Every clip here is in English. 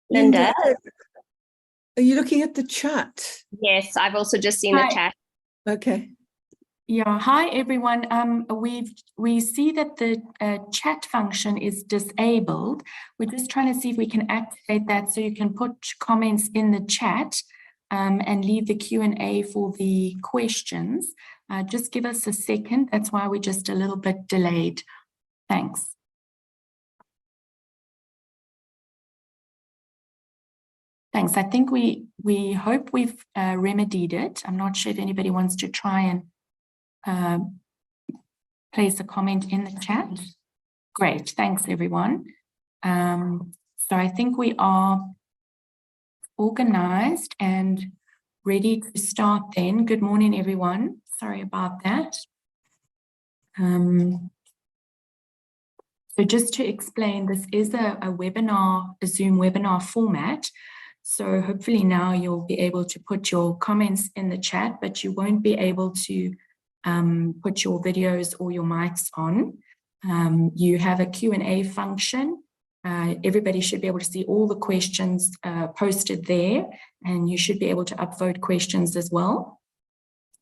Linda? Are you looking at the chat? Yes, I've also just seen the chat. Okay. Yeah, hi everyone. We see that the chat function is disabled. We're just trying to see if we can activate that so you can put comments in the chat and leave the Q&A for the questions. Just give us a second. That's why we're just a little bit delayed. Thanks. Thanks. I think we hope we've remedied it. I'm not sure if anybody wants to try and place a comment in the chat. Great, thanks everyone. So I think we are organized and ready to start then. Good morning everyone. Sorry about that. So just to explain, this is a webinar, a Zoom webinar format. So hopefully now you'll be able to put your comments in the chat, but you won't be able to put your videos or your mics on. You have a Q&A function. Everybody should be able to see all the questions posted there, and you should be able to upvote questions as well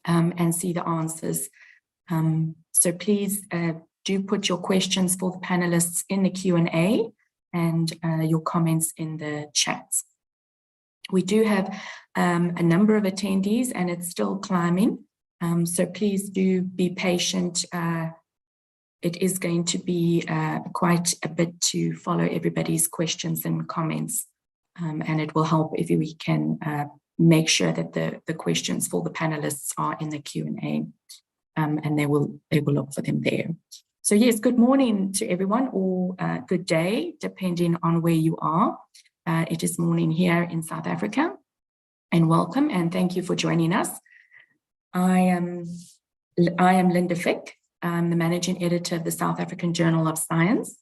and see the answers. So please do put your questions for the panelists in the Q&A and your comments in the chats. We do have a number of attendees and it's still climbing. So please do be patient. It is going to be quite a bit to follow everybody's questions and comments. And it will help if we can make sure that the questions for the panelists are in the Q&A and they will look for them there. So yes, good morning to everyone, or good day, depending on where you are. It is morning here in South Africa, and welcome and thank you for joining us. I am Linda Fick. I'm the managing editor of the South African Journal of Science,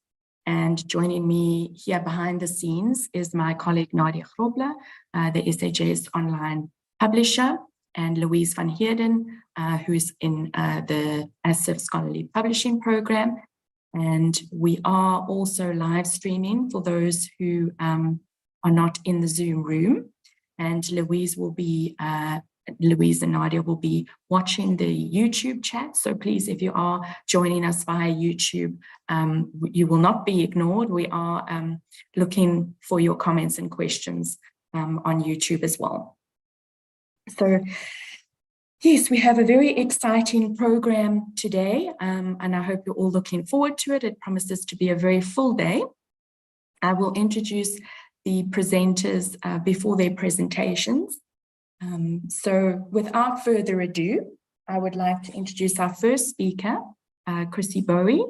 and joining me here behind the scenes is my colleague Nadia Grobler, the SAJS online publisher, and Louise van Heerden, who's in the ASIF Scholarly Publishing Program. And we are also live streaming for those who are not in the Zoom room. And Louise and Nadia will be watching the YouTube chat. So please, if you are joining us via YouTube, you will not be ignored. We are looking for your comments and questions on YouTube as well. So yes, we have a very exciting program today, and I hope you're all looking forward to it. It promises to be a very full day. I will introduce the presenters before their presentations. So without further ado, I would like to introduce our first speaker, Chrissy Bowie.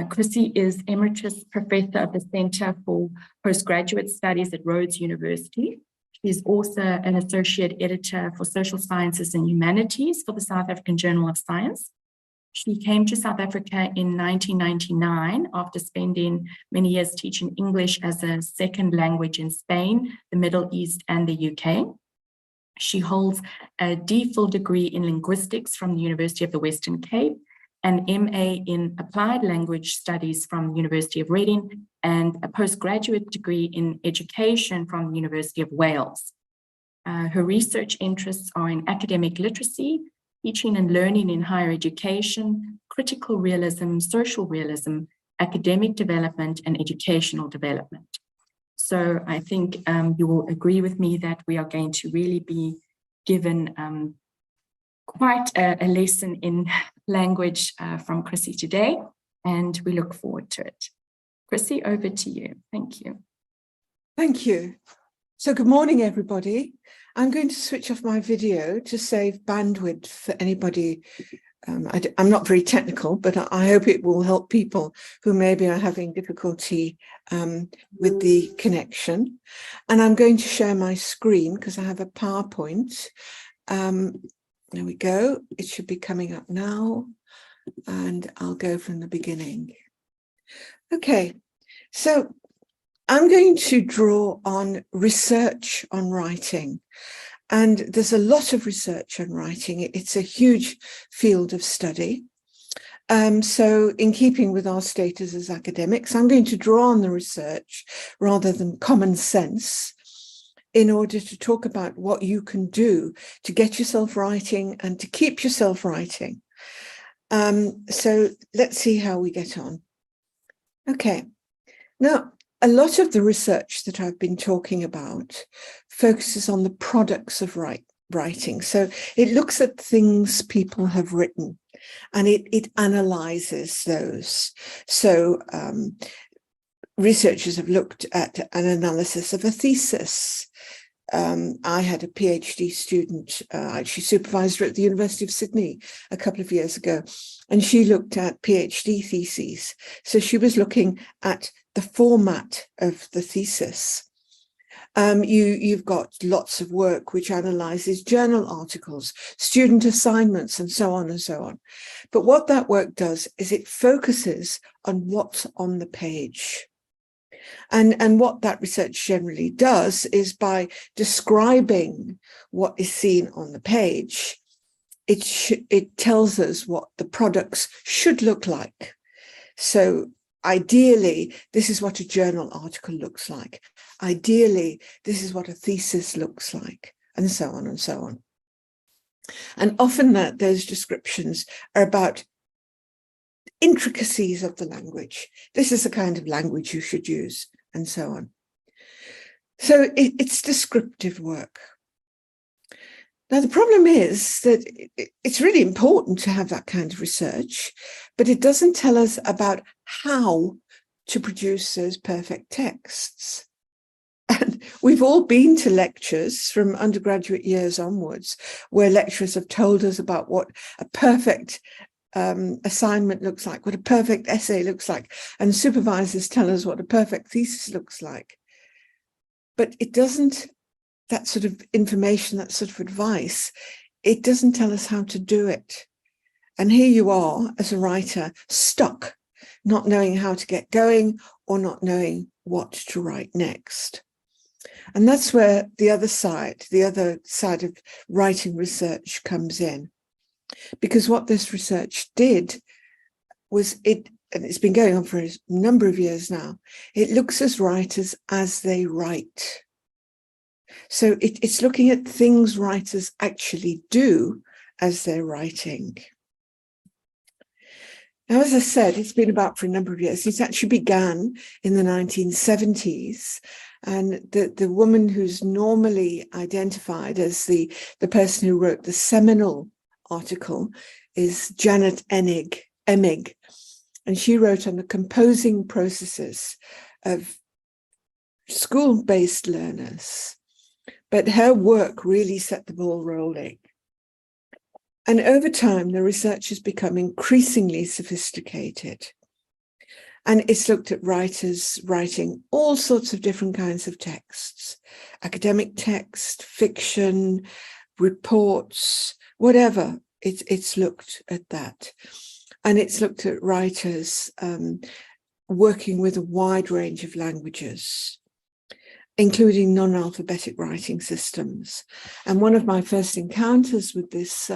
Chrissy is Emeritus Professor of the Center for Postgraduate Studies at Rhodes University. She's also an Associate Editor for Social Sciences and Humanities for the South African Journal of Science. She came to South Africa in 1999 after spending many years teaching English as a second language in Spain, the Middle East, and the UK. She holds a DPhil degree in linguistics from the University of the Western Cape, an MA in applied language studies from the University of Reading, and a postgraduate degree in education from the University of Wales. Her research interests are in academic literacy, teaching and learning in higher education, critical realism, social realism, academic development, and educational development. So I think you will agree with me that we are going to really be given quite a lesson in language from Chrissy today, and we look forward to it. Chrissy, over to you. Thank you. Thank you. So good morning, everybody. I'm going to switch off my video to save bandwidth for anybody. I'm not very technical, but I hope it will help people who maybe are having difficulty with the connection. And I'm going to share my screen because I have a PowerPoint. There we go. It should be coming up now. And I'll go from the beginning. Okay, so I'm going to draw on research on writing. And there's a lot of research on writing. It's a huge field of study. So in keeping with our status as academics, I'm going to draw on the research rather than common sense in order to talk about what you can do to get yourself writing and to keep yourself writing. So let's see how we get on. Okay, now a lot of the research that I've been talking about focuses on the products of writing. So it looks at things people have written and it analyzes those. So researchers have looked at an analysis of a thesis. I had a PhD student, she supervised her at the University of Sydney a couple of years ago, and she looked at PhD theses. So she was looking at the format of the thesis. You've got lots of work which analyzes journal articles, student assignments, and so on and so on. But what that work does is it focuses on what's on the page. And what that research generally does is by describing what is seen on the page, it tells us what the products should look like. So ideally, this is what a journal article looks like. Ideally, this is what a thesis looks like, and so on and so on. And often those descriptions are about intricacies of the language. This is the kind of language you should use, and so on. So it's descriptive work. Now, the problem is that it's really important to have that kind of research, but it doesn't tell us about how to produce those perfect texts. And we've all been to lectures from undergraduate years onwards, where lecturers have told us about what a perfect assignment looks like, what a perfect essay looks like, and supervisors tell us what a perfect thesis looks like. But it doesn't, that sort of information, that sort of advice, it doesn't tell us how to do it. And here you are as a writer, stuck, not knowing how to get going or not knowing what to write next. And that's where the other side of writing research comes in. Because what this research did was and it's been going on for a number of years now, it looks at writers as they write. So it's looking at things writers actually do as they're writing. Now, as I said, it's been about for a number of years. It actually began in the 1970s. And the woman who's normally identified as the person who wrote the seminal article is Janet Emig, and she wrote on the composing processes of school-based learners. But her work really set the ball rolling. And over time, the research has become increasingly sophisticated. And it's looked at writers writing all sorts of different kinds of texts, academic text, fiction, reports, whatever. It's looked at that. And it's looked at writers working with a wide range of languages, including non-alphabetic writing systems. And one of my first encounters with this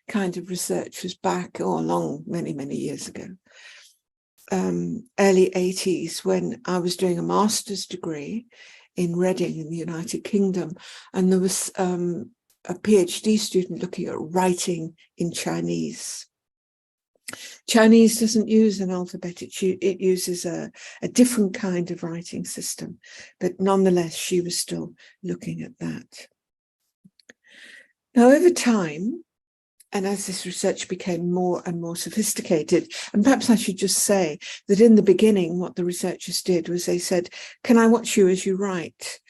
kind of research was back many, many years ago, early 80s, when I was doing a master's degree in Reading in the United Kingdom. And there was a PhD student looking at writing in Chinese. Chinese doesn't use an alphabet, it uses a different kind of writing system, but nonetheless, she was still looking at that. Now, over time, and as this research became more and more sophisticated, and perhaps I should just say that in the beginning, what the researchers did was they said, can I watch you as you write?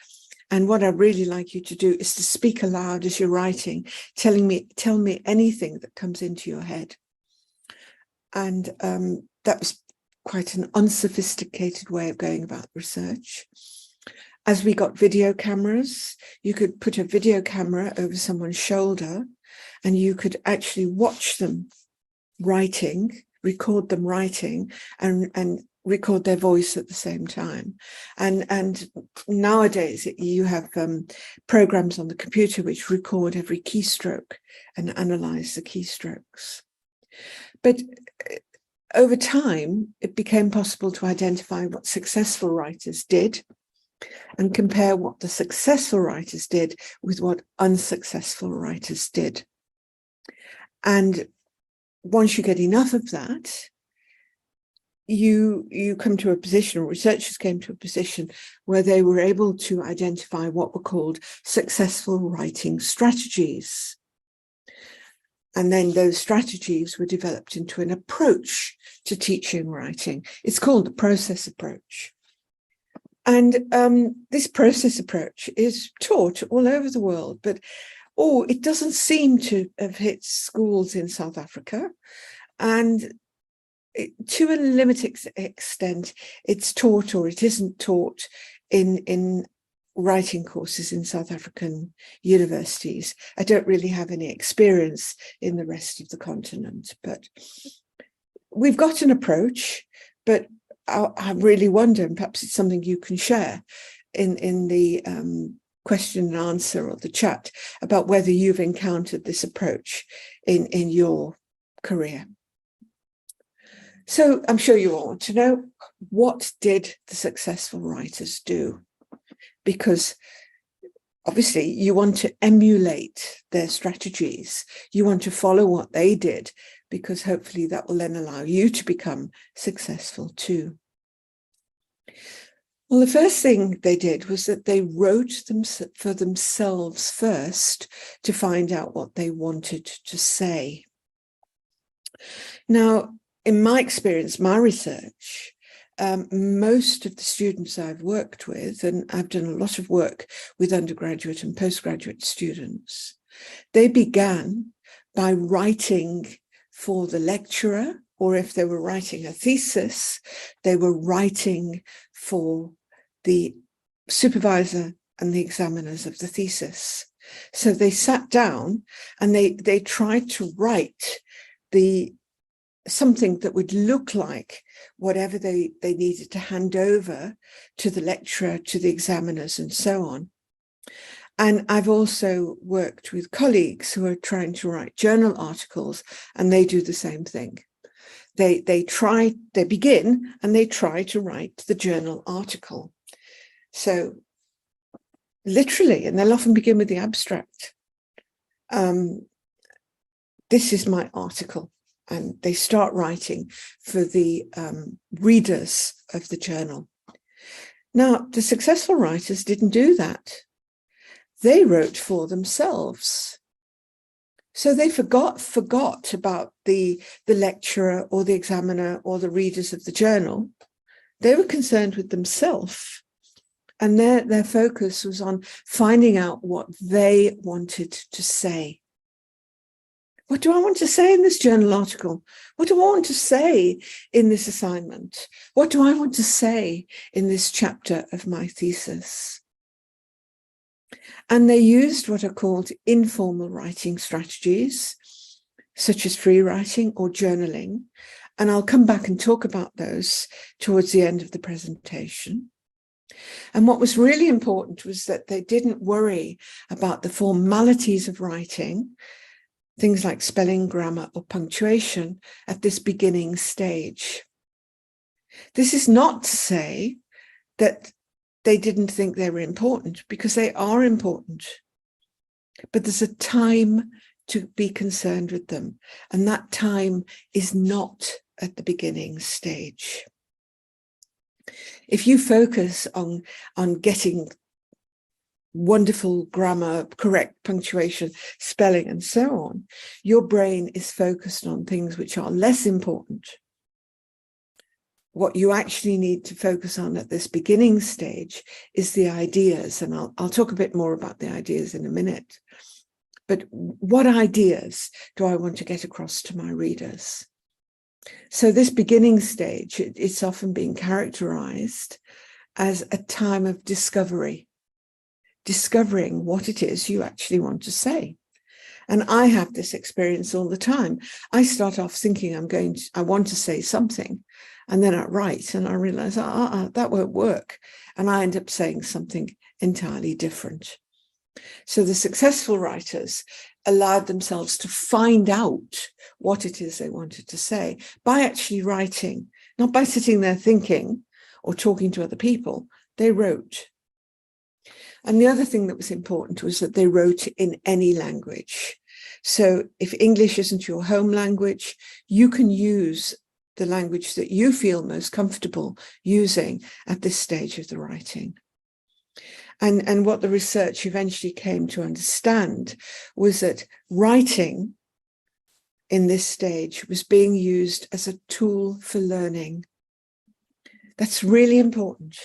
And what I'd really like you to do is to speak aloud as you're writing, tell me anything that comes into your head. And that was quite an unsophisticated way of going about research. As we got video cameras, you could put a video camera over someone's shoulder and you could actually watch them writing, record them writing, and record their voice at the same time. And nowadays you have programs on the computer which record every keystroke and analyze the keystrokes. But over time, it became possible to identify what successful writers did and compare what the successful writers did with what unsuccessful writers did. And once you get enough of that, you come to a position, or researchers came to a position where they were able to identify what were called successful writing strategies. And then those strategies were developed into an approach to teaching writing. It's called the process approach. And this process approach is taught all over the world, but it doesn't seem to have hit schools in South Africa. And to a limited extent, it's taught, or it isn't taught, in writing courses in South African universities. I don't really have any experience in the rest of the continent, but we've got an approach. But I really wonder, and perhaps it's something you can share in the question and answer or the chat, about whether you've encountered this approach in your career. So I'm sure you all want to know, what did the successful writers do? Because obviously you want to emulate their strategies. You want to follow what they did, because hopefully that will then allow you to become successful too. Well, the first thing they did was that they wrote them for themselves first to find out what they wanted to say. Now, in my experience, my research, most of the students I've worked with, and I've done a lot of work with undergraduate and postgraduate students, they began by writing for the lecturer, or if they were writing a thesis, they were writing for the supervisor and the examiners of the thesis. So they sat down and they tried to write something that would look like whatever they needed to hand over to the lecturer, to the examiners, and so on. And I've also worked with colleagues who are trying to write journal articles, and they do the same thing. They begin and they try to write the journal article. So literally, and they'll often begin with the abstract. This is my article. And they start writing for the readers of the journal. Now, the successful writers didn't do that. They wrote for themselves. So they forgot about the lecturer or the examiner or the readers of the journal. They were concerned with themselves. And their focus was on finding out what they wanted to say. What do I want to say in this journal article? What do I want to say in this assignment? What do I want to say in this chapter of my thesis? And they used what are called informal writing strategies, such as free writing or journaling. And I'll come back and talk about those towards the end of the presentation. And what was really important was that they didn't worry about the formalities of writing, things like spelling, grammar, or punctuation at this beginning stage. This is not to say that they didn't think they were important, because they are important. But there's a time to be concerned with them, and that time is not at the beginning stage. If you focus on getting wonderful grammar, correct punctuation, spelling, and so on, your brain is focused on things which are less important. What you actually need to focus on at this beginning stage is the ideas, and I'll talk a bit more about the ideas in a minute. But what ideas do I want to get across to my readers? So this beginning stage, it's often been characterized as a time of discovery. Discovering what it is you actually want to say. And I have this experience all the time. I start off thinking I want to say something, and then I write and I realize, that won't work. And I end up saying something entirely different. So the successful writers, allowed themselves to find out what it is they wanted to say by actually writing, not by sitting there thinking or talking to other people. They wrote. And the other thing that was important was that they wrote in any language. So if English isn't your home language, you can use the language that you feel most comfortable using at this stage of the writing. And what the research eventually came to understand was that writing in this stage was being used as a tool for learning. That's really important.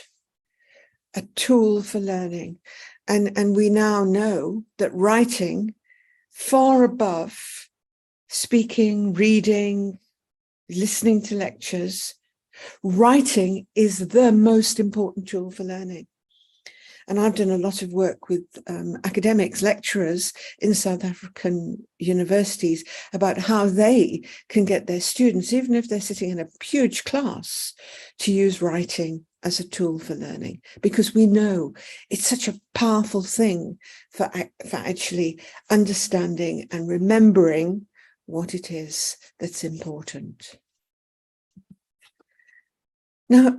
A tool for learning. And we now know that writing, far above speaking, reading, listening to lectures, writing is the most important tool for learning. And I've done a lot of work with academics, lecturers in South African universities about how they can get their students, even if they're sitting in a huge class, to use writing as a tool for learning, because we know it's such a powerful thing for actually understanding and remembering what it is that's important. Now,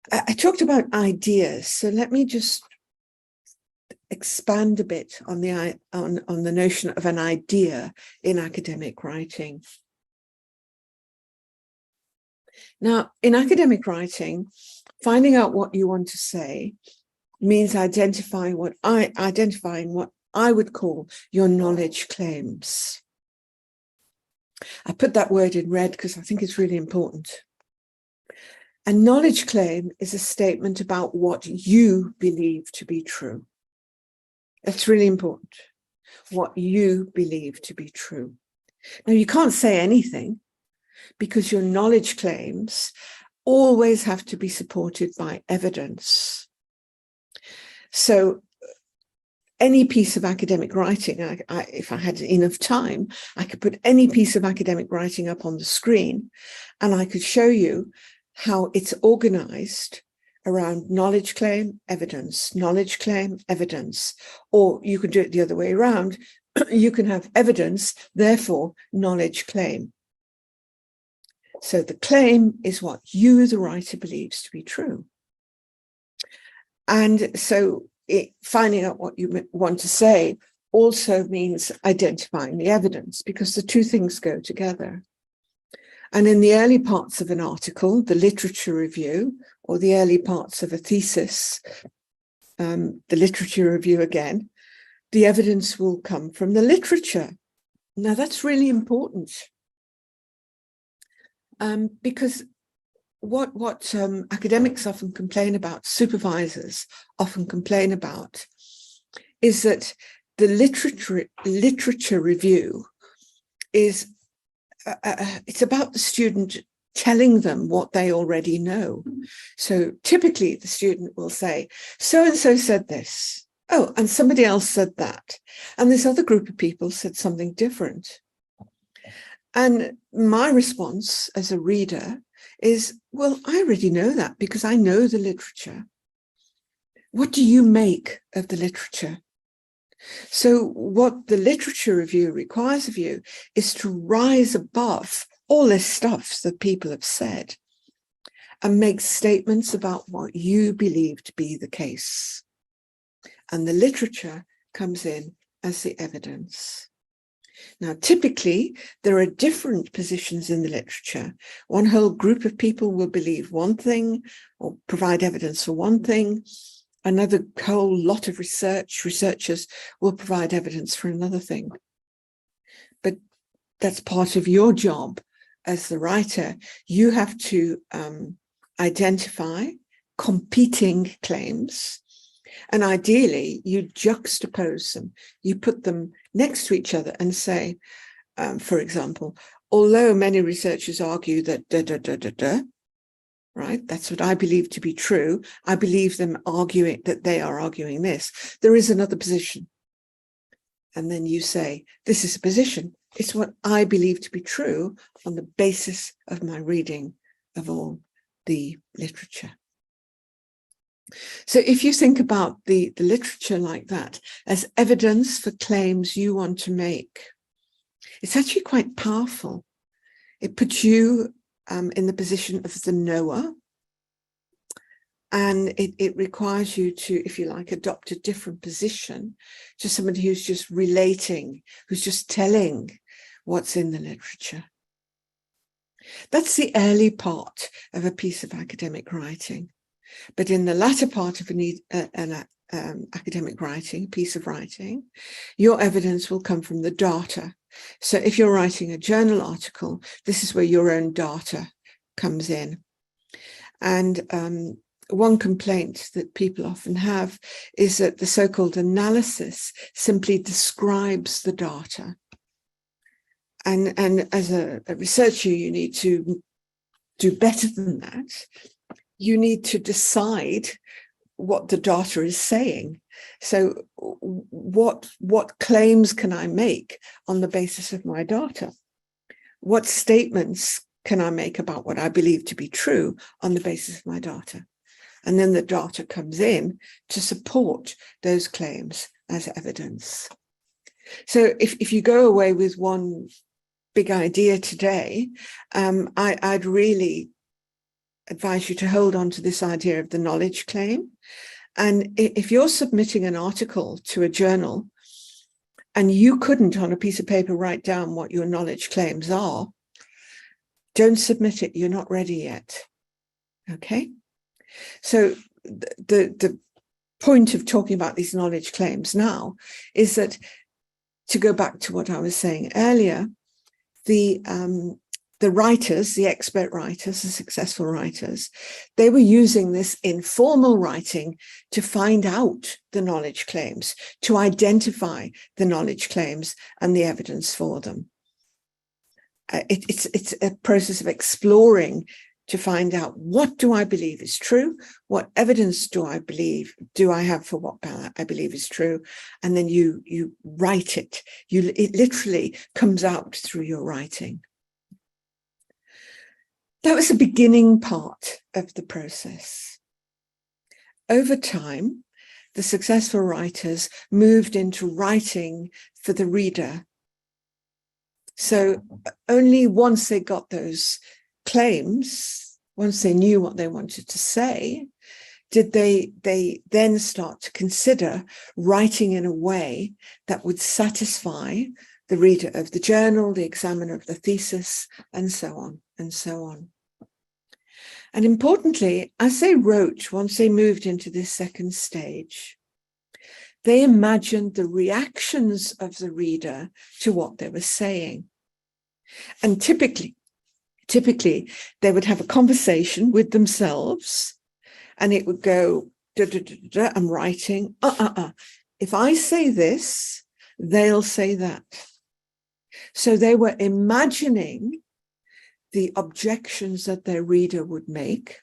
I talked about ideas, so let me just expand a bit on the notion of an idea in academic writing. Now, in academic writing, finding out what you want to say means identifying what I would call your knowledge claims. I put that word in red because I think it's really important. A knowledge claim is a statement about what you believe to be true. That's really important. What you believe to be true. Now, you can't say anything because your knowledge claims always have to be supported by evidence. So any piece of academic writing, if I had enough time, I could put any piece of academic writing up on the screen and I could show you how it's organized around knowledge claim, evidence, knowledge claim, evidence. Or you could do it the other way around. You can have evidence, therefore knowledge claim. So the claim is what you, the writer, believes to be true. And so finding out what you want to say also means identifying the evidence, because the two things go together. And in the early parts of an article, the literature review, or the early parts of a thesis, the literature review again, the evidence will come from the literature. Now, that's really important. Because what academics often complain about, supervisors often complain about, is that the literature review is it's about the student telling them what they already know. So typically the student will say, so-and-so said this. Oh, and somebody else said that. And this other group of people said something different. And my response as a reader is, well, I already know that because I know the literature. What do you make of the literature? So what the literature review requires of you is to rise above all this stuff that people have said and make statements about what you believe to be the case. And the literature comes in as the evidence. Now, typically, there are different positions in the literature. One whole group of people will believe one thing or provide evidence for one thing. Another whole lot of researchers will provide evidence for another thing. But that's part of your job as the writer. You have to identify competing claims. And ideally, you juxtapose them. You put them next to each other and say, for example, although many researchers argue that right? That's what I believe to be true. I believe them arguing that they are arguing this. There is another position. And then you say, this is a position. It's what I believe to be true on the basis of my reading of all the literature. So if you think about the literature like that as evidence for claims you want to make, it's actually quite powerful. It puts you in the position of the knower, and it requires you to, if you like, adopt a different position to somebody who's just relating, who's just telling what's in the literature. That's the early part of a piece of academic writing. But in the latter part of an academic writing, piece of writing, your evidence will come from the data. So if you're writing a journal article, this is where your own data comes in. And one complaint that people often have is that the so-called analysis simply describes the data. And as a researcher, you need to do better than that. You need to decide what the data is saying. So what claims can I make on the basis of my data? What statements can I make about what I believe to be true on the basis of my data? And then the data comes in to support those claims as evidence. So if you go away with one big idea today, I'd really advise you to hold on to this idea of the knowledge claim. And if you're submitting an article to a journal and you couldn't on a piece of paper write down what your knowledge claims are, don't submit it. You're not ready yet. Okay? So the point of talking about these knowledge claims now is that, to go back to what I was saying earlier, the writers, the expert writers, the successful writers, they were using this informal writing to find out the knowledge claims, to identify the knowledge claims and the evidence for them. It's a process of exploring to find out, what do I believe is true? What evidence do I have for what I believe is true? And then you write it. It literally comes out through your writing. That was the beginning part of the process. Over time, the successful writers moved into writing for the reader. So only once they got those claims, once they knew what they wanted to say, did they then start to consider writing in a way that would satisfy the reader of the journal, the examiner of the thesis, and so on and so on. And importantly, as they wrote, once they moved into this second stage, they imagined the reactions of the reader to what they were saying. And typically, they would have a conversation with themselves, and it would go, I'm writing, if I say this, they'll say that. So they were imagining the objections that their reader would make.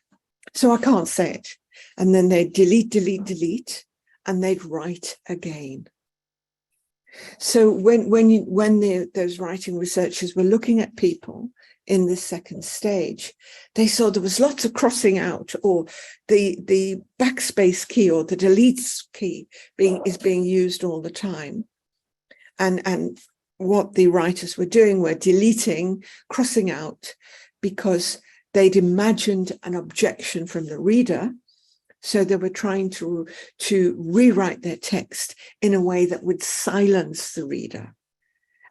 So I can't say it. And then they'd delete, and they'd write again. So when those writing researchers were looking at people in this second stage, they saw there was lots of crossing out, or the backspace key or the delete key is being used all the time. And what the writers were doing were deleting, crossing out, because they'd imagined an objection from the reader. So they were trying to rewrite their text in a way that would silence the reader.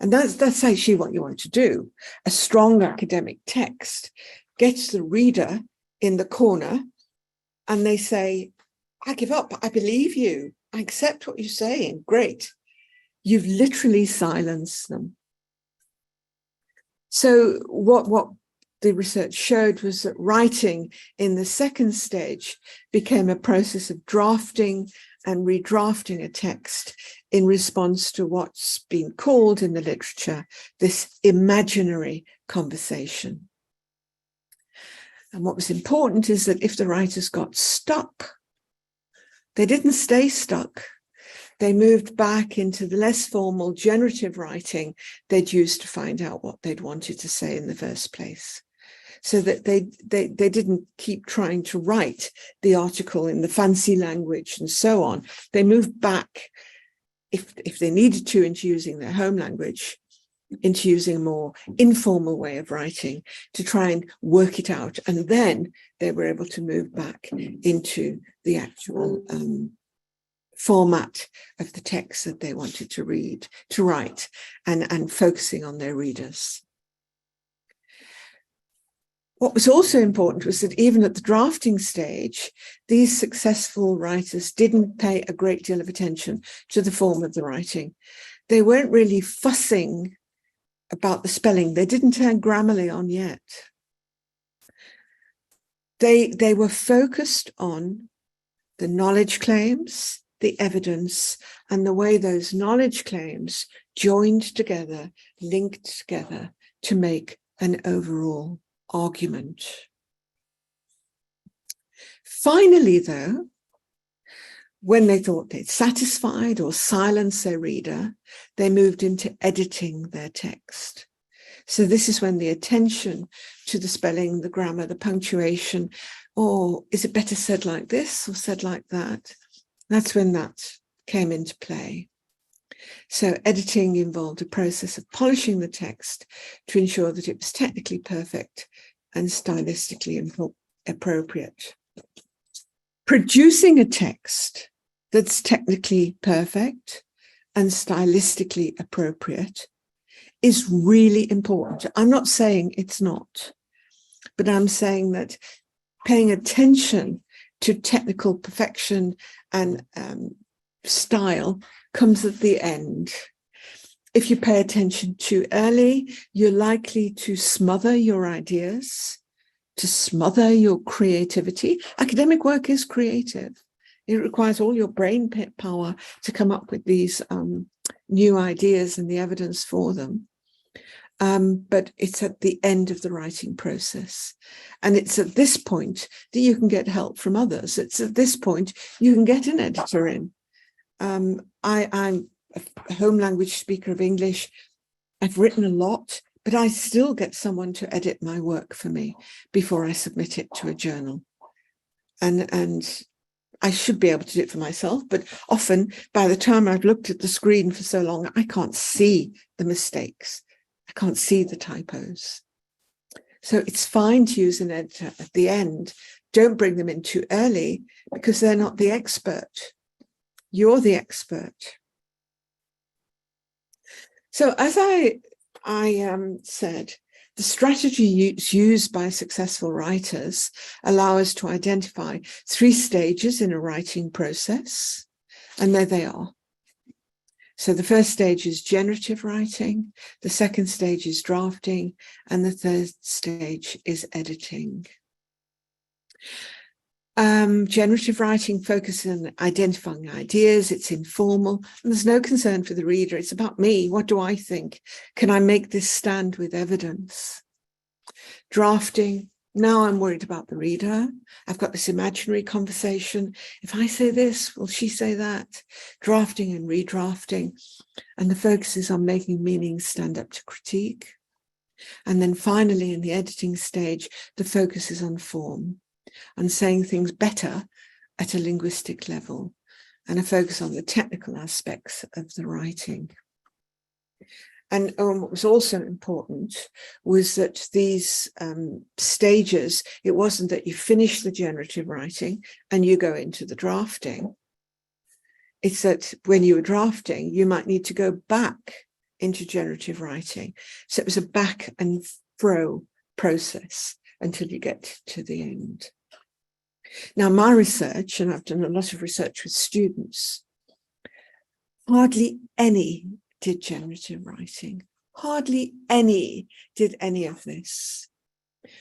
And that's actually what you want to do. A strong academic text gets the reader in the corner, and they say, I give up, I believe you, I accept what you're saying, great. You've literally silenced them. So what the research showed was that writing in the second stage became a process of drafting and redrafting a text in response to what's been called in the literature this imaginary conversation. And what was important is that if the writers got stuck, they didn't stay stuck. They moved back into the less formal generative writing they'd used to find out what they'd wanted to say in the first place. so that they didn't keep trying to write the article in the fancy language and so on. They moved back, if they needed to, into using their home language, into using a more informal way of writing to try and work it out. And then they were able to move back into the actual format of the text that they wanted to write, and focusing on their readers. What was also important was that even at the drafting stage, these successful writers didn't pay a great deal of attention to the form of the writing. They weren't really fussing about the spelling. They didn't turn Grammarly on yet. They were focused on the knowledge claims, the evidence, and the way those knowledge claims joined together, linked together to make an overall argument. Finally, though, when they thought they'd satisfied or silenced their reader, they moved into editing their text. So this is when the attention to the spelling, the grammar, the punctuation, or is it better said like this or said like that? That's when that came into play. So editing involved a process of polishing the text to ensure that it was technically perfect and stylistically appropriate. Producing a text that's technically perfect and stylistically appropriate is really important. I'm not saying it's not, but I'm saying that paying attention to technical perfection and style comes at the end. If you pay attention too early, you're likely to smother your ideas, to smother your creativity. Academic work is creative. It requires all your brain power to come up with these new ideas and the evidence for them. But it's at the end of the writing process. And it's at this point that you can get help from others. It's at this point you can get an editor in. I'm a home language speaker of English. I've written a lot, but I still get someone to edit my work for me before I submit it to a journal. And I should be able to do it for myself, but often by the time I've looked at the screen for so long, I can't see the mistakes. I can't see the typos. So it's fine to use an editor at the end. Don't bring them in too early because they're not the expert. You're the expert. So as I said, the strategies used by successful writers allow us to identify 3 stages in a writing process, and there they are. So the first stage is generative writing, the second stage is drafting, and the third stage is editing. Generative writing focuses on identifying ideas. It's informal, and there's no concern for the reader. It's about me. What do I think? Can I make this stand with evidence? Drafting. Now I'm worried about the reader. I've got this imaginary conversation. If I say this, will she say that? Drafting and redrafting. And the focus is on making meanings stand up to critique. And then finally, in the editing stage, the focus is on form, on saying things better at a linguistic level, and a focus on the technical aspects of the writing. And what was also important was that these stages, it wasn't that you finish the generative writing and you go into the drafting. It's that when you were drafting, you might need to go back into generative writing. So it was a back and fro process until you get to the end. Now, my research, and I've done a lot of research with students, hardly any did generative writing. Hardly any did any of this.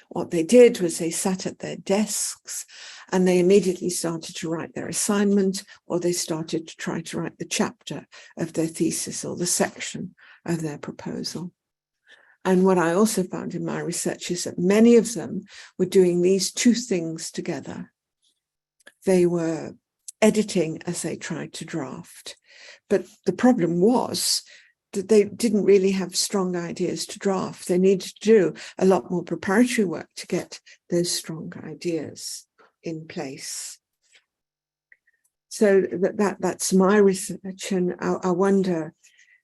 What they did was they sat at their desks and they immediately started to write their assignment, or they started to try to write the chapter of their thesis or the section of their proposal. And what I also found in my research is that many of them were doing these 2 things together. They were editing as they tried to draft. But the problem was that they didn't really have strong ideas to draft. They needed to do a lot more preparatory work to get those strong ideas in place. So that's my research, and I wonder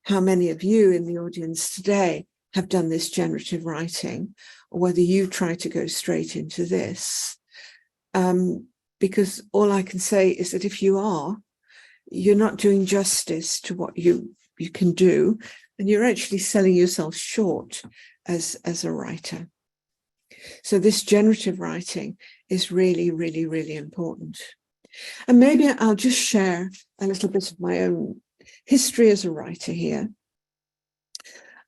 how many of you in the audience today have done this generative writing, or whether you try to go straight into this. Because all I can say is that if you are, you're not doing justice to what you can do, and you're actually selling yourself short as a writer. So this generative writing is really, really, really important. And maybe I'll just share a little bit of my own history as a writer here.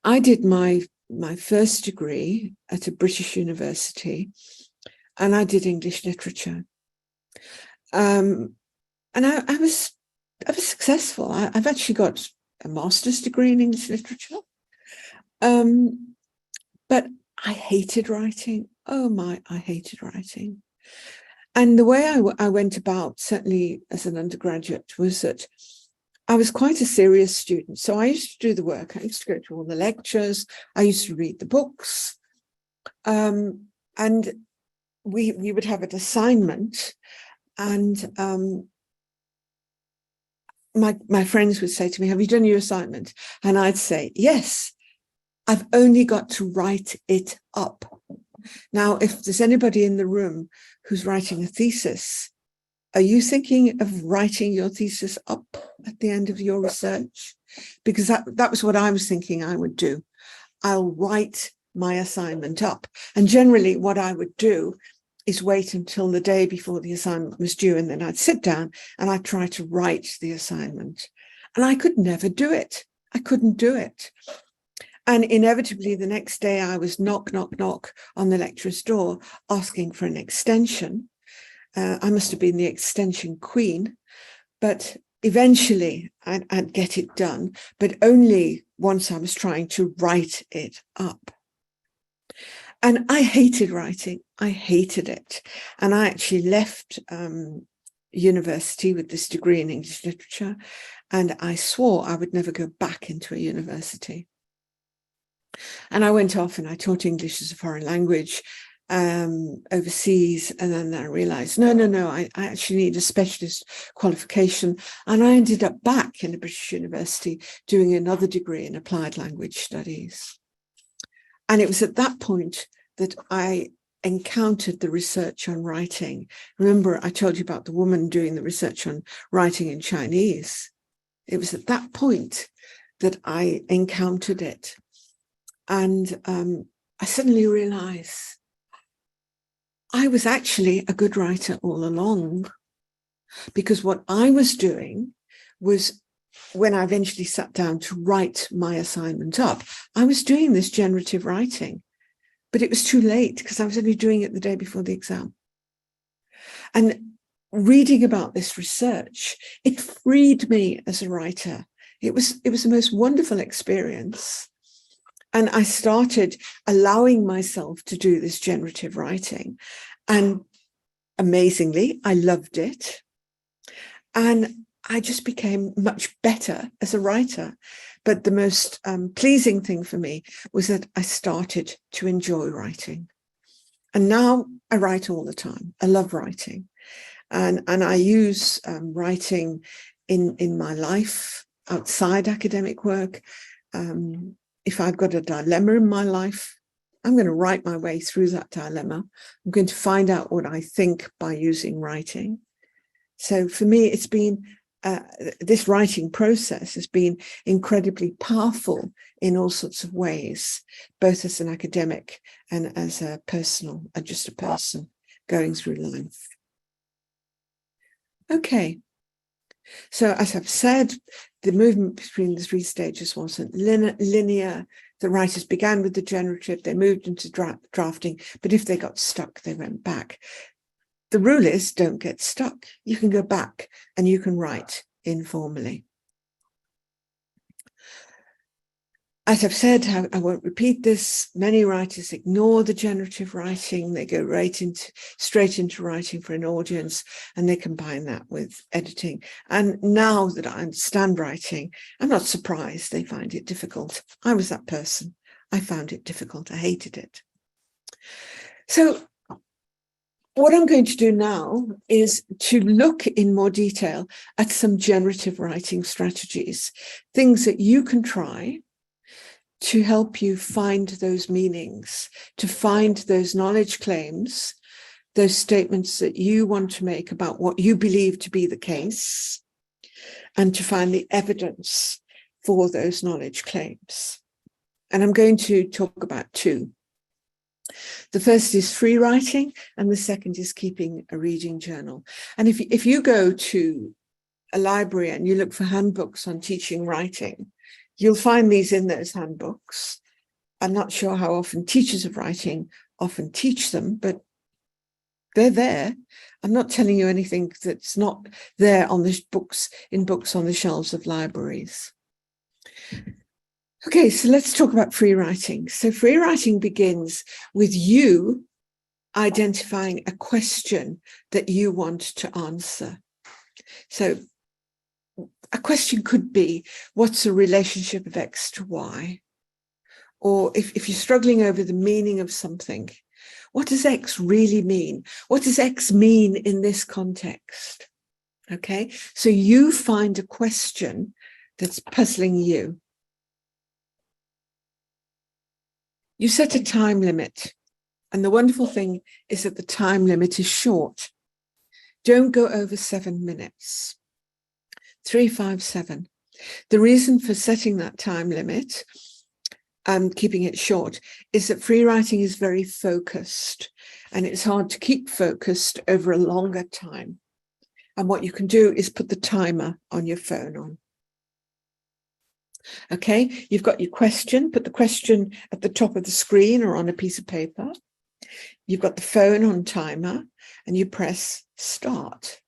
I did my first degree at a British university, and I did English literature. And I was successful. I've actually got a master's degree in English literature. But I hated writing. Oh my, I hated writing. And the way I went about, certainly as an undergraduate, was that I was quite a serious student. So I used to do the work. I used to go to all the lectures. I used to read the books. And we would have an assignment. And my friends would say to me, have you done your assignment? And I'd say, yes, I've only got to write it up. Now, if there's anybody in the room who's writing a thesis, are you thinking of writing your thesis up at the end of your research? Because that was what I was thinking I would do. I'll write my assignment up. And generally what I would do is wait until the day before the assignment was due, and then I'd sit down and I'd try to write the assignment. And I could never do it. I couldn't do it. And inevitably the next day I was knock, knock, knock on the lecturer's door asking for an extension. I must have been the extension queen, but eventually I'd get it done, but only once I was trying to write it up. And I hated writing. I hated it. And I actually left university with this degree in English literature, and I swore I would never go back into a university. And I went off and I taught English as a foreign language overseas. And then I realized, no, I actually need a specialist qualification. And I ended up back in a British university doing another degree in applied language studies. And it was at that point that I encountered the research on writing. Remember, I told you about the woman doing the research on writing in Chinese. It was at that point that I encountered it. And I suddenly realized I was actually a good writer all along, because what I was doing was, when I eventually sat down to write my assignment up, I was doing this generative writing, but it was too late because I was only doing it the day before the exam. And reading about this research, it freed me as a writer. It was the most wonderful experience. And I started allowing myself to do this generative writing. And amazingly, I loved it. And I just became much better as a writer. But the most pleasing thing for me was that I started to enjoy writing. And now I write all the time. I love writing. And I use writing in my life outside academic work. If I've got a dilemma in my life, I'm going to write my way through that dilemma. I'm going to find out what I think by using writing. So for me, it's been, this writing process has been incredibly powerful in all sorts of ways, both as an academic and as a personal, just a person going through life. Okay. So as I've said, the movement between the three stages wasn't linear. The writers began with the generative, they moved into drafting, but if they got stuck, they went back. The rule is don't get stuck. You can go back and you can write informally. As I've said, I won't repeat this. Many writers ignore the generative writing. They go straight into writing for an audience, and they combine that with editing. And now that I understand writing, I'm not surprised they find it difficult. I was that person. I found it difficult. I hated it. So what I'm going to do now is to look in more detail at some generative writing strategies, things that you can try to help you find those meanings, to find those knowledge claims, those statements that you want to make about what you believe to be the case, and to find the evidence for those knowledge claims. And I'm going to talk about two. The first is free writing, and the second is keeping a reading journal. And if you go to a library and you look for handbooks on teaching writing, you'll find these in those handbooks. I'm not sure how often teachers of writing often teach them, but they're there. I'm not telling you anything that's not there on the books on the shelves of libraries. Okay, so let's talk about free writing. So free writing begins with you identifying a question that you want to answer. So a question could be, what's the relationship of X to Y? Or if you're struggling over the meaning of something, what does X really mean? What does X mean in this context? Okay, so you find a question that's puzzling you. You set a time limit, and the wonderful thing is that the time limit is short. Don't go over 7 minutes. 3, 5, 7. The reason for setting that time limit and keeping it short is that free writing is very focused, and it's hard to keep focused over a longer time. And what you can do is put the timer on your phone on. Okay, you've got your question, put the question at the top of the screen or on a piece of paper. You've got the phone on timer, and you press start.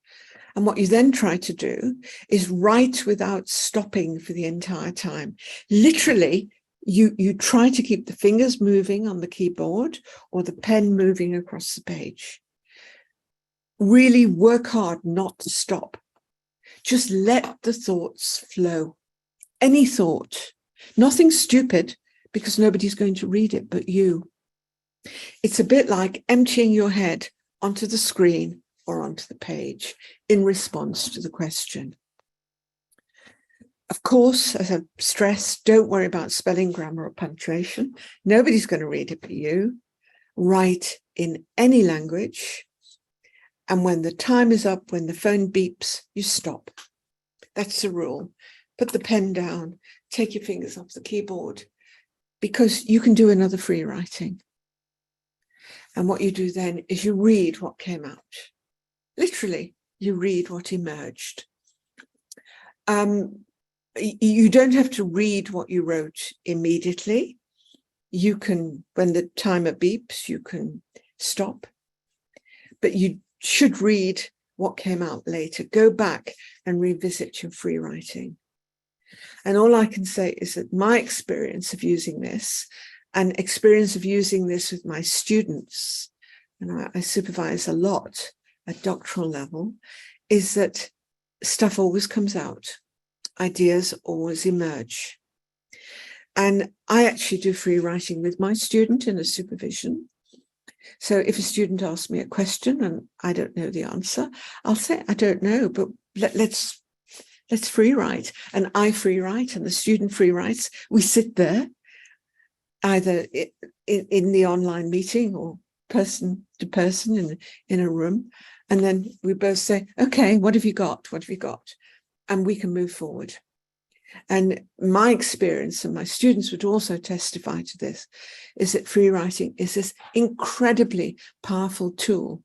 And what you then try to do is write without stopping for the entire time. Literally, you try to keep the fingers moving on the keyboard or the pen moving across the page. Really work hard not to stop. Just let the thoughts flow. Any thought, nothing stupid, because nobody's going to read it but you. It's a bit like emptying your head onto the screen or onto the page in response to the question. Of course, as I've stressed, don't worry about spelling, grammar, or punctuation. Nobody's going to read it but you. Write in any language. And when the time is up, when the phone beeps, you stop. That's the rule. Put the pen down, take your fingers off the keyboard, because you can do another free writing. And what you do then is you read what came out. Literally, you read what emerged. You don't have to read what you wrote immediately. You can, when the timer beeps, you can stop. But you should read what came out later. Go back and revisit your free writing. And all I can say is that my experience of using this and experience of using this with my students, and I supervise a lot at doctoral level, is that stuff always comes out. Ideas always emerge. And I actually do free writing with my student in a supervision. So if a student asks me a question and I don't know the answer, I'll say, I don't know, but let's free write. And I free write and the student free writes. We sit there, either in the online meeting or person to person in a room. And then we both say, okay, what have you got? What have you got? And we can move forward. And my experience, and my students would also testify to this, is that free writing is this incredibly powerful tool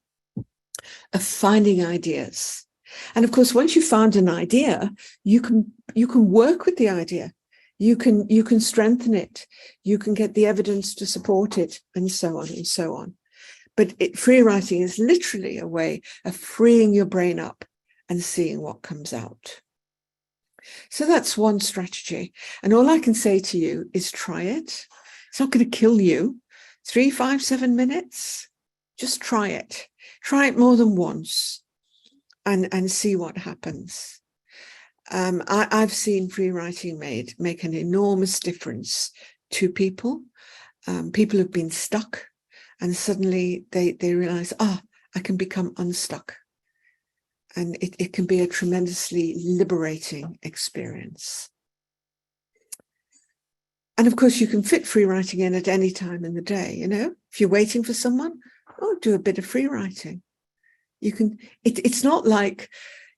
of finding ideas. And of course, once you've found an idea, you can work with the idea. You can strengthen it. You can get the evidence to support it, and so on and so on. But free writing is literally a way of freeing your brain up and seeing what comes out. So that's one strategy. And all I can say to you is try it. It's not going to kill you. 3, 5, 7 minutes. Just try it. Try it more than once and see what happens. I've seen free writing make an enormous difference to people. People have been stuck and suddenly they realize, I can become unstuck. And it can be a tremendously liberating experience. And of course, you can fit free writing in at any time in the day. You know, if you're waiting for someone, do a bit of free writing. You can. It's not like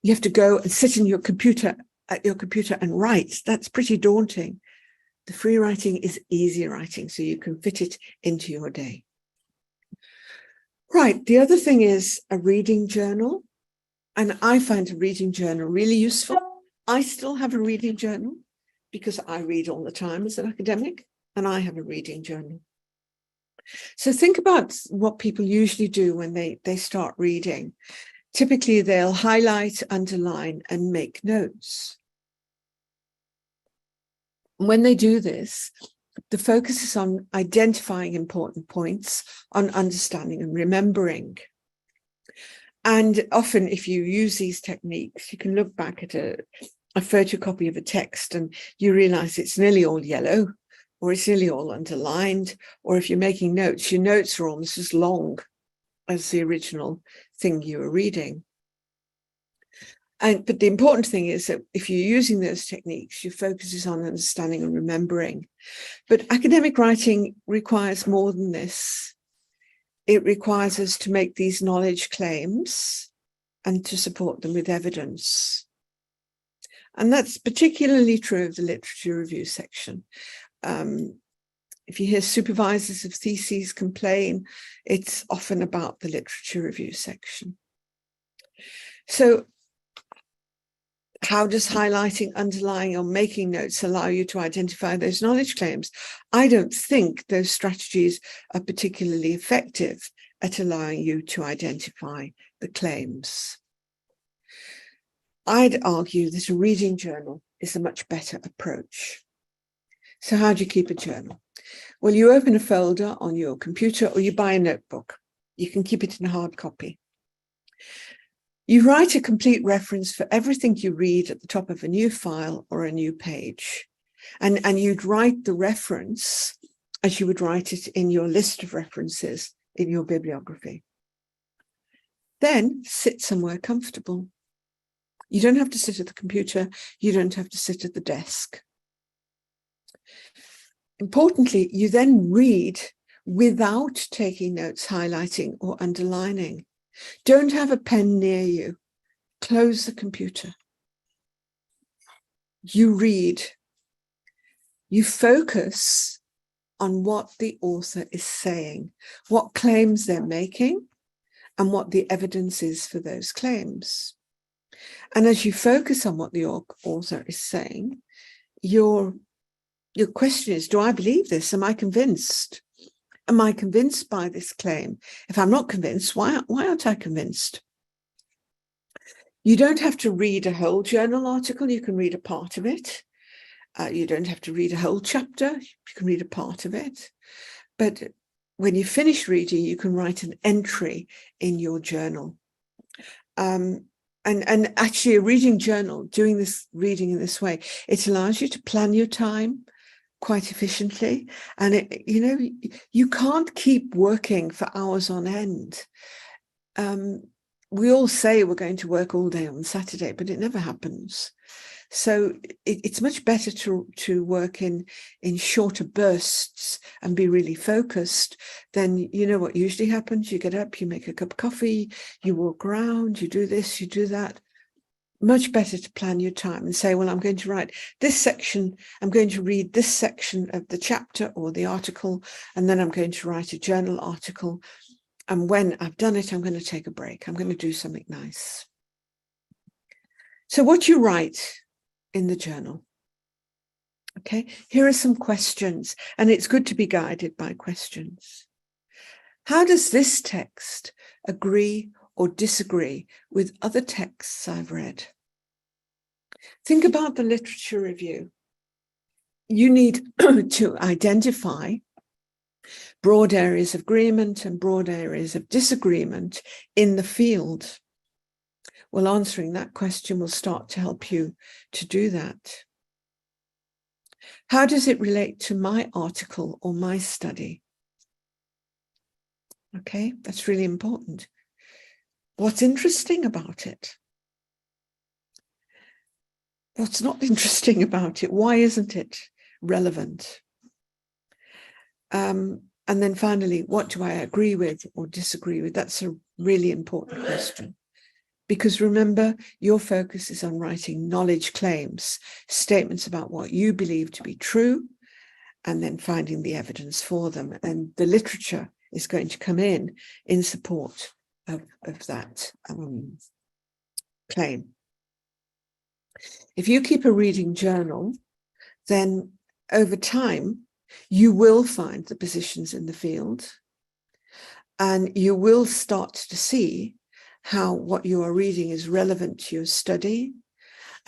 you have to go and sit at your computer and write. That's pretty daunting. The free writing is easy writing, so you can fit it into your day. Right. The other thing is a reading journal. And I find a reading journal really useful. I still have a reading journal because I read all the time as an academic, and I have a reading journal. So think about what people usually do when they start reading. Typically, they'll highlight, underline, and make notes. When they do this, the focus is on identifying important points, on understanding and remembering. And often if you use these techniques, you can look back at a photocopy of a text and you realize it's nearly all yellow, or it's nearly all underlined, or if you're making notes, your notes are almost as long as the original thing you were reading. But the important thing is that if you're using those techniques, your focus is on understanding and remembering. But academic writing requires more than this. It requires us to make these knowledge claims and to support them with evidence. And that's particularly true of the literature review section. If you hear supervisors of theses complain, it's often about the literature review section. So how does highlighting, underlining, or making notes allow you to identify those knowledge claims? I don't think those strategies are particularly effective at allowing you to identify the claims. I'd argue that a reading journal is a much better approach. So how do you keep a journal? Well, you open a folder on your computer or you buy a notebook. You can keep it in hard copy. You write a complete reference for everything you read at the top of a new file or a new page. And you'd write the reference as you would write it in your list of references in your bibliography. Then sit somewhere comfortable. You don't have to sit at the computer. You don't have to sit at the desk. Importantly, you then read without taking notes, highlighting, or underlining. Don't have a pen near you. Close the computer. You read. You focus on what the author is saying, what claims they're making, and what the evidence is for those claims. And as you focus on what the author is saying, your question is, do I believe this? Am I convinced? Am I convinced by this claim? If I'm not convinced, why aren't I convinced? You don't have to read a whole journal article. You can read a part of it. You don't have to read a whole chapter. You can read a part of it. But when you finish reading, you can write an entry in your journal. And actually, a reading journal, doing this reading in this way, it allows you to plan your time quite efficiently. And you can't keep working for hours on end. We all say we're going to work all day on Saturday, but it never happens. So it's much better to work in shorter bursts and be really focused. Then you know what usually happens. You get up, you make a cup of coffee, you walk around, you do this, you do that. Much better to plan your time and say, well, I'm going to write this section. I'm going to read this section of the chapter or the article, and then I'm going to write a journal article. And when I've done it, I'm going to take a break. I'm going to do something nice. So what you write in the journal. Okay, here are some questions, and it's good to be guided by questions. How does this text agree or disagree with other texts I've read? Think about the literature review. You need to identify broad areas of agreement and broad areas of disagreement in the field. Well, answering that question will start to help you to do that. How does it relate to my article or my study? Okay, that's really important. What's interesting about it? What's not interesting about it? Why isn't it relevant? And then finally, what do I agree with or disagree with? That's a really important question. Because remember, your focus is on writing knowledge claims, statements about what you believe to be true, and then finding the evidence for them. And the literature is going to come in support of that claim. If you keep a reading journal, then over time, you will find the positions in the field, and you will start to see how what you are reading is relevant to your study,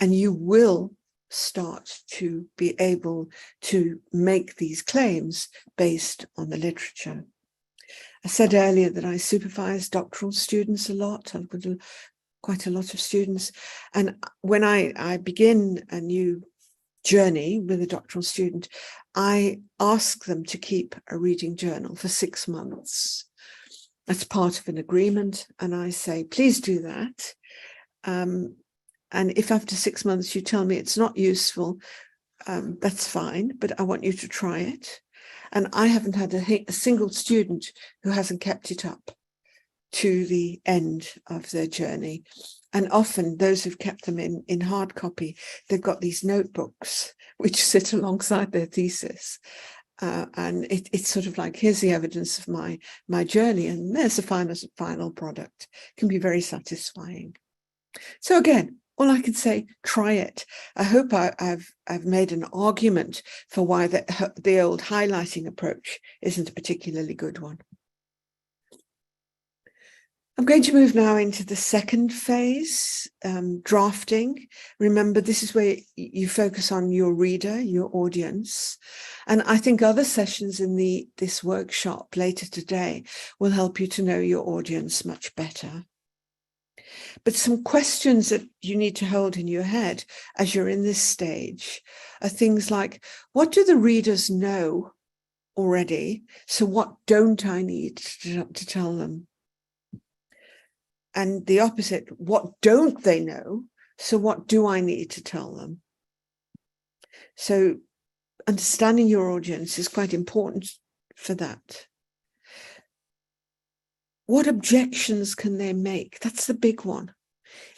and you will start to be able to make these claims based on the literature. I said earlier that I supervise doctoral students a lot. I've got quite a lot of students, and when I begin a new journey with a doctoral student, I ask them to keep a reading journal for 6 months. That's part of an agreement, and I say, please do that. And if after 6 months you tell me it's not useful, that's fine, but I want you to try it. And I haven't had a single student who hasn't kept it up to the end of their journey. And often those who've kept them in hard copy, they've got these notebooks which sit alongside their thesis. And it's sort of like, here's the evidence of my journey, and there's the final product. It can be very satisfying. So again, all I can say, try it. I hope I've made an argument for why the old highlighting approach isn't a particularly good one. I'm going to move now into the second phase, drafting. Remember, this is where you focus on your reader, your audience. And I think other sessions in this workshop later today will help you to know your audience much better. But some questions that you need to hold in your head as you're in this stage are things like, what do the readers know already? So what don't I need to tell them? And the opposite, what don't they know? So what do I need to tell them? So understanding your audience is quite important for that. What objections can they make? That's the big one.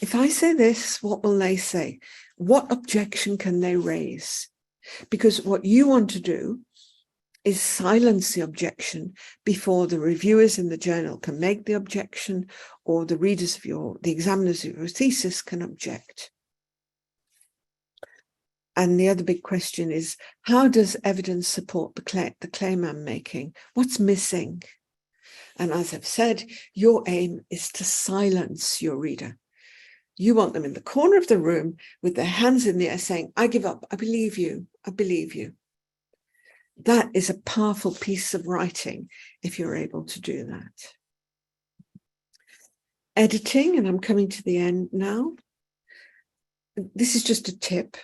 If I say this, what will they say? What objection can they raise? Because what you want to do is silence the objection before the reviewers in the journal can make the objection, or the readers of the examiners of your thesis can object. And the other big question is, how does evidence support the claim I'm making? What's missing? And as I've said, your aim is to silence your reader. You want them in the corner of the room with their hands in the air saying, I give up, I believe you, I believe you. That is a powerful piece of writing if you're able to do that. Editing, and I'm coming to the end now. This is just a tip.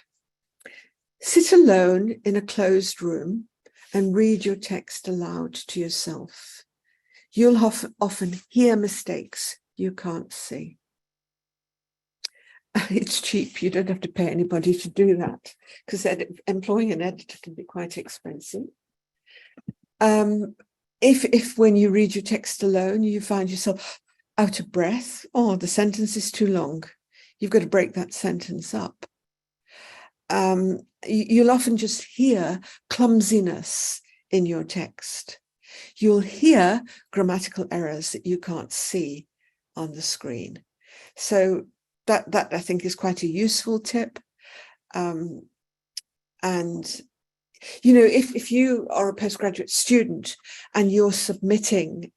Sit alone in a closed room and read your text aloud to yourself. You'll often hear mistakes you can't see. It's cheap. You don't have to pay anybody to do that, because employing an editor can be quite expensive. If when you read your text alone, you find yourself out of breath, or the sentence is too long, you've got to break that sentence up. You'll often just hear clumsiness in your text. You'll hear grammatical errors that you can't see on the screen. So that I think is quite a useful tip. And, you know, if you are a postgraduate student and you're submitting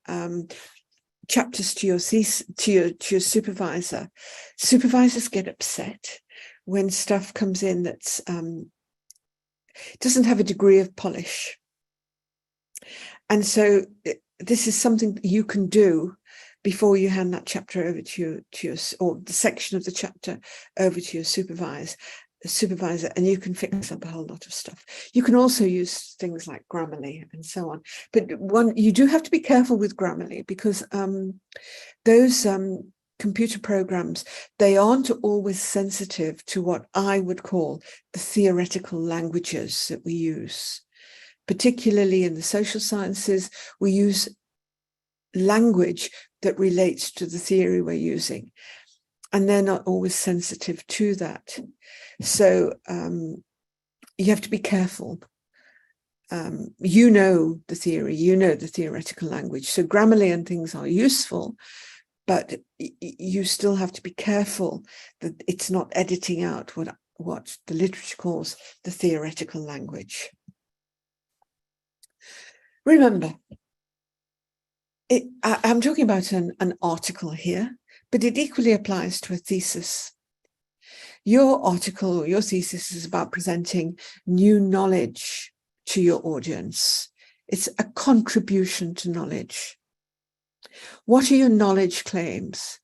chapters to your supervisor, supervisors get upset when stuff comes in that's doesn't have a degree of polish. And so this is something that you can do before you hand that chapter over to your or the section of the chapter over to your supervisor, and you can fix up a whole lot of stuff. You can also use things like Grammarly and so on. But you do have to be careful with Grammarly, because those computer programs, they aren't always sensitive to what I would call the theoretical languages that we use. Particularly in the social sciences, we use language that relates to the theory we're using, and they're not always sensitive to that. So you have to be careful. You know the theory, you know the theoretical language. So Grammarly and things are useful, but you still have to be careful that it's not editing out what the literature calls the theoretical language. Remember, I'm talking about an article here, but it equally applies to a thesis. Your article or your thesis is about presenting new knowledge to your audience. It's a contribution to knowledge. What are your knowledge claims?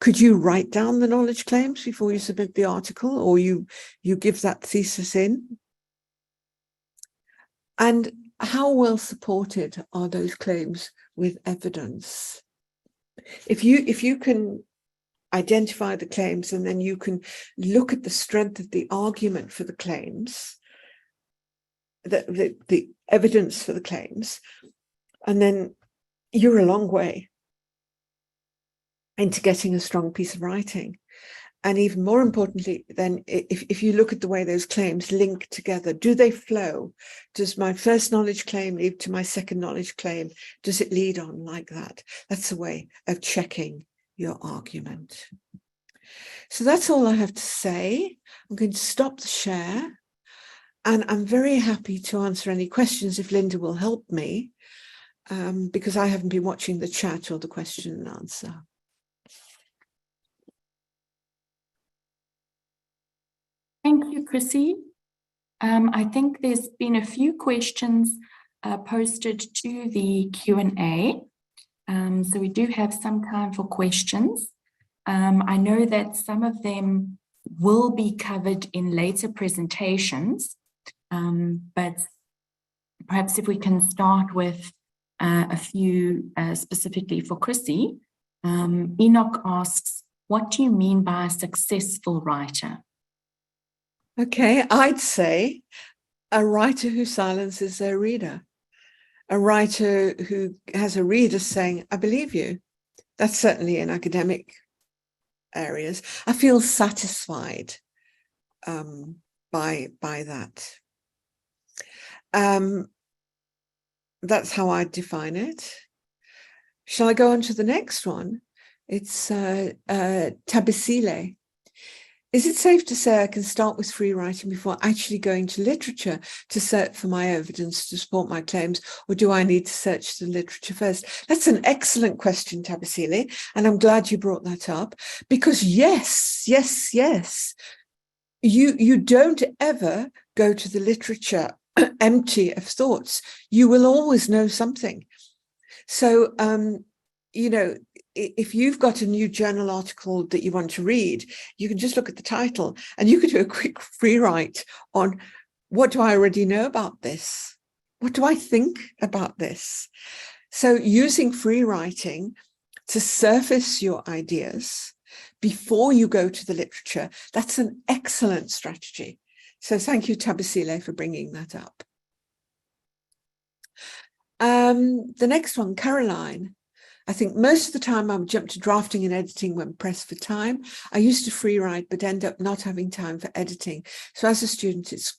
Could you write down the knowledge claims before you submit the article, or you give that thesis in? And how well supported are those claims with evidence? If you can identify the claims, and then you can look at the strength of the argument for the claims, the evidence for the claims, and then you're a long way into getting a strong piece of writing. And even more importantly, then, if you look at the way those claims link together, do they flow? Does my first knowledge claim lead to my second knowledge claim? Does it lead on like that? That's a way of checking your argument. So that's all I have to say. I'm going to stop the share, and I'm very happy to answer any questions if Linda will help me, because I haven't been watching the chat or the question and answer. Thank you, Chrissy. I think there's been a few questions posted to the Q&A. So we do have some time for questions. I know that some of them will be covered in later presentations, but perhaps if we can start with a few specifically for Chrissy. Enoch asks, what do you mean by a successful writer? Okay, I'd say a writer who silences their reader, a writer who has a reader saying, I believe you. That's certainly in academic areas. I feel satisfied by that. That's how I define it. Shall I go on to the next one? It's Tabisile. Is it safe to say I can start with free writing before actually going to literature to search for my evidence to support my claims, or do I need to search the literature first? That's an excellent question, Tabisile, and I'm glad you brought that up, because yes, you don't ever go to the literature empty of thoughts. You will always know something. So, you know, if you've got a new journal article that you want to read, you can just look at the title and you could do a quick free write on, what do I already know about this? What do I think about this? So using free writing to surface your ideas before you go to the literature, that's an excellent strategy. So thank you, Tabisile, for bringing that up. The next one, Caroline. I think most of the time I would jump to drafting and editing when pressed for time. I used to free write, but end up not having time for editing. So as a student, it's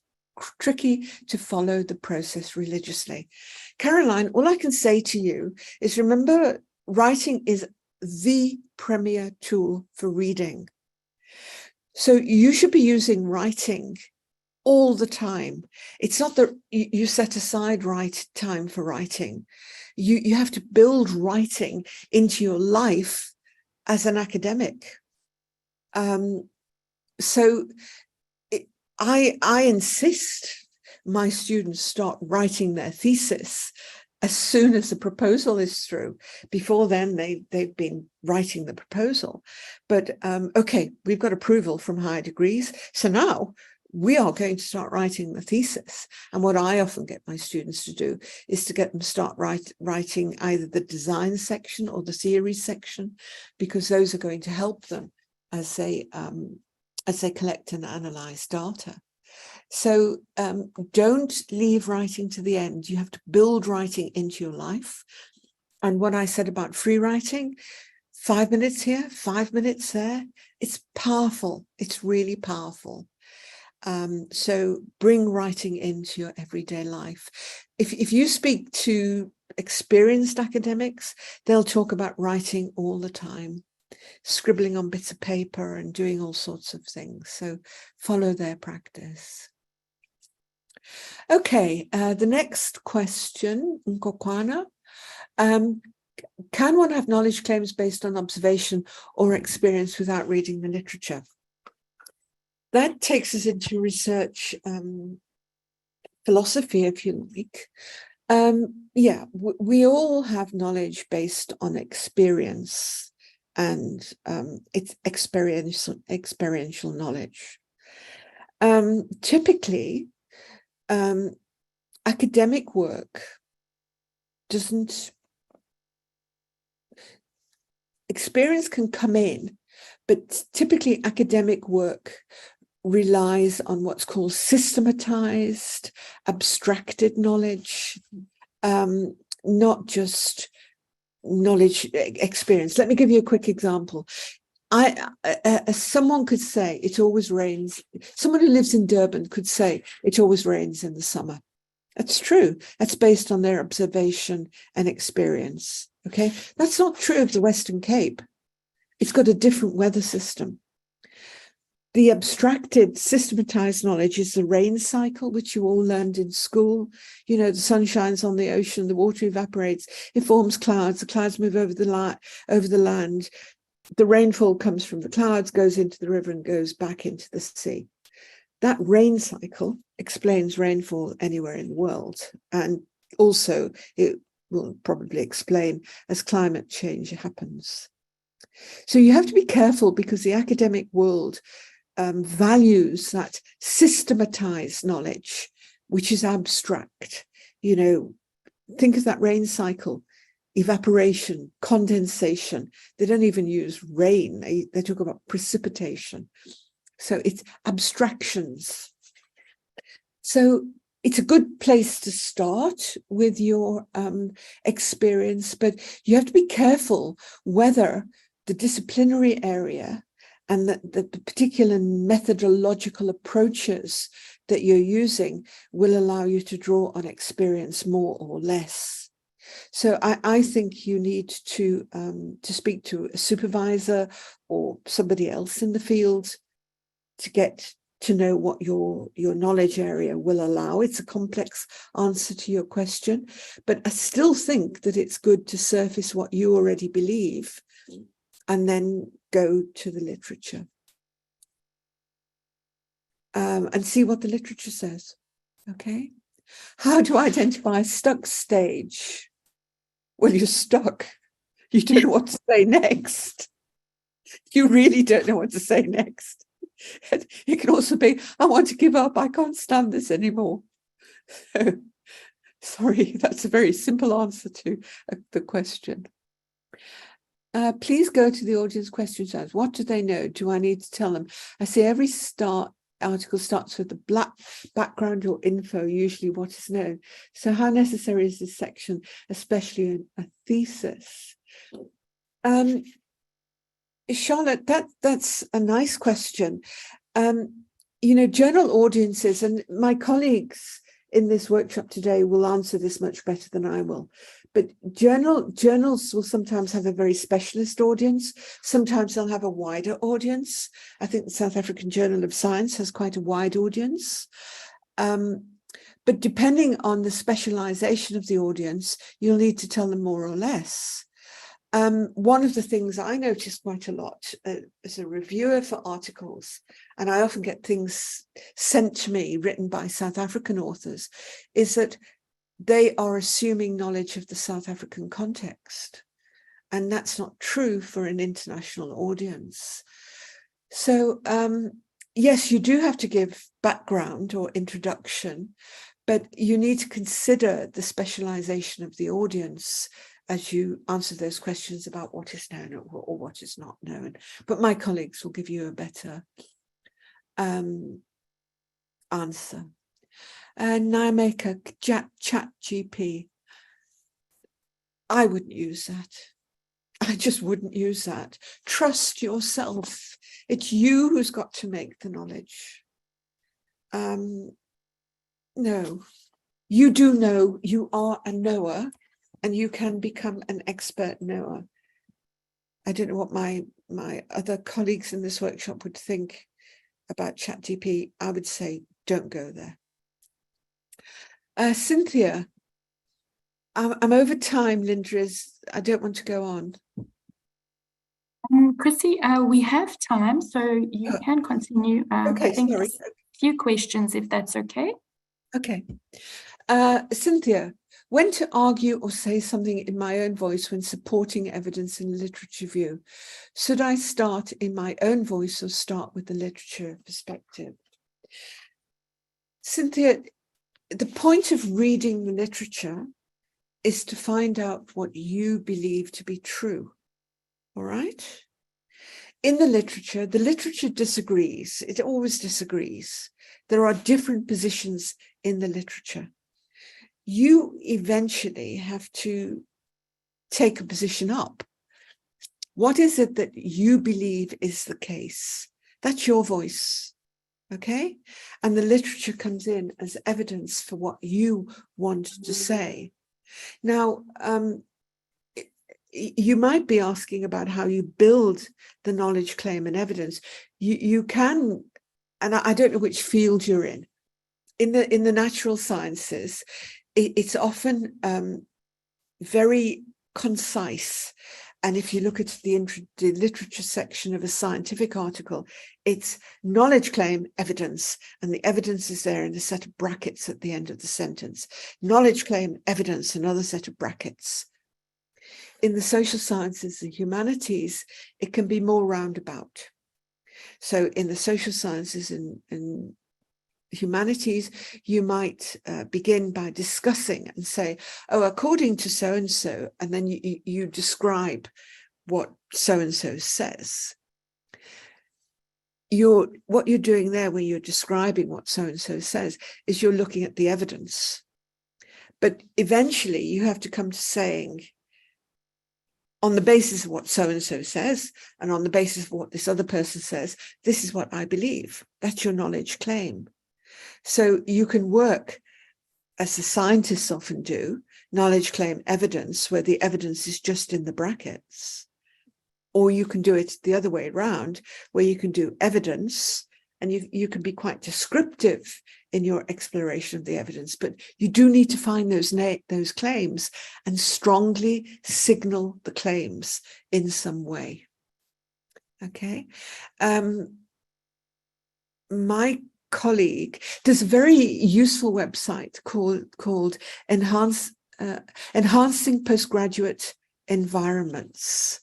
tricky to follow the process religiously. Caroline, all I can say to you is, remember, writing is the premier tool for reading. So you should be using writing all the time. It's not that you set aside time for writing. You have to build writing into your life as an academic. So I insist my students start writing their thesis as soon as the proposal is through. Before then, they've been writing the proposal. But okay, we've got approval from higher degrees. So now we are going to start writing the thesis. And what I often get my students to do is to get them start writing either the design section or the theory section, because those are going to help them as they collect and analyze data. So don't leave writing to the end. You have to build writing into your life. And what I said about free writing, 5 minutes here, 5 minutes there, it's powerful. It's really powerful. So bring writing into your everyday life. If you speak to experienced academics, they'll talk about writing all the time, scribbling on bits of paper and doing all sorts of things. So follow their practice. Okay, the next question, Nkokwana. Can one have knowledge claims based on observation or experience without reading the literature? That takes us into research philosophy, if you like. Yeah, we all have knowledge based on experience, and it's experiential knowledge. Typically, academic work doesn't, experience can come in, but typically academic work relies on what's called systematized, abstracted knowledge, not just knowledge experience. Let me give you a quick example. Someone could say it always rains. Someone who lives in Durban could say it always rains in the summer. That's true. That's based on their observation and experience. Okay, that's not true of the Western Cape. It's got a different weather system. The abstracted, systematized knowledge is the rain cycle, which you all learned in school. You know, the sun shines on the ocean, the water evaporates, it forms clouds, the clouds move over the land. The rainfall comes from the clouds, goes into the river and goes back into the sea. That rain cycle explains rainfall anywhere in the world. And also it will probably explain as climate change happens. So you have to be careful, because the academic world values that systematized knowledge, which is abstract. You know, think of that rain cycle, evaporation, condensation. They don't even use rain. They talk about precipitation. So it's abstractions. So it's a good place to start with your experience, but you have to be careful whether the disciplinary area and the particular methodological approaches that you're using will allow you to draw on experience more or less. So I think you need to speak to a supervisor or somebody else in the field to get to know what your knowledge area will allow. It's a complex answer to your question, but I still think that it's good to surface what you already believe and then go to the literature and see what the literature says. Okay. How to identify a stuck stage? Well, you're stuck. You don't know what to say next. You really don't know what to say next. It can also be, I want to give up. I can't stand this anymore. Sorry, that's a very simple answer to the question. Please go to the audience questions. What do they know? Do I need to tell them? I see every article starts with the black background or info, usually what is known. So how necessary is this section, especially in a thesis? Charlotte, that's a nice question. You know, journal audiences, and my colleagues in this workshop today will answer this much better than I will. But journals will sometimes have a very specialist audience. Sometimes they'll have a wider audience. I think the South African Journal of Science has quite a wide audience. But depending on the specialization of the audience, you'll need to tell them more or less. One of the things I notice quite a lot as a reviewer for articles, and I often get things sent to me written by South African authors, is that they are assuming knowledge of the South African context. And that's not true for an international audience. So, yes, you do have to give background or introduction, but you need to consider the specialization of the audience as you answer those questions about what is known or what is not known. But my colleagues will give you a better answer. Naimeka, ChatGPT. I wouldn't use that. I just wouldn't use that. Trust yourself. It's you who's got to make the knowledge. No, you do know, you are a knower, and you can become an expert knower. I don't know what my other colleagues in this workshop would think about ChatGPT. I would say, don't go there. Cynthia, I'm over time, Linda. I don't want to go on. Chrissy, we have time, so you can continue. Okay, I think sorry. a few questions, if that's okay. Okay. Cynthia, when to argue or say something in my own voice when supporting evidence in literature review? Should I start in my own voice or start with the literature perspective? Cynthia, the point of reading the literature is to find out what you believe to be true. All right? In the literature disagrees. It always disagrees. There are different positions in the literature. You eventually have to take a position up. What is it that you believe is the case? That's your voice, okay? And the literature comes in as evidence for what you want to say. Now, you might be asking about how you build the knowledge claim and evidence. You can, and I don't know which field you're in. In the natural sciences, it's often very concise. And if you look at the literature section of a scientific article, it's knowledge claim, evidence, and the evidence is there in a set of brackets at the end of the sentence. Knowledge claim, evidence, another set of brackets. In the social sciences and humanities, it can be more roundabout. So in the social sciences and humanities, you might begin by discussing and say, oh, according to so-and-so, and then you describe what so-and-so says. What you're doing there when you're describing what so-and-so says is you're looking at the evidence. But eventually you have to come to saying, on the basis of what so-and-so says, and on the basis of what this other person says, this is what I believe. That's your knowledge claim. So you can work, as the scientists often do, knowledge claim evidence, where the evidence is just in the brackets. Or you can do it the other way around, where you can do evidence, and you can be quite descriptive in your exploration of the evidence, but you do need to find those claims and strongly signal the claims in some way. Okay. My colleague, there's a very useful website called Enhancing Postgraduate Environments.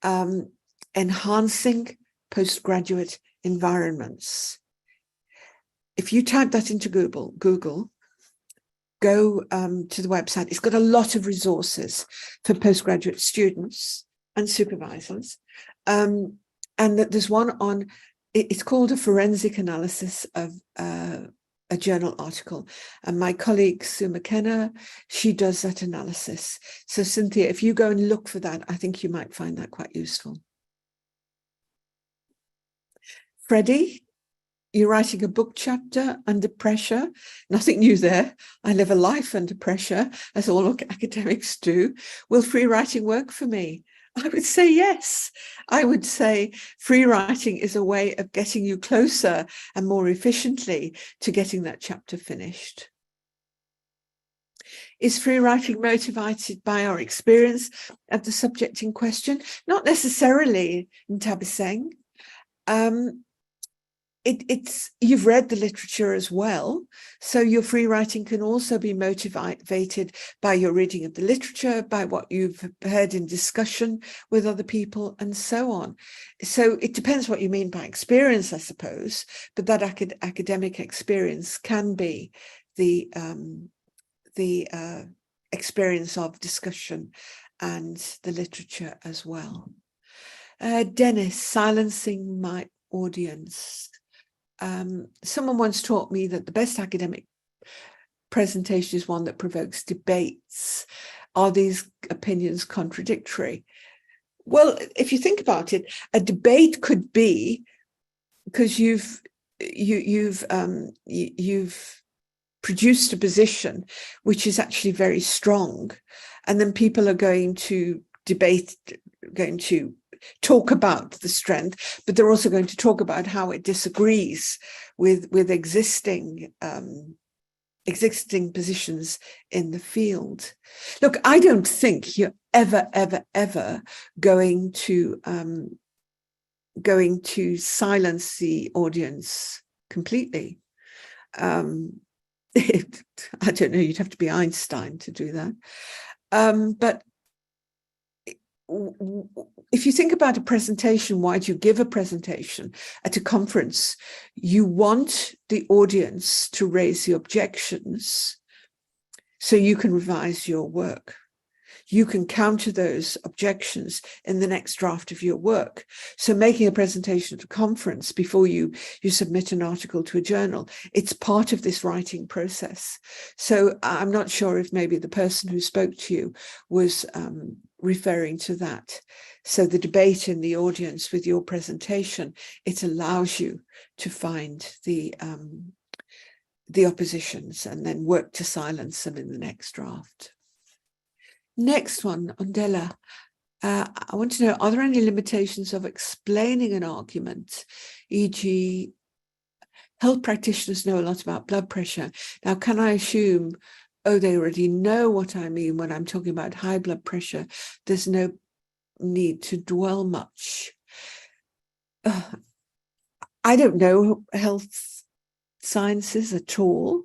Enhancing Postgraduate Environments. If you type that into Google, go to the website. It's got a lot of resources for postgraduate students and supervisors. And there's one on, it's called a forensic analysis of a journal article. And my colleague, Sue McKenna, she does that analysis. So Cynthia, if you go and look for that, I think you might find that quite useful. Freddie, you're writing a book chapter under pressure. Nothing new there. I live a life under pressure, as all academics do. Will free writing work for me? I would say yes. I would say free writing is a way of getting you closer and more efficiently to getting that chapter finished. Is free writing motivated by our experience of the subject in question? Not necessarily, Ntabiseng. You've read the literature as well, so your free writing can also be motivated by your reading of the literature, by what you've heard in discussion with other people, and so on. So it depends what you mean by experience, I suppose, but that academic experience can be the experience of discussion and the literature as well. Dennis, silencing my audience. Someone once taught me that the best academic presentation is one that provokes debates. Are these opinions contradictory? Well, if you think about it, a debate could be because you've produced a position which is actually very strong, and then people are going to talk about the strength, but they're also going to talk about how it disagrees with existing positions in the field. Look, I don't think you're ever going to silence the audience completely. I don't know, you'd have to be Einstein to do that. But if you think about a presentation, why do you give a presentation at a conference? You want the audience to raise the objections so you can revise your work. You can counter those objections in the next draft of your work. So making a presentation at a conference before you submit an article to a journal, it's part of this writing process. So I'm not sure if maybe the person who spoke to you was referring to that. So the debate in the audience with your presentation, it allows you to find the oppositions and then work to silence them in the next draft. Next one, Ondela. I want to know, are there any limitations of explaining an argument, e.g., health practitioners know a lot about blood pressure. Now, can I assume, oh, they already know what I mean when I'm talking about high blood pressure? There's no need to dwell much. I don't know health sciences at all.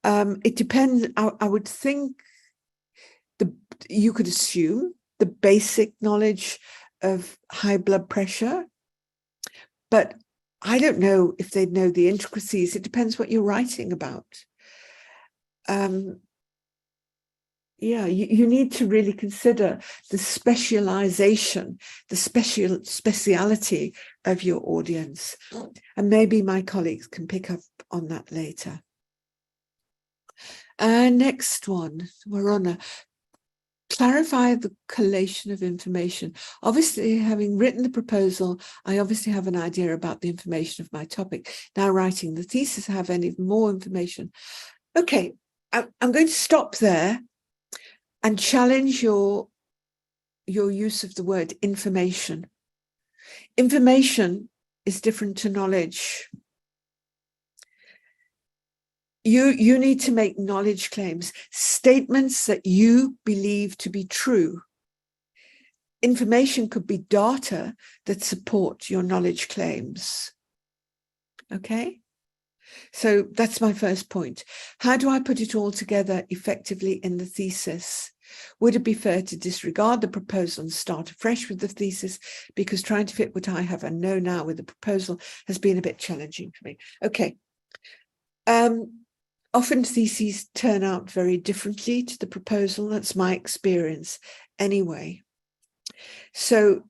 It depends. I would think you could assume the basic knowledge of high blood pressure, but I don't know if they'd know the intricacies. It depends what you're writing about. Yeah, you need to really consider the specialization, the speciality of your audience. And maybe my colleagues can pick up on that later. Next one, Warona. Clarify the collation of information. Obviously, having written the proposal, I obviously have an idea about the information of my topic. Now writing the thesis, I have any more information. Okay, I'm going to stop there and challenge your use of the word information. Information is different to knowledge. You need to make knowledge claims, statements that you believe to be true. Information could be data that support your knowledge claims. Okay? So that's my first point. How do I put it all together effectively in the thesis? Would it be fair to disregard the proposal and start afresh with the thesis, because trying to fit what I have and know now with the proposal has been a bit challenging for me? Okay. Often theses turn out very differently to the proposal. That's my experience anyway. So,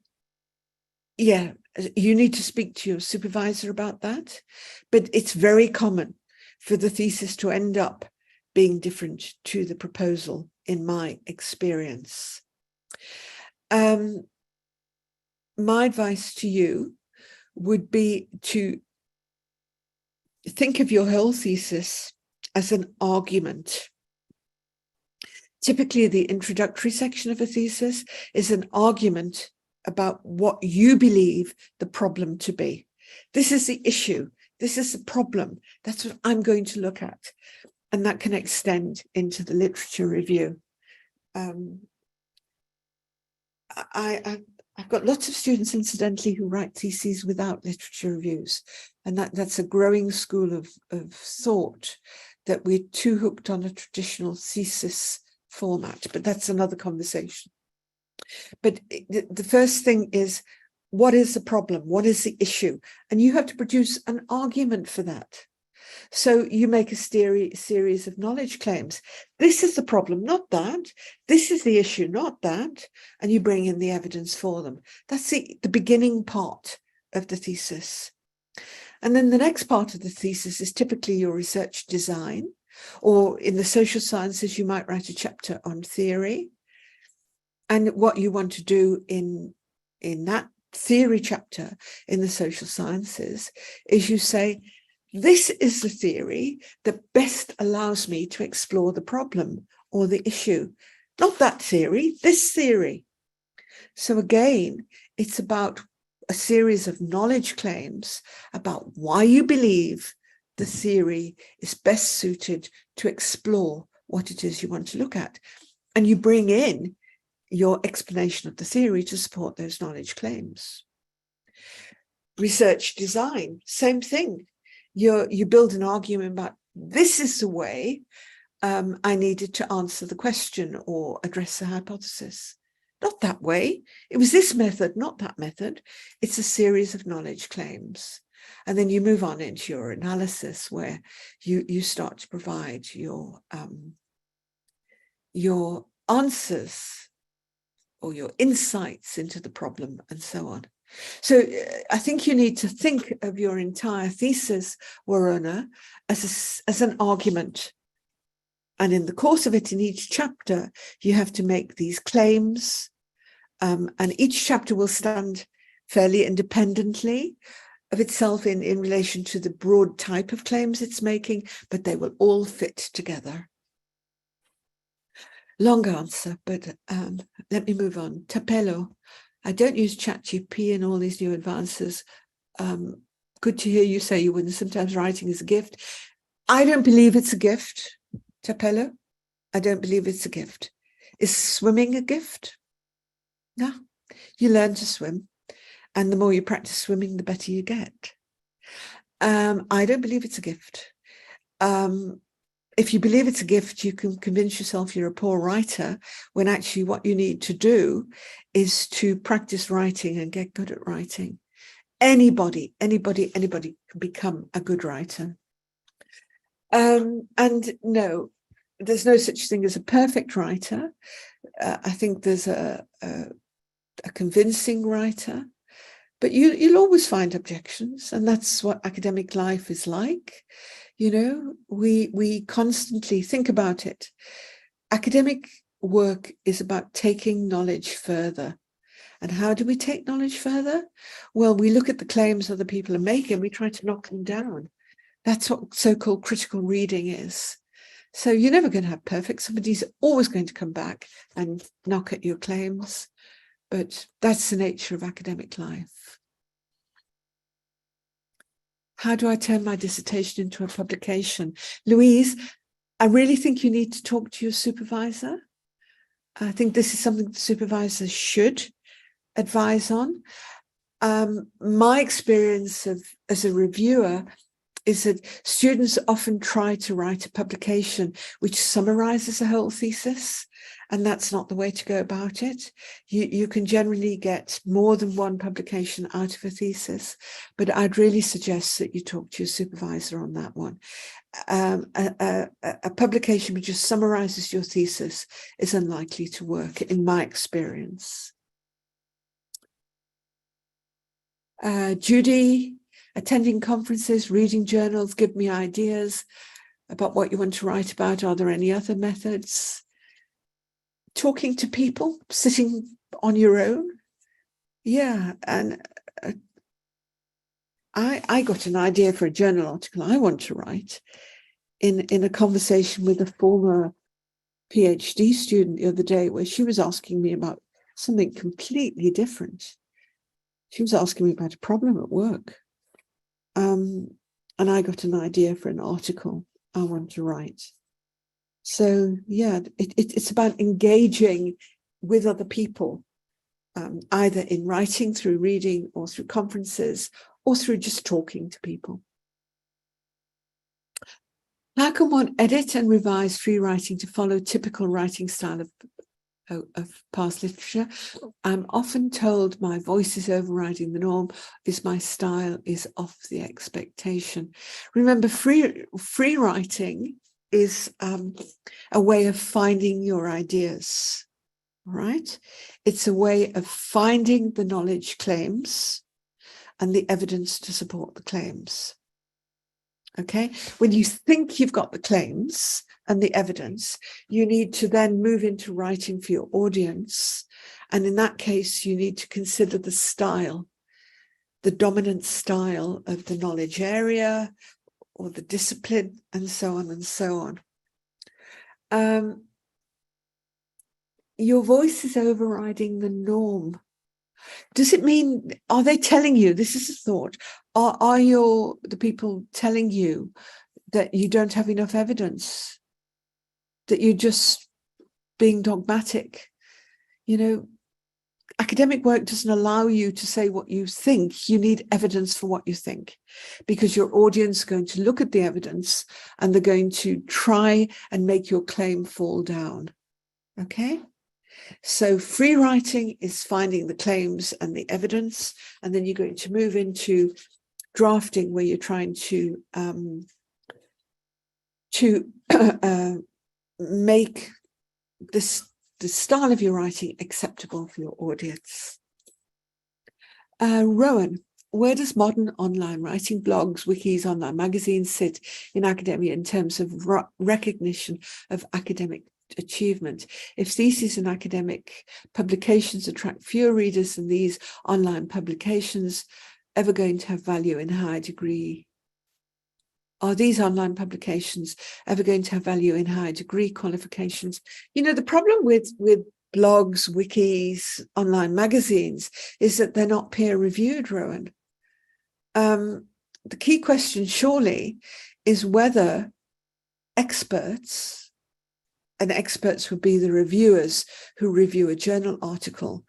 yeah, you need to speak to your supervisor about that. But it's very common for the thesis to end up being different to the proposal, in my experience. My advice to you would be to think of your whole thesis as an argument. Typically, the introductory section of a thesis is an argument about what you believe the problem to be. This is the issue. This is the problem. That's what I'm going to look at. and that can extend into the literature review. I've got lots of students, incidentally, who write theses without literature reviews, and that's a growing school of thought, that we're too hooked on a traditional thesis format, but that's another conversation. But the first thing is, what is the problem? What is the issue? And you have to produce an argument for that. So you make a series of knowledge claims. This is the problem, not that. This is the issue, not that. And you bring in the evidence for them. That's the beginning part of the thesis. And then the next part of the thesis is typically your research design, or in the social sciences, you might write a chapter on theory. And what you want to do in that theory chapter in the social sciences is you say, this is the theory that best allows me to explore the problem or the issue. Not that theory, this theory. So again, it's about a series of knowledge claims about why you believe the theory is best suited to explore what it is you want to look at. And you bring in your explanation of the theory to support those knowledge claims. Research design, same thing. You build an argument about, this is the way I needed to answer the question or address the hypothesis. Not that way. It was this method, not that method. It's a series of knowledge claims. And then you move on into your analysis, where you start to provide your answers or your insights into the problem and so on. So I think you need to think of your entire thesis, Waruna, as an argument. And in the course of it, in each chapter, you have to make these claims. And each chapter will stand fairly independently of itself in relation to the broad type of claims it's making, but they will all fit together. Long answer, but let me move on. Tapelo. I don't use ChatGPT and all these new advances. Good to hear you say you wouldn't. Sometimes writing is a gift. I don't believe it's a gift, Tapelo. I don't believe it's a gift. Is swimming a gift? No. You learn to swim, and the more you practice swimming, the better you get. I don't believe it's a gift. If you believe it's a gift, you can convince yourself you're a poor writer, when actually what you need to do is to practice writing and get good at writing. Anybody can become a good writer. And no, there's no such thing as a perfect writer. I think there's a convincing writer, but you'll always find objections, and that's what academic life is like. You know, we constantly think about it. Academic work is about taking knowledge further. And how do we take knowledge further? Well, we look at the claims other people are making, we try to knock them down. That's what so-called critical reading is. So you're never going to have perfect. Somebody's always going to come back and knock at your claims. But that's the nature of academic life. How do I turn my dissertation into a publication? Louise, I really think you need to talk to your supervisor. I think this is something the supervisor should advise on. My experience as a reviewer is that students often try to write a publication which summarizes a whole thesis, and that's not the way to go about it. You can generally get more than one publication out of a thesis, but I'd really suggest that you talk to your supervisor on that one. A publication which just summarizes your thesis is unlikely to work, in my experience. Judy, attending conferences, reading journals, give me ideas about what you want to write about. Are there any other methods? Talking to people, sitting on your own. Yeah, and I got an idea for a journal article I want to write in a conversation with a former PhD student the other day, where she was asking me about something completely different. She was asking me about a problem at work. And I got an idea for an article I want to write. So yeah, it's about engaging with other people, either in writing, through reading, or through conferences, or through just talking to people. How can one edit and revise free writing to follow typical writing style of past literature? I'm often told my voice is overriding the norm, is my style is off the expectation. Remember, free writing is a way of finding your ideas, right? It's a way of finding the knowledge claims and the evidence to support the claims. Okay, when you think you've got the claims and the evidence, you need to then move into writing for your audience. And in that case, you need to consider the style, the dominant style of the knowledge area or the discipline, and so on and so on. Your voice is overriding the norm. Does it mean, are they telling you, this is a thought, are the people telling you that you don't have enough evidence, that you're just being dogmatic? You know, academic work doesn't allow you to say what you think. You need evidence for what you think, because your audience is going to look at the evidence and they're going to try and make your claim fall down. Okay? So free writing is finding the claims and the evidence, and then you're going to move into drafting, where you're trying to make the style of your writing acceptable for your audience. Rowan, where does modern online writing, blogs, wikis, online magazines sit in academia in terms of recognition of academic achievement? If theses and academic publications attract fewer readers than these online publications, ever going to have value in higher degree? Are these online publications ever going to have value in higher degree qualifications? You know, the problem with blogs, wikis, online magazines is that they're not peer reviewed, Rowan. The key question surely is whether experts, and experts would be the reviewers who review a journal article,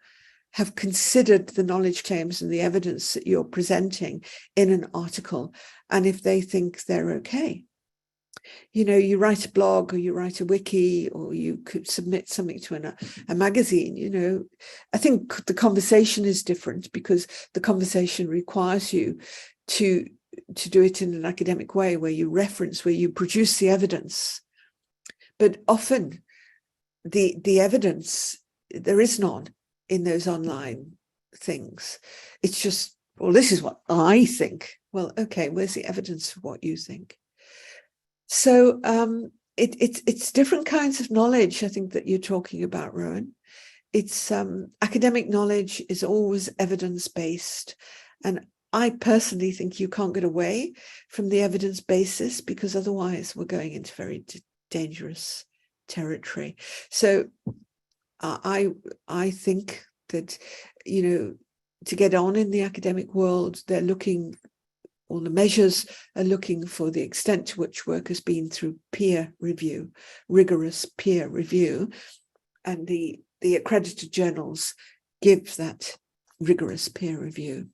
have considered the knowledge claims and the evidence that you're presenting in an article, and if they think they're okay. You know, you write a blog or you write a wiki, or you could submit something to a magazine, you know. I think the conversation is different, because the conversation requires you to do it in an academic way, where you reference, where you produce the evidence. But often the evidence, there is none in those online things. It's just, well, this is what I think. Well, okay, where's the evidence for what you think? So it's different kinds of knowledge, I think, that you're talking about, Rowan. It's academic knowledge is always evidence-based. And I personally think you can't get away from the evidence basis, because otherwise we're going into very dangerous territory. So I think that, you know, to get on in the academic world, they're looking, all the measures are looking for the extent to which work has been through peer review, rigorous peer review, and the accredited journals give that rigorous peer review.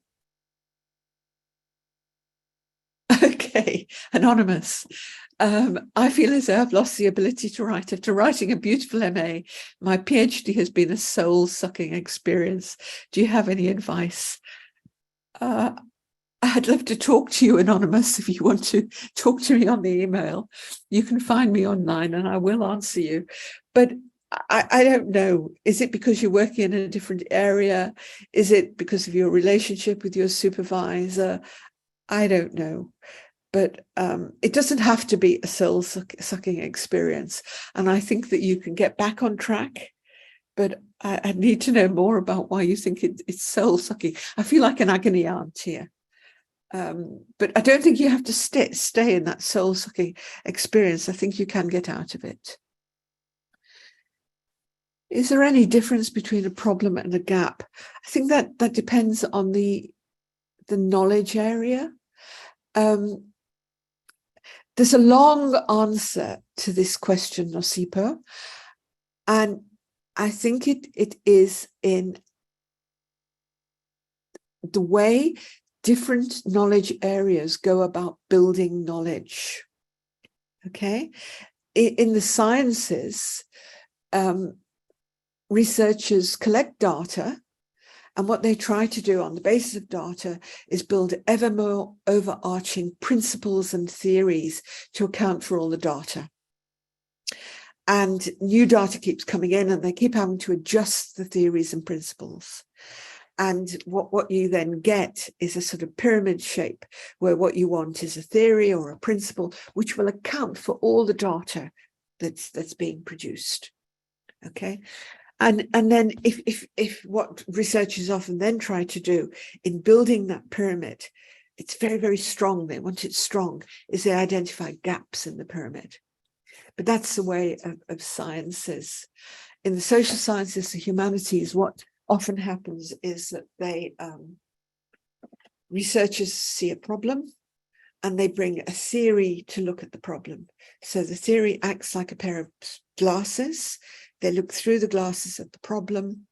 Okay, anonymous. I feel as though I've lost the ability to write. After writing a beautiful MA, my PhD has been a soul-sucking experience. Do you have any advice? I'd love to talk to you, anonymous. If you want to talk to me on the email, you can find me online and I will answer you. But I don't know. Is it because you're working in a different area? Is it because of your relationship with your supervisor? I don't know. But it doesn't have to be a soul-sucking experience. And I think that you can get back on track. But I need to know more about why you think it's soul-sucking. I feel like an agony aunt here. But I don't think you have to stay in that soul-sucking experience. I think you can get out of it. Is there any difference between a problem and a gap? I think that depends on the knowledge area. There's a long answer to this question, Nosipo, and I think it is in the way different knowledge areas go about building knowledge. Okay, in the sciences, researchers collect data, and what they try to do on the basis of data is build ever more overarching principles and theories to account for all the data. And new data keeps coming in, and they keep having to adjust the theories and principles. And what you then get is a sort of pyramid shape, where what you want is a theory or a principle which will account for all the data that's being produced. Okay. And then if what researchers often then try to do in building that pyramid, it's very, very strong. They want it strong, is they identify gaps in the pyramid. But that's the way of sciences. In the social sciences, the humanities, what often happens is that researchers see a problem and they bring a theory to look at the problem. So the theory acts like a pair of glasses. They look through the glasses at the problem,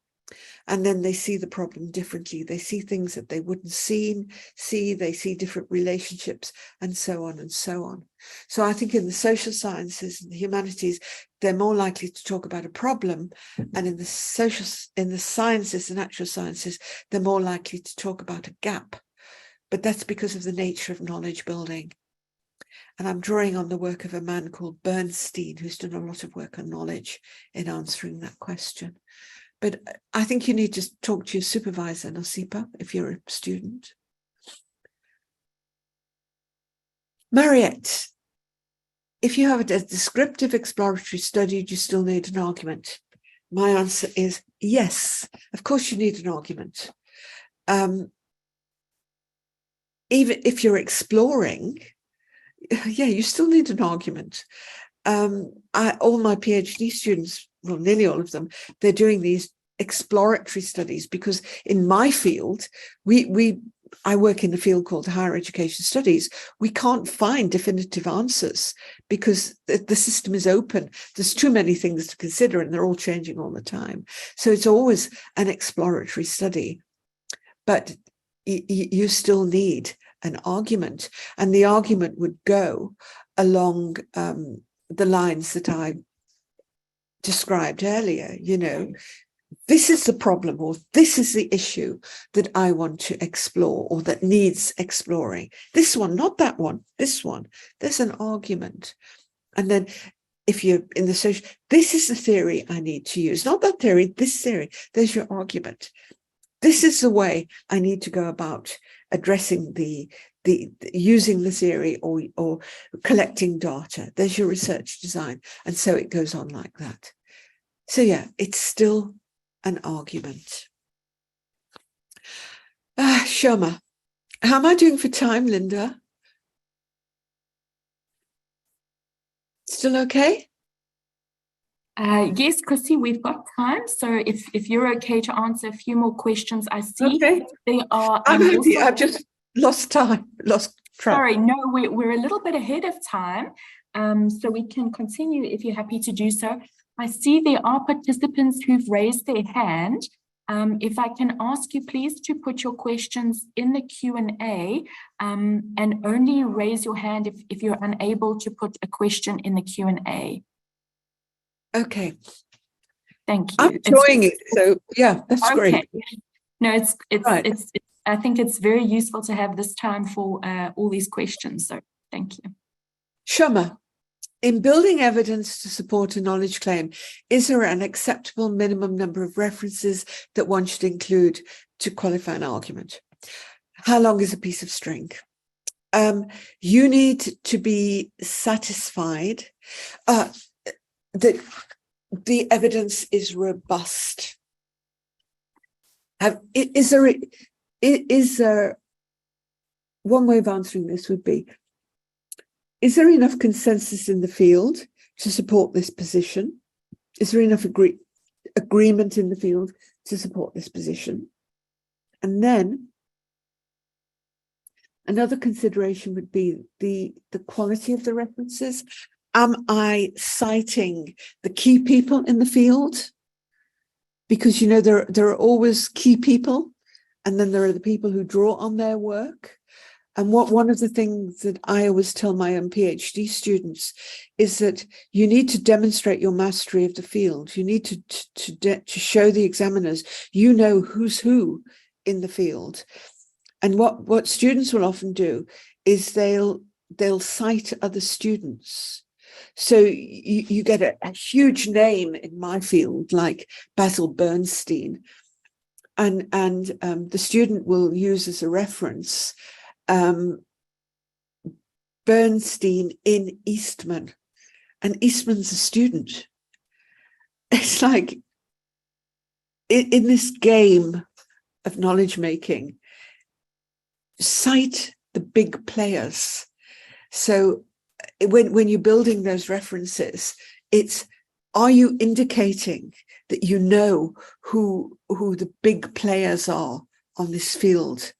and then they see the problem differently. They see things that they wouldn't see, they see different relationships, and so on and so on. So I think in the social sciences and the humanities, they're more likely to talk about a problem, and in the sciences and natural sciences, they're more likely to talk about a gap. But that's because of the nature of knowledge building. And I'm drawing on the work of a man called Bernstein, who's done a lot of work on knowledge in answering that question. But I think you need to talk to your supervisor, Nosipa, if you're a student. Mariette, if you have a descriptive exploratory study, do you still need an argument? My answer is yes, of course you need an argument. Even if you're exploring, yeah, you still need an argument. All my PhD students, well, nearly all of them, they're doing these exploratory studies because in my field, I work in a field called higher education studies. We can't find definitive answers because the system is open. There's too many things to consider and they're all changing all the time. So it's always an exploratory study, but you still need an argument, and the argument would go along the lines that I described earlier. You know, this is the problem, or this is the issue that I want to explore, or that needs exploring. This one, not that one, this one. There's an argument. And then if you're in the social, this is the theory I need to use, not that theory, this theory. There's your argument. This is the way I need to go about addressing the using the theory or collecting data. There's your research design. And so it goes on like that. So yeah, it's still an argument. Shoma, how am I doing for time, Linda? Still okay? Yes, Chrissy, we've got time. So if you're okay to answer a few more questions, I see okay. They are. I'm happy. I've just lost track. Sorry, no, we're a little bit ahead of time. So we can continue if you're happy to do so. I see there are participants who've raised their hand. If I can ask you please to put your questions in the Q&A and only raise your hand if you're unable to put a question in the Q&A. Okay. Thank you. I'm enjoying it. So yeah, that's great. No, it's I think it's very useful to have this time for all these questions. So thank you. Shoma, in building evidence to support a knowledge claim, is there an acceptable minimum number of references that one should include to qualify an argument? How long is a piece of string? You need to be satisfied that the evidence is robust. Is there one way of answering this would be, is there enough consensus in the field to support this position? Is there enough agreement in the field to support this position? And then Another consideration would be the quality of the references. Am I citing the key people in the field? Because, you know, there are always key people, and then there are the people who draw on their work. And one of the things that I always tell my own PhD students is that you need to demonstrate your mastery of the field. You need to show the examiners, you know who's who in the field. And what students will often do is they'll cite other students. So you get a huge name in my field, like Basil Bernstein, and the student will use as a reference Bernstein in Eastman, and Eastman's a student. It's like in this game of knowledge making, cite the big players. So when you're building those references, it's, are you indicating that you know who the big players are on this field,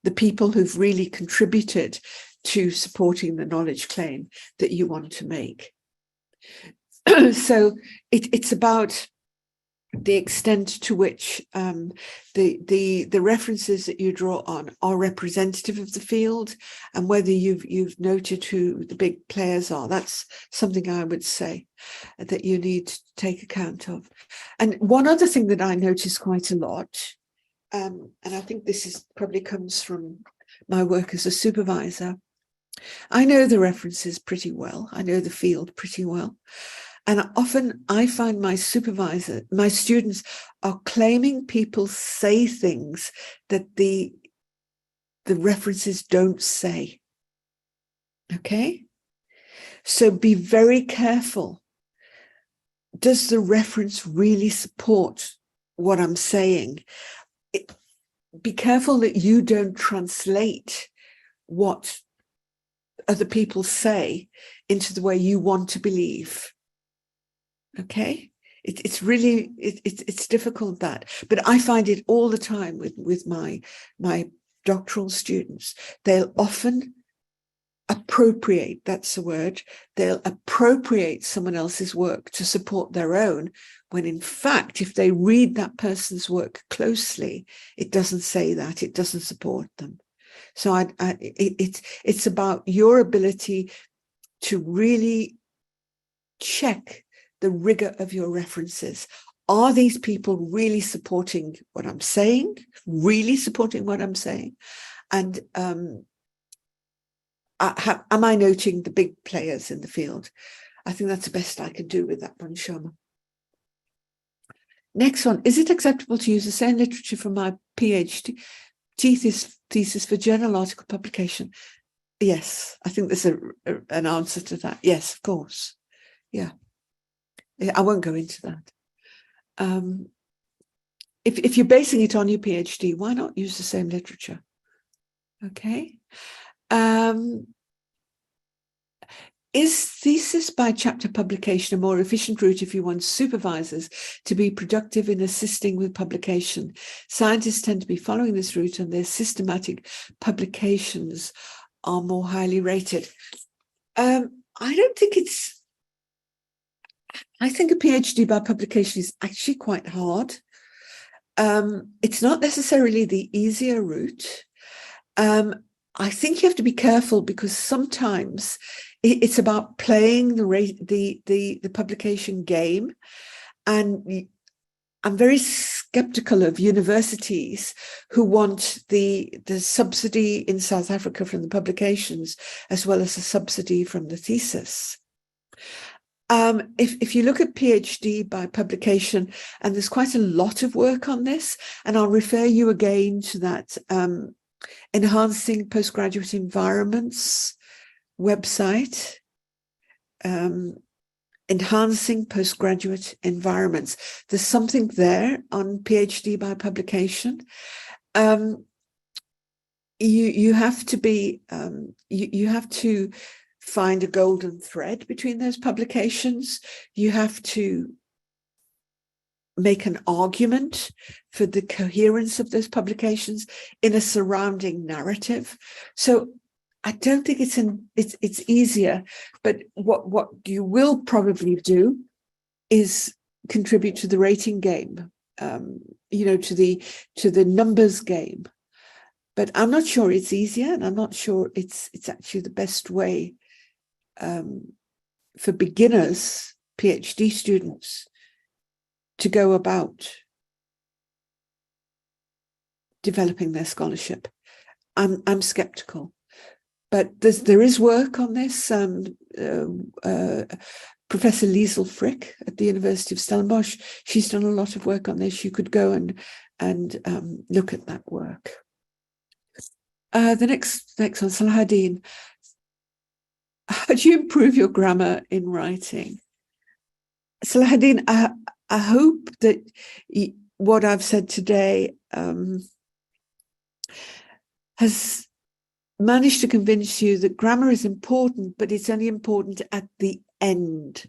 the people who've really contributed to supporting the knowledge claim that you want to make? So it's about the extent to which the references that you draw on are representative of the field, and whether you've noted who the big players are. That's something I would say that you need to take account of. And one other thing that I notice quite a lot, and I think this is probably comes from my work as a supervisor, I know the references pretty well. I know the field pretty well. And often I find my students are claiming people say things that the references don't say. Okay? So be very careful. Does the reference really support what I'm saying? Be careful that you don't translate what other people say into the way you want to believe. Okay, it's really it's difficult, that, but I find it all the time with my doctoral students. They'll often appropriate, that's the word, they'll appropriate someone else's work to support their own, when in fact, if they read that person's work closely, it doesn't say that, it doesn't support them. So it's about your ability to really check the rigor of your references. Are these people really supporting what I'm saying? Really supporting what I'm saying? And am I noting the big players in the field? I think that's the best I can do with that one, Shama. Next one, is it acceptable to use the same literature for my PhD thesis for journal article publication? Yes, I think there's an answer to that. Yes, of course. Yeah. I won't go into that. If you're basing it on your PhD, why not use the same literature? Okay. Is thesis by chapter publication a more efficient route if you want supervisors to be productive in assisting with publication? Scientists tend to be following this route, and their systematic publications are more highly rated. I don't think it's... I think a PhD by publication is actually quite hard. It's not necessarily the easier route. I think you have to be careful, because sometimes it's about playing the publication game. And I'm very skeptical of universities who want the subsidy in South Africa from the publications, as well as the subsidy from the thesis. If you look at PhD by publication, and there's quite a lot of work on this, and I'll refer you again to that Enhancing Postgraduate Environments website, Enhancing Postgraduate Environments. There's something there on PhD by publication. You have to be, you have to find a golden thread between those publications. You have to make an argument for the coherence of those publications in a surrounding narrative. So I don't think it's easier, but what you will probably do is contribute to the rating game, to the numbers game. But I'm not sure it's easier, and I'm not sure it's actually the best way for beginners, PhD students, to go about developing their scholarship. I'm skeptical. But there is work on this. Professor Liesl Frick at the University of Stellenbosch, she's done a lot of work on this. You could go and look at that work. The next one, Salahuddin. How do you improve your grammar in writing? Salahuddin, I hope that what I've said today has managed to convince you that grammar is important, but it's only important at the end.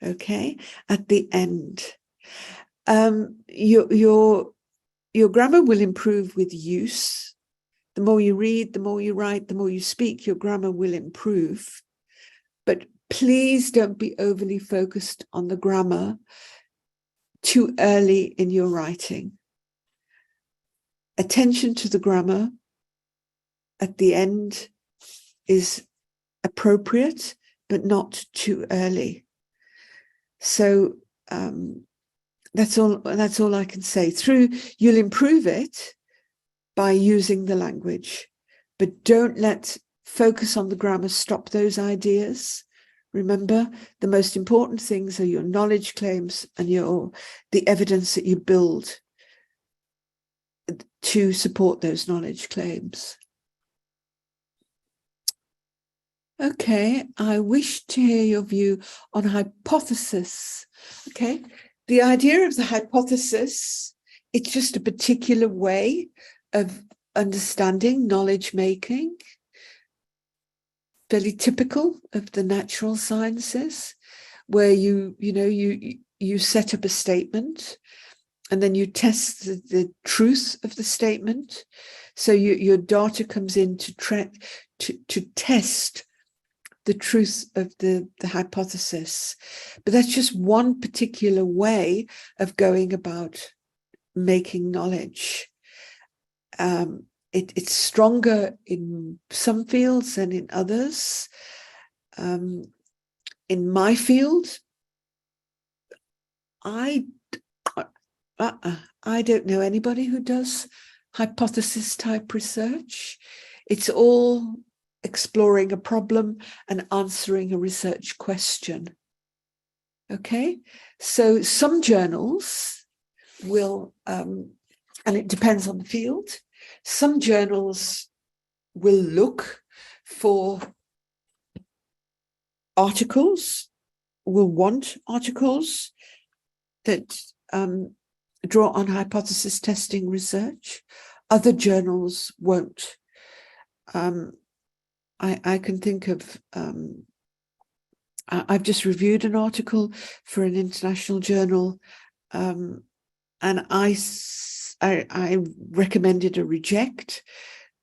Okay, at the end. Your grammar will improve with use. The more you read, the more you write, the more you speak, your grammar will improve. But please don't be overly focused on the grammar too early in your writing. Attention to the grammar at the end is appropriate, but not too early. So that's all I can say. You'll improve it by using the language, but don't let focus on the grammar stop those ideas. Remember, the most important things are your knowledge claims and the evidence that you build to support those knowledge claims. Okay, I wish to hear your view on hypothesis. Okay, the idea of the hypothesis, it's just a particular way of understanding knowledge making, fairly typical of the natural sciences, where you set up a statement and then you test the truth of the statement. So your data comes in to test the truth of the hypothesis. But that's just one particular way of going about making knowledge. It's stronger in some fields than in others. In my field, I don't know anybody who does hypothesis type research. It's all exploring a problem and answering a research question. Okay, so some journals will, and it depends on the field, some journals will look for articles, will want articles that draw on hypothesis testing research. Other journals won't. I can think of, I've just reviewed an article for an international journal, and I recommended a reject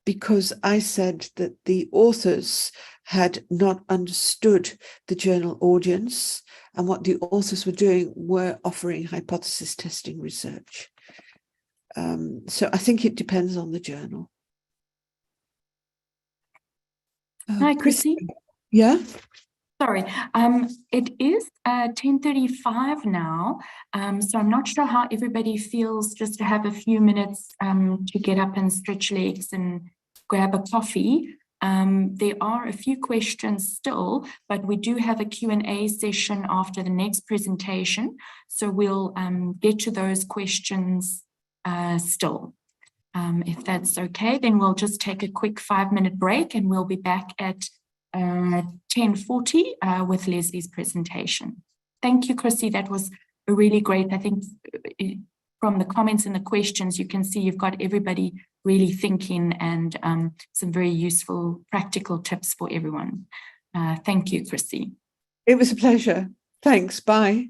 because I said that the authors had not understood the journal audience, and what the authors were doing were offering hypothesis testing research. So I think it depends on the journal. Hi, Chrissy. Yeah. Sorry, it is 10:35 now, so I'm not sure how everybody feels just to have a few minutes to get up and stretch legs and grab a coffee. There are a few questions still, but we do have a Q&A session after the next presentation, so we'll get to those questions still. If that's okay, then we'll just take a quick 5-minute break and we'll be back at 10:40 with Leslie's presentation. Thank you, Chrissy. That was a really great, I think from the comments and the questions, you can see you've got everybody really thinking and some very useful practical tips for everyone. Thank you, Chrissy. It was a pleasure. Thanks. Bye.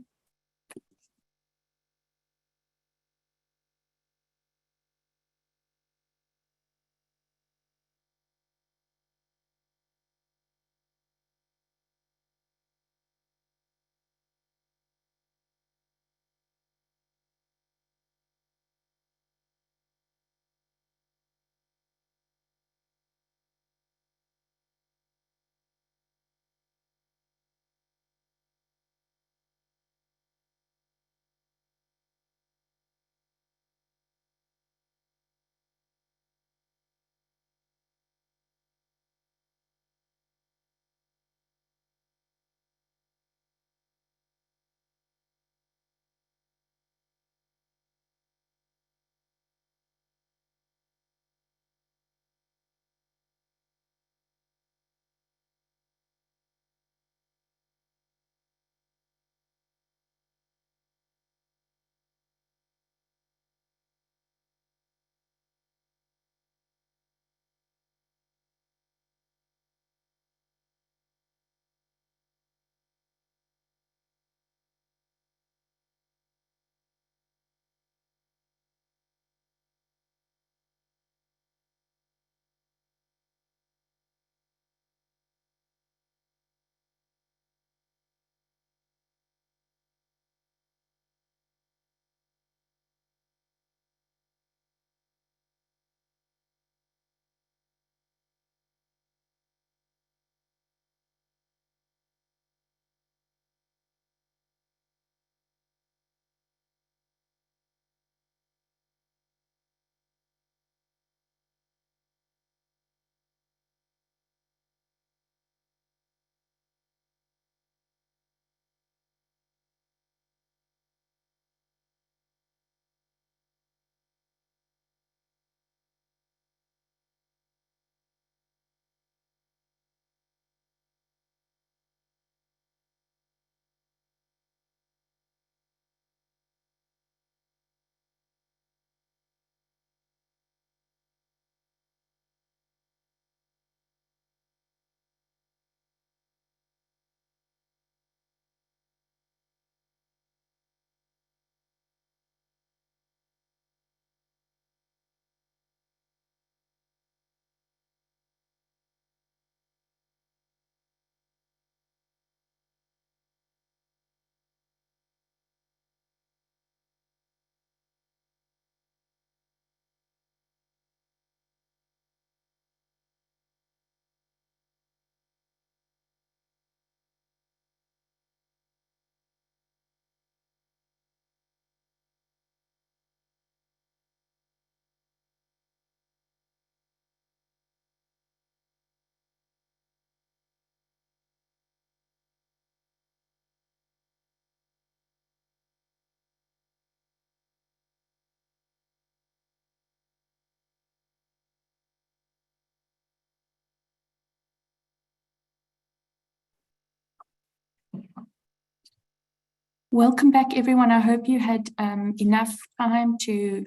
Welcome back, everyone. I hope you had enough time to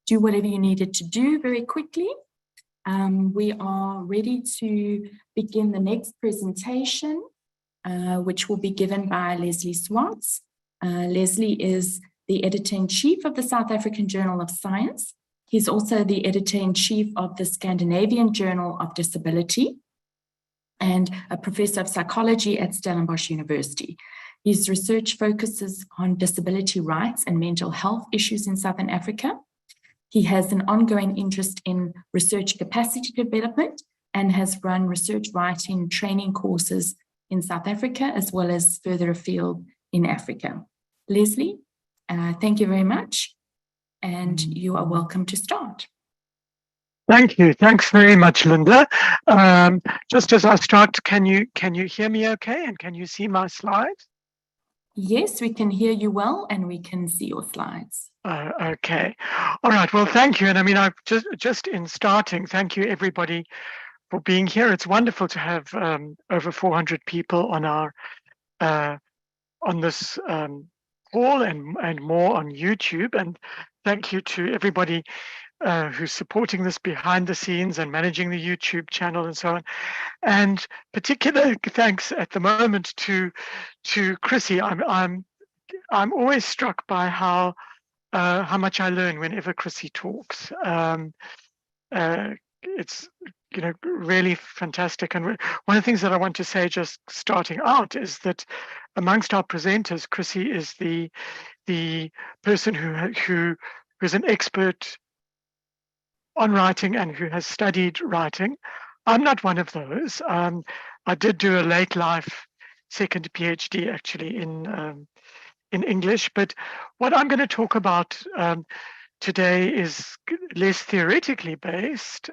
do whatever you needed to do very quickly. We are ready to begin the next presentation, which will be given by Leslie Swartz. Leslie is the Editor-in-Chief of the South African Journal of Science. He's also the Editor-in-Chief of the Scandinavian Journal of Disability and a Professor of Psychology at Stellenbosch University. His research focuses on disability rights and mental health issues in Southern Africa. He has an ongoing interest in research capacity development and has run research writing training courses in South Africa as well as further afield in Africa. Leslie, thank you very much, and you are welcome to start. Thank you. Thanks very much, Linda. Just as I start, can you hear me okay? And can you see my slides? Yes, we can hear you well and we can see your slides. Okay. All right. Well, thank you. And I mean, I've just in starting, thank you everybody for being here. It's wonderful to have over 400 people on our on this call and more on YouTube. And thank you to everybody who's supporting this behind the scenes and managing the YouTube channel and so on. And particular thanks at the moment to Chrissy. I'm always struck by how much I learn whenever Chrissy talks. It's really fantastic. And one of the things that I want to say just starting out is that amongst our presenters, Chrissy is the person who's an expert on writing and who has studied writing. I'm not one of those. I did do a late life second PhD actually in English, but what I'm going to talk about today is less theoretically based,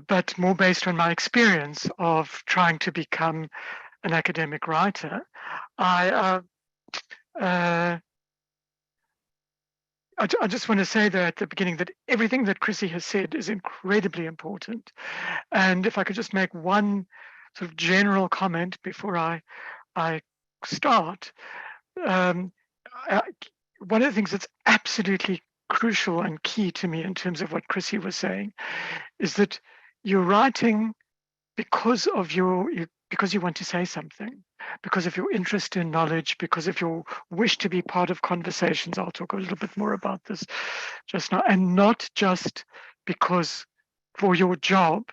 but more based on my experience of trying to become an academic writer. I just want to say there at the beginning that everything that Chrissy has said is incredibly important. And if I could just make one sort of general comment before I start. One of the things that's absolutely crucial and key to me in terms of what Chrissy was saying is that you're writing because you want to say something, because of your interest in knowledge, because of your wish to be part of conversations. I'll talk a little bit more about this just now, and not just because for your job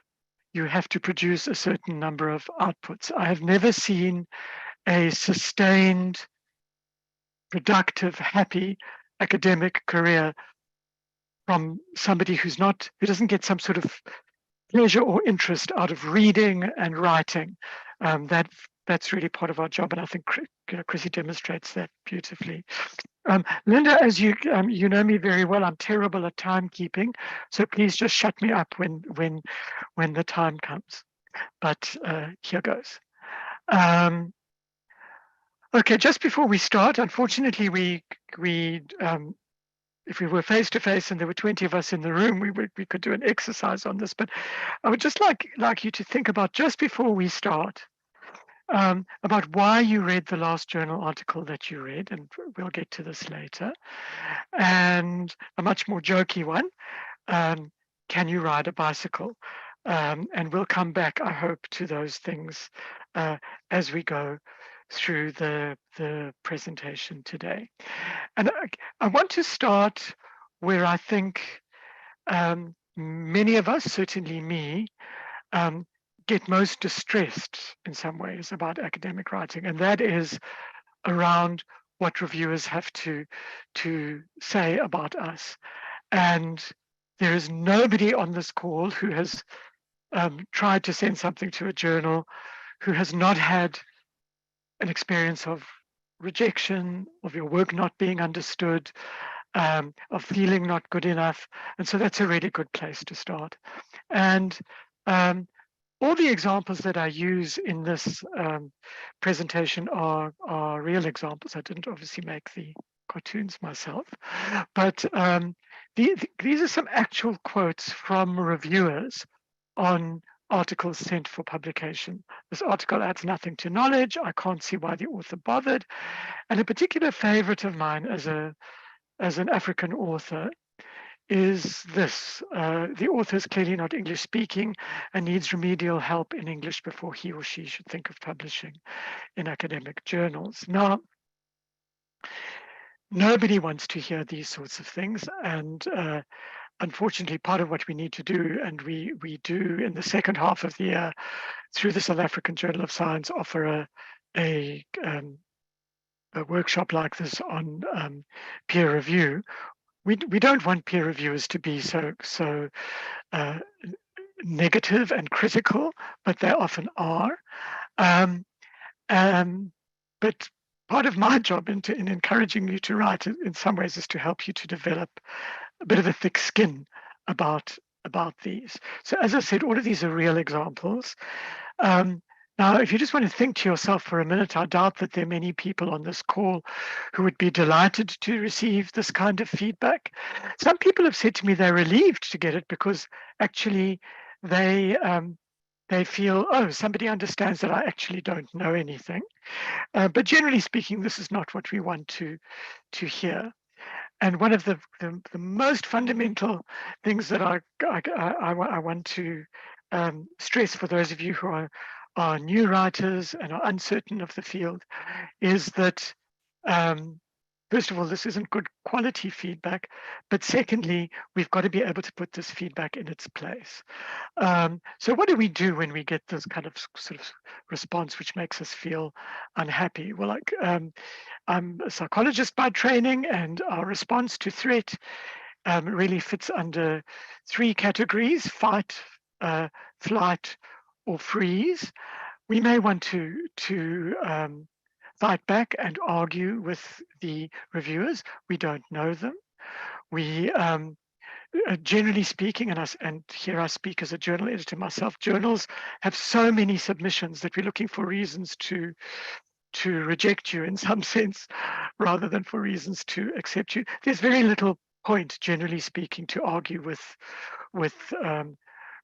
you have to produce a certain number of outputs. I have never seen a sustained, productive, happy academic career from somebody who doesn't get some sort of pleasure or interest out of reading and writing. That's really part of our job, and I think Chrissy demonstrates that beautifully. Linda, as you know me very well, I'm terrible at timekeeping, so please just shut me up when the time comes. But here goes. Okay, just before we start, unfortunately, if we were face to face and there were 20 of us in the room, we could do an exercise on this. But I would just like you to think about, just before we start, about why you read the last journal article that you read, and we'll get to this later. And a much more jokey one, can you ride a bicycle? And we'll come back, I hope, to those things as we go through the presentation today. And I want to start where I think many of us, certainly me, get most distressed in some ways about academic writing, and that is around what reviewers have to say about us. And there is nobody on this call who has tried to send something to a journal who has not had an experience of rejection, of your work not being understood, of feeling not good enough. And so that's a really good place to start. And all the examples that I use in this presentation are real examples. I didn't obviously make the cartoons myself, but these are some actual quotes from reviewers on articles sent for publication. This article adds nothing to knowledge. I can't see why the author bothered. And a particular favorite of mine as an African author is this. The author is clearly not English speaking and needs remedial help in English before he or she should think of publishing in academic journals. Now, nobody wants to hear these sorts of things, and unfortunately, part of what we need to do, and we do in the second half of the year through the South African Journal of Science, offer a workshop like this on peer review. We don't want peer reviewers to be so negative and critical, but they often are. But part of my job in encouraging you to write in some ways is to help you to develop a bit of a thick skin about these. So as I said, all of these are real examples. Now, if you just want to think to yourself for a minute, I doubt that there are many people on this call who would be delighted to receive this kind of feedback. Some people have said to me they're relieved to get it because actually they feel, oh, somebody understands that I actually don't know anything. But generally speaking, this is not what we want to hear. And one of the most fundamental things that I want to stress for those of you who are new writers and are uncertain of the field is that, first of all, this isn't good quality feedback, but secondly, we've got to be able to put this feedback in its place. So what do we do when we get this kind of sort of response which makes us feel unhappy? Well, like, I'm a psychologist by training, and our response to threat really fits under three categories: fight, flight, or freeze. We may want to fight back and argue with the reviewers. We don't know them. We generally speaking, and here I speak as a journal editor myself, journals have so many submissions that we're looking for reasons to reject you in some sense, rather than for reasons to accept you. There's very little point, generally speaking, to argue with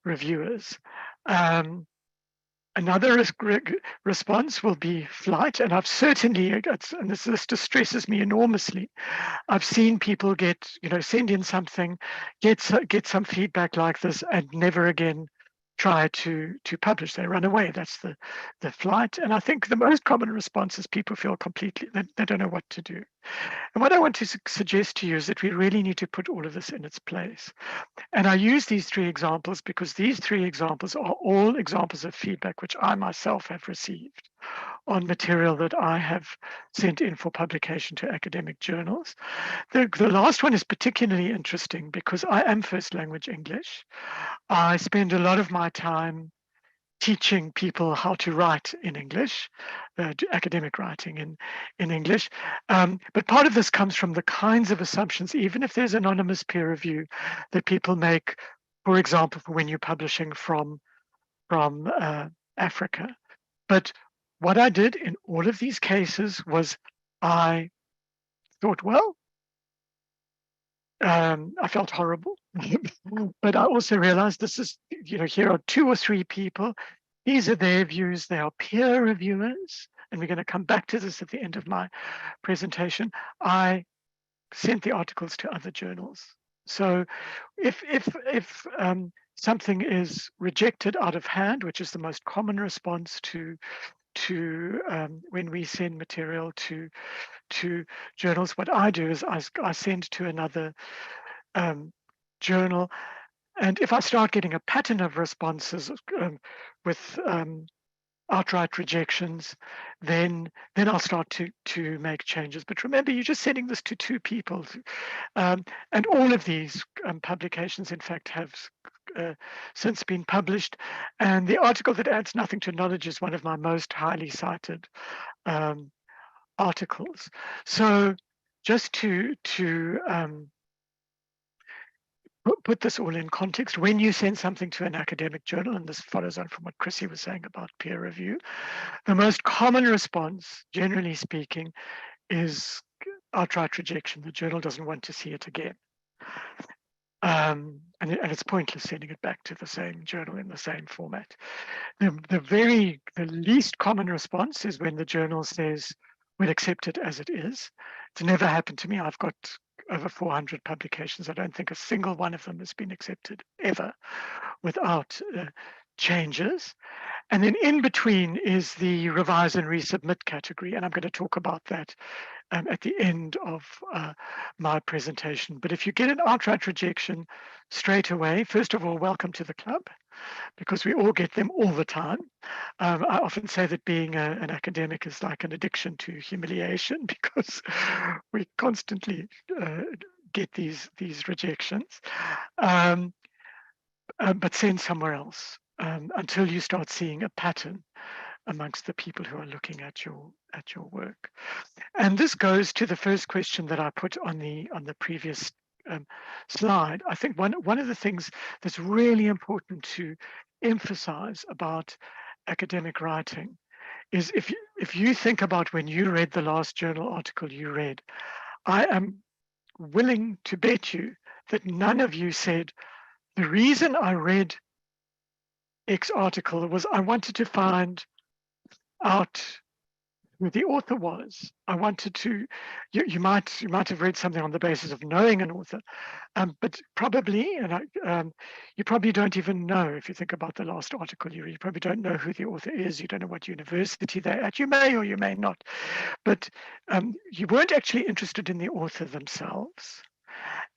reviewers. Another response will be flight, and I've certainly, and this distresses me enormously, I've seen people send in something, get some feedback like this, and never again try to publish. They run away. That's the flight. And I think the most common response is people feel completely, they don't know what to do. And what I want to suggest to you is that we really need to put all of this in its place. And I use these three examples because these three examples are all examples of feedback which I myself have received on material that I have sent in for publication to academic journals. The last one is particularly interesting because I am first language English. I spend a lot of my time teaching people how to write in English, academic writing in English. But part of this comes from the kinds of assumptions, even if there's anonymous peer review, that people make, for example, when you're publishing from Africa. But what I did in all of these cases was I thought, well, I felt horrible, but I also realized this is, here are 2 or 3 people. These are their views. They are peer reviewers. And we're going to come back to this at the end of my presentation. I sent the articles to other journals. So if something is rejected out of hand, which is the most common response to when we send material to journals, what I do is I send to another journal, and if I start getting a pattern of responses with outright rejections, then I'll start to make changes. But remember, you're just sending this to 2 people, and all of these publications, in fact, have since been published. And the article that adds nothing to knowledge is one of my most highly cited articles. So just to put this all in context, when you send something to an academic journal, and this follows on from what Chrissy was saying about peer review, the most common response, generally speaking, is outright rejection. The journal doesn't want to see it again. and it's pointless sending it back to the same journal in the same format. The least common response is when the journal says, we'll accept it as it is. It's never happened to me. I've got over 400 publications. I don't think a single one of them has been accepted ever without changes. And then in between is the revise and resubmit category. And I'm going to talk about that at the end of my presentation. But if you get an outright rejection straight away, first of all, welcome to the club, because we all get them all the time. I often say that being an academic is like an addiction to humiliation, because we constantly get these rejections. But send somewhere else until you start seeing a pattern amongst the people who are looking at your work. And this goes to the first question that I put on the previous slide. I think one of the things that's really important to emphasize about academic writing is if you think about when you read the last journal article you read, I am willing to bet you that none of you said, the reason I read X article was I wanted to find out who the author was. I wanted to, you might have read something on the basis of knowing an author, but probably, you probably don't even know, if you think about the last article you read, you probably don't know who the author is, you don't know what university they're at, you may or you may not, but you weren't actually interested in the author themselves.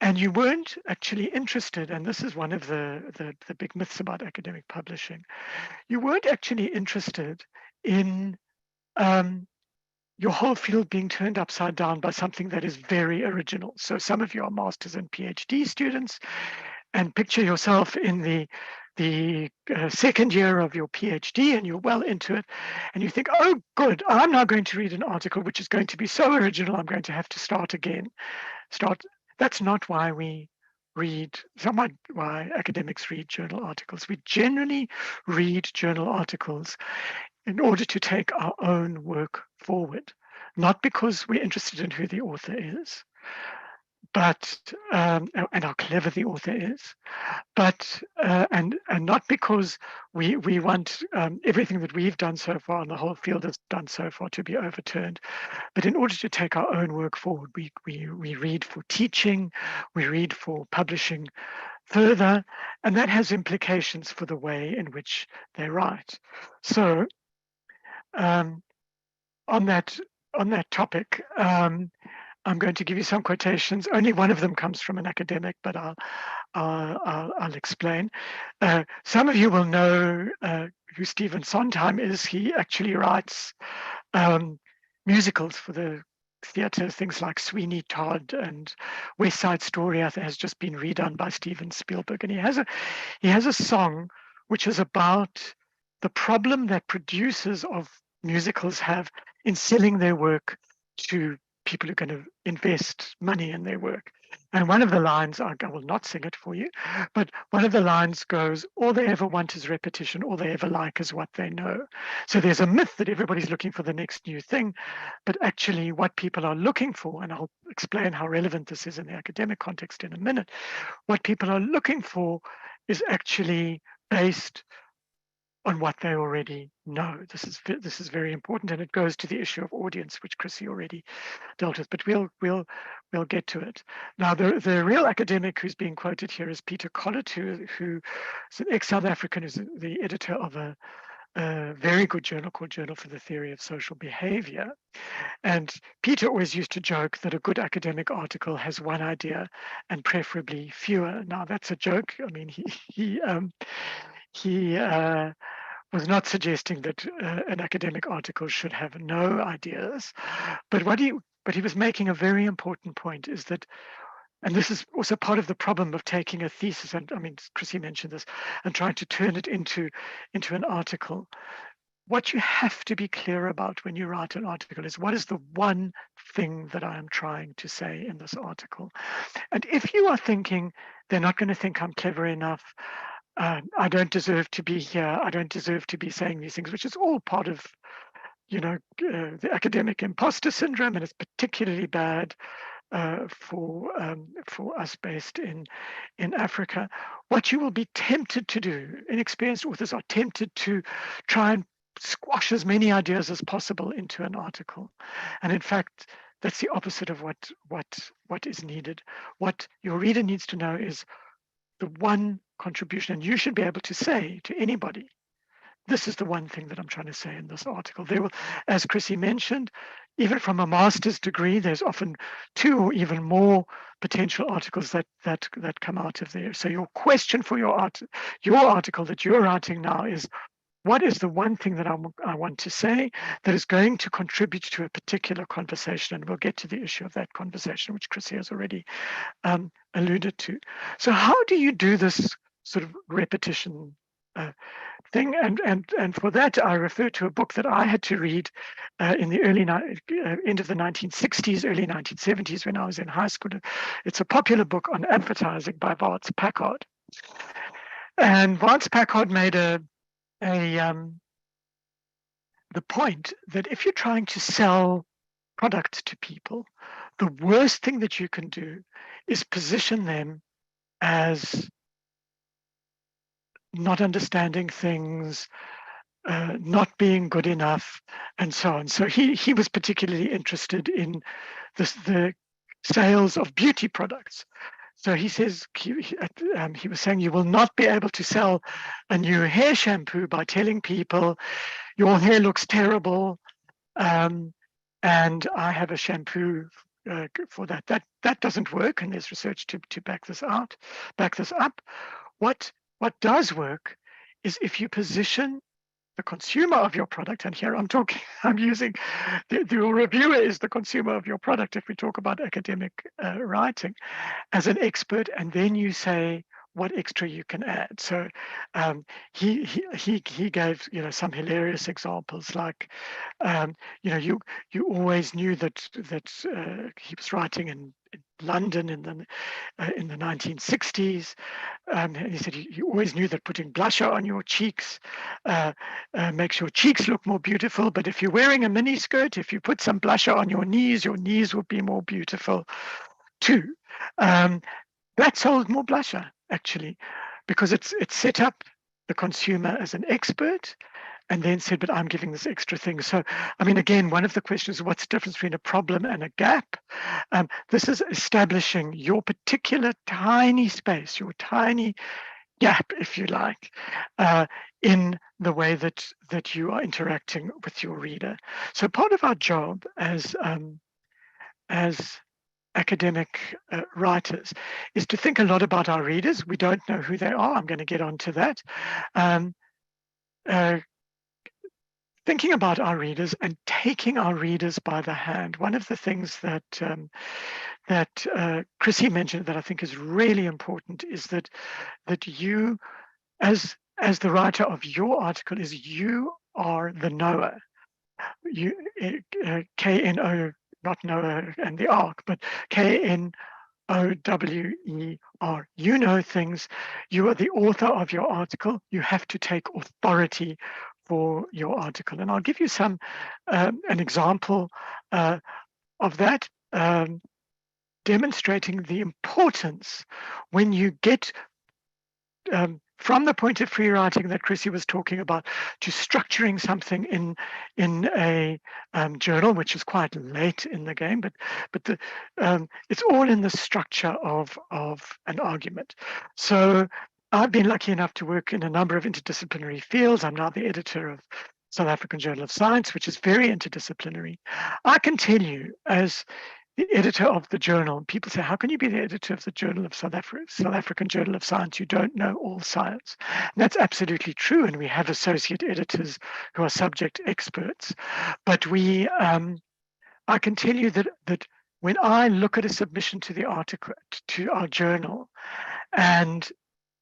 And you weren't actually interested, and this is one of the big myths about academic publishing, you weren't actually interested in your whole field being turned upside down by something that is very original. So some of you are masters and PhD students, and picture yourself in the second year of your PhD, and you're well into it, and you think, oh, good, I'm now going to read an article which is going to be so original, I'm going to have to start again. That's not why we read, why academics read journal articles. We generally read journal articles in order to take our own work forward, not because we're interested in who the author is, but and how clever the author is, but and not because we want everything that we've done so far and the whole field has done so far to be overturned, but in order to take our own work forward, we read for teaching, we read for publishing further, and that has implications for the way in which they write. So on that topic, I'm going to give you some quotations. Only one of them comes from an academic, but I'll explain. Some of you will know who Stephen Sondheim is. He actually writes musicals for the theatre, things like Sweeney Todd and West Side Story has just been redone by Steven Spielberg. And he has a song which is about the problem that producers of musicals have in selling their work to people who are going to invest money in their work. And one of the lines, I will not sing it for you, but one of the lines goes, all they ever want is repetition, all they ever like is what they know. So there's a myth that everybody's looking for the next new thing, but actually what people are looking for, and I'll explain how relevant this is in the academic context in a minute, what people are looking for is actually based on what they already know. This is very important, and it goes to the issue of audience, which Chrissy already dealt with. But we'll get to it. Now, the real academic who's being quoted here is Peter Collett, who is an ex-South African, who's the editor of a very good journal called Journal for the Theory of Social Behavior. And Peter always used to joke that a good academic article has one idea and preferably fewer. Now, that's a joke. I mean, he was not suggesting that an academic article should have no ideas, but what he was making a very important point is that, and this is also part of the problem of taking a thesis, and I mean, Chrissy mentioned this, and trying to turn it into an article. What you have to be clear about when you write an article is, what is the one thing that I am trying to say in this article? And if you are thinking, they're not going to think I'm clever enough, I don't deserve to be here, I don't deserve to be saying these things, which is all part of, the academic imposter syndrome, and it's particularly bad for us based in Africa. What you will be tempted to do, inexperienced authors are tempted to try and squash as many ideas as possible into an article, and in fact, that's the opposite of what is needed. What your reader needs to know is the one contribution, and you should be able to say to anybody, this is the one thing that I'm trying to say in this article. There will, as Chrissy mentioned, even from a master's degree, there's often 2 or even more potential articles that come out of there. So your question for your article that you're writing now is, what is the one thing that I want to say that is going to contribute to a particular conversation? And we'll get to the issue of that conversation, which Chrissy has already alluded to. So how do you do this sort of repetition thing? And for that, I refer to a book that I had to read in the end of the 1960s, early 1970s, when I was in high school. It's a popular book on advertising by Vance Packard. And Vance Packard made the point that if you're trying to sell product to people, the worst thing that you can do is position them as not understanding things, not being good enough, and so on. So he was particularly interested in the sales of beauty products. So he says, he was saying, you will not be able to sell a new hair shampoo by telling people your hair looks terrible, and I have a shampoo for that. That doesn't work, and there's research to back this up. What does work is if you position the consumer of your product, and here I'm using the reviewer is the consumer of your product if we talk about academic writing, as an expert, and then you say what extra you can add. So he gave some hilarious examples, like you always knew that he was writing in London in the 1960s. And he said you always knew that putting blusher on your cheeks makes your cheeks look more beautiful. But if you're wearing a mini skirt, if you put some blusher on your knees will be more beautiful too. That sold more blusher, actually, because it's set up the consumer as an expert, and then said, but I'm giving this extra thing. So, I mean, again, one of the questions is what's the difference between a problem and a gap? This is establishing your particular tiny space, your tiny gap, if you like, in the way that you are interacting with your reader. So part of our job as academic writers is to think a lot about our readers. We don't know who they are. I'm going to get onto that. Thinking about our readers and taking our readers by the hand. One of the things that Chrissy mentioned that I think is really important is that you, as the writer of your article, is you are the knower. You KNO, not Noah and the Ark, but KNOWER. You know things. You are the author of your article. You have to take authority for your article. And I'll give you an example of that, demonstrating the importance when you get from the point of free writing that Chrissy was talking about to structuring something in a journal, which is quite late in the game, but it's all in the structure of an argument. So I've been lucky enough to work in a number of interdisciplinary fields. I'm now the editor of South African Journal of Science, which is very interdisciplinary. I can tell you, as the editor of the journal, and people say, how can you be the editor of the Journal of South African Journal of Science? You don't know all science. And that's absolutely true. And we have associate editors who are subject experts. But I can tell you that when I look at a submission to the article, to our journal, and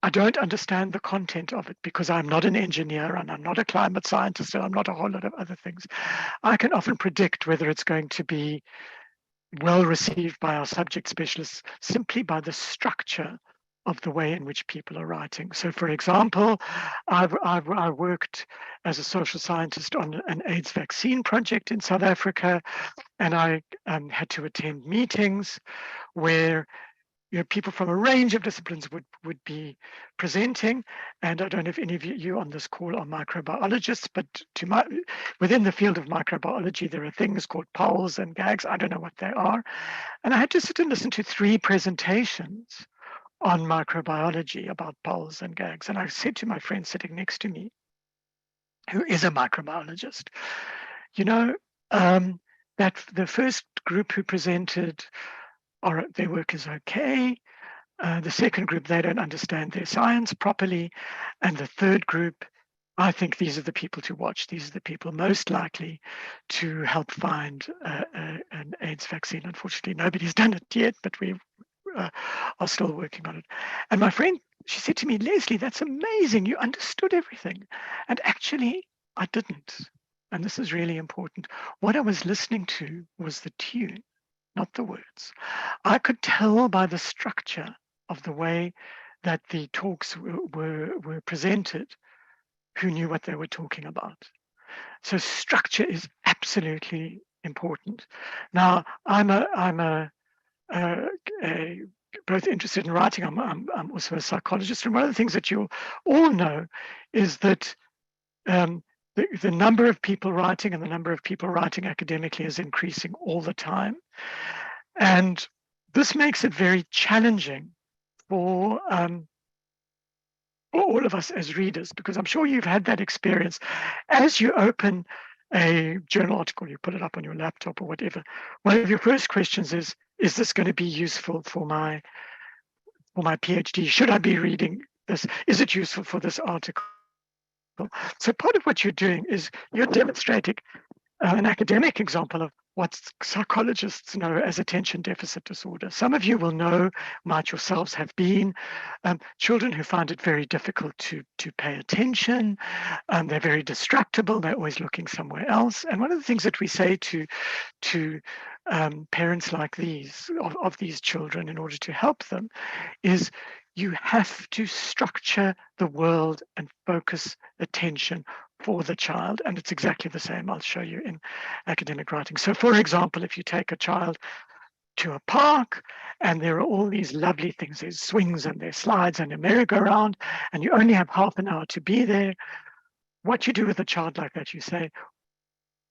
I don't understand the content of it because I'm not an engineer and I'm not a climate scientist and I'm not a whole lot of other things, I can often predict whether it's going to be well received by our subject specialists simply by the structure of the way in which people are writing. So, for example, I worked as a social scientist on an AIDS vaccine project in South Africa, and I had to attend meetings where people from a range of disciplines would be presenting. And I don't know if any of you on this call are microbiologists, but within the field of microbiology, there are things called polls and gags. I don't know what they are. And I had to sit and listen to 3 presentations on microbiology about polls and gags. And I said to my friend sitting next to me, who is a microbiologist, that the first group who presented, their work is okay. The second group, they don't understand their science properly. And the third group, I think these are the people to watch. These are the people most likely to help find an AIDS vaccine. Unfortunately, nobody's done it yet, but we are still working on it. And my friend, she said to me, Leslie, that's amazing. You understood everything. And actually, I didn't. And this is really important. What I was listening to was the tune, not the words. I could tell by the structure of the way that the talks were presented who knew what they were talking about. So structure is absolutely important. Now, I'm both interested in writing. I'm also a psychologist, and one of the things that you'll all know is that the number of people writing and the number of people writing academically is increasing all the time. And this makes it very challenging for all of us as readers, because I'm sure you've had that experience. As you open a journal article, you put it up on your laptop or whatever, one of your first questions is this going to be useful for my PhD? Should I be reading this? Is it useful for this article? So part of what you're doing is you're demonstrating an academic example of what psychologists know as attention deficit disorder. Some of you will know, might yourselves have been, children who find it very difficult to pay attention. They're very distractible. They're always looking somewhere else. And one of the things that we say to parents like these, of these children, in order to help them, is you have to structure the world and focus attention for the child. And it's exactly the same, I'll show you, in academic writing. So for example, if you take a child to a park and there are all these lovely things, there's swings and there's slides and a merry-go-round, and you only have half an hour to be there, what you do with a child like that, you say,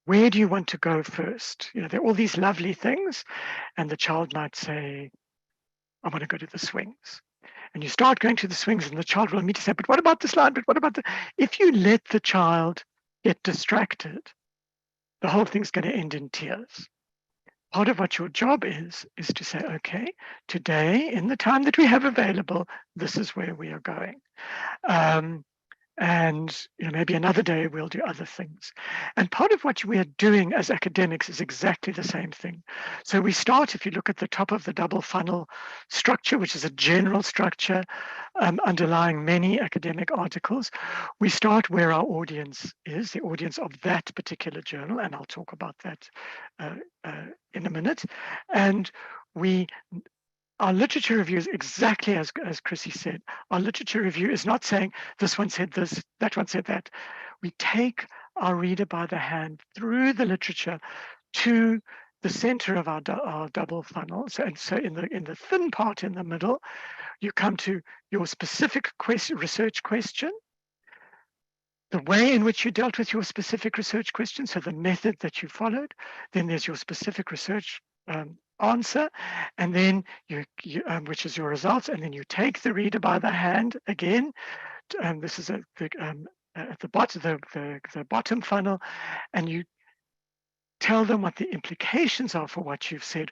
where do you want to go first? There are all these lovely things, and the child might say, I want to go to the swings. And you start going to the swings, and the child will immediately say, but what about the slide? But what about the... If you let the child get distracted, the whole thing's going to end in tears. Part of what your job is to say, okay, today, in the time that we have available, this is where we are going. And maybe another day we'll do other things. And part of what we are doing as academics is exactly the same thing. So we start, if you look at the top of the double funnel structure, which is a general structure underlying many academic articles, we start where our audience is, the audience of that particular journal, and I'll talk about that in a minute. And our literature review is exactly as Chrissy said. Our literature review is not saying this one said this, that one said that. We take our reader by the hand through the literature to the center of our double funnel. So in the thin part in the middle, you come to your specific research question, the way in which you dealt with your specific research question, so the method that you followed. Then there's your specific research answer, and then which is your results, and then you take the reader by the hand again. This is at the bottom funnel, and you tell them what the implications are for what you've said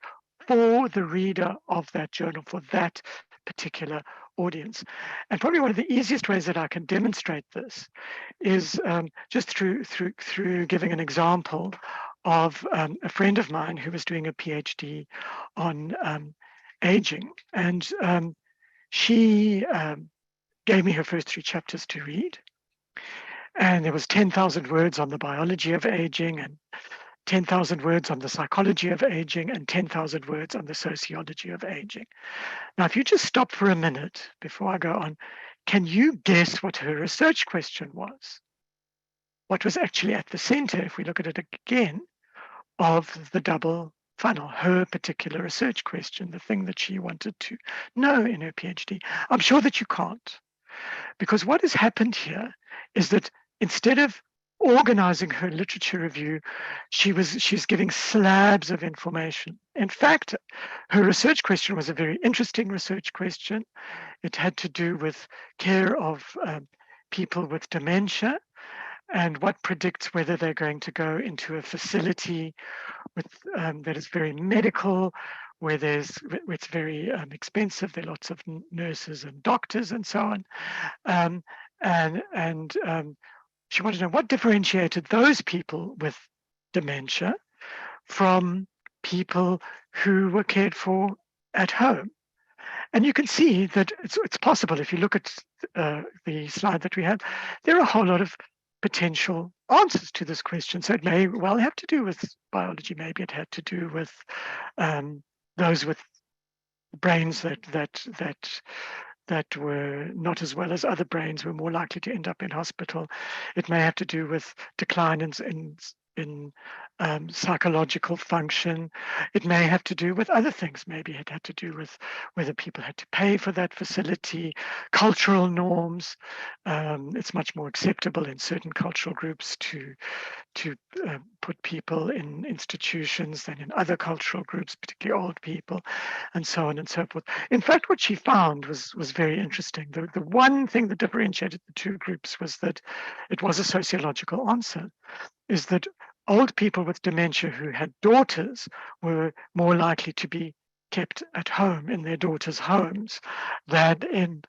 for the reader of that journal, for that particular audience. And probably one of the easiest ways that I can demonstrate this is just through giving an example of a friend of mine who was doing a PhD on aging. And she gave me her first 3 chapters to read. And there was 10,000 words on the biology of aging and 10,000 words on the psychology of aging and 10,000 words on the sociology of aging. Now, if you just stop for a minute before I go on, can you guess what her research question was? What was actually at the center, if we look at it again, of the double funnel, her particular research question, the thing that she wanted to know in her PhD? I'm sure that you can't, because what has happened here is that instead of organizing her literature review, she's giving slabs of information. In fact, her research question was a very interesting research question. It had to do with care of people with dementia and what predicts whether they're going to go into a facility with that is very medical, where it's very expensive. There are lots of nurses and doctors and so on. She wanted to know what differentiated those people with dementia from people who were cared for at home. And you can see that it's possible. If you look at the slide that we had, there are a whole lot of potential answers to this question. So it may well have to do with biology. Maybe it had to do with those with brains that were not as well as other brains were more likely to end up in hospital. It may have to do with decline in psychological function. It may have to do with other things. Maybe it had to do with whether people had to pay for that facility, cultural norms. It's much more acceptable in certain cultural groups to put people in institutions than in other cultural groups, particularly old people, and so on and so forth. In fact, what she found was very interesting. The one thing that differentiated the two groups was that it was a sociological answer, is that old people with dementia who had daughters were more likely to be kept at home in their daughters' homes than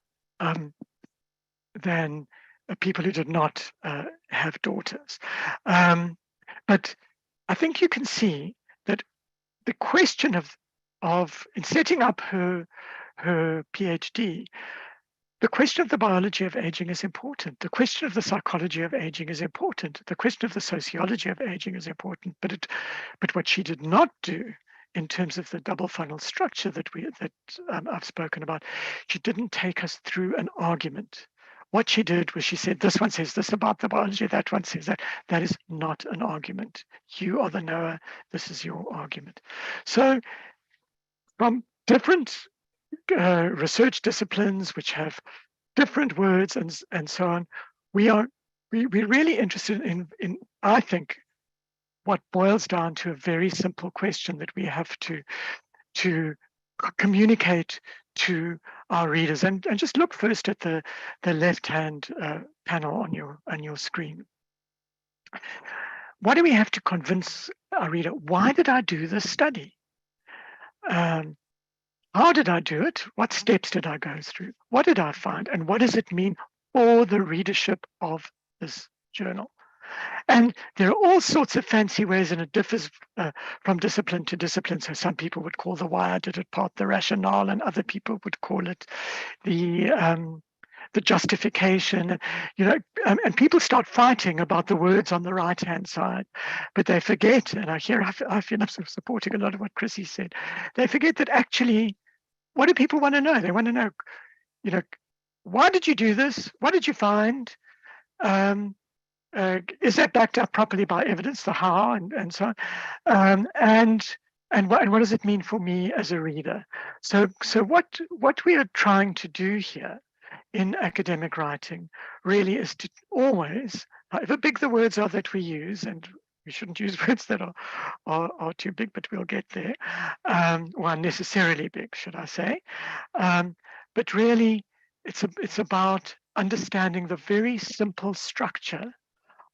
people who did not have daughters. But I think you can see that the question of in setting up her PhD, the question of the biology of aging is important. The question of the psychology of aging is important. The question of the sociology of aging is important. But what she did not do in terms of the double funnel structure that I've spoken about, she didn't take us through an argument. What she did was she said, this one says this about the biology, that one says that. That is not an argument. You are the knower. This is your argument. So from different research disciplines which have different words and so on, we're really interested in, I think, what boils down to a very simple question that we have to communicate to our readers. And just look first at the left-hand panel on your screen. What do we have to convince our reader? Why did I do this study? How did I do it? What steps did I go through? What did I find? And what does it mean for the readership of this journal? And there are all sorts of fancy ways, and it differs from discipline to discipline. So some people would call the why I did it part the rationale, and other people would call it the justification. And people start fighting about the words on the right-hand side, but they forget, and I feel I'm sort of supporting a lot of what Chrissy said. They forget that actually, what do people want to know? They want to know, why did you do this? What did you find? Is that backed up properly by evidence, the how and so on, and what does it mean for me as a reader? So what we are trying to do here in academic writing really is to always, however big the words are that we use, and we shouldn't use words that are too big, but we'll get there, or unnecessarily big, should I say? But really, it's about understanding the very simple structure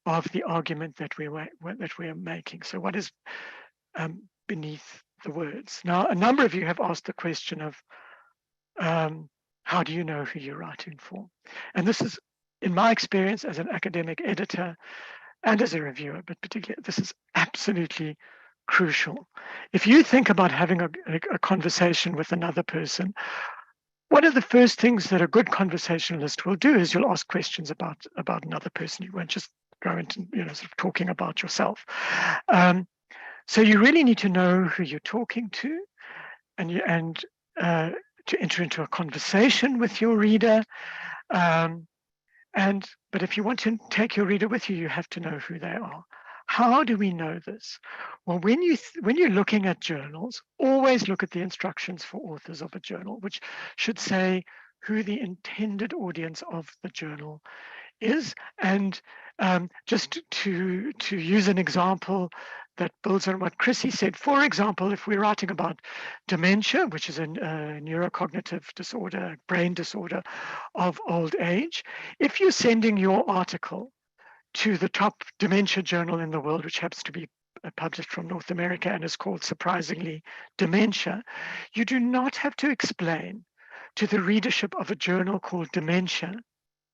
of the argument that we are making. So what is beneath the words? Now, a number of you have asked the question of how do you know who you're writing for? And this is, in my experience as an academic editor and as a reviewer, but particularly, this is absolutely crucial. If you think about having a conversation with another person, one of the first things that a good conversationalist will do is you'll ask questions about another person. You won't just go into sort of talking about yourself. So you really need to know who you're talking to, and to enter into a conversation with your reader. But if you want to take your reader with you, you have to know who they are. How do we know this? Well, when you're looking at journals, always look at the instructions for authors of a journal, which should say who the intended audience of the journal is. And just to use an example that builds on what Chrissy said, for example, if we're writing about dementia, which is a neurocognitive disorder, brain disorder of old age, if you're sending your article to the top dementia journal in the world, which happens to be published from North America and is called, surprisingly, Dementia, you do not have to explain to the readership of a journal called Dementia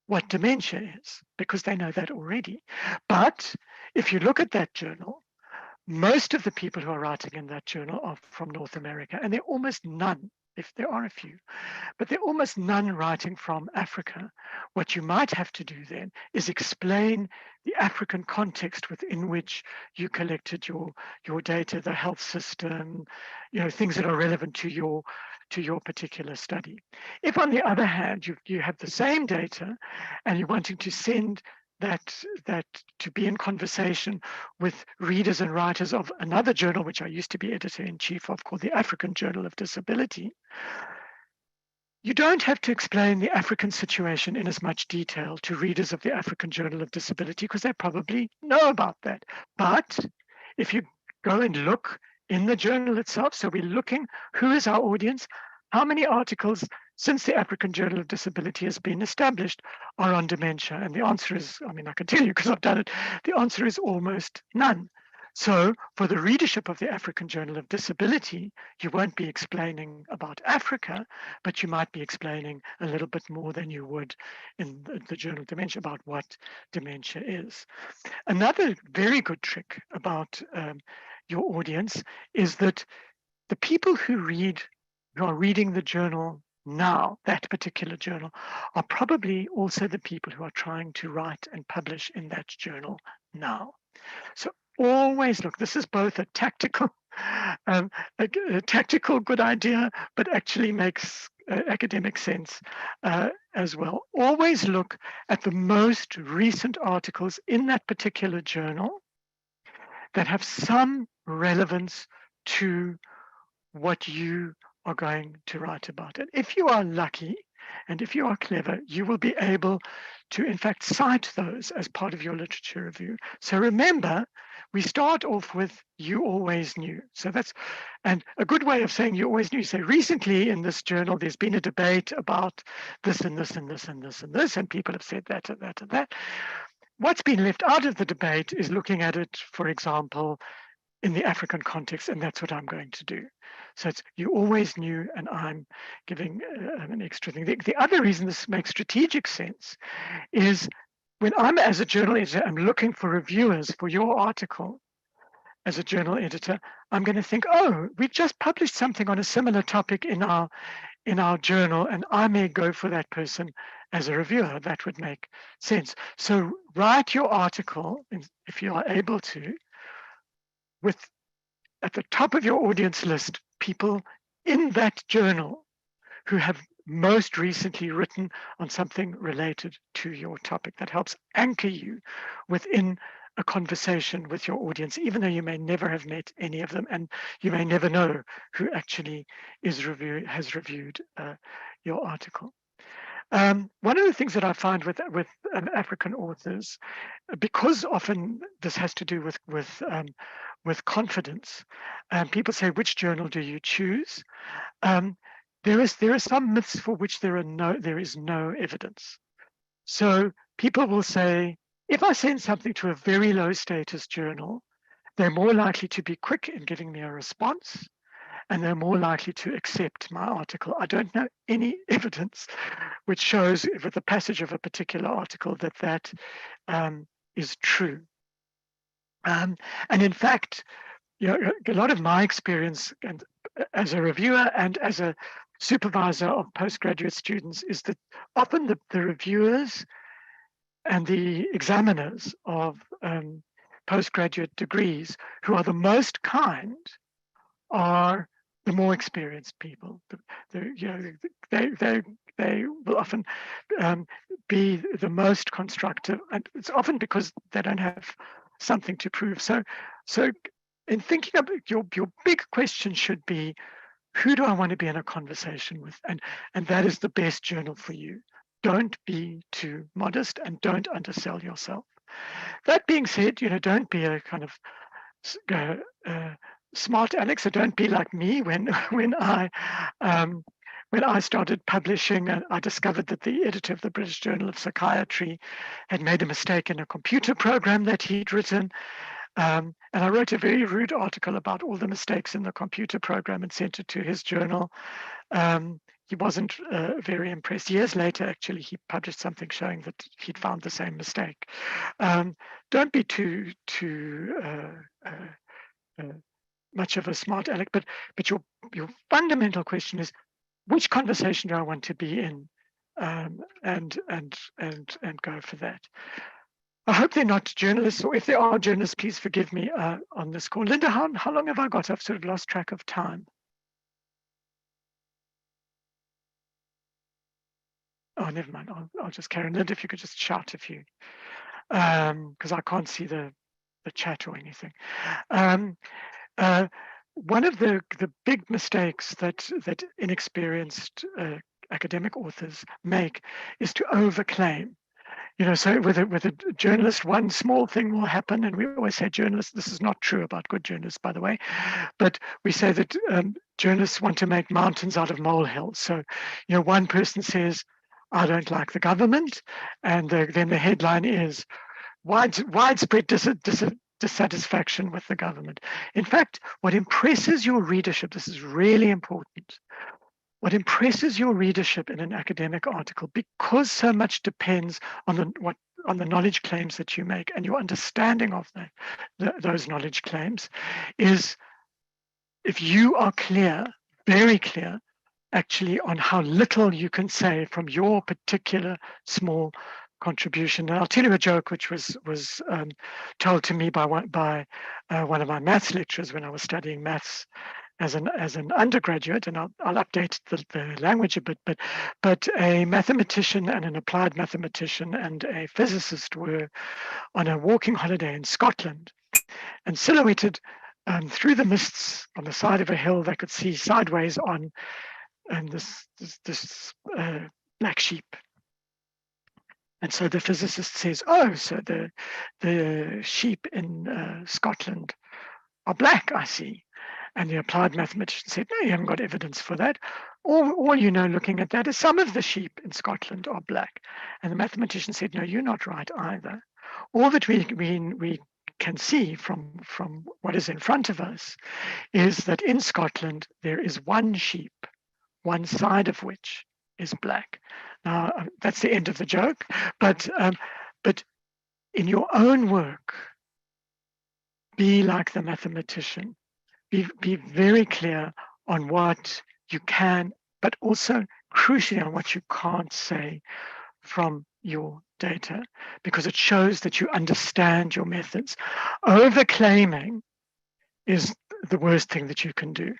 what dementia is, because they know that already. But if you look at that journal, most of the people who are writing in that journal are from North America, and there are almost none, if there are a few, but there are almost none writing from Africa. What you might have to do then is explain the African context within which you collected your data, the health system, things that are relevant to your particular study. If, on the other hand, you have the same data and you're wanting to send that to be in conversation with readers and writers of another journal, which I used to be editor-in-chief of, called the African Journal of Disability, you don't have to explain the African situation in as much detail to readers of the African Journal of Disability, because they probably know about that. But if you go and look in the journal itself, so we're looking, who is our audience? How many articles since the African Journal of Disability has been established are on dementia? And the answer is, I can tell you because I've done it, the answer is almost none. So for the readership of the African Journal of Disability, you won't be explaining about Africa, but you might be explaining a little bit more than you would in the Journal of Dementia about what dementia is. Another very good trick about your audience is that the people who are reading the journal now, that particular journal, are probably also the people who are trying to write and publish in that journal now. So always look, this is both a tactical good idea, but actually makes academic sense as well. Always look at the most recent articles in that particular journal that have some relevance to what you are going to write about. And if you are lucky, and if you are clever, you will be able to, in fact, cite those as part of your literature review. So remember, we start off with you always knew. So and a good way of saying you always knew, say, recently in this journal, there's been a debate about this and this and this and this and this, and people have said that and that and that. What's been left out of the debate is looking at it, for example, in the African context, and that's what I'm going to do. So it's you always knew, and I'm giving an extra thing. The other reason this makes strategic sense is when I'm, as a journal editor, I'm looking for reviewers for your article. As a journal editor, I'm going to think, oh, we've just published something on a similar topic in our journal, and I may go for that person as a reviewer. That would make sense. So write your article, if you are able to, with at the top of your audience list, people in that journal who have most recently written on something related to your topic. That helps anchor you within a conversation with your audience, even though you may never have met any of them, and you may never know who actually has reviewed your article. One of the things that I find with African authors, because often this has to do with confidence, people say, which journal do you choose? There are some myths for which there is no evidence. So people will say, if I send something to a very low status journal, they're more likely to be quick in giving me a response, and they're more likely to accept my article. I don't know any evidence which shows with the passage of a particular article that is true. And in fact, a lot of my experience and as a reviewer and as a supervisor of postgraduate students is that often the reviewers and the examiners of postgraduate degrees who are the most kind are the more experienced people. They will often be the most constructive, and it's often because they don't have something to prove. So in thinking about your big question should be, who do I want to be in a conversation with? And that is the best journal for you. Don't be too modest and don't undersell yourself. That being said, don't be a kind of smart aleck. So don't be like me when I started publishing. I discovered that the editor of the British Journal of Psychiatry had made a mistake in a computer program that he'd written. And I wrote a very rude article about all the mistakes in the computer program and sent it to his journal. He wasn't very impressed. Years later, actually, he published something showing that he'd found the same mistake. Don't be too much of a smart aleck, but your fundamental question is, which conversation do I want to be in, and go for that. I hope they're not journalists, or if they are journalists, please forgive me on this call. Linda, how long have I got? I've sort of lost track of time. Oh, never mind. I'll just carry on. Linda, if you could just shout if you, because I can't see the chat or anything. One of the big mistakes that inexperienced academic authors make is to overclaim. So with a journalist, one small thing will happen, and we always say journalists, this is not true about good journalists, by the way, but we say that journalists want to make mountains out of molehills. So, one person says, I don't like the government, and then the headline is widespread dissatisfaction with the government. In fact, what impresses your readership, this is really important, what impresses your readership in an academic article, because so much depends on the knowledge claims that you make and your understanding of those knowledge claims, is if you are clear, very clear, actually, on how little you can say from your particular small contribution. And I'll tell you a joke which was told to me by one of my maths lecturers when I was studying maths as an undergraduate, and I'll update the language a bit, but a mathematician and an applied mathematician and a physicist were on a walking holiday in Scotland, and silhouetted through the mists on the side of a hill, they could see sideways on this black sheep. And so the physicist says, oh, so the sheep in Scotland are black, I see. And the applied mathematician said, no, you haven't got evidence for that. All looking at that is some of the sheep in Scotland are black. And the mathematician said, no, you're not right either. All that we can see from what is in front of us is that in Scotland, there is one sheep, one side of which is black. Now, that's the end of the joke, but in your own work, be like the mathematician. Be very clear on what you can, but also crucially on what you can't say from your data, because it shows that you understand your methods. Overclaiming is the worst thing that you can do.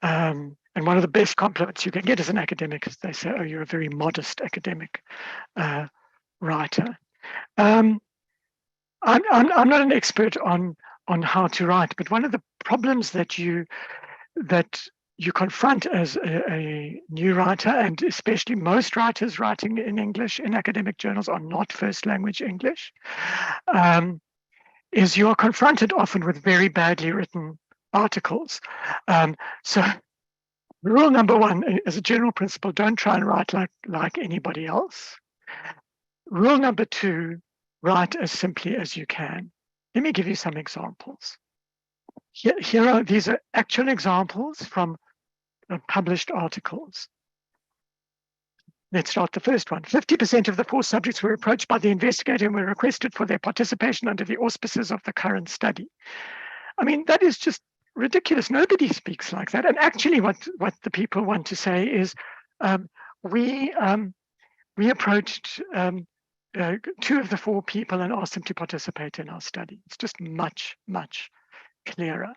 And one of the best compliments you can get as an academic is they say, oh, you're a very modest academic writer. I'm not an expert on how to write, but one of the problems that you confront as a new writer, and especially most writers writing in English in academic journals are not first language English, is you're confronted often with very badly written articles. So rule number one, as a general principle, don't try and write like anybody else. Rule number two, write as simply as you can. Let me give you some examples. These are actual examples from published articles. Let's start the first one. 50% of the 4 subjects were approached by the investigator and were requested for their participation under the auspices of the current study. I mean, that is just ridiculous. Nobody speaks like that. And actually what the people want to say is we approached 2 of the 4 people and ask them to participate in our study. It's just much, much clearer.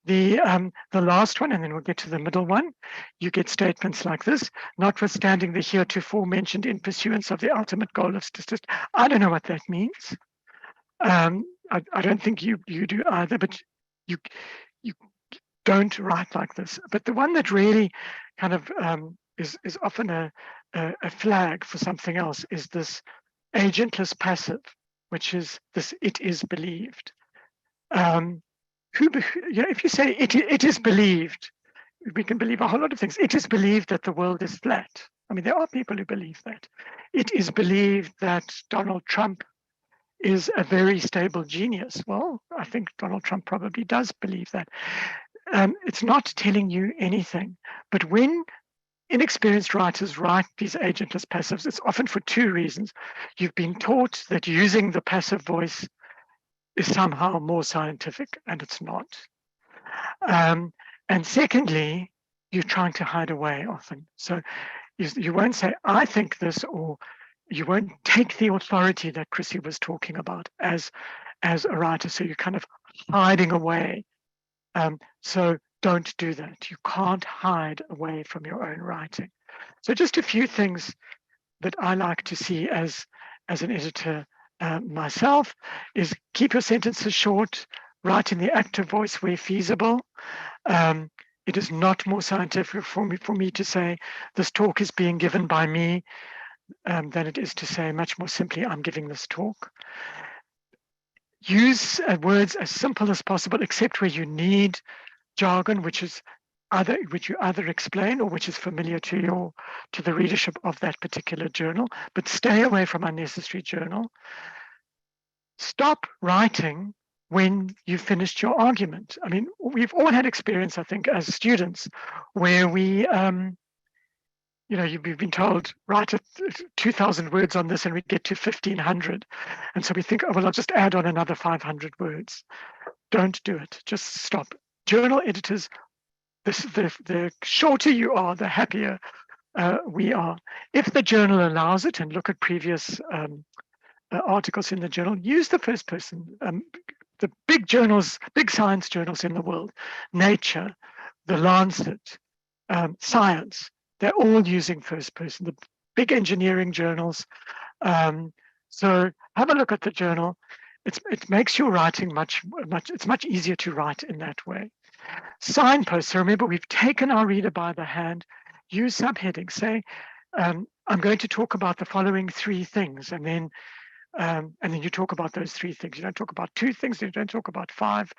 The last one, and then we'll get to the middle one, you get statements like this: notwithstanding the heretofore mentioned in pursuance of the ultimate goal of statistics. I don't know what that means. I don't think you do either, but you don't write like this. But the one that really kind of is often a flag for something else is this agentless passive, which is this: it is believed. If you say it is believed, we can believe a whole lot of things. It is believed that the world is flat. I mean, there are people who believe that. It is believed that Donald Trump is a very stable genius. Well, I think Donald Trump probably does believe that. It's not telling you anything. But when inexperienced writers write these agentless passives, it's often for 2 reasons. You've been taught that using the passive voice is somehow more scientific, and it's not. And secondly, you're trying to hide away often. So you won't say, I think this, or you won't take the authority that Chrissy was talking about as a writer. So you're kind of hiding away. So don't do that. You can't hide away from your own writing. So just a few things that I like to see as an editor myself is: keep your sentences short, write in the active voice where feasible. It is not more scientific for me to say this talk is being given by me than it is to say much more simply, I'm giving this talk. Use words as simple as possible, except where you need jargon, which you either explain or which is familiar to the readership of that particular journal, but stay away from unnecessary journal. Stop writing when you've finished your argument. I mean, we've all had experience, I think, as students, where we, you've been told, write 2,000 words on this, and we get to 1,500. And so we think, oh, well, I'll just add on another 500 words. Don't do it. Just stop. Journal editors, the shorter you are, the happier we are. If the journal allows it, and look at previous articles in the journal, use the first person. The big journals, big science journals in the world, Nature, The Lancet, Science, they're all using first person. The big engineering journals. So have a look at the journal. It makes your writing it's much easier to write in that way. Signposts. So remember, we've taken our reader by the hand. Use subheadings. Say, I'm going to talk about the following 3 things, and then you talk about those 3 things. You don't talk about 2 things. You don't talk about five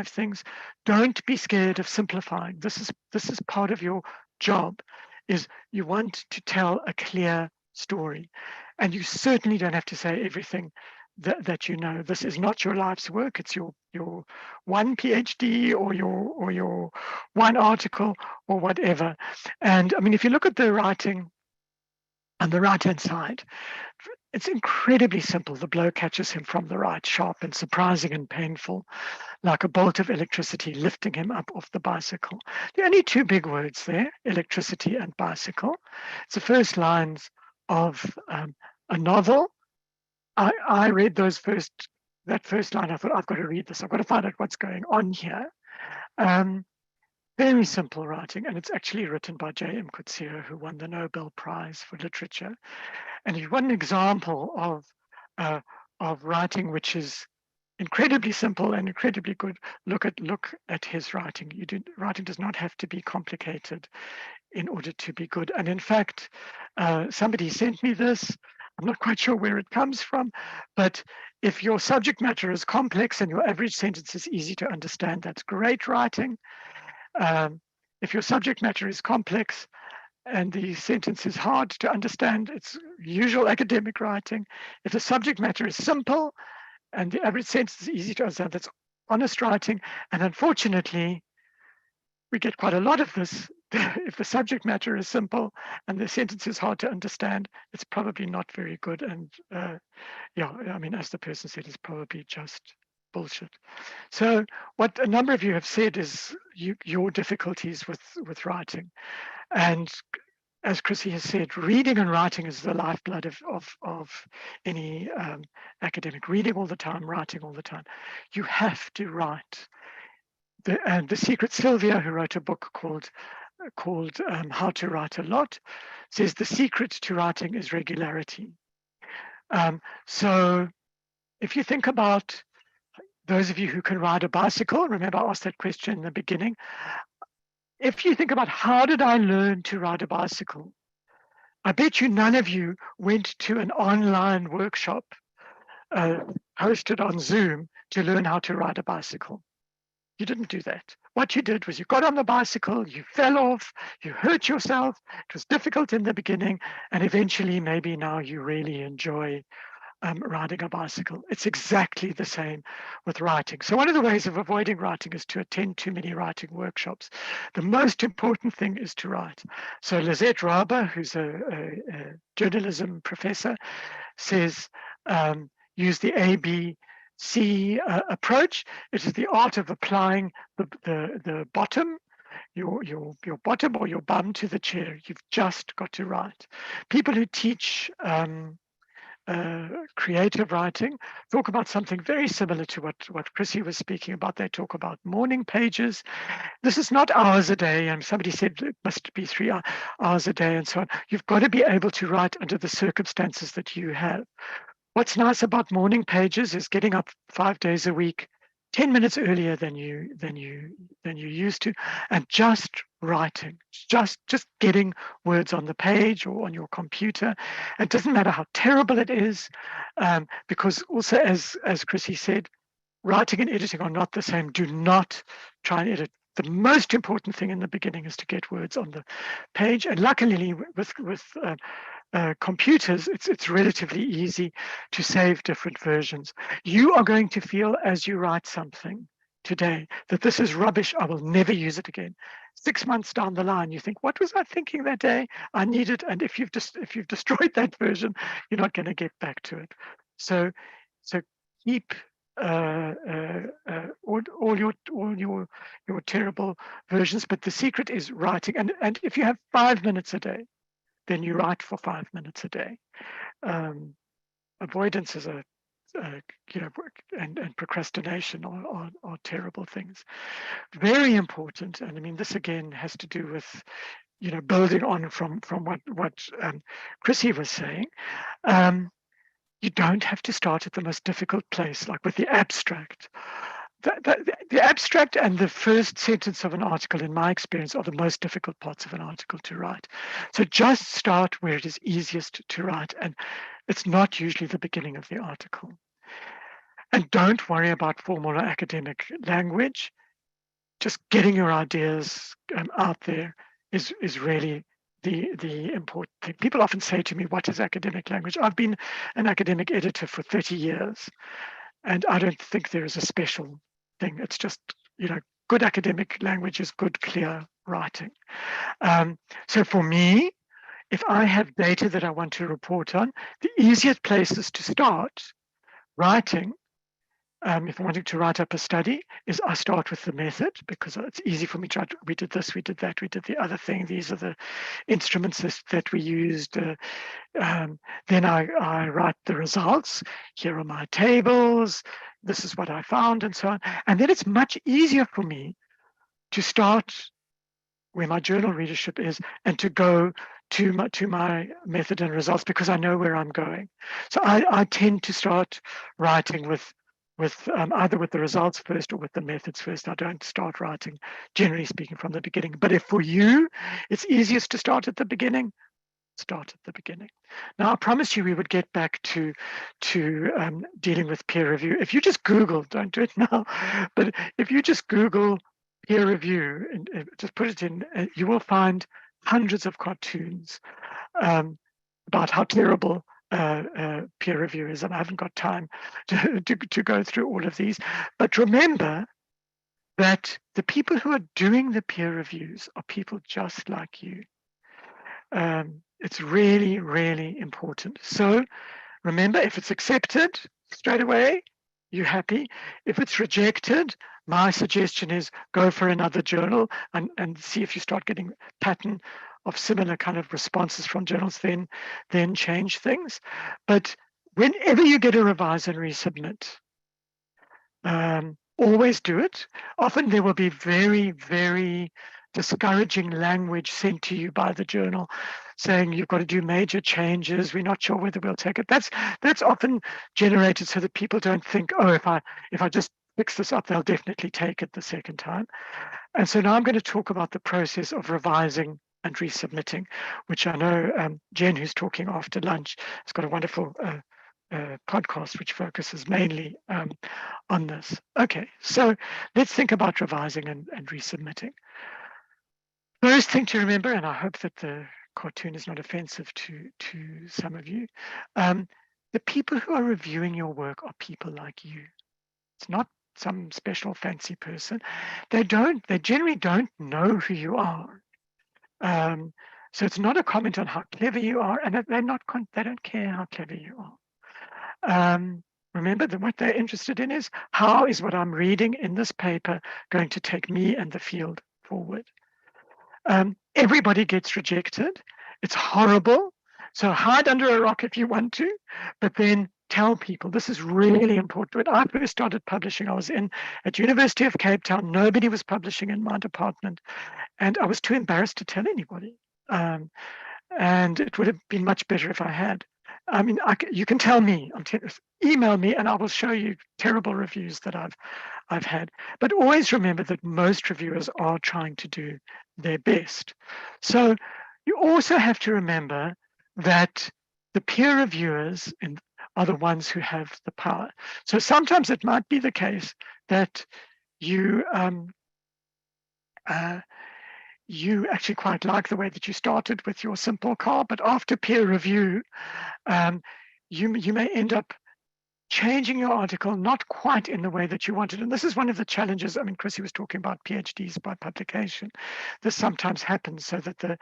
things. Don't be scared of simplifying. This is part of your job. Is you want to tell a clear story, and you certainly don't have to say everything that you know. This is not your life's work. It's your 1 PhD or your 1 article or whatever. And I mean, if you look at the writing on the right-hand side, it's incredibly simple. The blow catches him from the right, sharp and surprising and painful, like a bolt of electricity lifting him up off the bicycle. There are only 2 big words there, electricity and bicycle. It's the first lines of a novel. I read that first line. I thought, I've got to read this. I've got to find out what's going on here. Very simple writing, and it's actually written by J.M. Coetzee, who won the Nobel Prize for Literature. And he's one example of writing which is incredibly simple and incredibly good. Look at his writing. Writing does not have to be complicated in order to be good. And in fact, somebody sent me this. I'm not quite sure where it comes from, but if your subject matter is complex and your average sentence is easy to understand, that's great writing. If your subject matter is complex and the sentence is hard to understand, it's usual academic writing. If the subject matter is simple and the average sentence is easy to understand, that's honest writing. And unfortunately, we get quite a lot of this. If the subject matter is simple and the sentence is hard to understand, it's probably not very good. And I mean, as the person said, it's probably just bullshit. So what a number of you have said is your difficulties with writing. And as Chrissy has said, reading and writing is the lifeblood of any academic. Reading all the time, writing all the time. You have to write. The Secret, Sylvia, who wrote a book called How to Write a Lot, says the secret to writing is regularity. So if you think about those of you who can ride a bicycle, remember I asked that question in the beginning. If you think about how did I learn to ride a bicycle, I bet you none of you went to an online workshop hosted on Zoom to learn how to ride a bicycle. You didn't do that. What you did was you got on the bicycle, you fell off, you hurt yourself. It was difficult in the beginning, and eventually maybe now you really enjoy riding a bicycle. It's exactly the same with writing. So one of the ways of avoiding writing is to attend too many writing workshops. The most important thing is to write. So Lizette Raber, who's a journalism professor, says use the ABC approach. It is the art of applying the bottom, your bottom or your bum to the chair. You've just got to write. People who teach creative writing talk about something very similar to what Chrissy was speaking about. They talk about morning pages. This is not hours a day, and somebody said it must be 3 hours a day and so on. You've got to be able to write under the circumstances that you have. What's nice about morning pages is getting up 5 days a week, 10 minutes earlier than you used to, and just writing, just getting words on the page or on your computer. It doesn't matter how terrible it is, because also as Chrissy said, writing and editing are not the same. Do not try and edit. The most important thing in the beginning is to get words on the page. And luckily with computers, it's relatively easy to save different versions. You are going to feel as you write something today that this is rubbish. I will never use it again. 6 months down the line, you think, what was I thinking that day? I need it. And if you've destroyed that version, you're not going to get back to it. So keep all your terrible versions, but the secret is writing. And if you have 5 minutes a day, then you write for 5 minutes a day. Avoidance is and procrastination are terrible things. Very important, and I mean this again has to do with building on from what Chrissy was saying. You don't have to start at the most difficult place, like with the abstract. The abstract and the first sentence of an article, in my experience, are the most difficult parts of an article to write. So just start where it is easiest to write, and it's not usually the beginning of the article. And don't worry about formal or academic language. Just getting your ideas out there is really the important thing. People often say to me, what is academic language? I've been an academic editor for 30 years, and I don't think there is a special thing. It's just, good academic language is good, clear writing. So for me, if I have data that I want to report on, the easiest places to start writing, if I'm wanting to write up a study, is I start with the method, because it's easy for me to write, we did this, we did that, we did the other thing, these are the instruments that we used. Then I write the results. Here are my tables, this is what I found, and so on. And then it's much easier for me to start where my journal readership is and to go to my method and results, because I know where I'm going. So I tend to start writing with either with the results first or with the methods first. I don't start writing, generally speaking, from the beginning. But if for you, it's easiest to start at the beginning, start at the beginning. Now, I promised you we would get back to dealing with peer review. If you just Google, don't do it now, but if you just Google peer review and just put it in, you will find hundreds of cartoons about how terrible peer review is, and I haven't got time to go through all of these. But remember that the people who are doing the peer reviews are people just like you. It's really, really important. So remember, if it's accepted straight away, you're happy. If it's rejected, my suggestion is go for another journal and see if you start getting pattern similar kind of responses from journals, then change things. But whenever you get a revise and resubmit, always do it. Often there will be very, very discouraging language sent to you by the journal saying you've got to do major changes, we're not sure whether we'll take it. That's often generated so that people don't think, oh, if I just fix this up, they'll definitely take it the second time. And so now I'm going to talk about the process of revising and resubmitting, which I know Jen, who's talking after lunch, has got a wonderful podcast which focuses mainly on this. Okay, so let's think about revising and resubmitting. First thing to remember, and I hope that the cartoon is not offensive to some of you, the people who are reviewing your work are people like you. It's not some special fancy person. They generally don't know who you are. So it's not a comment on how clever you are, and they don't care how clever you are. Remember that what they're interested in is how is what I'm reading in this paper going to take me and the field forward. Everybody gets rejected. It's horrible. So hide under a rock if you want to, but then tell people. This is really important. When I first started publishing, I was at University of Cape Town. Nobody was publishing in my department, and I was too embarrassed to tell anybody. And it would have been much better if I had. I mean, you can tell me, email me, and I will show you terrible reviews that I've had. But always remember that most reviewers are trying to do their best. So you also have to remember that the peer reviewers are the ones who have the power. So sometimes it might be the case that you actually quite like the way that you started with your simple car, but after peer review, you may end up changing your article not quite in the way that you wanted. And this is one of the challenges. I mean, Chrissy was talking about PhDs by publication. This sometimes happens so that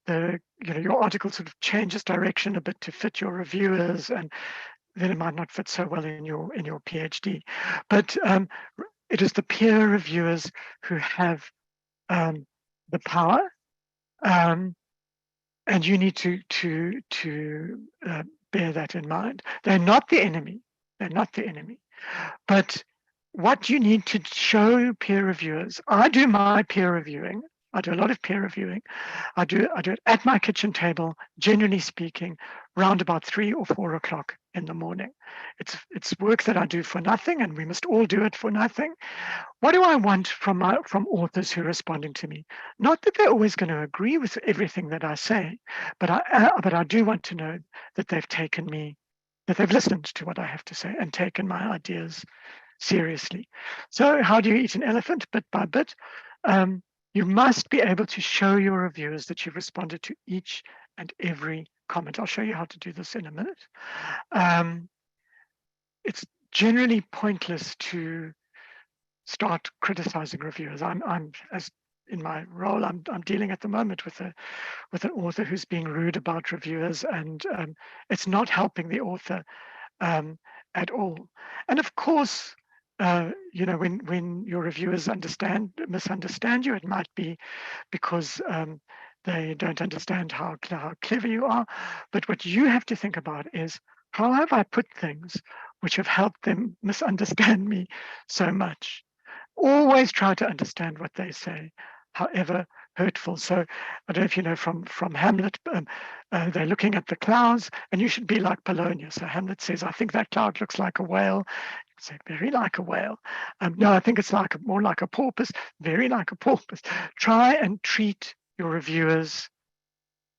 your article sort of changes direction a bit to fit your reviewers, and then it might not fit so well in your PhD. But it is the peer reviewers who have the power, and you need to bear that in mind. They're not the enemy. They're not the enemy. But what you need to show peer reviewers, I do my peer reviewing. I do a lot of peer reviewing. I do it at my kitchen table, generally speaking, round about 3 or 4 o'clock in the morning. It's work that I do for nothing, and we must all do it for nothing. What do I want from authors who are responding to me? Not that they're always going to agree with everything that I say, but I do want to know that they've listened to what I have to say and taken my ideas seriously. So how do you eat an elephant? Bit by bit. You must be able to show your reviewers that you've responded to each and every comment. I'll show you how to do this in a minute. It's generally pointless to start criticizing reviewers. I'm as in my role, I'm dealing at the moment with an author who's being rude about reviewers, and it's not helping the author at all. And of course, when your reviewers misunderstand you, it might be because they don't understand how clever you are. But what you have to think about is, how have I put things which have helped them misunderstand me so much? Always try to understand what they say, however hurtful. So I don't know if you know from Hamlet, they're looking at the clouds, and you should be like Polonius. So Hamlet says, I think that cloud looks like a whale. Say, very like a whale. No, I think it's more like a porpoise, very like a porpoise. Try and treat your reviewers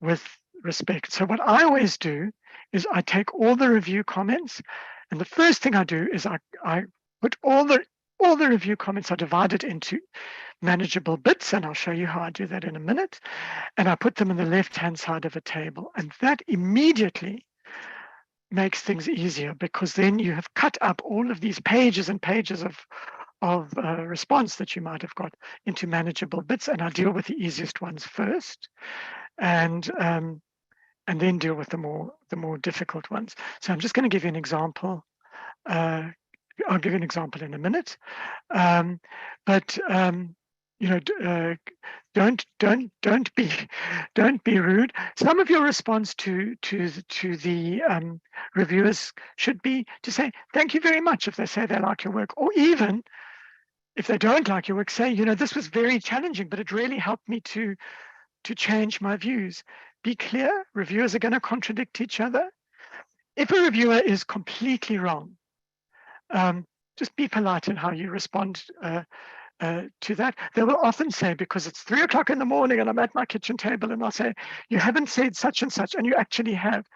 with respect. So what I always do is I take all the review comments, and the first thing I do is I put all the review comments are divided into manageable bits, and I'll show you how I do that in a minute. And I put them on the left-hand side of a table, and that immediately makes things easier, because then you have cut up all of these pages and pages of response that you might have got into manageable bits, and I deal with the easiest ones first, and then deal with the more difficult ones. So I'm just going to give you an example. I'll give you an example in a minute, but don't be rude. Some of your response to the reviewers should be to say thank you very much if they say they like your work, or even if they don't like your work, say, this was very challenging, but it really helped me to change my views. Be clear. Reviewers are going to contradict each other. If a reviewer is completely wrong, just be polite in how you respond to that. They will often say, because it's 3 o'clock in the morning and I'm at my kitchen table, and I'll say, you haven't said such and such, and you actually have.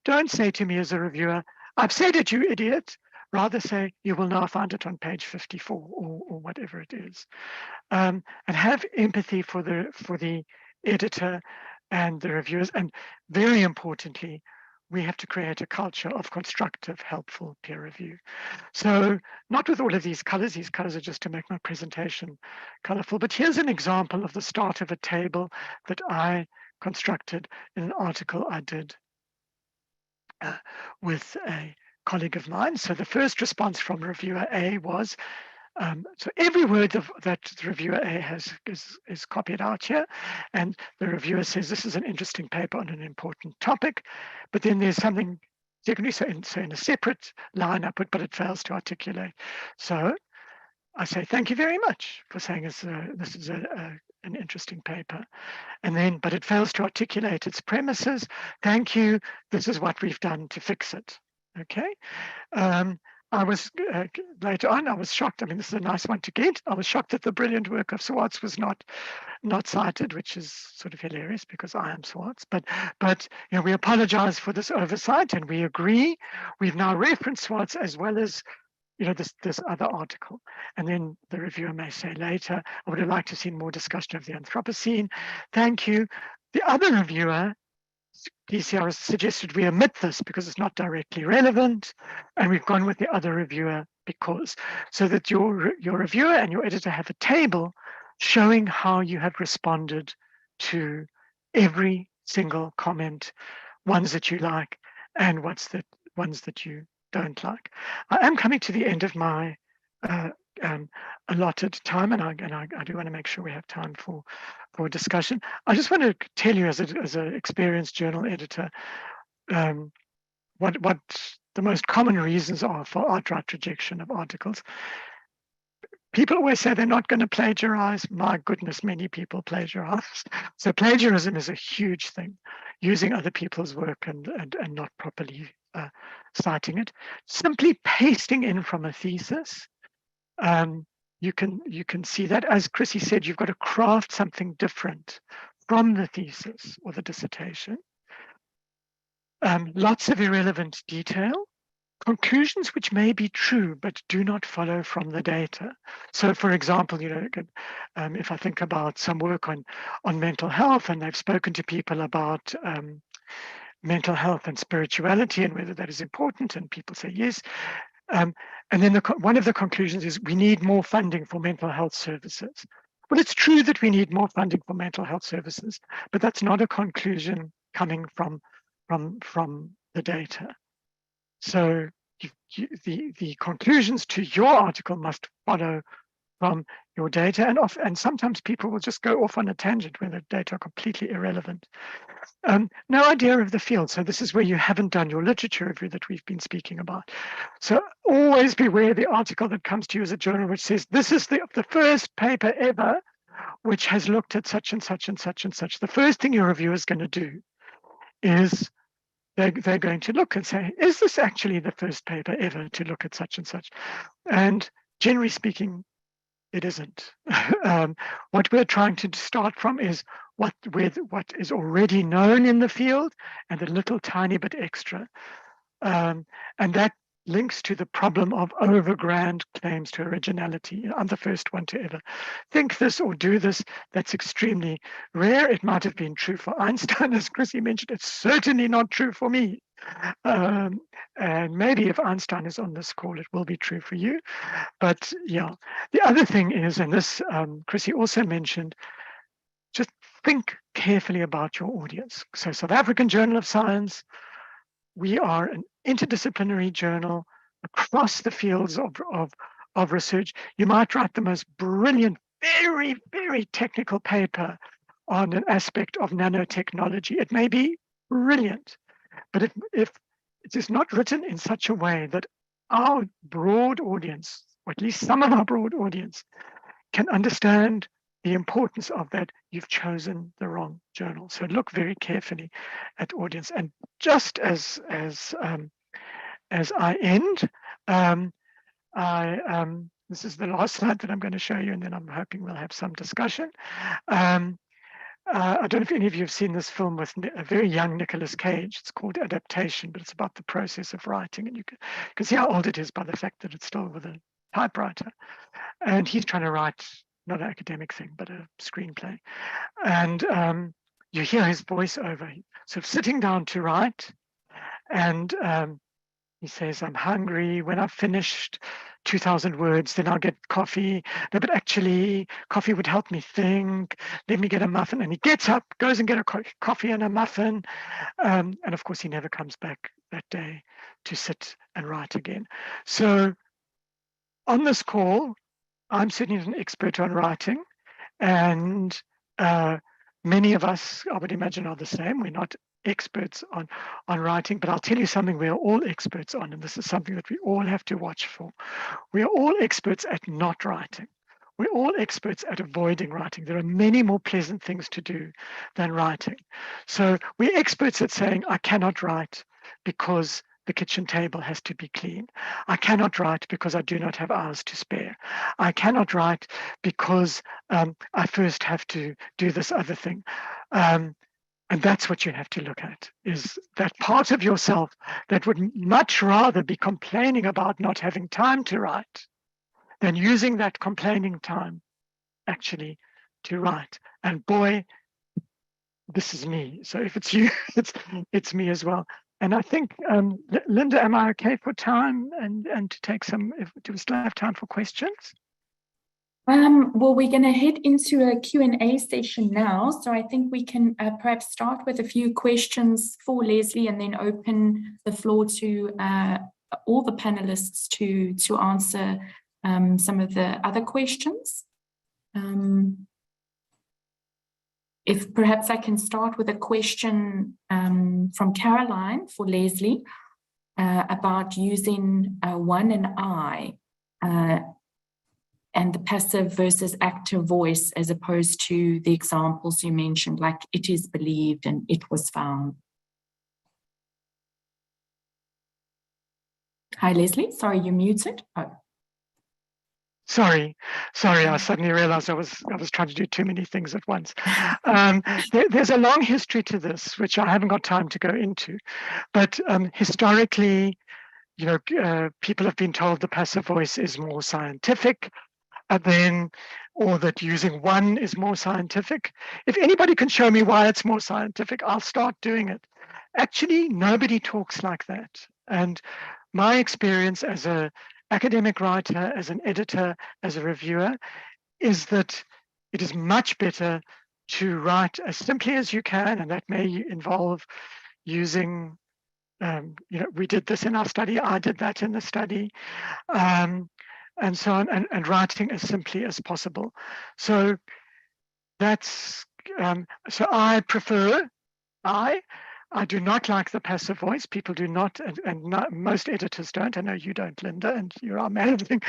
Don't say to me as a reviewer, I've said it, you idiot. Rather say, you will now find it on page 54 or whatever it is. And have empathy for the editor and the reviewers. And very importantly, we have to create a culture of constructive, helpful peer review. So not with all of these colors are just to make my presentation colorful, but here's an example of the start of a table that I constructed in an article I did with a colleague of mine. So the first response from reviewer A was, so every word that the reviewer A has is copied out here, and the reviewer says this is an interesting paper on an important topic, but then there's something secondary, so in a separate line I put, but it fails to articulate. So I say thank you very much for saying this is an interesting paper, and then but it fails to articulate its premises. Thank you. This is what we've done to fix it. Okay. I was later on, I was shocked. I mean, this is a nice one to get. I was shocked that the brilliant work of SAJS was not cited, which is sort of hilarious because I am SAJS. But we apologize for this oversight, and we agree. We've now referenced SAJS as well as this other article. And then the reviewer may say later, I would have liked to see more discussion of the Anthropocene. Thank you. The other reviewer, PCR, suggested we omit this because it's not directly relevant, and we've gone with the other reviewer because, so that your reviewer and your editor have a table showing how you have responded to every single comment, ones that you like and ones that you don't like. I am coming to the end of my allotted time, and I do want to make sure we have time for discussion. I just want to tell you, as an experienced journal editor, what the most common reasons are for outright rejection of articles. People always say they're not going to plagiarize. My goodness, many people plagiarize. So plagiarism is a huge thing, using other people's work and not properly citing it. Simply pasting in from a thesis. You can see that, as Chrissy said, you've got to craft something different from the thesis or the dissertation. Lots of irrelevant detail. Conclusions which may be true but do not follow from the data. So, for example, if I think about some work on mental health, and they've spoken to people about mental health and spirituality and whether that is important, and people say yes. And then one of the conclusions is we need more funding for mental health services. Well, it's true that we need more funding for mental health services, but that's not a conclusion coming from the data. So the conclusions to your article must follow from your data, and sometimes people will just go off on a tangent when the data are completely irrelevant. No idea of the field. So this is where you haven't done your literature review that we've been speaking about. So always beware the article that comes to you as a journal which says, this is the first paper ever which has looked at such and such and such and such. The first thing your reviewer is going to do is they're going to look and say, is this actually the first paper ever to look at such and such? And generally speaking, it isn't. What we're trying to start from is what is already known in the field and a little tiny bit extra. And that links to the problem of overgrand claims to originality. I'm the first one to ever think this or do this. That's extremely rare. It might have been true for Einstein, as Chrissy mentioned. It's certainly not true for me. And maybe if Einstein is on this call, it will be true for you. But yeah, the other thing is, and this Chrissy also mentioned, just think carefully about your audience. So South African Journal of Science, we are an interdisciplinary journal across the fields of research. You might write the most brilliant very, very technical paper on an aspect of nanotechnology. It may be brilliant, but if it is not written in such a way that our broad audience, or at least some of our broad audience, can understand the importance of that, you've chosen the wrong journal. So look very carefully at audience. And just as I end, this is the last slide that I'm going to show you, and then I'm hoping we'll have some discussion. I don't know if any of you have seen this film with a very young Nicolas Cage. It's called Adaptation, but it's about the process of writing. And you can see how old it is by the fact that it's still with a typewriter. And he's trying to write not an academic thing, but a screenplay. And you hear his voiceover, sort of sitting down to write. And he says, I'm hungry. When I've finished 2,000 words, then I'll get coffee. No, but actually, coffee would help me think. Let me get a muffin. And he gets up, goes and get a coffee and a muffin. And of course, he never comes back that day to sit and write again. So on this call, I'm certainly an expert on writing. And many of us, I would imagine, are the same. We're not experts on writing, but I'll tell you something we are all experts on, and this is something that we all have to watch for. We are all experts at not writing. We're all experts at avoiding writing. There are many more pleasant things to do than writing. So we're experts at saying, I cannot write because the kitchen table has to be clean. I cannot write because I do not have hours to spare. I cannot write because I first have to do this other thing. And that's what you have to look at, is that part of yourself that would much rather be complaining about not having time to write than using that complaining time actually to write. And boy, this is me. So if it's you, it's me as well. And I think, Linda, am I okay for time and to take some, do we still have time for questions? Well, we're going to head into a Q&A session now. So I think we can perhaps start with a few questions for Leslie and then open the floor to all the panelists to answer some of the other questions. If perhaps I can start with a question from Caroline for Leslie about using one and I. And the passive versus active voice, as opposed to the examples you mentioned, like it is believed and it was found. Hi, Leslie. Sorry, you're muted. Oh. Sorry. I suddenly realized I was trying to do too many things at once. There's a long history to this, which I haven't got time to go into. But historically, people have been told the passive voice is more scientific. Or that using one is more scientific. If anybody can show me why it's more scientific, I'll start doing it. Actually, nobody talks like that. And my experience as an academic writer, as an editor, as a reviewer, is that it is much better to write as simply as you can, and that may involve using, we did this in our study, I did that in the study. And so on, and writing as simply as possible. So that's, so I prefer, I do not like the passive voice. People do not, and not, most editors don't. I know you don't, Linda, and you're amazing.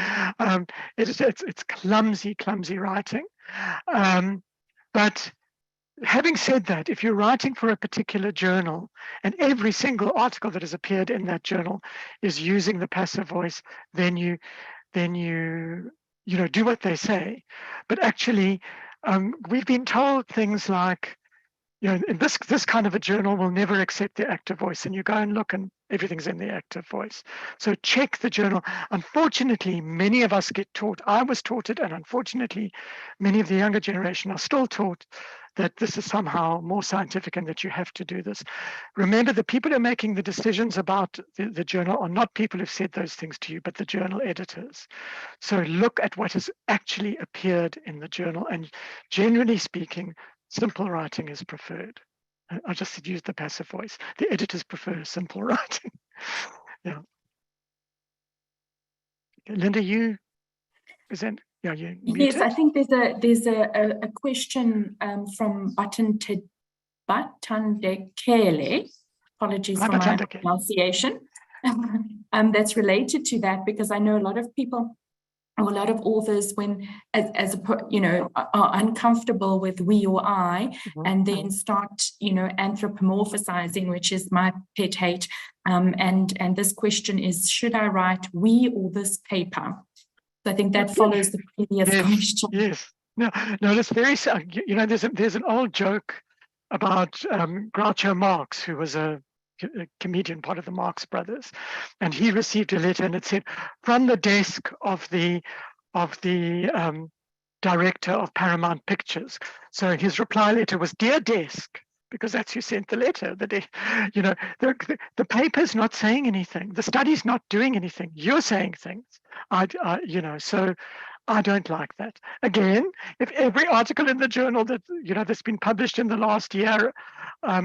It's clumsy writing. But having said that, if you're writing for a particular journal and every single article that has appeared in that journal is using the passive voice, then you do what they say. But actually, we've been told things like, this kind of a journal will never accept the active voice, and you go and look and everything's in the active voice. So check the journal. Unfortunately, many of us get taught, I was taught it, and unfortunately, many of the younger generation are still taught that this is somehow more scientific and that you have to do this. Remember, the people who are making the decisions about the journal are not people who've said those things to you, but the journal editors. So look at what has actually appeared in the journal, and generally speaking, simple writing is preferred. I just use the passive voice. The editors prefer simple writing. Yeah. Linda, you present. Yeah, you Yes, muted. I think there's a question from Batandekele. Apologies for my pronunciation. That's related to that, because I know a lot of people, or a lot of authors, when are uncomfortable with we or I, and then start anthropomorphizing, which is my pet hate. And this question is, should I write we or this paper? So I think that follows the previous question. Yes. No, that's very, there's an old joke about Groucho Marx, who was a comedian, part of the Marx Brothers, and he received a letter and it said, from the desk of the director of Paramount Pictures. So his reply letter was, dear desk, because that's who sent the letter. The paper's not saying anything. The study's not doing anything. You're saying things. So I don't like that. Again, if every article in the journal that that's been published in the last year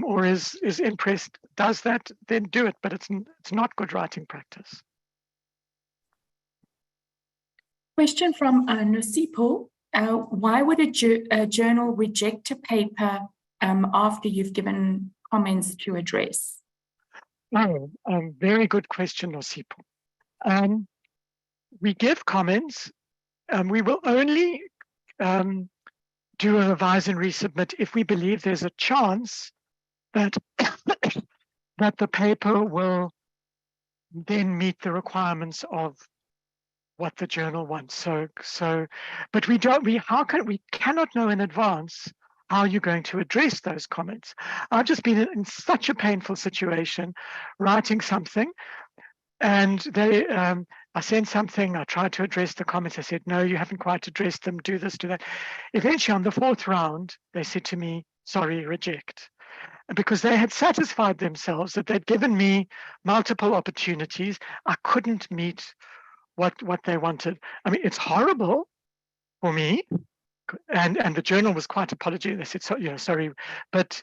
or is in press does that, then do it. But it's not good writing practice. Question from Nosipo. Why would a journal reject a paper after you've given comments to address? Oh, very good question, Nosipo. We give comments. We will only do a revise and resubmit if we believe there's a chance that that the paper will then meet the requirements of what the journal wants. But we cannot know in advance how you're going to address those comments. I've just been in such a painful situation writing something, and I sent something, I tried to address the comments. I said, no, you haven't quite addressed them, do this, do that. Eventually on the 4th round, they said to me, sorry, reject. Because they had satisfied themselves that they'd given me multiple opportunities. I couldn't meet what they wanted. I mean, it's horrible for me. And the journal was quite apologetic. They said, sorry, but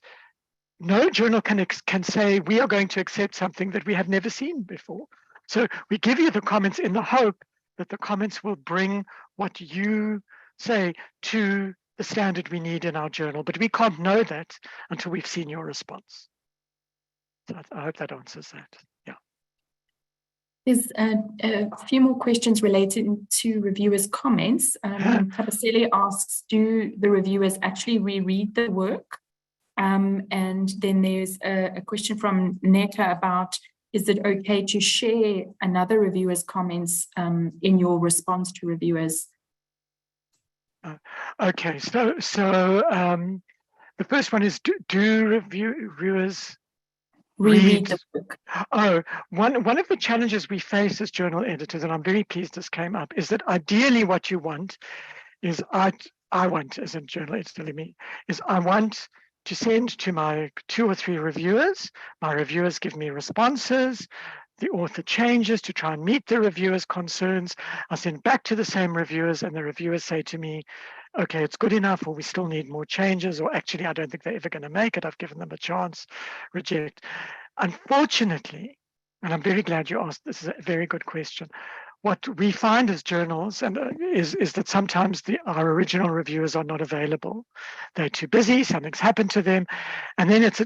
no journal can say we are going to accept something that we have never seen before. So we give you the comments in the hope that the comments will bring what you say to the standard we need in our journal, but we can't know that until we've seen your response. So I hope that answers that. Yeah. There's a few more questions related to reviewers' comments. Tapasele asks, do the reviewers actually reread the work? And then there's a question from Neta about, is it okay to share another reviewer's comments in your response to reviewers? Okay, so the first one is, do reviewers reread the book? Oh, one of the challenges we face as journal editors, and I'm very pleased this came up, is that ideally what you want is, I want as a journal editor, I want to send to my 2 or 3 reviewers. My reviewers give me responses. The author changes to try and meet the reviewer's concerns. I send back to the same reviewers, and the reviewers say to me, okay, it's good enough, or we still need more changes, or actually, I don't think they're ever going to make it. I've given them a chance, reject. Unfortunately, and I'm very glad you asked, this is a very good question. What we find as journals is that sometimes our original reviewers are not available. They're too busy, something's happened to them. And then it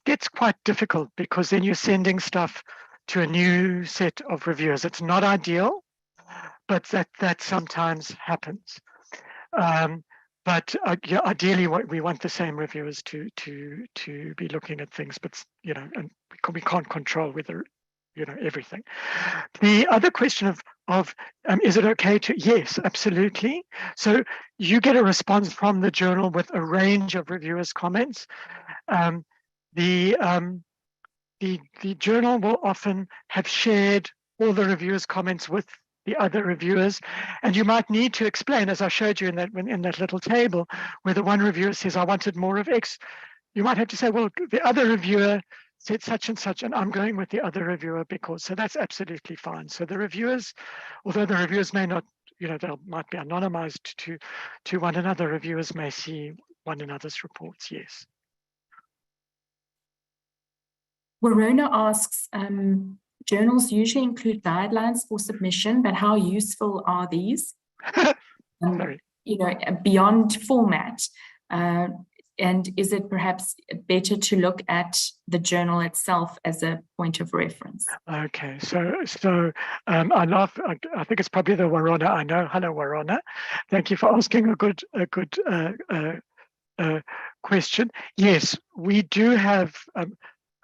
gets quite difficult, because then you're sending stuff to a new set of reviewers. It's not ideal, but that sometimes happens. But ideally, we want the same reviewers to be looking at things, but and we can't control whether everything. The other question of is it okay to? Yes, absolutely. So you get a response from the journal with a range of reviewers' comments. The journal will often have shared all the reviewers' comments with the other reviewers, and you might need to explain, as I showed you in that little table, where the one reviewer says, I wanted more of X. You might have to say, well, the other reviewer said such and such, and I'm going with the other reviewer because, so that's absolutely fine. So the reviewers, although the reviewers may not, they might be anonymized to one another, reviewers may see one another's reports, yes. Warona asks, journals usually include guidelines for submission, but how useful are these? Sorry. Beyond format? And is it perhaps better to look at the journal itself as a point of reference? Okay, so I laugh. I think it's probably the Warona I know. Hello, Warona. Thank you for asking a good question. Yes, we do have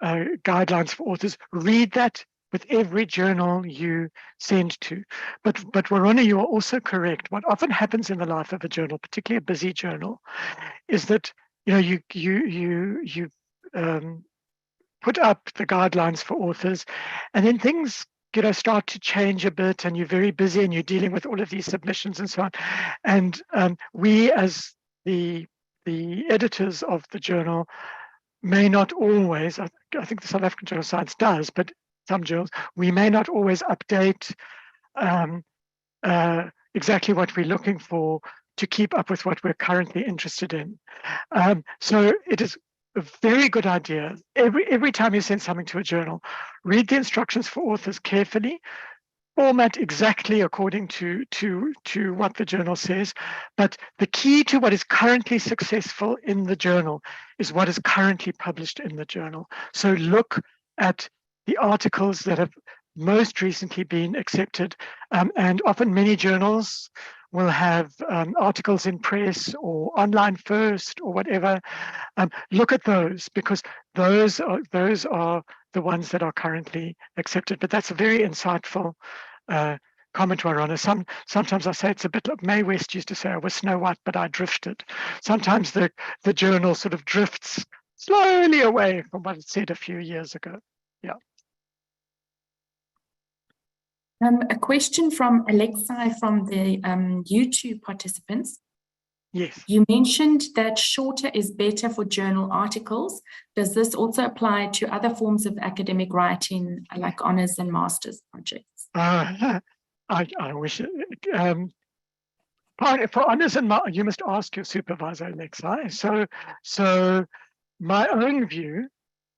guidelines for authors. Read that with every journal you send to. But Warona, you are also correct. What often happens in the life of a journal, particularly a busy journal, is that you put up the guidelines for authors, and then things start to change a bit, and you're very busy and you're dealing with all of these submissions and so on. And we, as the editors of the journal, may not always, I think the South African Journal of Science does, but some journals, we may not always update exactly what we're looking for to keep up with what we're currently interested in. So it is a very good idea. Every time you send something to a journal, read the instructions for authors carefully, format exactly according to what the journal says. But the key to what is currently successful in the journal is what is currently published in the journal. So look at the articles that have most recently been accepted, and often many journals will have articles in press or online first or whatever. Look at those, because those are the ones that are currently accepted. But that's a very insightful comment, Warona. Sometimes I say it's a bit like Mae West used to say, I was Snow White, but I drifted. Sometimes the journal sort of drifts slowly away from what it said a few years ago. Yeah. A question from Alexei from the YouTube participants. Yes. You mentioned that shorter is better for journal articles. Does this also apply to other forms of academic writing, like honors and master's projects? I wish. For honors and you must ask your supervisor, Alexei. So my own view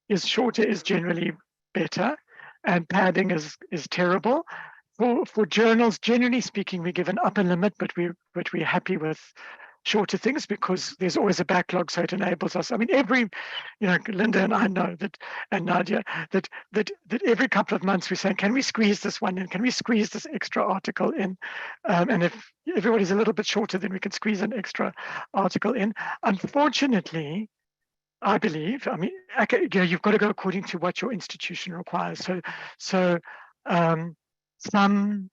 is shorter is generally better, and padding is terrible. For journals, generally speaking, we give an upper limit, but we're happy with shorter things because there's always a backlog, so it enables us. I mean, Linda and I know that, and Nadia, that every couple of months we're saying, can we squeeze this one in? Can we squeeze this extra article in? And if everybody's a little bit shorter, then we can squeeze an extra article in. Unfortunately, I believe, you've got to go according to what your institution requires. So some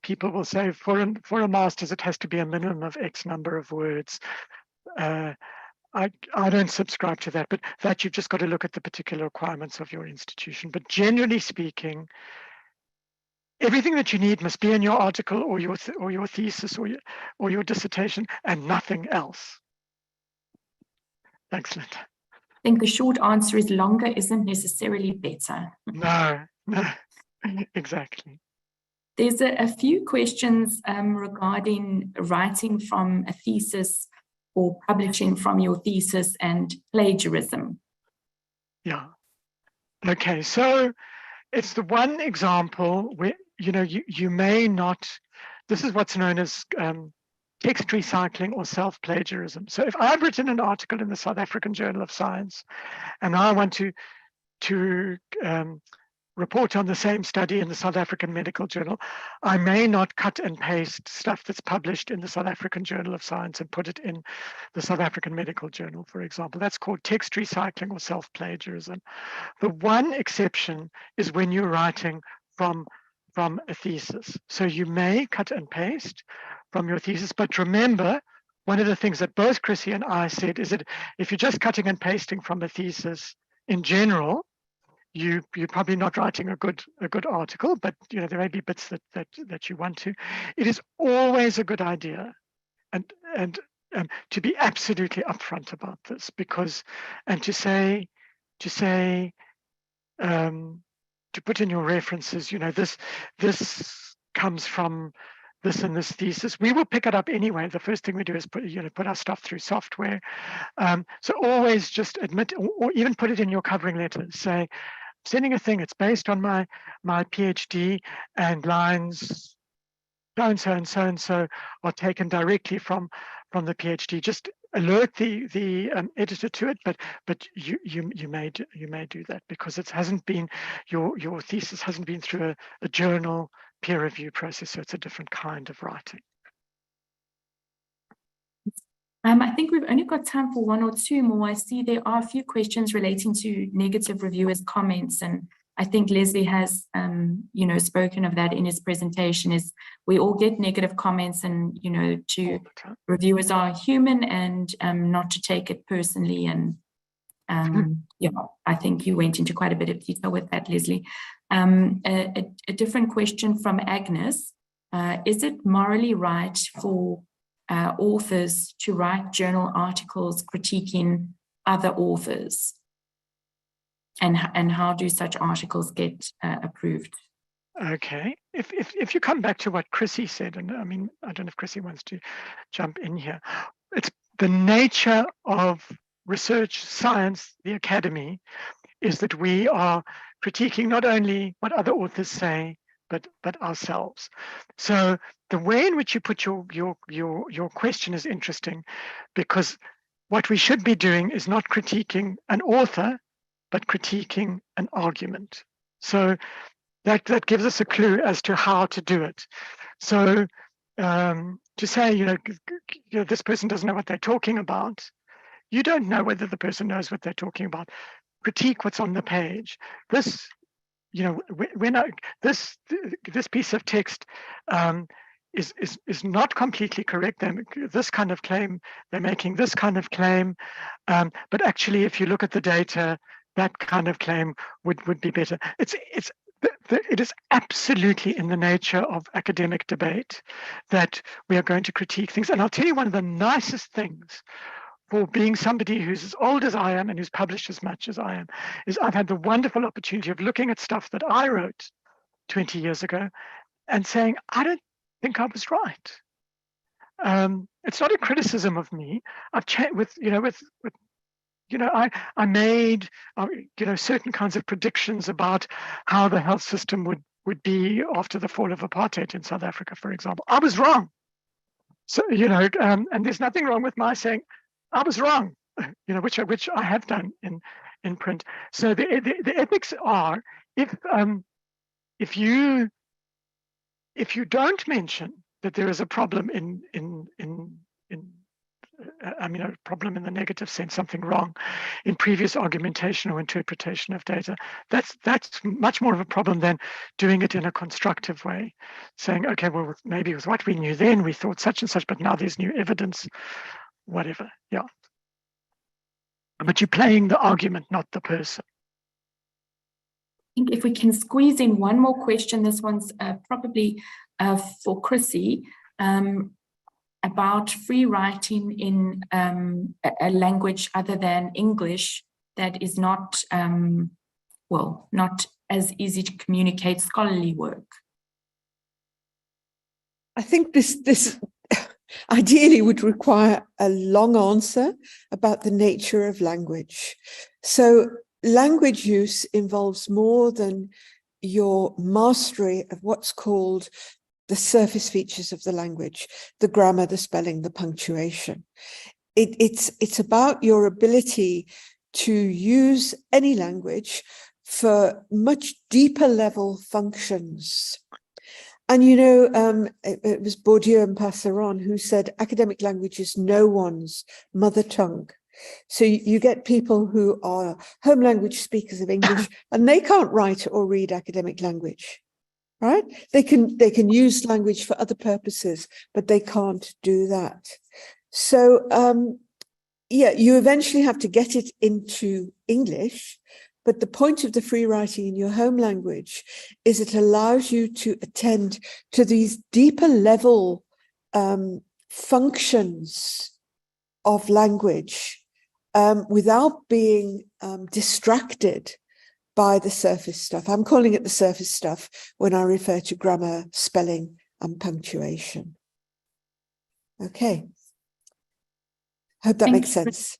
people will say for a master's it has to be a minimum of X number of words. I don't subscribe to that, but that you've just got to look at the particular requirements of your institution. But generally speaking, everything that you need must be in your article or your thesis or your dissertation, and nothing else. Thanks, Linda. I think the short answer is longer isn't necessarily better. No, exactly. There's a few questions regarding writing from a thesis or publishing from your thesis and plagiarism. Yeah. Okay, so it's the one example where you may not. This is what's known as text recycling or self-plagiarism. So if I've written an article in the South African Journal of Science and I want to report on the same study in the South African Medical Journal, I may not cut and paste stuff that's published in the South African Journal of Science and put it in the South African Medical Journal, for example. That's called text recycling or self-plagiarism. The one exception is when you're writing from a thesis. So you may cut and paste from your thesis, but remember, one of the things that both Chrissy and I said is that if you're just cutting and pasting from a thesis in general, you're probably not writing a good article, but there may be bits that you want to. It is always a good idea, and to be absolutely upfront about this, because to put in your references, this comes from this and this thesis. We will pick it up anyway. The first thing we do is put our stuff through software. So always just admit, or even put it in your covering letter. Say, sending a thing, it's based on my PhD, and lines so-and-so and so-and-so are taken directly from the PhD. Just alert the editor to it, but you may do that because it hasn't been, your thesis hasn't been through a journal peer review process, so it's a different kind of writing. I think we've only got time for one or two more. I see there are a few questions relating to negative reviewers' comments, and I think Leslie has, spoken of that in his presentation. Is we all get negative comments, and reviewers are human, and not to take it personally. And I think you went into quite a bit of detail with that, Leslie. A different question from Agnes: is it morally right for authors to write journal articles critiquing other authors, and how do such articles get approved? Okay, if you come back to what Chrissy said, and I mean, I don't know if Chrissy wants to jump in here. It's the nature of research, science, the academy, is that we are critiquing not only what other authors say, but ourselves. So the way in which you put your question is interesting, because what we should be doing is not critiquing an author, but critiquing an argument. So that gives us a clue as to how to do it. So to say, this person doesn't know what they're talking about, you don't know whether the person knows what they're talking about. Critique what's on the page. This this piece of text is not completely correct. This kind of claim, they're making this kind of claim, but actually, if you look at the data, that kind of claim would be better. It is absolutely in the nature of academic debate that we are going to critique things. And I'll tell you one of the nicest things for being somebody who's as old as I am and who's published as much as I am, is I've had the wonderful opportunity of looking at stuff that I wrote 20 years ago and saying, I don't think I was right. It's not a criticism of me. I've changed I made certain kinds of predictions about how the health system would be after the fall of apartheid in South Africa, for example. I was wrong. So, and there's nothing wrong with my saying, I was wrong, which I have done in print. So the ethics are, if you don't mention that there is a problem a problem in the negative sense, something wrong in previous argumentation or interpretation of data, that's much more of a problem than doing it in a constructive way, saying, okay, well, maybe with what we knew then we thought such and such, but now there's new evidence, whatever. Yeah, but you're playing the argument, not the person. I think if we can squeeze in one more question, this one's probably for Chrissy, about free writing in a language other than English that is not, not as easy to communicate scholarly work. I think this ideally would require a long answer about the nature of language. So language use involves more than your mastery of what's called the surface features of the language, the grammar, the spelling, the punctuation. It's about your ability to use any language for much deeper level functions. And, it was Bourdieu and Passeron who said academic language is no one's mother tongue. So you get people who are home language speakers of English and they can't write or read academic language. Right? They can use language for other purposes, but they can't do that. So, you eventually have to get it into English, but the point of the free writing in your home language is it allows you to attend to these deeper level functions of language without being distracted by the surface stuff. I'm calling it the surface stuff when I refer to grammar, spelling, and punctuation. Okay. Hope that makes sense.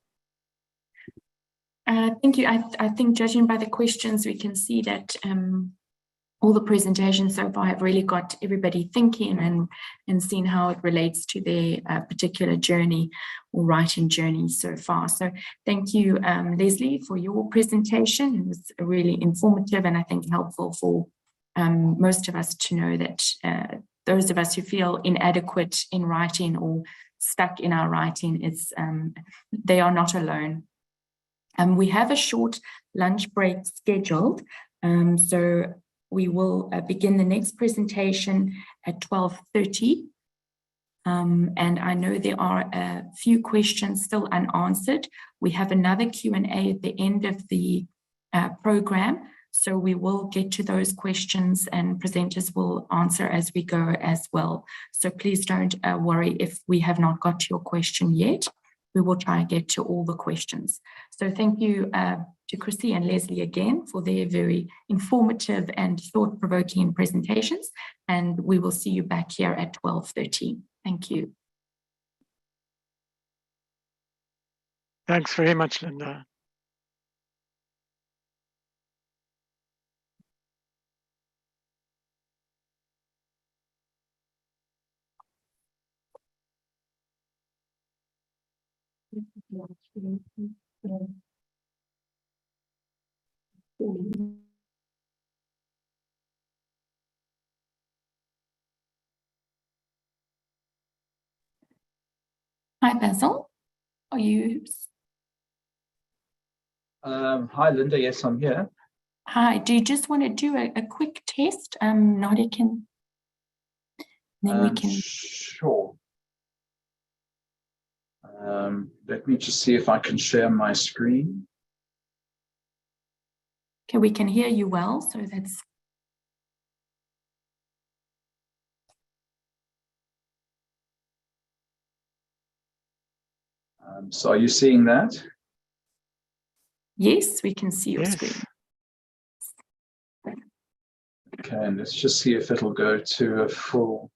Thank you. I think judging by the questions, we can see that all the presentations so far have really got everybody thinking and seeing how it relates to their particular journey or writing journey so far. So thank you, Leslie, for your presentation. It was really informative and I think helpful for most of us to know that those of us who feel inadequate in writing or stuck in our writing, they are not alone. We have a short lunch break scheduled, so we will begin the next presentation at 12:30. And I know there are a few questions still unanswered. We have another Q&A at the end of the program, so we will get to those questions and presenters will answer as we go as well. So please don't worry if we have not got to your question yet. We will try and get to all the questions. So thank you to Chrissy and Leslie again for their very informative and thought-provoking presentations. And we will see you back here at 12:30. Thank you. Thanks very much, Linda. Hi, Basil. Are you? Hi, Linda. Yes, I'm here. Hi. Do you just want to do a quick test? Nadia can. Then we can. Sure. Let me just see if I can share my screen. Okay, we can hear you well, so that's. So are you seeing that? Yes, we can see your Yes. screen. Okay, and let's just see if it'll go to a full,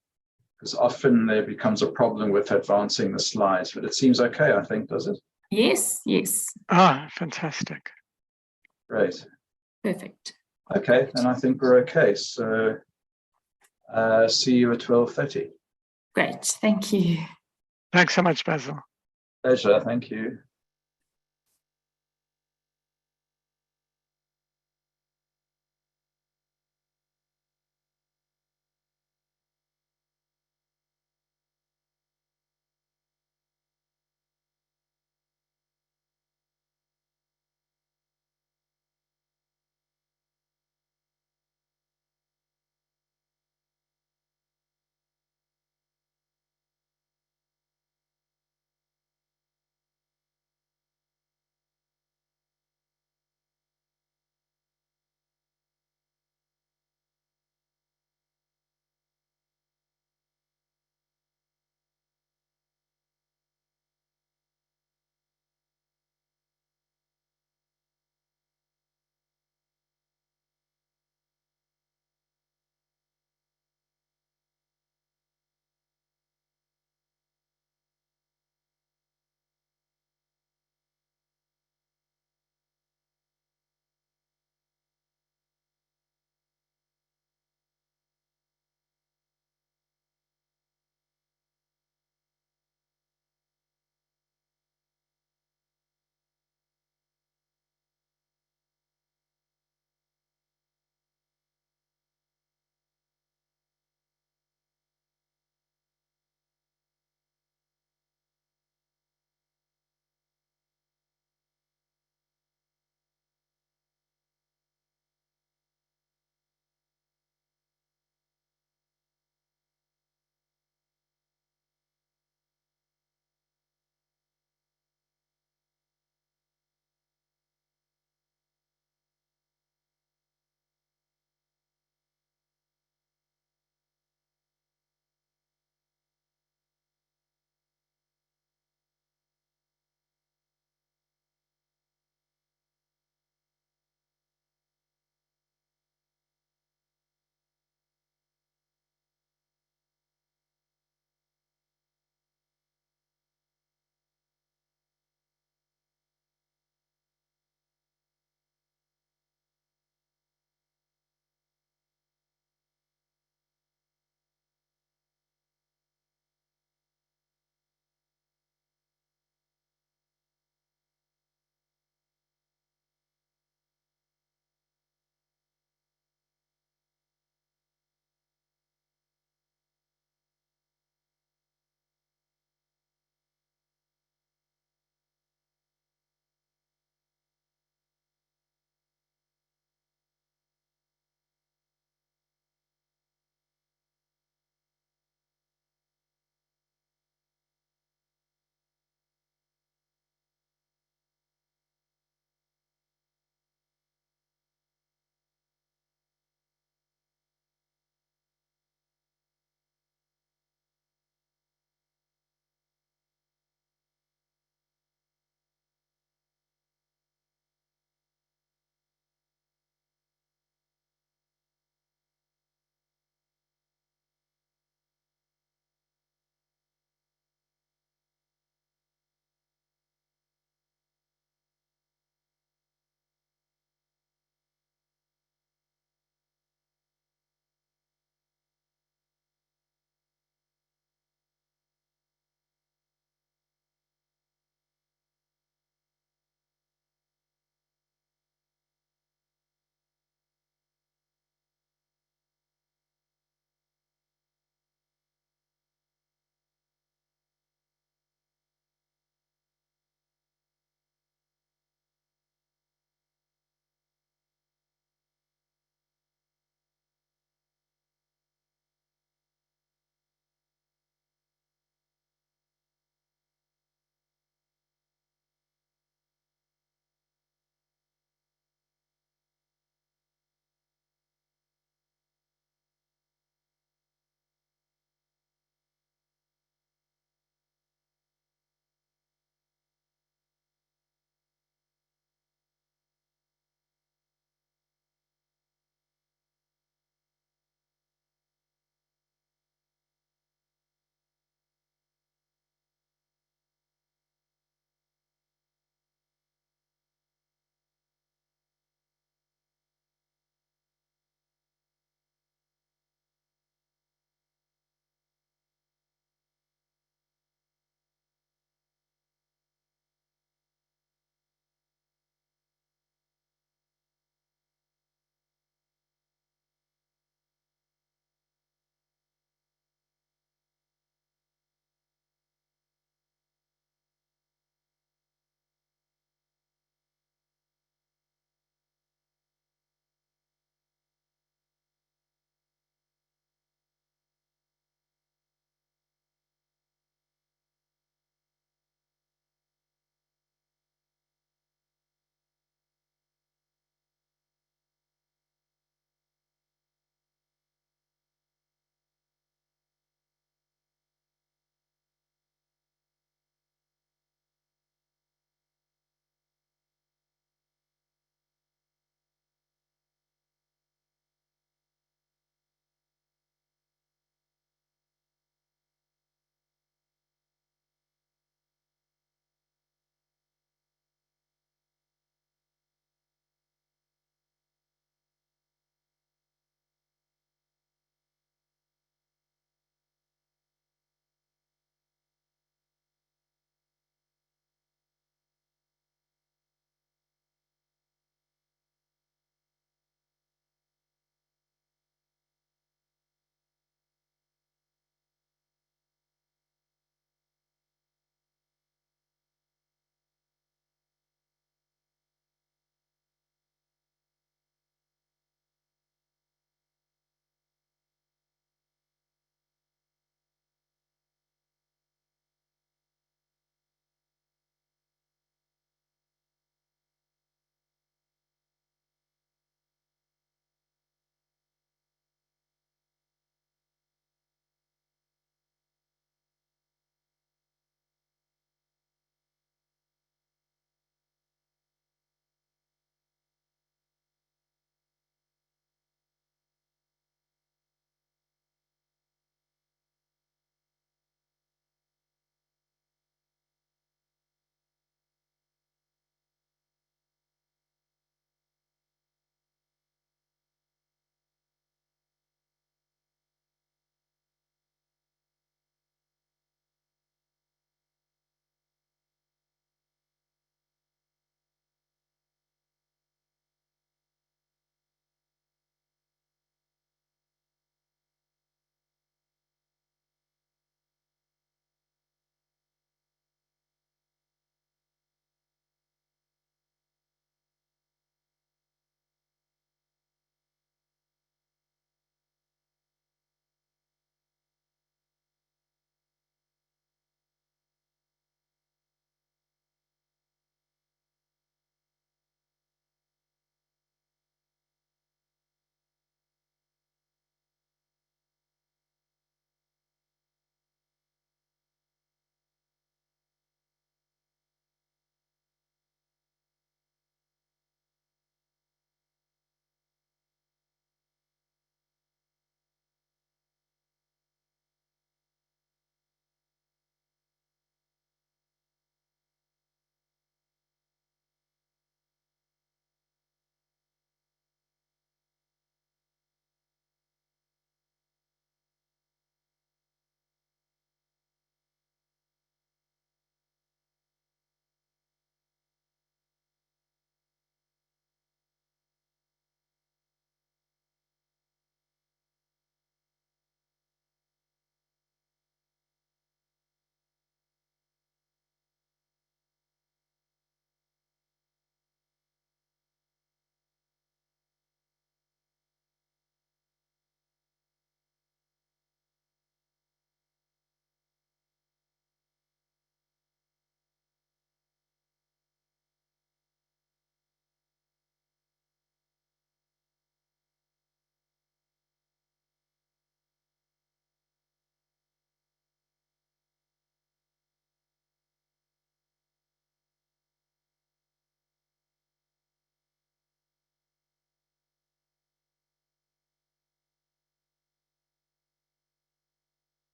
because often there becomes a problem with advancing the slides, but it seems okay, I think, does it? Yes, yes. Ah, fantastic. Great. Perfect. Okay, then I think we're okay. So see you at 12:30. Great. Thank you. Thanks so much, Basil. Pleasure, thank you.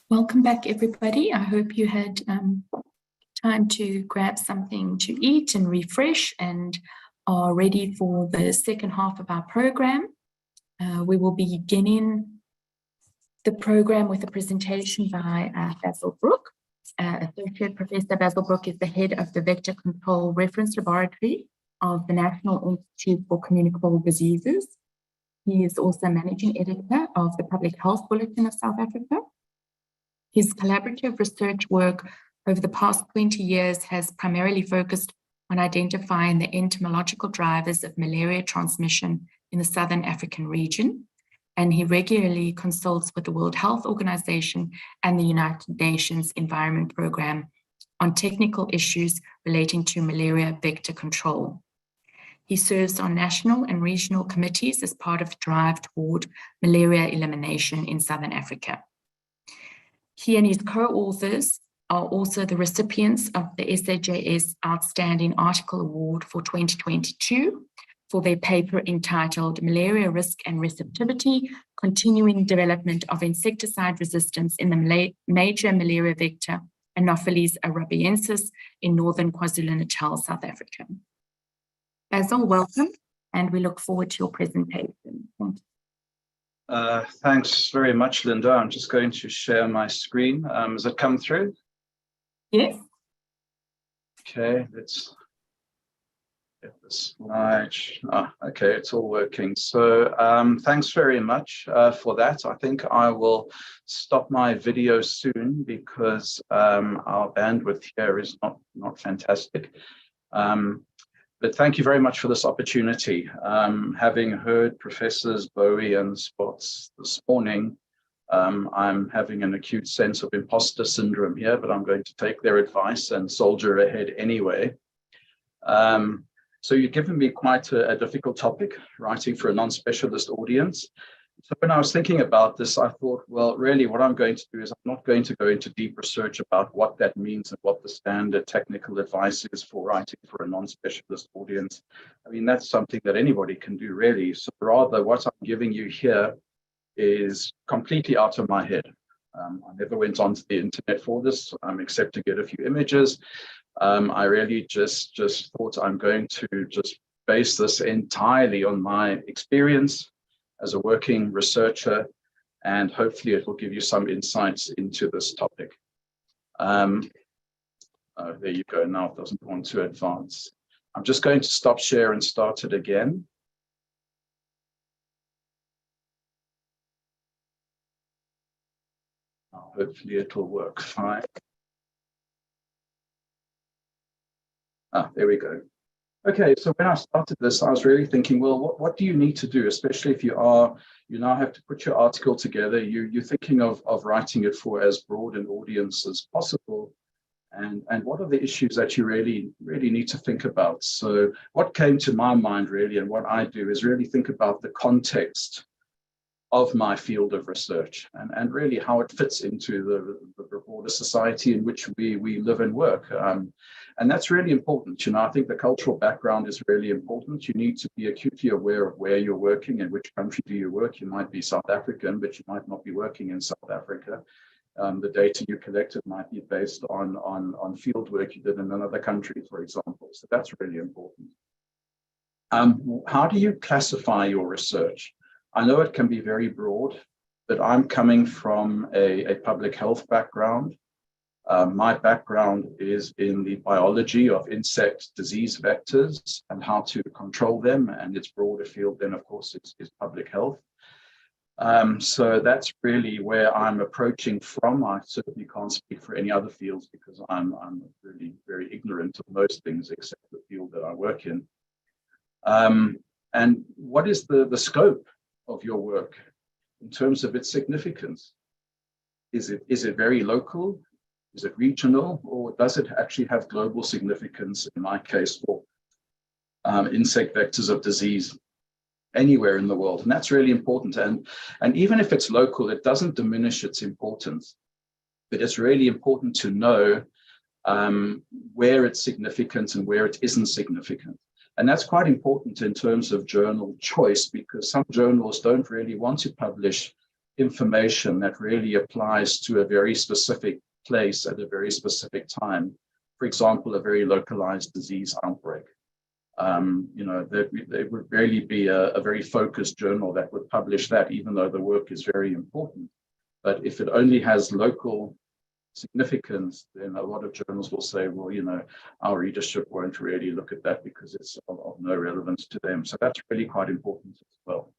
Welcome back, everybody. I hope you had time to grab something to eat and refresh and are ready for the second half of our program. We will be beginning the program with a presentation by Basil Brook. Associate Professor Basil Brook is the head of the Vector Control Reference Laboratory of the National Institute for Communicable Diseases. He is also managing editor of the Public Health Bulletin of South Africa. His collaborative research work over the past 20 years has primarily focused on identifying the entomological drivers of malaria transmission in the Southern African region, and he regularly consults with the World Health Organization and the United Nations Environment Programme on technical issues relating to malaria vector control. He serves on national and regional committees as part of the drive toward malaria elimination in Southern Africa. He and his co-authors are also the recipients of the SAJS Outstanding Article Award for 2022 for their paper entitled Malaria Risk and Receptivity, Continuing Development of Insecticide Resistance in the Major Malaria Vector, Anopheles arabiensis in Northern KwaZulu-Natal, South Africa. Basil, welcome, and we look forward to your presentation. Thank you. Thanks very much, Linda. I'm just going to share my screen. Has it come through? Yes. Okay, let's get the slide. Okay, it's all working. So thanks very much for that. I think I will stop my video soon because our bandwidth here is not fantastic. But thank you very much for this opportunity. Having heard Professors Bowie and Spots this morning, I'm having an acute sense of imposter syndrome here, but I'm going to take their advice and soldier ahead anyway. So you've given me quite a difficult topic, writing for a non-specialist audience. So when I was thinking about this, I thought, well, really what I'm going to do is I'm not going to go into deep research about what that means and what the standard technical advice is for writing for a non-specialist audience. I mean, that's something that anybody can do, really. So rather, what I'm giving you here is completely out of my head. I never went onto the internet for this, except to get a few images. I really just thought I'm going to just base this entirely on my experience as a working researcher, and hopefully it will give you some insights into this topic. There you go. Now it doesn't want to advance. I'm just going to stop share and start it again. Hopefully it will work fine. There we go. Okay, so when I started this, I was really thinking, well, what do you need to do, especially if you now have to put your article together, you're thinking of writing it for as broad an audience as possible, and what are the issues that you really need to think about? So what came to my mind really, and what I do is really think about the context of my field of research and really how it fits into the broader society in which we live and work. And that's really important. You know, I think the cultural background is really important. You need to be acutely aware of where you're working and which country do you work. You might be South African, but you might not be working in South Africa. The data you collected might be based on field work you did in another country, for example. So that's really important. How do you classify your research? I know it can be very broad, but I'm coming from a public health background. My background is in the biology of insect disease vectors and how to control them, and its broader field then, of course, is public health. So that's really where I'm approaching from. I certainly can't speak for any other fields because I'm really very ignorant of most things except the field that I work in. And what is the scope of your work in terms of its significance? Is it very local? Is it regional, or does it actually have global significance, in my case, for insect vectors of disease anywhere in the world? And that's really important. And even if it's local, it doesn't diminish its importance, but it's really important to know where it's significant and where it isn't significant. And that's quite important in terms of journal choice, because some journals don't really want to publish information that really applies to a very specific place at a very specific time. For example, a very localized disease outbreak. There would really be a very focused journal that would publish that, even though the work is very important. But if it only has local significance, then a lot of journals will say, well, our readership won't really look at that because it's of no relevance to them. So that's really quite important as well.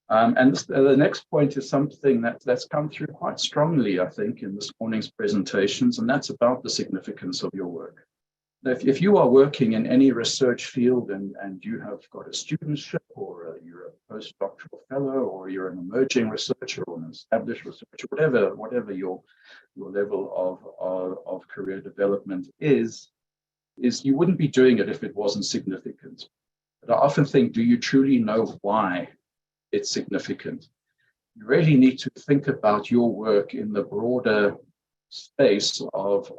And the next point is something that's come through quite strongly, I think, in this morning's presentations, and that's about the significance of your work. If you are working in any research field and you have got a studentship, or you're a postdoctoral fellow, or you're an emerging researcher or an established researcher, whatever your level of career development is you wouldn't be doing it if it wasn't significant. But I often think, do you truly know why it's significant? You really need to think about your work in the broader space of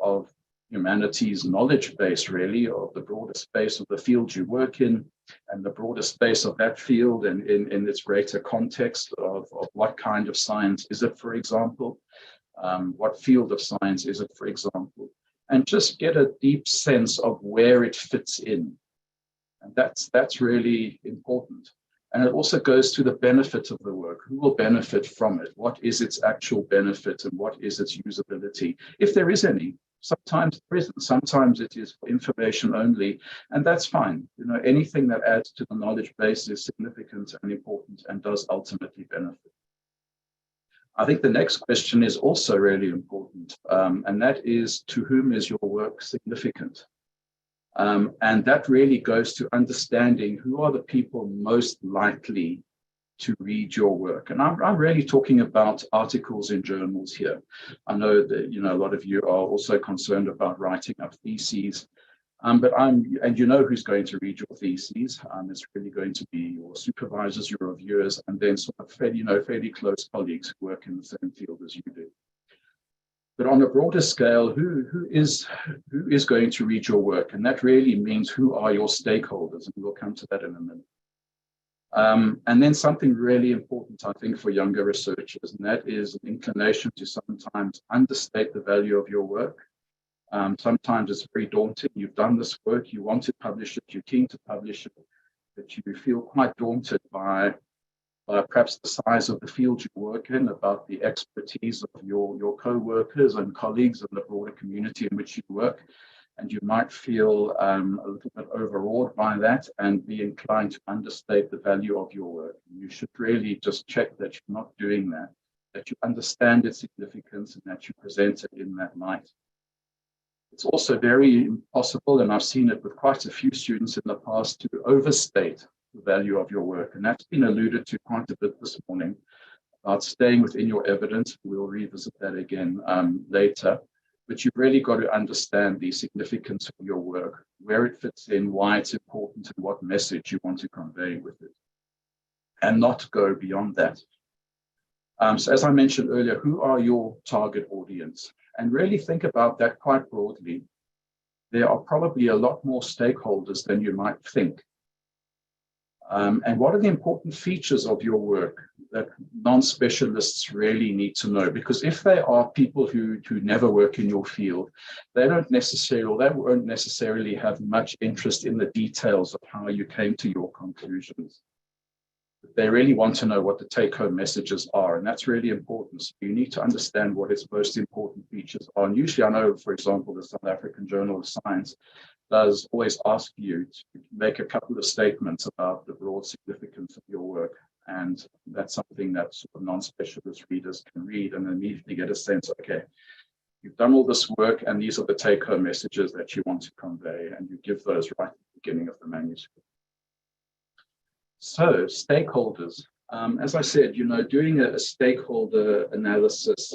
humanities knowledge base, really, of the broader space of the field you work in, and the broader space of that field and in its greater context of what kind of science is it, for example, what field of science is it, for example, and just get a deep sense of where it fits in. And that's really important. And it also goes to the benefit of the work. Who will benefit from it? What is its actual benefit and what is its usability, if there is any? Sometimes there isn't. Sometimes it is for information only, and that's fine. Anything that adds to the knowledge base is significant and important and does ultimately benefit. I think the next question is also really important, and that is, to whom is your work significant? And that really goes to understanding who are the people most likely to read your work. And I'm really talking about articles in journals here. I know that a lot of you are also concerned about writing up theses, but who's going to read your theses. It's really going to be your supervisors, your reviewers, and then sort of fairly close colleagues who work in the same field as you do. But on a broader scale, who is going to read your work? And that really means, who are your stakeholders? And we'll come to that in a minute. And then something really important, I think, for younger researchers, and that is an inclination to sometimes understate the value of your work. Sometimes it's very daunting. You've done this work, you want to publish it, you're keen to publish it, but you feel quite daunted by perhaps the size of the field you work in, about the expertise of your co-workers and colleagues and the broader community in which you work. And you might feel a little bit overawed by that and be inclined to understate the value of your work. You should really just check that you're not doing that, that you understand its significance and that you present it in that light. It's also very possible, and I've seen it with quite a few students in the past, to overstate the value of your work. And that's been alluded to quite a bit this morning, about staying within your evidence. We'll revisit that again later. But you've really got to understand the significance of your work, where it fits in, why it's important, and what message you want to convey with it, and not go beyond that. So as I mentioned earlier, who are your target audience? And really think about that quite broadly. There are probably a lot more stakeholders than you might think. And what are the important features of your work that non-specialists really need to know? Because if they are people who never work in your field, they won't necessarily have much interest in the details of how you came to your conclusions. They really want to know what the take-home messages are, and that's really important. So you need to understand what its most important features are. And usually, I know, for example, the South African Journal of Science does always ask you to make a couple of statements about the broad significance of your work. And that's something that sort of non-specialist readers can read and immediately get a sense, okay, you've done all this work and these are the take-home messages that you want to convey, and you give those right at the beginning of the manuscript. So stakeholders, as I said, doing a stakeholder analysis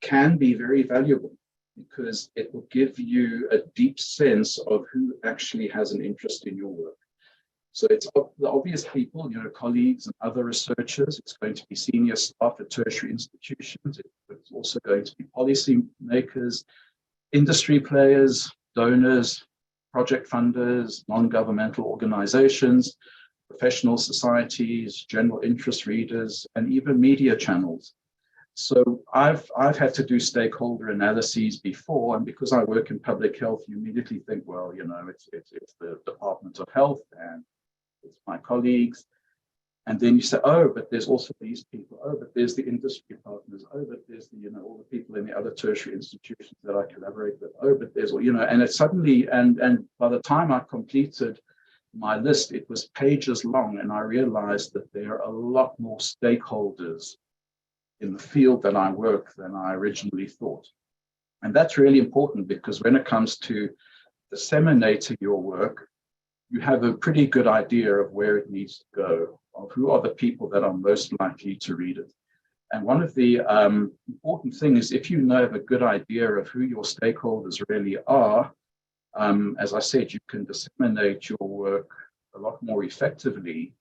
can be very valuable, because it will give you a deep sense of who actually has an interest in your work. So it's the obvious people, colleagues and other researchers. It's going to be senior staff at tertiary institutions. It's also going to be policy makers, industry players, donors, project funders, non-governmental organizations, professional societies, general interest readers, and even media channels. So I've had to do stakeholder analyses before, and because I work in public health, you immediately think, well, you know, it's the Department of Health and it's my colleagues. And then you say, oh, but there's also these people. Oh, but there's the industry partners. Oh, but there's the, you know, all the people in the other tertiary institutions that I collaborate with. Oh, but there's, you know, and it suddenly, and by the time I completed my list, it was pages long, and I realized that there are a lot more stakeholders in the field that I work than I originally thought. And that's really important, because when it comes to disseminating your work, you have a pretty good idea of where it needs to go, of who are the people that are most likely to read it. And one of the important things, if you have a good idea of who your stakeholders really are, as I said, you can disseminate your work a lot more effectively.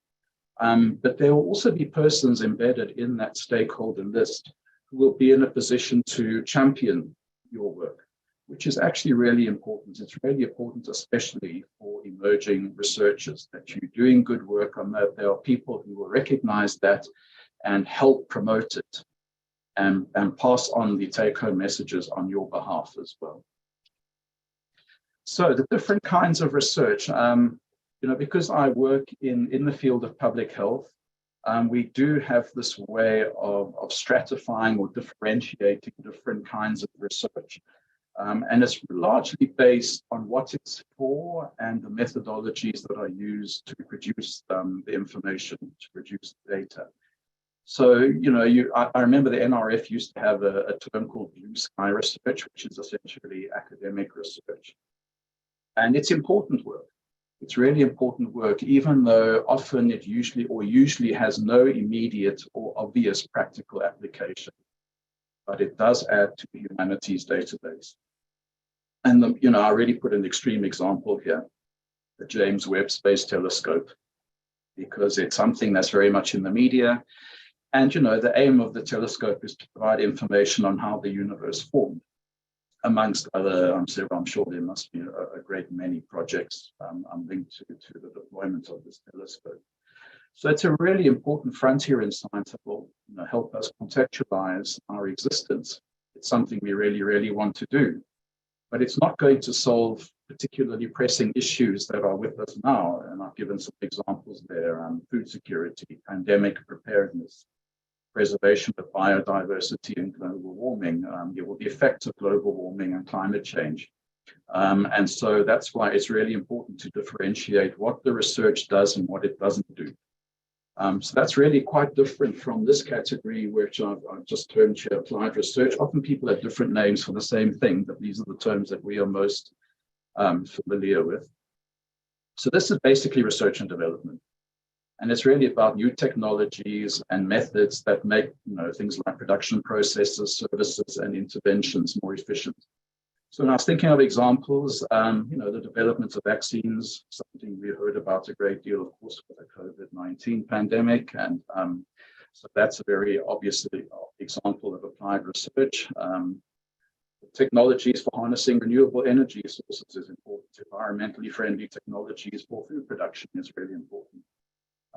But there will also be persons embedded in that stakeholder list who will be in a position to champion your work, which is actually really important. It's really important, especially for emerging researchers, that you're doing good work on that. There are people who will recognize that and help promote it and pass on the take-home messages on your behalf as well. So the different kinds of research, you know, because I work in the field of public health, we do have this way of stratifying or differentiating different kinds of research. And it's largely based on what it's for and the methodologies that are used to produce the information, to produce the data. So, you know, I remember the NRF used to have a term called blue sky research, which is essentially academic research. And it's important work. It's really important work, even though often it usually has no immediate or obvious practical application, but it does add to the humanities database. And, you know, I already put an extreme example here, the James Webb Space Telescope, because it's something that's very much in the media. And, you know, the aim of the telescope is to provide information on how the universe formed. Amongst other, I'm sure there must be a great many projects linked to the deployment of this telescope. So it's a really important frontier in science that will, you know, help us contextualize our existence. It's something we really, really want to do. But it's not going to solve particularly pressing issues that are with us now. And I've given some examples there, food security, pandemic preparedness, preservation of biodiversity and global warming, the effects of global warming and climate change. And so that's why it's really important to differentiate what the research does and what it doesn't do. So that's really quite different from this category, which I've just termed here applied research. Often people have different names for the same thing, but these are the terms that we are most familiar with. So this is basically research and development. And it's really about new technologies and methods that make, you know, things like production processes, services, and interventions more efficient. So when I was thinking of examples, you know, the development of vaccines, something we heard about a great deal, of course, with the COVID-19 pandemic. And so that's a very obvious example of applied research. Technologies for harnessing renewable energy sources is important. Environmentally friendly technologies for food production is really important.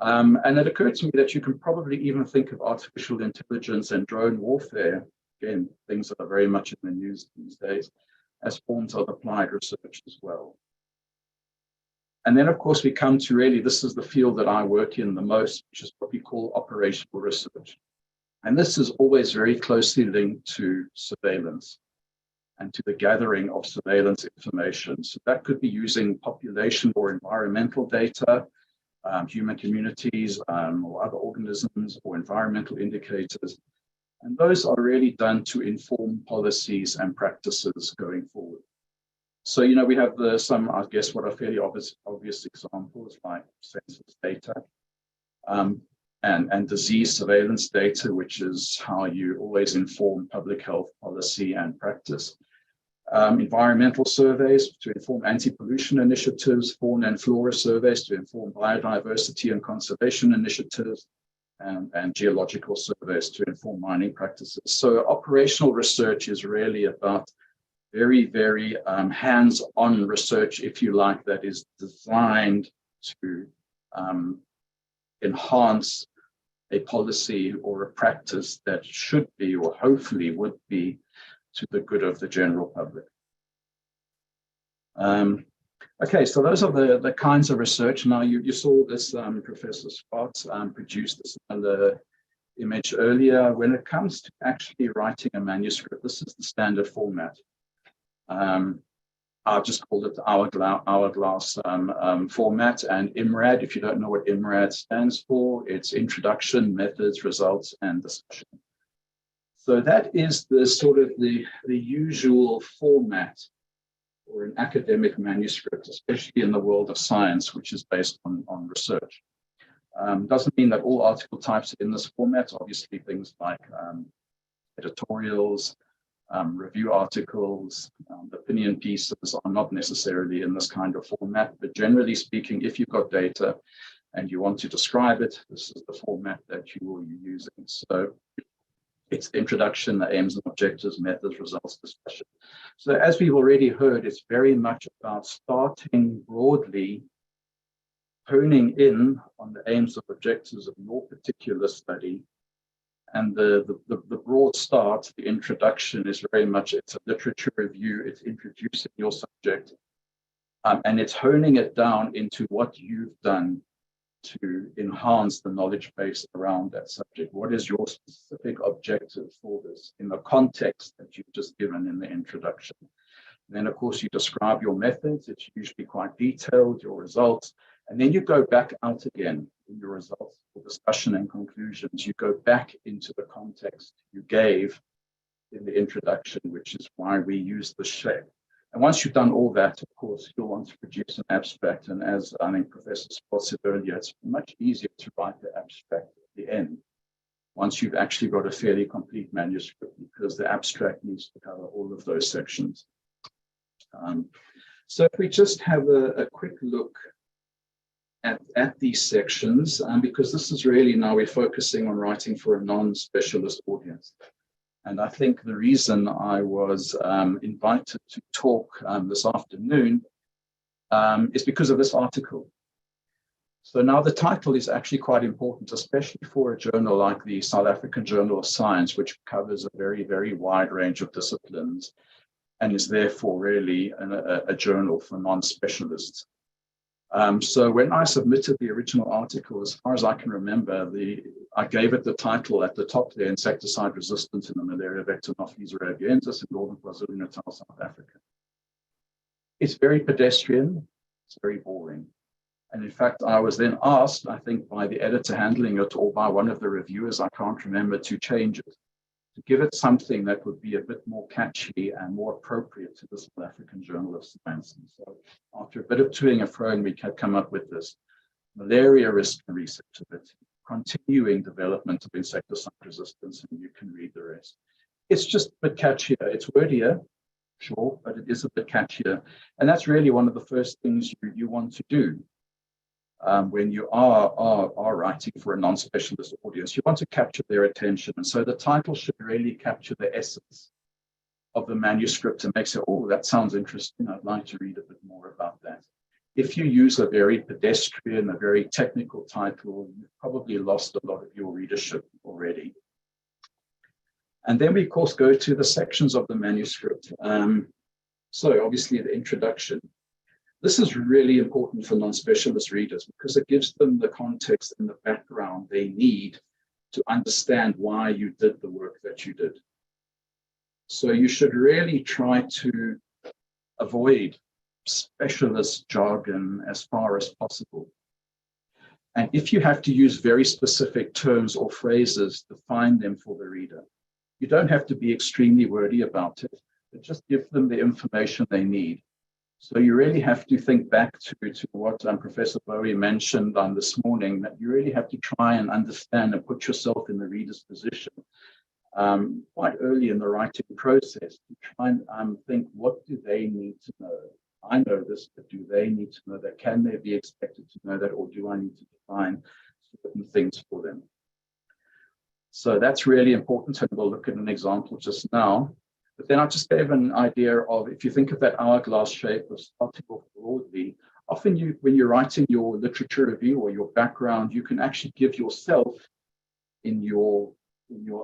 And it occurred to me that you can probably even think of artificial intelligence and drone warfare, again, things that are very much in the news these days, as forms of applied research as well. And then, of course, we come to really, this is the field that I work in the most, which is what we call operational research. And this is always very closely linked to surveillance and to the gathering of surveillance information. So that could be using population or environmental data, human communities or other organisms or environmental indicators. And those are really done to inform policies and practices going forward. So, you know, we have some, I guess, what are fairly obvious examples like census data and disease surveillance data, which is how you always inform public health policy and practice. Environmental surveys to inform anti-pollution initiatives, fauna and flora surveys to inform biodiversity and conservation initiatives, and geological surveys to inform mining practices. So operational research is really about very, very hands-on research, if you like, that is designed to enhance a policy or a practice that should be, or hopefully would be, to the good of the general public. Okay, so those are the kinds of research. Now, you saw this, Professor Spot produced this other image earlier. When it comes to actually writing a manuscript, this is the standard format. I've just called it the hourglass format, and IMRAD, if you don't know what IMRAD stands for, it's Introduction, Methods, Results, and Discussion. So that is the sort of the usual format for an academic manuscript, especially in the world of science, which is based on research. Doesn't mean that all article types are in this format. Obviously, things like editorials, review articles, opinion pieces are not necessarily in this kind of format, but generally speaking, if you've got data and you want to describe it, this is the format that you will be using. So it's the introduction, the aims and objectives, methods, results, discussion. So as we've already heard, it's very much about starting broadly, honing in on the aims and objectives of your particular study. And the broad start, the introduction, is very much, it's a literature review, it's introducing your subject, and it's honing it down into what you've done to enhance the knowledge base around that subject. What is your specific objective for this in the context that you've just given in the introduction? And then, of course, you describe your methods. It's usually quite detailed, your results. And then you go back out again in your results for discussion and conclusions. You go back into the context you gave in the introduction, which is why we use the shape. And once you've done all that, of course, you'll want to produce an abstract. And as I think Professor Spot said earlier, it's much easier to write the abstract at the end, once you've actually got a fairly complete manuscript, because the abstract needs to cover all of those sections. So if we just have a quick look at these sections, because this is really, now we're focusing on writing for a non-specialist audience. And I think the reason I was invited to talk this afternoon is because of this article. So now the title is actually quite important, especially for a journal like the South African Journal of Science, which covers a very, very wide range of disciplines and is therefore really a journal for non-specialists. So when I submitted the original article, as far as I can remember, I gave it the title at the top there, Insecticide Resistance in the Malaria Vector Anopheles arabiensis in northern KwaZulu-Natal, South Africa. It's very pedestrian, it's very boring. And in fact, I was then asked, I think by the editor handling it or by one of the reviewers, I can't remember, to change it, to give it something that would be a bit more catchy and more appropriate to the South African Journal of Science. And so after a bit of toing and froing, we had come up with this: malaria risk and receptivity, continuing development of insecticide resistance, and you can read the rest. It's just a bit catchier. It's wordier, sure, but it is a bit catchier. And that's really one of the first things you want to do. When you are writing for a non-specialist audience, you want to capture their attention. And so the title should really capture the essence of the manuscript and make it, oh, that sounds interesting, I'd like to read a bit more about that. If you use a very pedestrian, a very technical title, you've probably lost a lot of your readership already. And then we, of course, go to the sections of the manuscript. So obviously the introduction. This is really important for non-specialist readers because it gives them the context and the background they need to understand why you did the work that you did. So you should really try to avoid specialist jargon as far as possible. And if you have to use very specific terms or phrases, define them for the reader. You don't have to be extremely wordy about it, but just give them the information they need. So you really have to think back to what Professor Bowie mentioned this morning, that you really have to try and understand and put yourself in the reader's position quite early in the writing process to try and think, what do they need to know? I know this, but do they need to know that? Can they be expected to know that, or do I need to define certain things for them? So that's really important, and we'll look at an example just now. But then I just gave an idea of, if you think of that hourglass shape of starting off broadly, Often when you're writing your literature review or your background, you can actually give yourself in your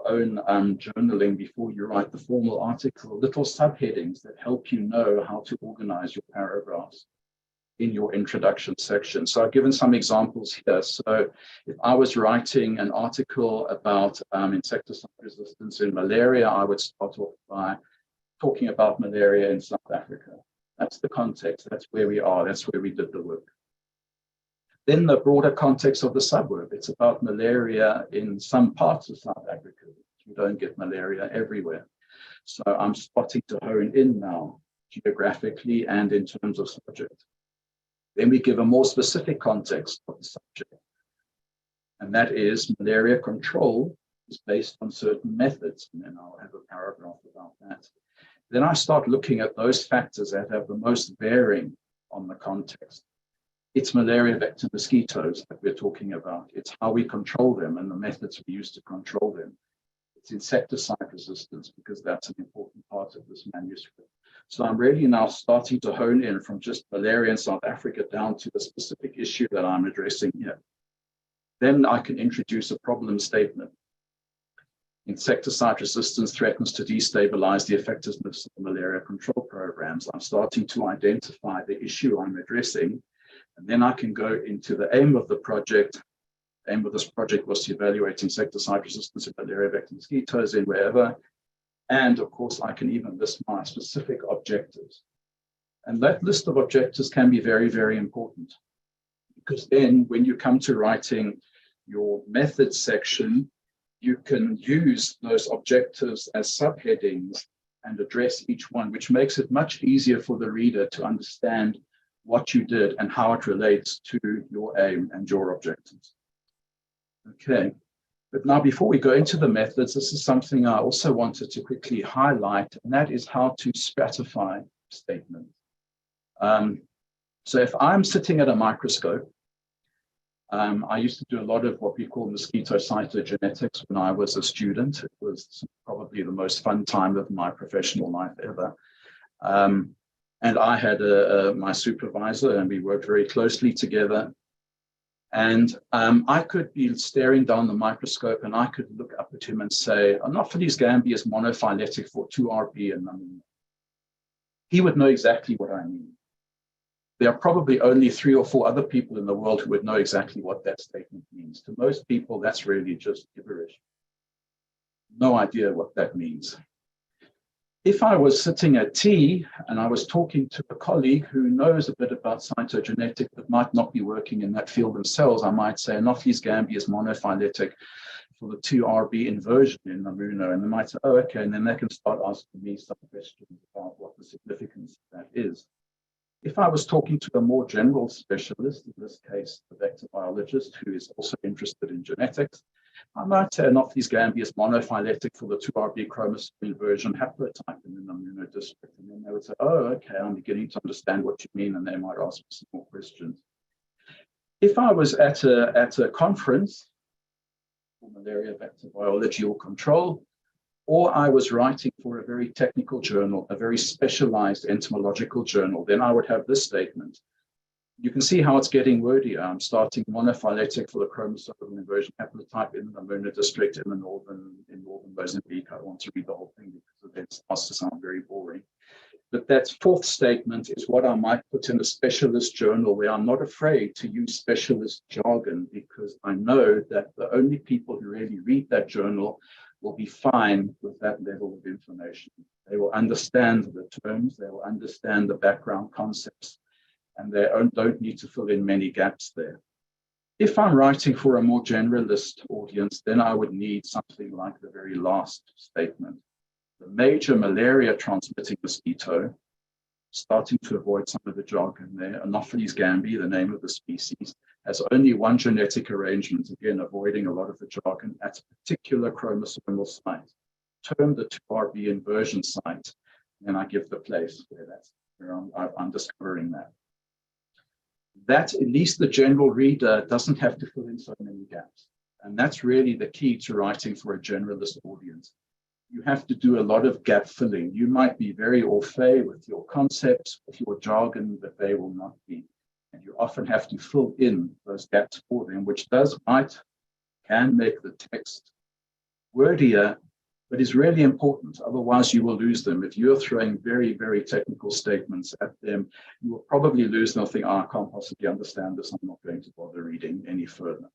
own journaling before you write the formal article, little subheadings that help you know how to organize your paragraphs in your introduction section. So I've given some examples here. So if I was writing an article about insecticide resistance in malaria, I would start off by talking about malaria in South Africa. That's the context, that's where we are, that's where we did the work. Then the broader context of the suburb, it's about malaria in some parts of South Africa. You don't get malaria everywhere. So I'm starting to hone in now, geographically and in terms of subject. Then we give a more specific context of the subject. And that is malaria control is based on certain methods. And then I'll have a paragraph about that. Then I start looking at those factors that have the most bearing on the context. It's malaria vector mosquitoes that we're talking about. It's how we control them and the methods we use to control them. It's insecticide resistance, because that's an important part of this manuscript. So I'm really now starting to hone in from just malaria in South Africa down to the specific issue that I'm addressing here. Then I can introduce a problem statement. Insecticide resistance threatens to destabilize the effectiveness of malaria control programs. I'm starting to identify the issue I'm addressing, and then I can go into the aim of the project. The aim of this project was to evaluate insecticide resistance of malaria vector mosquitoes in wherever. And of course, I can even list my specific objectives. And that list of objectives can be very, very important, because then when you come to writing your methods section, you can use those objectives as subheadings and address each one, which makes it much easier for the reader to understand what you did and how it relates to your aim and your objectives. Okay, but now before we go into the methods, this is something I also wanted to quickly highlight, and that is how to stratify statements. So if I'm sitting at a microscope, I used to do a lot of what we call mosquito cytogenetics when I was a student. It was probably the most fun time of my professional life ever. And I had my supervisor, and we worked very closely together. And I could be staring down the microscope, and I could look up at him and say, Anopheles gambiae is monophyletic for 2RB and none. He would know exactly what I mean. There are probably only 3 or 4 other people in the world who would know exactly what that statement means. To most people, that's really just gibberish. No idea what that means. If I was sitting at tea and I was talking to a colleague who knows a bit about cytogenetics but might not be working in that field themselves, I might say Anopheles gambiae is monophyletic for the 2RB inversion in Namuno. And they might say, oh, okay. And then they can start asking me some questions about what the significance of that is. If I was talking to a more general specialist, in this case, the vector biologist who is also interested in genetics, I might say Anopheles gambiae is monophyletic for the 2RB chromosome inversion haplotype in the Namuno district. And then they would say, oh, okay, I'm beginning to understand what you mean, and they might ask me some more questions. If I was at a conference for malaria vector biology or control, or I was writing for a very technical journal, a very specialized entomological journal, then I would have this statement. You can see how it's getting wordier. I'm starting monophyletic for the chromosomal inversion haplotype in the Namuno district in northern Mozambique. I don't want to read the whole thing because it starts to sound very boring. But that 4th statement is what I might put in a specialist journal where I'm not afraid to use specialist jargon, because I know that the only people who really read that journal will be fine with that level of information. They will understand the terms, they will understand the background concepts, and they don't need to fill in many gaps there. If I'm writing for a more generalist audience, then I would need something like the very last statement. The major malaria transmitting mosquito, starting to avoid some of the jargon there, Anopheles gambiae, the name of the species, has only one genetic arrangement, again, avoiding a lot of the jargon, at a particular chromosomal site, termed the 2RB inversion site. And I give the place where I'm discovering that. That, at least the general reader doesn't have to fill in so many gaps. And that's really the key to writing for a generalist audience. You have to do a lot of gap filling. You might be very au fait with your concepts, with your jargon, but they will not be. And you often have to fill in those gaps for them, which can make the text wordier, but is really important. Otherwise, you will lose them. If you're throwing very, very technical statements at them, you will probably lose them. Think, I can't possibly understand this. I'm not going to bother reading any further.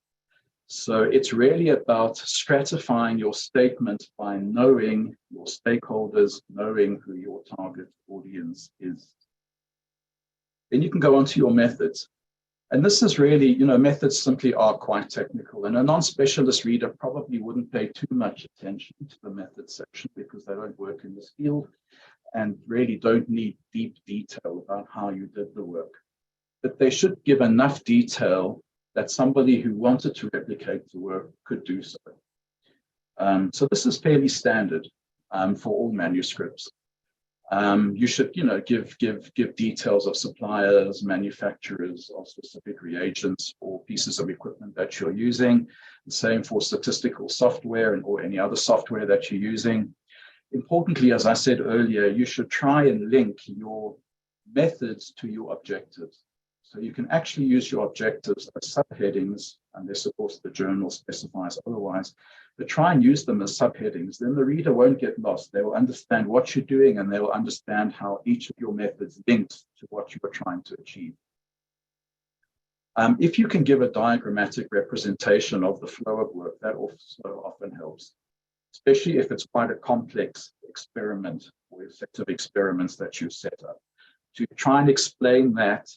So it's really about stratifying your statement by knowing your stakeholders, knowing who your target audience is. Then you can go on to your methods. And this is really, methods simply are quite technical. And a non-specialist reader probably wouldn't pay too much attention to the methods section because they don't work in this field and really don't need deep detail about how you did the work. But they should give enough detail that somebody who wanted to replicate the work could do so. So this is fairly standard for all manuscripts. You should, give details of suppliers, manufacturers of specific reagents or pieces of equipment that you're using. The same for statistical software or any other software that you're using. Importantly, as I said earlier, you should try and link your methods to your objectives. So you can actually use your objectives as subheadings, unless of course the journal specifies otherwise, but try and use them as subheadings. Then the reader won't get lost. They will understand what you're doing and they will understand how each of your methods links to what you are trying to achieve. If you can give a diagrammatic representation of the flow of work, that also often helps, especially if it's quite a complex experiment or a set of experiments that you set up. To try and explain that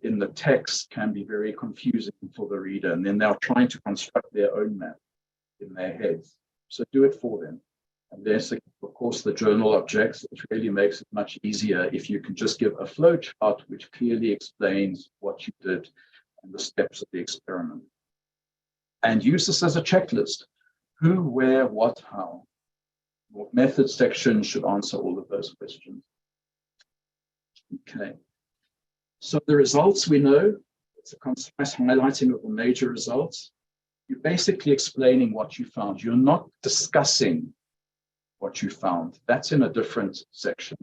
in the text can be very confusing for the reader, and then they're trying to construct their own map in their heads. So do it for them. Unless, of course, the journal objects, it really makes it much easier if you can just give a flow chart which clearly explains what you did and the steps of the experiment. And use this as a checklist. Who, where, what, how. Your method section should answer all of those questions. Okay. So the results we know, it's a concise highlighting of the major results. You're basically explaining what you found. You're not discussing what you found. That's in a different section.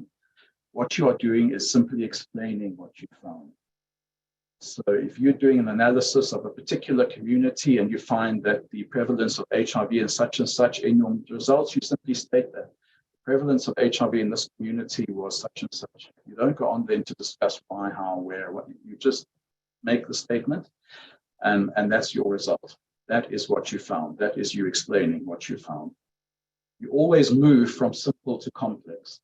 What you are doing is simply explaining what you found. So if you're doing an analysis of a particular community and you find that the prevalence of HIV and such in your results, you simply state that. Prevalence of HIV in this community was such and such. You don't go on then to discuss why, how, where, what. You just make the statement and that's your result. That is what you found. That is you explaining what you found. You always move from simple to complex.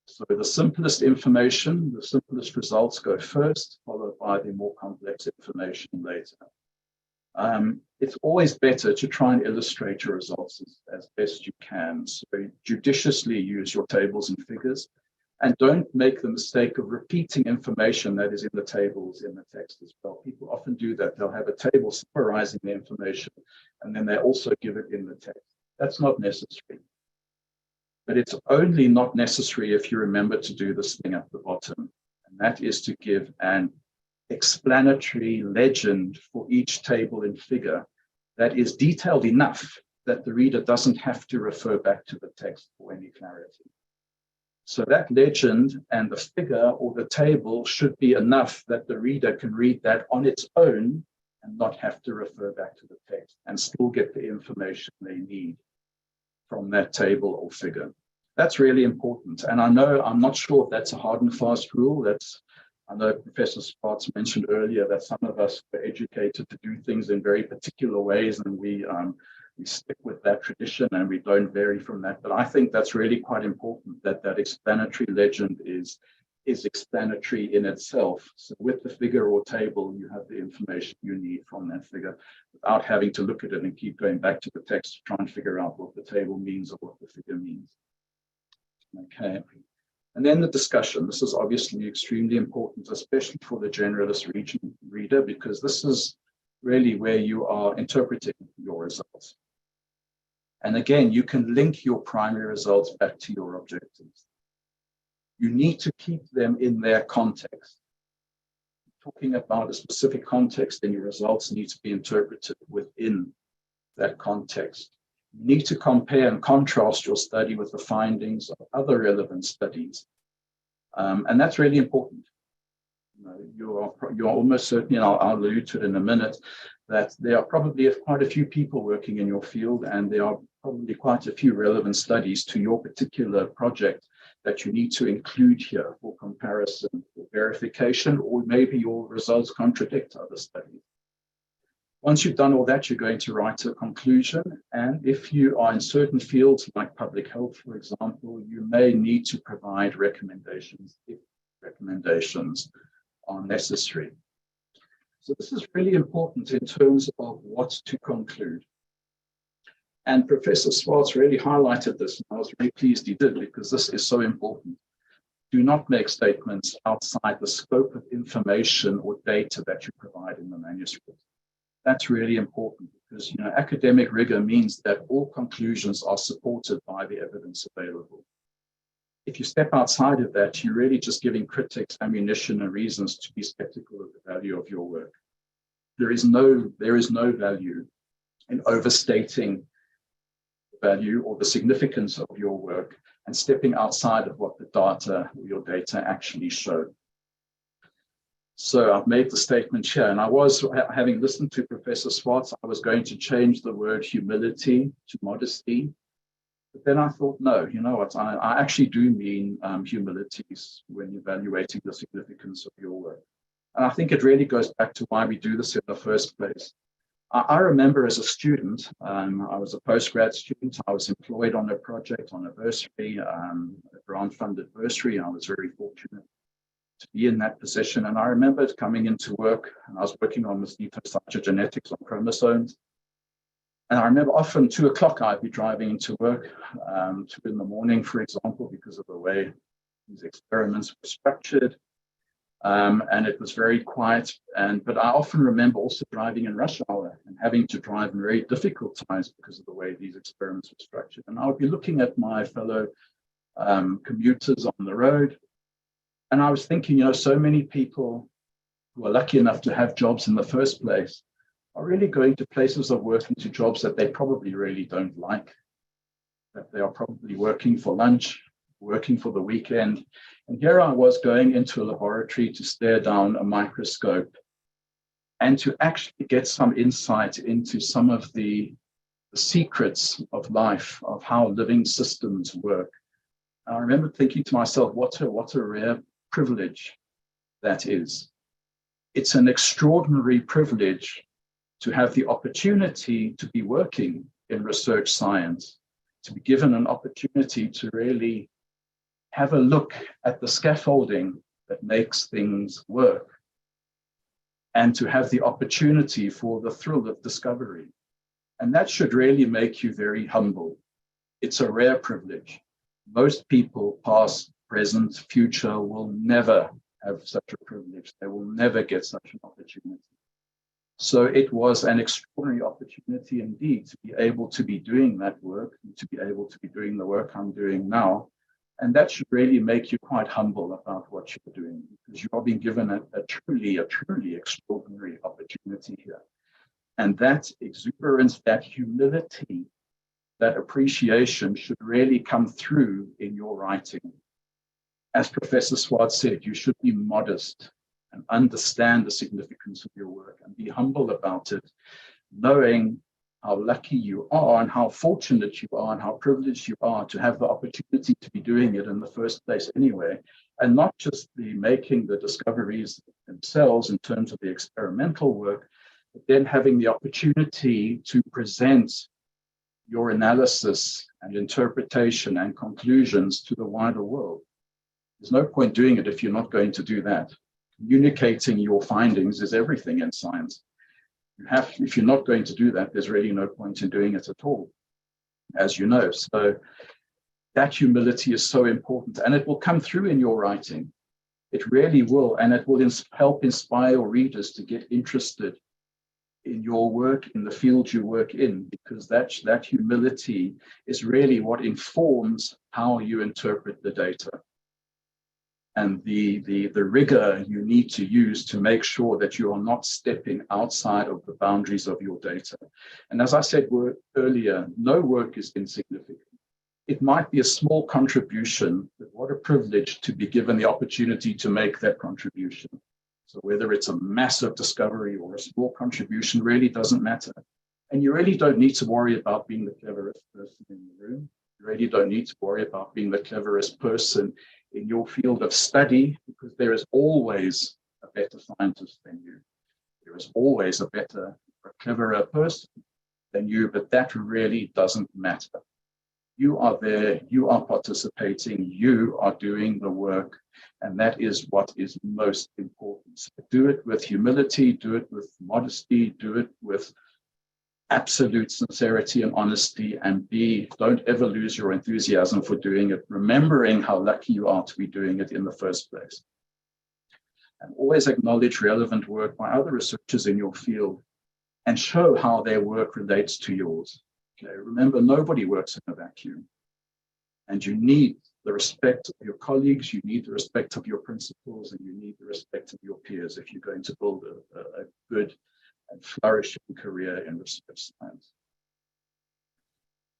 So the simplest information, the simplest results go first, followed by the more complex information later. It's always better to try and illustrate your results as best you can. So judiciously use your tables and figures, and don't make the mistake of repeating information that is in the tables in the text as well. People often do that. They'll have a table summarizing the information, and then they also give it in the text. That's not necessary. But it's only not necessary if you remember to do this thing at the bottom, and that is to give an explanatory legend for each table and figure that is detailed enough that the reader doesn't have to refer back to the text for any clarity. So that legend and the figure or the table should be enough that the reader can read that on its own and not have to refer back to the text and still get the information they need from that table or figure. That's really important. And I'm not sure if that's a hard and fast rule. I know Professor Sparks mentioned earlier that some of us were educated to do things in very particular ways, and we stick with that tradition and we don't vary from that. But I think that's really quite important, that explanatory legend is explanatory in itself. So with the figure or table, you have the information you need from that figure without having to look at it and keep going back to the text to try and figure out what the table means or what the figure means. Okay. And then the discussion. This is obviously extremely important, especially for the generalist reader, because this is really where you are interpreting your results. And again, you can link your primary results back to your objectives. You need to keep them in their context. Talking about a specific context, then your results need to be interpreted within that context. You need to compare and contrast your study with the findings of other relevant studies. And that's really important. you're almost certain, and I'll allude to it in a minute, that there are probably quite a few people working in your field, and there are probably quite a few relevant studies to your particular project that you need to include here for comparison, for verification, or maybe your results contradict other studies. Once you've done all that, you're going to write a conclusion. And if you are in certain fields like public health, for example, you may need to provide recommendations if recommendations are necessary. So this is really important in terms of what to conclude. And Professor Swartz really highlighted this, and I was really pleased he did, because this is so important. Do not make statements outside the scope of information or data that you provide in the manuscript. That's really important, because academic rigor means that all conclusions are supported by the evidence available. If you step outside of that, you're really just giving critics ammunition and reasons to be skeptical of the value of your work. There is no value in overstating the value or the significance of your work and stepping outside of what the data or your data actually show. So I've made the statement here, and I was, having listened to Professor Swartz, I was going to change the word humility to modesty. But then I thought, no, you know what, I actually do mean humility when evaluating the significance of your work. And I think it really goes back to why we do this in the first place. I remember as a student, I was a postgrad student, I was employed on a project on a bursary, a grant-funded bursary. I was very fortunate to be in that position. And I remember coming into work, and I was working on mosquito cytogenetics on chromosomes. And I remember often 2 o'clock I'd be driving into work, 2 in the morning, for example, because of the way these experiments were structured. And it was very quiet. But I often remember also driving in rush hour and having to drive in very difficult times because of the way these experiments were structured. And I would be looking at my fellow commuters on the road. And I was thinking, so many people who are lucky enough to have jobs in the first place are really going to places of work into jobs that they probably really don't like, that they are probably working for lunch, working for the weekend. And here I was going into a laboratory to stare down a microscope and to actually get some insight into some of the secrets of life, of how living systems work. And I remember thinking to myself, what a rare privilege that is. It's an extraordinary privilege to have the opportunity to be working in research science, to be given an opportunity to really have a look at the scaffolding that makes things work, and to have the opportunity for the thrill of discovery. And that should really make you very humble. It's a rare privilege. Most people, past, present, future, will never have such a privilege. They will never get such an opportunity. So it was an extraordinary opportunity indeed to be able to be doing that work, and to be able to be doing the work I'm doing now. And that should really make you quite humble about what you're doing, because you are being given a truly extraordinary opportunity here. And that exuberance, that humility, that appreciation should really come through in your writing. As Professor Swartz said, you should be modest and understand the significance of your work and be humble about it, knowing how lucky you are and how fortunate you are and how privileged you are to have the opportunity to be doing it in the first place anyway, and not just the making the discoveries themselves in terms of the experimental work, but then having the opportunity to present your analysis and interpretation and conclusions to the wider world. There's no point doing it if you're not going to do that. Communicating your findings is everything in science. If you're not going to do that, there's really no point in doing it at all, as you know. So that humility is so important, and it will come through in your writing. It really will, and it will help inspire readers to get interested in your work, in the field you work in, because that humility is really what informs how you interpret the data. And the rigor you need to use to make sure that you are not stepping outside of the boundaries of your data. And as I said earlier, no work is insignificant. It might be a small contribution, but what a privilege to be given the opportunity to make that contribution. So whether it's a massive discovery or a small contribution really doesn't matter. And you really don't need to worry about being the cleverest person in the room. You really don't need to worry about being the cleverest person in your field of study, because there is always a better scientist than you. There is always a better, a cleverer person than you, but that really doesn't matter. You are there, you are participating, you are doing the work, and that is what is most important. So do it with humility, do it with modesty, do it with absolute sincerity and honesty, and don't ever lose your enthusiasm for doing it, remembering how lucky you are to be doing it in the first place. And always acknowledge relevant work by other researchers in your field and show how their work relates to yours. Okay, remember, nobody works in a vacuum, and you need the respect of your colleagues, you need the respect of your principals, and you need the respect of your peers if you're going to build a good and flourishing career in research science.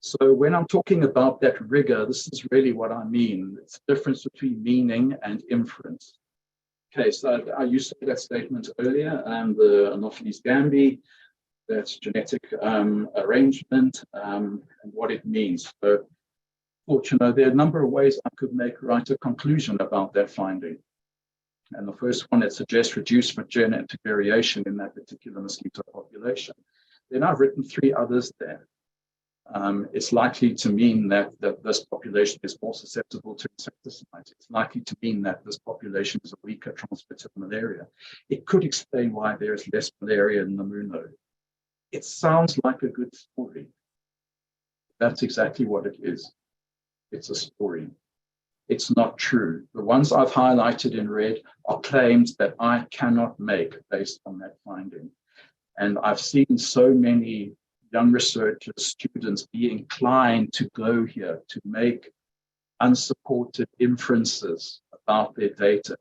So when I'm talking about that rigor, this is really what I mean. It's the difference between meaning and inference. Okay, so I used that statement earlier, and the Anopheles gambi, that's genetic arrangement, and what it means. So, there are a number of ways I could write a conclusion about that finding. And the first one, it suggests reduced genetic variation in that particular mosquito population. Then I've written 3 others there. It's likely to mean that this population is more susceptible to insecticides. It's likely to mean that this population is a weaker transmitter of malaria. It could explain why there is less malaria in the moon node. It sounds like a good story. That's exactly what it is. It's a story. It's not true. The ones I've highlighted in red are claims that I cannot make based on that finding. And I've seen so many young researchers, students be inclined to go here to make unsupported inferences about their data,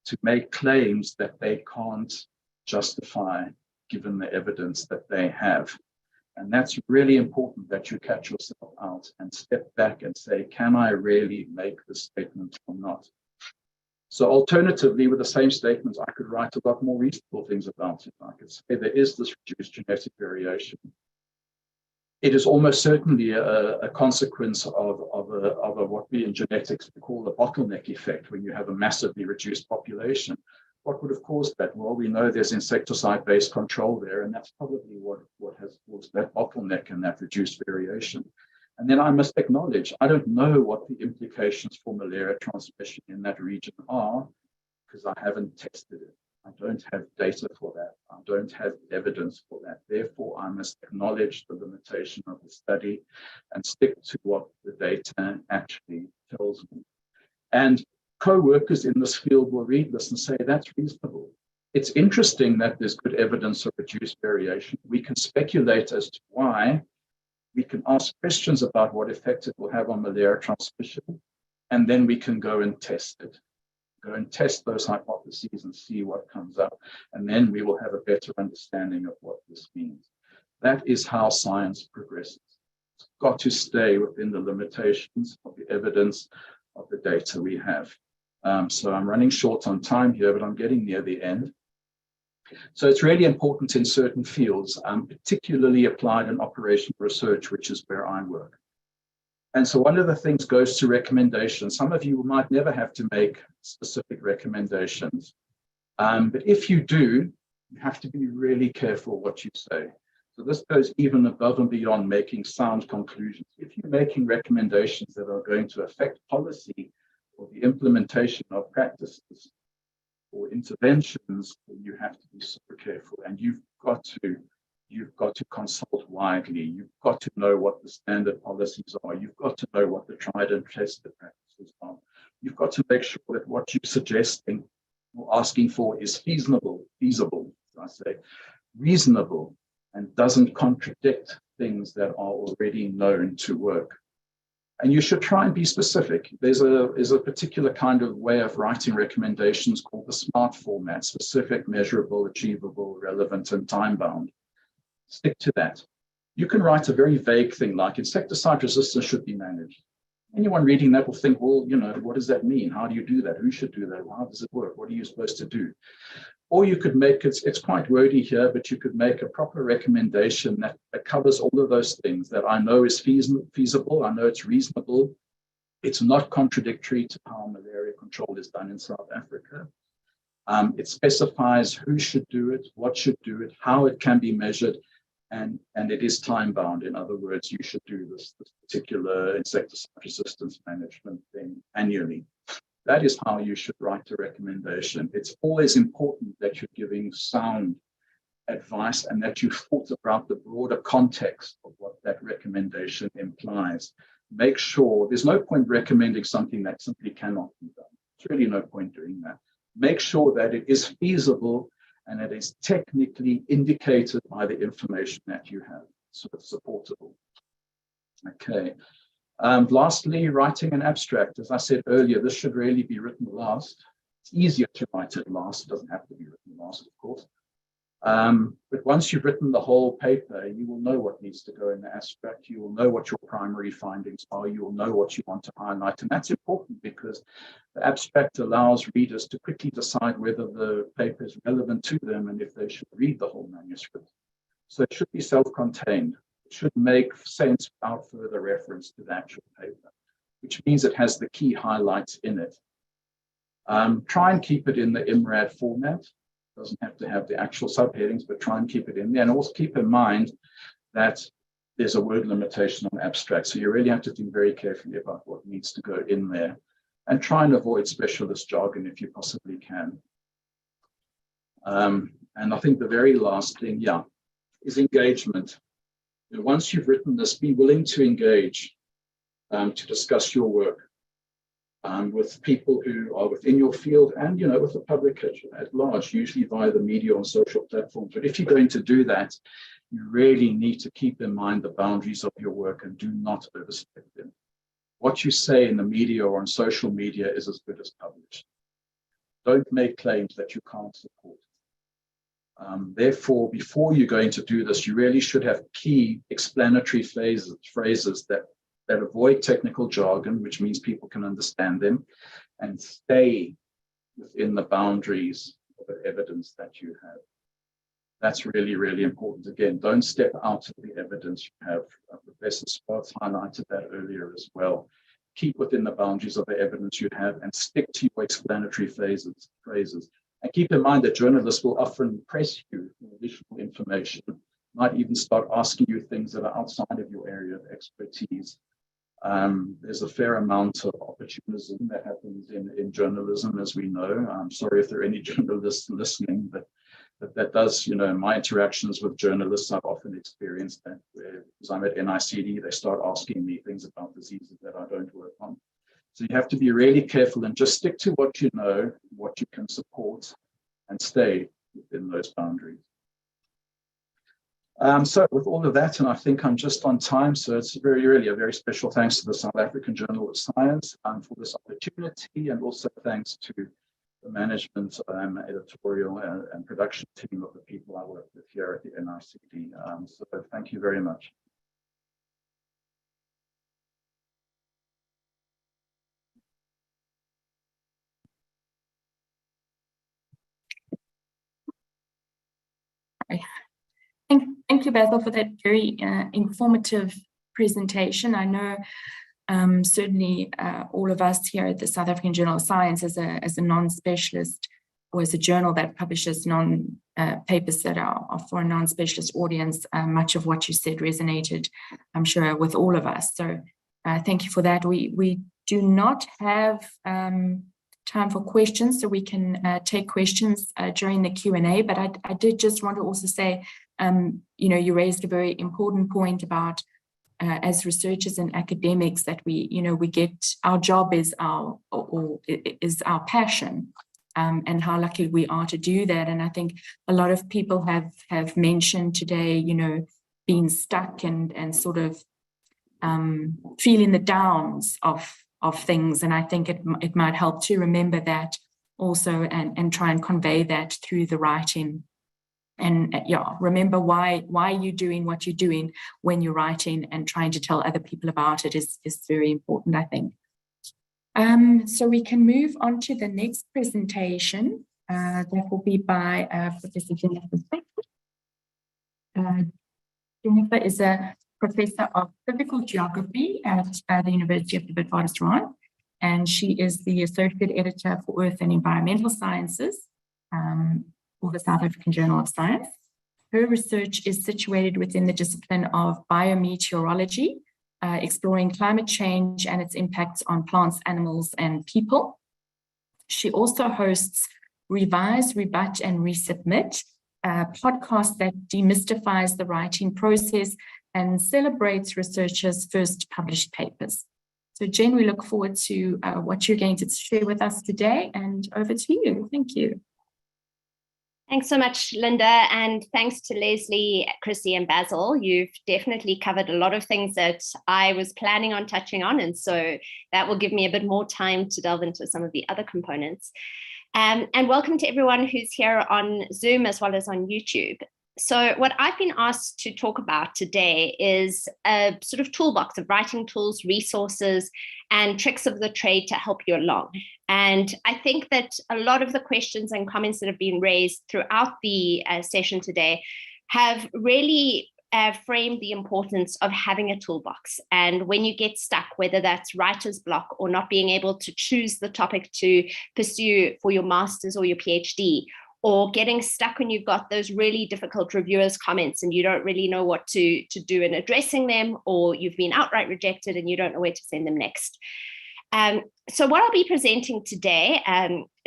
to make claims that they can't justify given the evidence that they have. And that's really important, that you catch yourself out and step back and say, can I really make this statement or not? So alternatively, with the same statement, I could write a lot more reasonable things about it. I could say there is this reduced genetic variation. It is almost certainly a consequence of what we in genetics call the bottleneck effect, when you have a massively reduced population. What would have caused that? Well, we know there's insecticide-based control there, and that's probably what has caused that bottleneck and that reduced variation. And then I must acknowledge, I don't know what the implications for malaria transmission in that region are, because I haven't tested it. I don't have data for that. I don't have evidence for that. Therefore, I must acknowledge the limitation of the study and stick to what the data actually tells me. And co-workers in this field will read this and say, that's reasonable. It's interesting that there's good evidence of reduced variation. We can speculate as to why. We can ask questions about what effect it will have on malaria transmission, and then we can go and test it. Go and test those hypotheses and see what comes up, and then we will have a better understanding of what this means. That is how science progresses. It's got to stay within the limitations of the evidence of the data we have. So I'm running short on time here, but I'm getting near the end. So it's really important in certain fields, particularly applied and operational research, which is where I work. And so one of the things goes to recommendations. Some of you might never have to make specific recommendations. But if you do, you have to be really careful what you say. So this goes even above and beyond making sound conclusions. If you're making recommendations that are going to affect policy or the implementation of practices or interventions, you have to be super careful, and you've got to consult widely. You've got to know what the standard policies are. You've got to know what the tried and tested practices are. You've got to make sure that what you're suggesting or asking for is feasible, I say, reasonable, and doesn't contradict things that are already known to work. And you should try and be specific. There's a particular kind of way of writing recommendations called the SMART format: specific, measurable, achievable, relevant, and time-bound. Stick to that. You can write a very vague thing like insecticide resistance should be managed. Anyone reading that will think, well, you know, what does that mean? How do you do that? Who should do that? How does it work? What are you supposed to do? Or you could make, it's quite wordy here, but you could make a proper recommendation that covers all of those things that I know is feasible, I know it's reasonable, it's not contradictory to how malaria control is done in South Africa. It specifies who should do it, what should do it, how it can be measured, and it is time bound. In other words, you should do this particular insecticide resistance management thing annually. That is how you should write a recommendation. It's always important that you're giving sound advice and that you thought about the broader context of what that recommendation implies. Make sure there's no point recommending something that simply cannot be done. There's really no point doing that. Make sure that it is feasible and it is technically indicated by the information that you have, so it's supportable. Okay. Lastly, writing an abstract. As I said earlier, this should really be written last. It's easier to write it last. It doesn't have to be written last, of course. But once you've written the whole paper, you will know what needs to go in the abstract. You will know what your primary findings are. You will know what you want to highlight. And that's important because the abstract allows readers to quickly decide whether the paper is relevant to them and if they should read the whole manuscript. So it should be self-contained. It should make sense without further reference to the actual paper, which means it has the key highlights in it. Try and keep it in the IMRAD format. Doesn't have to have the actual subheadings, but try and keep it in there. And also keep in mind that there's a word limitation on abstract. So you really have to think very carefully about what needs to go in there and try and avoid specialist jargon if you possibly can. And I think the very last thing, is engagement. You know, once you've written this, be willing to engage, to discuss your work. With people who are within your field and, you know, with the public at large, usually via the media on social platforms. But if you're going to do that, you really need to keep in mind the boundaries of your work and do not overstep them. What you say in the media or on social media is as good as published. Don't make claims that you can't support. Therefore, before you're going to do this, you really should have key explanatory phrases that avoid technical jargon, which means people can understand them, and stay within the boundaries of the evidence that you have. That's really, really important. Again, don't step out of the evidence you have. Professor Swartz highlighted that earlier as well. Keep within the boundaries of the evidence you have and stick to your explanatory phrases. And keep in mind that journalists will often press you for additional information, might even start asking you things that are outside of your area of expertise. There's a fair amount of opportunism that happens in journalism, as we know. I'm sorry if there are any journalists listening, but that does, you know, in my interactions with journalists, I've often experienced that because I'm at NICD, they start asking me things about diseases that I don't work on. So you have to be really careful and just stick to what you know, what you can support, and stay within those boundaries. So with all of that, and I think I'm just on time, so it's really a very special thanks to the South African Journal of Science for this opportunity, and also thanks to the management, editorial and production team of the people I work with here at the NICD. So thank you very much. Thank you, Basil, for that very informative presentation. I know certainly all of us here at the South African Journal of Science, as a non-specialist, or as a journal that publishes papers that are for a non-specialist audience, much of what you said resonated, I'm sure, with all of us. So thank you for that. We do not have time for questions, so we can take questions during the Q&A, but I did just want to also say, you know, you raised a very important point about as researchers and academics that we get, our job is our passion, and how lucky we are to do that. And I think a lot of people have mentioned today, you know, being stuck and sort of feeling the downs of things. And I think it might help to remember that also and try and convey that through the writing yeah, remember why you're doing what you're doing when you're writing, and trying to tell other people about it is very important, I think. So we can move on to the next presentation. That will be by Professor Jennifer. Jennifer is a professor of physical geography at the University of the Witwatersrand, and she is the associate editor for Earth and Environmental Sciences for the South African Journal of Science. Her research is situated within the discipline of biometeorology, exploring climate change and its impacts on plants, animals, and people. She also hosts Revise, Rebut, and Resubmit, a podcast that demystifies the writing process and celebrates researchers' first published papers. So Jen, we look forward to what you're going to share with us today, and over to you. Thank you. Thanks so much, Linda, and thanks to Leslie, Chrissy, and Basil. You've definitely covered a lot of things that I was planning on touching on, and so that will give me a bit more time to delve into some of the other components. And welcome to everyone who's here on Zoom as well as on YouTube. So what I've been asked to talk about today is a sort of toolbox of writing tools, resources, and tricks of the trade to help you along. And I think that a lot of the questions and comments that have been raised throughout the session today have really framed the importance of having a toolbox. And when you get stuck, whether that's writer's block or not being able to choose the topic to pursue for your master's or your PhD, or getting stuck when you've got those really difficult reviewers' comments and you don't really know what to do in addressing them, or you've been outright rejected and you don't know where to send them next. So what I'll be presenting today,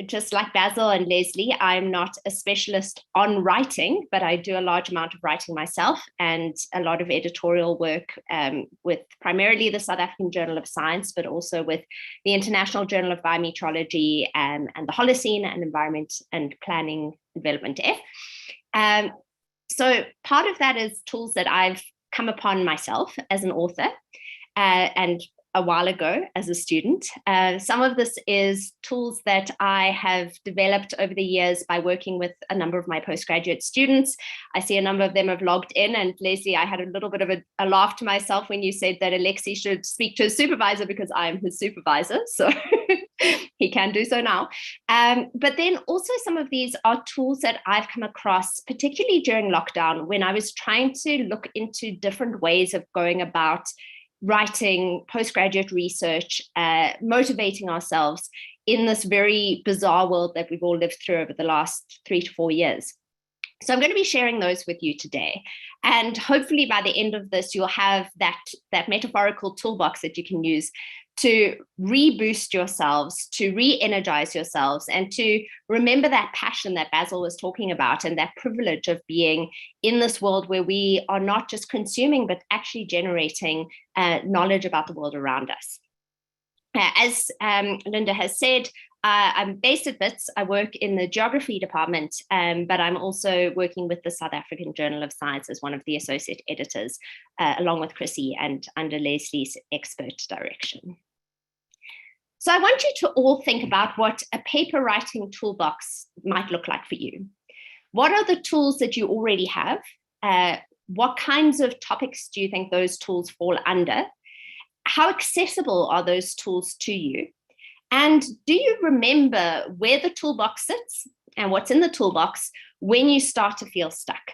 just like Basil and Leslie, I'm not a specialist on writing, but I do a large amount of writing myself and a lot of editorial work with primarily the South African Journal of Science, but also with the International Journal of Biometeorology and the Holocene and Environment and Planning Development F. So part of that is tools that I've come upon myself as an author and a while ago as a student. Some of this is tools that I have developed over the years by working with a number of my postgraduate students. I see a number of them have logged in, and Leslie, I had a little bit of a laugh to myself when you said that Alexi should speak to his supervisor because I'm his supervisor, so he can do so now. But then also some of these are tools that I've come across, particularly during lockdown, when I was trying to look into different ways of going about writing postgraduate research, motivating ourselves in this very bizarre world that we've all lived through over the last 3 to 4 years. So I'm going to be sharing those with you today. And hopefully by the end of this, you'll have that metaphorical toolbox that you can use to reboost yourselves, to re-energize yourselves, and to remember that passion that Basil was talking about and that privilege of being in this world where we are not just consuming, but actually generating knowledge about the world around us. As Linda has said, I'm based at WITS. I work in the geography department, but I'm also working with the South African Journal of Science as one of the associate editors, along with Chrissy and under Leslie's expert direction. So I want you to all think about what a paper writing toolbox might look like for you. What are the tools that you already have? What kinds of topics do you think those tools fall under? How accessible are those tools to you? And do you remember where the toolbox sits and what's in the toolbox when you start to feel stuck?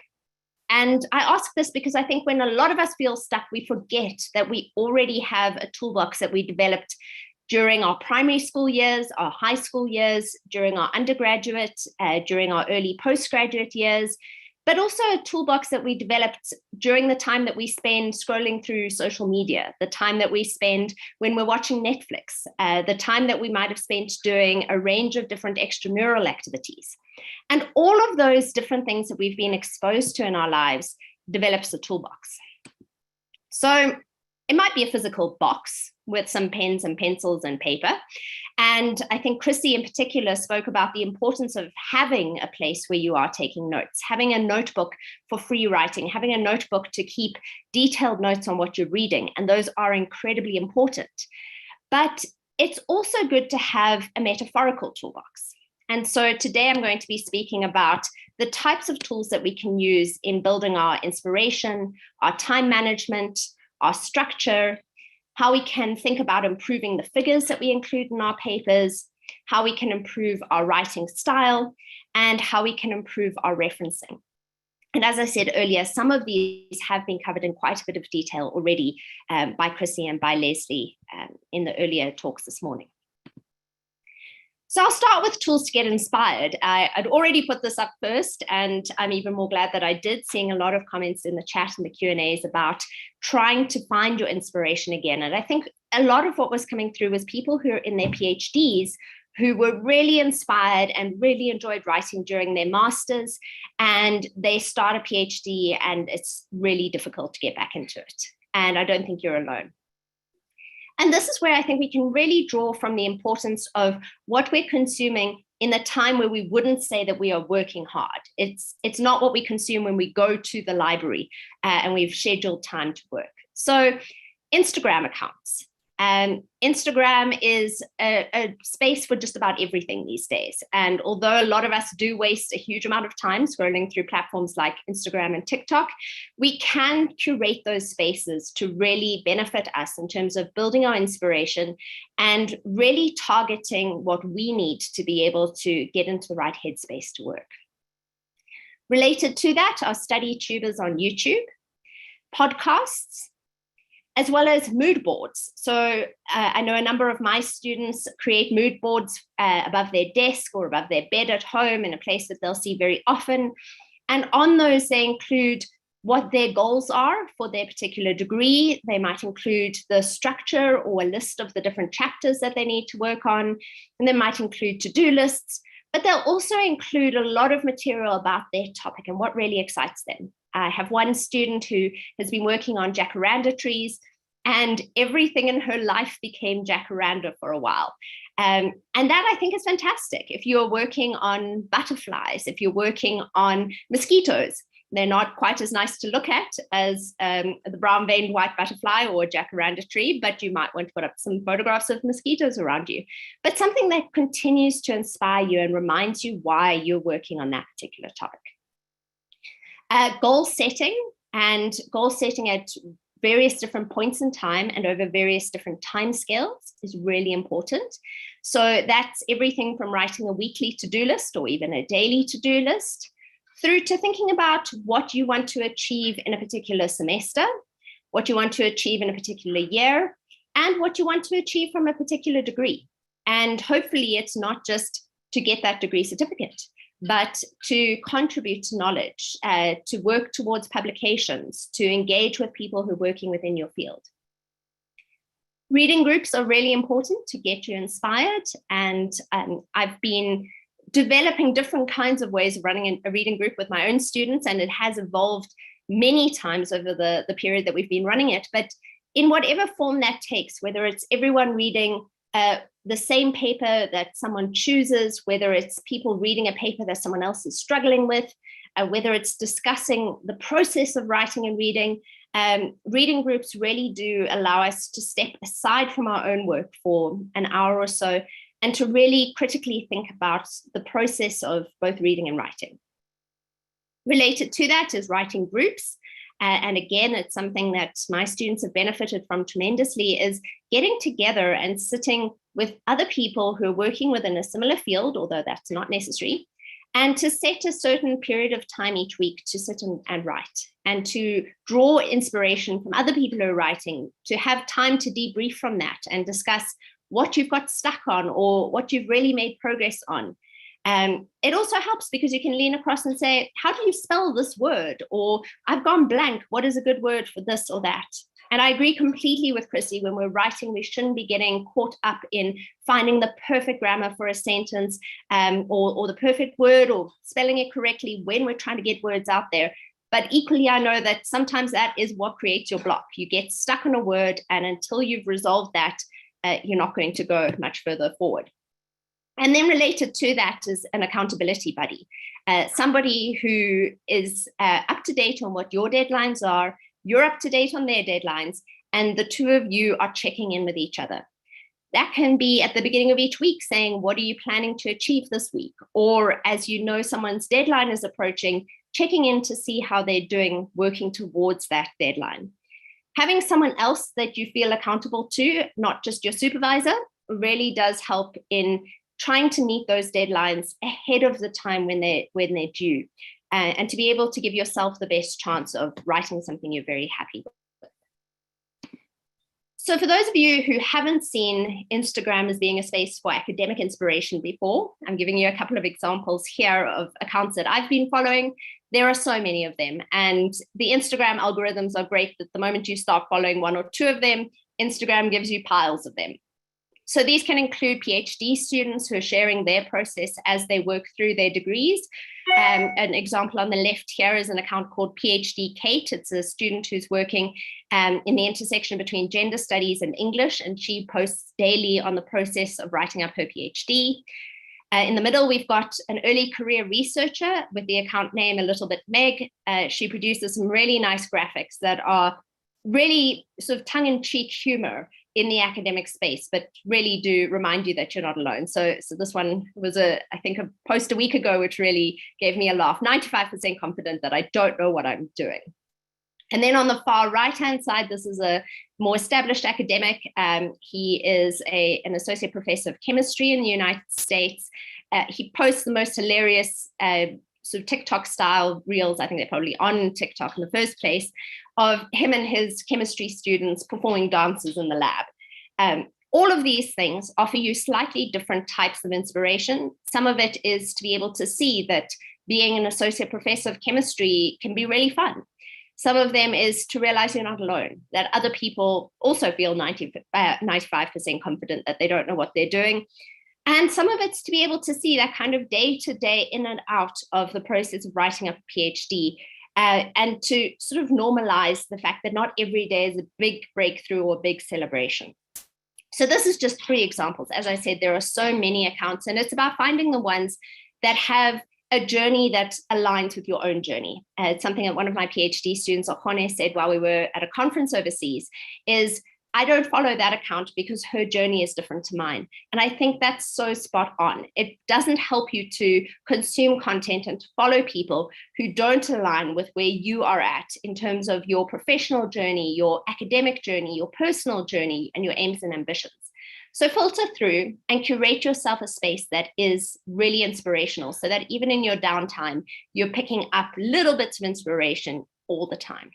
And I ask this because I think when a lot of us feel stuck, we forget that we already have a toolbox that we developed during our primary school years, our high school years, during our undergraduate, during our early postgraduate years, but also a toolbox that we developed during the time that we spend scrolling through social media, the time that we spend when we're watching Netflix, the time that we might have spent doing a range of different extramural activities. And all of those different things that we've been exposed to in our lives develops a toolbox. So it might be a physical box with some pens and pencils and paper. And I think Chrissy in particular spoke about the importance of having a place where you are taking notes, having a notebook for free writing, having a notebook to keep detailed notes on what you're reading. And those are incredibly important. But it's also good to have a metaphorical toolbox. And so today I'm going to be speaking about the types of tools that we can use in building our inspiration, our time management, our structure, how we can think about improving the figures that we include in our papers, how we can improve our writing style, and how we can improve our referencing. And as I said earlier, some of these have been covered in quite a bit of detail already by Chrissy and by Leslie in the earlier talks this morning. So I'll start with tools to get inspired. I'd already put this up first, and I'm even more glad that I did, seeing a lot of comments in the chat and the Q&As about trying to find your inspiration again. And I think a lot of what was coming through was people who are in their PhDs who were really inspired and really enjoyed writing during their masters, and they start a PhD and it's really difficult to get back into it. And I don't think you're alone. And this is where I think we can really draw from the importance of what we're consuming in the time where we wouldn't say that we are working hard. It's not what we consume when we go to the library and we've scheduled time to work. So Instagram accounts. Instagram is a space for just about everything these days. And although a lot of us do waste a huge amount of time scrolling through platforms like Instagram and TikTok, we can curate those spaces to really benefit us in terms of building our inspiration and really targeting what we need to be able to get into the right headspace to work. Related to that are study tubers on YouTube, podcasts, as well as mood boards. So I know a number of my students create mood boards above their desk or above their bed at home in a place that they'll see very often. And on those, they include what their goals are for their particular degree. They might include the structure or a list of the different chapters that they need to work on. And they might include to-do lists, but they'll also include a lot of material about their topic and what really excites them. I have one student who has been working on jacaranda trees, and everything in her life became jacaranda for a while. And that I think is fantastic. If you're working on butterflies, if you're working on mosquitoes, they're not quite as nice to look at as the brown-veined white butterfly or jacaranda tree, but you might want to put up some photographs of mosquitoes around you. But something that continues to inspire you and reminds you why you're working on that particular topic. Goal setting at various different points in time and over various different time scales is really important. So that's everything from writing a weekly to-do list or even a daily to-do list, through to thinking about what you want to achieve in a particular semester, what you want to achieve in a particular year, and what you want to achieve from a particular degree. And hopefully it's not just to get that degree certificate, but to contribute to knowledge, to work towards publications, to engage with people who are working within your field. Reading groups are really important to get you inspired, and I've been developing different kinds of ways of running a reading group with my own students, and it has evolved many times over the period that we've been running it. But in whatever form that takes, whether it's everyone reading the same paper that someone chooses, whether it's people reading a paper that someone else is struggling with, whether it's discussing the process of writing and reading, reading groups really do allow us to step aside from our own work for an hour or so and to really critically think about the process of both reading and writing. Related to that is writing groups. And again, it's something that my students have benefited from tremendously, is getting together and sitting with other people who are working within a similar field, although that's not necessary, and to set a certain period of time each week to sit and write, and to draw inspiration from other people who are writing, to have time to debrief from that and discuss what you've got stuck on or what you've really made progress on. It also helps because you can lean across and say, how do you spell this word? Or I've gone blank, what is a good word for this or that? And I agree completely with Chrissy. When we're writing, we shouldn't be getting caught up in finding the perfect grammar for a sentence, or the perfect word, or spelling it correctly when we're trying to get words out there. But equally, I know that sometimes that is what creates your block. You get stuck on a word, and until you've resolved that, you're not going to go much further forward. And then related to that is an accountability buddy, somebody who is up to date on what your deadlines are, you're up to date on their deadlines, and the two of you are checking in with each other. That can be at the beginning of each week saying, what are you planning to achieve this week? Or as you know someone's deadline is approaching, checking in to see how they're doing, working towards that deadline. Having someone else that you feel accountable to, not just your supervisor, really does help in trying to meet those deadlines ahead of the time when they're due, and to be able to give yourself the best chance of writing something you're very happy with. So for those of you who haven't seen Instagram as being a space for academic inspiration before, I'm giving you a couple of examples here of accounts that I've been following. There are so many of them, and the Instagram algorithms are great that the moment you start following one or two of them, Instagram gives you piles of them. So these can include PhD students who are sharing their process as they work through their degrees. An example on the left here is an account called PhD Kate. It's a student who's working in the intersection between gender studies and English, and she posts daily on the process of writing up her PhD. In the middle, we've got an early career researcher with the account name A Little Bit Meg. She produces some really nice graphics that are really sort of tongue-in-cheek humor in the academic space, but really do remind you that you're not alone. So this one was I think a post a week ago, which really gave me a laugh. 95% confident that I don't know what I'm doing. And then on the far right-hand side, this is a more established academic. He is an associate professor of chemistry in the United States. He posts the most hilarious sort of TikTok style reels. I think they're probably on TikTok in the first place, of him and his chemistry students performing dances in the lab. All of these things offer you slightly different types of inspiration. Some of it is to be able to see that being an associate professor of chemistry can be really fun. Some of them is to realize you're not alone, that other people also feel 95% confident that they don't know what they're doing. And some of it's to be able to see that kind of day-to-day in and out of the process of writing up a PhD, and to sort of normalize the fact that not every day is a big breakthrough or big celebration. So this is just 3 examples. As I said, there are so many accounts, and it's about finding the ones that have a journey that aligns with your own journey. It's something that one of my PhD students, Okone, said while we were at a conference overseas, is I don't follow that account because her journey is different to mine. And I think that's so spot on. It doesn't help you to consume content and to follow people who don't align with where you are at in terms of your professional journey, your academic journey, your personal journey, and your aims and ambitions. So filter through and curate yourself a space that is really inspirational, so that even in your downtime, you're picking up little bits of inspiration all the time.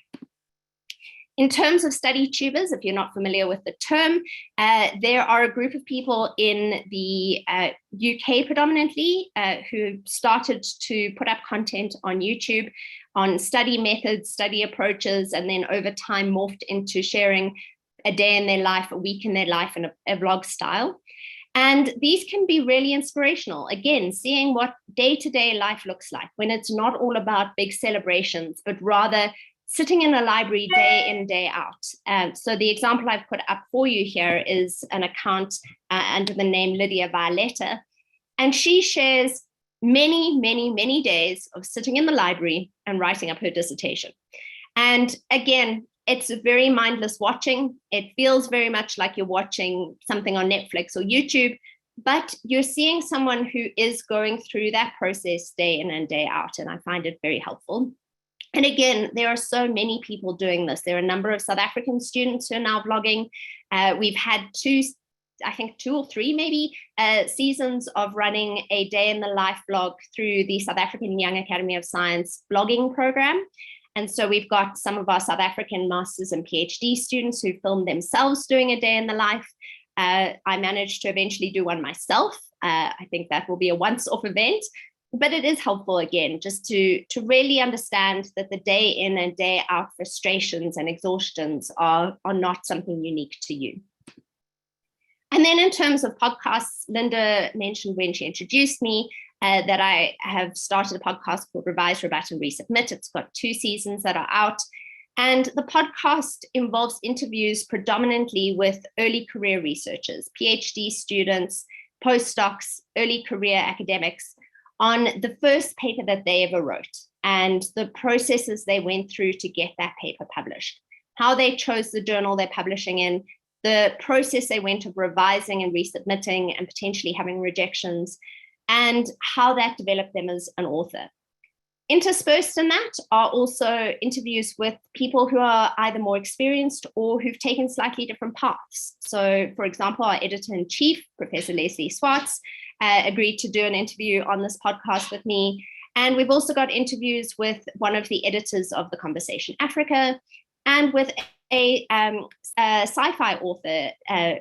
In terms of study tubers, if you're not familiar with the term, there are a group of people in the UK predominantly who started to put up content on YouTube on study methods, study approaches, and then over time morphed into sharing a day in their life, a week in their life in a vlog style. And these can be really inspirational. Again, seeing what day-to-day life looks like when it's not all about big celebrations, but rather sitting in a library day in, day out. So the example I've put up for you here is an account under the name Lydia Violetta. And she shares many, many, many days of sitting in the library and writing up her dissertation. And again, it's very mindless watching. It feels very much like you're watching something on Netflix or YouTube, but you're seeing someone who is going through that process day in and day out. And I find it very helpful. And again, there are so many people doing this. There are a number of South African students who are now vlogging. We've had 2 or 3 maybe seasons of running a day in the life vlog through the South African Young Academy of Science vlogging program. And so we've got some of our South African masters and PhD students who film themselves doing a day in the life. I managed to eventually do one myself. I think that will be a once-off event. But it is helpful, again, just to really understand that the day in and day out frustrations and exhaustions are not something unique to you. And then in terms of podcasts, Linda mentioned when she introduced me that I have started a podcast called Revise, Rebut, and Resubmit. It's got 2 seasons that are out. And the podcast involves interviews predominantly with early career researchers, PhD students, postdocs, early career academics, on the first paper that they ever wrote and the processes they went through to get that paper published, how they chose the journal they're publishing in, the process they went of revising and resubmitting and potentially having rejections, and how that developed them as an author. Interspersed in that are also interviews with people who are either more experienced or who've taken slightly different paths. So, for example, our editor-in-chief, Professor Leslie Swartz, agreed to do an interview on this podcast with me. And we've also got interviews with one of the editors of The Conversation Africa and with a sci-fi author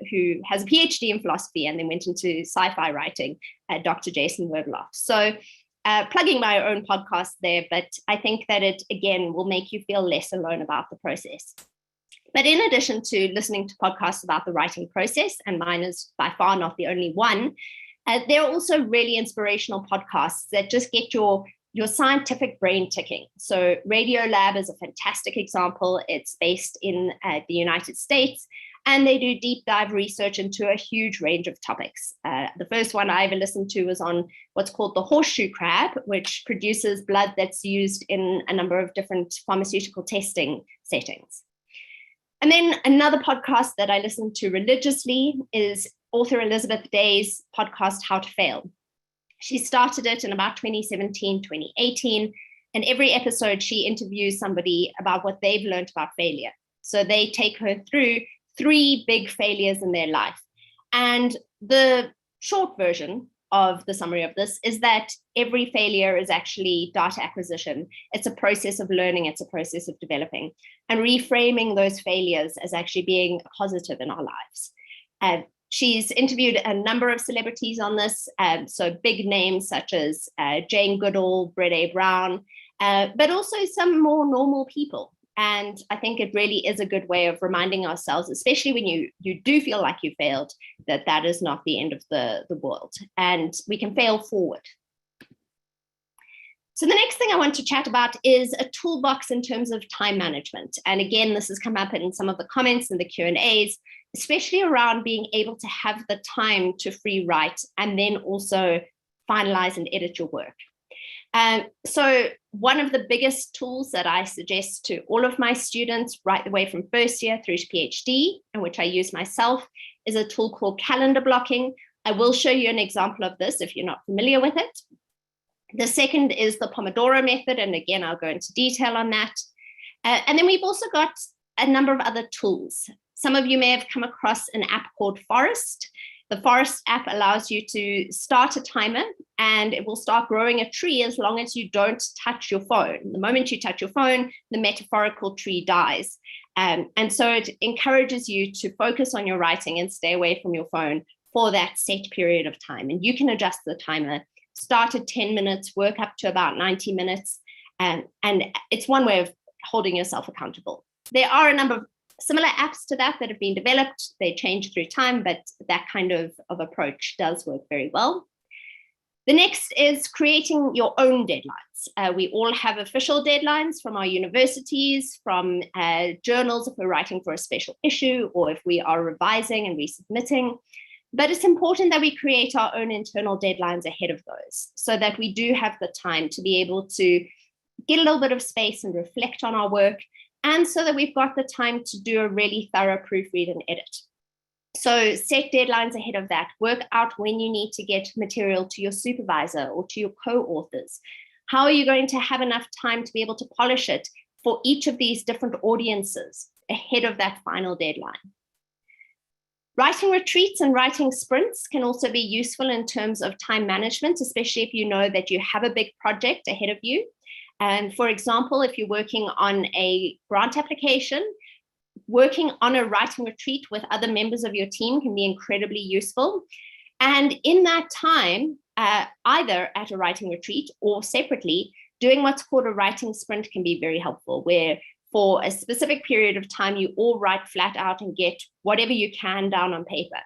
who has a PhD in philosophy and then went into sci-fi writing, Dr. Jason Werbeloff. So plugging my own podcast there, but I think that it, again, will make you feel less alone about the process. But in addition to listening to podcasts about the writing process, and mine is by far not the only one, there are also really inspirational podcasts that just get your scientific brain ticking. So Radiolab is a fantastic example. It's based in the United States, and they do deep dive research into a huge range of topics. The first one I ever listened to was on what's called the horseshoe crab, which produces blood that's used in a number of different pharmaceutical testing settings. And then another podcast that I listen to religiously is author Elizabeth Day's podcast, How to Fail. She started it in about 2017, 2018, and every episode she interviews somebody about what they've learned about failure. So they take her through 3 big failures in their life. And the short version of the summary of this is that every failure is actually data acquisition. It's a process of learning, it's a process of developing, and reframing those failures as actually being positive in our lives. She's interviewed a number of celebrities on this, so big names such as Jane Goodall, Brené Brown, but also some more normal people. And I think it really is a good way of reminding ourselves, especially when you do feel like you failed, that that is not the end of the world, and we can fail forward. So the next thing I want to chat about is a toolbox in terms of time management. And again, this has come up in some of the comments and the Q&As, especially around being able to have the time to free write and then also finalize and edit your work. So one of the biggest tools that I suggest to all of my students right the way from first year through to PhD, and which I use myself, is a tool called calendar blocking. I will show you an example of this if you're not familiar with it. The second is the Pomodoro method, and again, I'll go into detail on that. And then we've also got a number of other tools. Some of you may have come across an app called Forest. The Forest app allows you to start a timer, and it will start growing a tree as long as you don't touch your phone. The moment you touch your phone, the metaphorical tree dies. And so it encourages you to focus on your writing and stay away from your phone for that set period of time. And you can adjust the timer, start at 10 minutes, work up to about 90 minutes. And it's one way of holding yourself accountable. There are a number of similar apps to that have been developed. They change through time, but that kind of approach does work very well. The next is creating your own deadlines. We all have official deadlines from our universities, from journals if we're writing for a special issue, or if we are revising and resubmitting. But it's important that we create our own internal deadlines ahead of those, so that we do have the time to be able to get a little bit of space and reflect on our work, and so that we've got the time to do a really thorough proofread and edit. So set deadlines ahead of that. Work out when you need to get material to your supervisor or to your co-authors. How are you going to have enough time to be able to polish it for each of these different audiences ahead of that final deadline? Writing retreats and writing sprints can also be useful in terms of time management, especially if you know that you have a big project ahead of you. And for example, if you're working on a grant application, working on a writing retreat with other members of your team can be incredibly useful. And in that time, either at a writing retreat or separately, doing what's called a writing sprint can be very helpful, where for a specific period of time, you all write flat out and get whatever you can down on paper.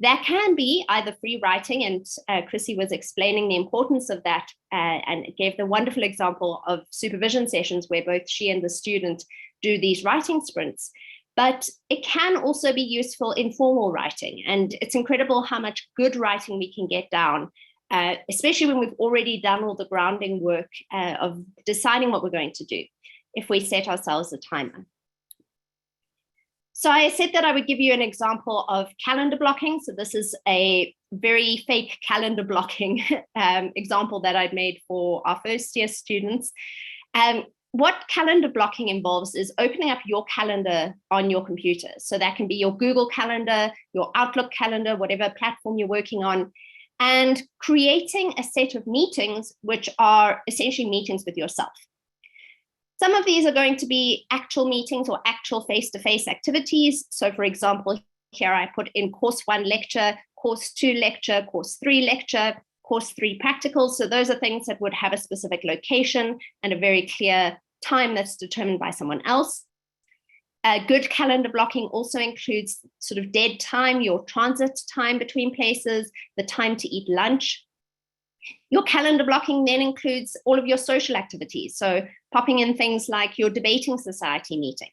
That can be either free writing, and Chrissy was explaining the importance of that and gave the wonderful example of supervision sessions where both she and the student do these writing sprints. But it can also be useful in formal writing, and it's incredible how much good writing we can get down, especially when we've already done all the grounding work of deciding what we're going to do, if we set ourselves a timer. So I said that I would give you an example of calendar blocking. So this is a very fake calendar blocking example that I'd made for our first year students. What calendar blocking involves is opening up your calendar on your computer. So that can be your Google Calendar, your Outlook calendar, whatever platform you're working on, and creating a set of meetings, which are essentially meetings with yourself. Some of these are going to be actual meetings or actual face-to-face activities. So for example, here I put in course 1 lecture, course 2 lecture, course 3 lecture, course 3 practicals. So those are things that would have a specific location and a very clear time that's determined by someone else. Good calendar blocking also includes sort of dead time, your transit time between places, the time to eat lunch. Your calendar blocking then includes all of your social activities. So popping in things like your debating society meetings.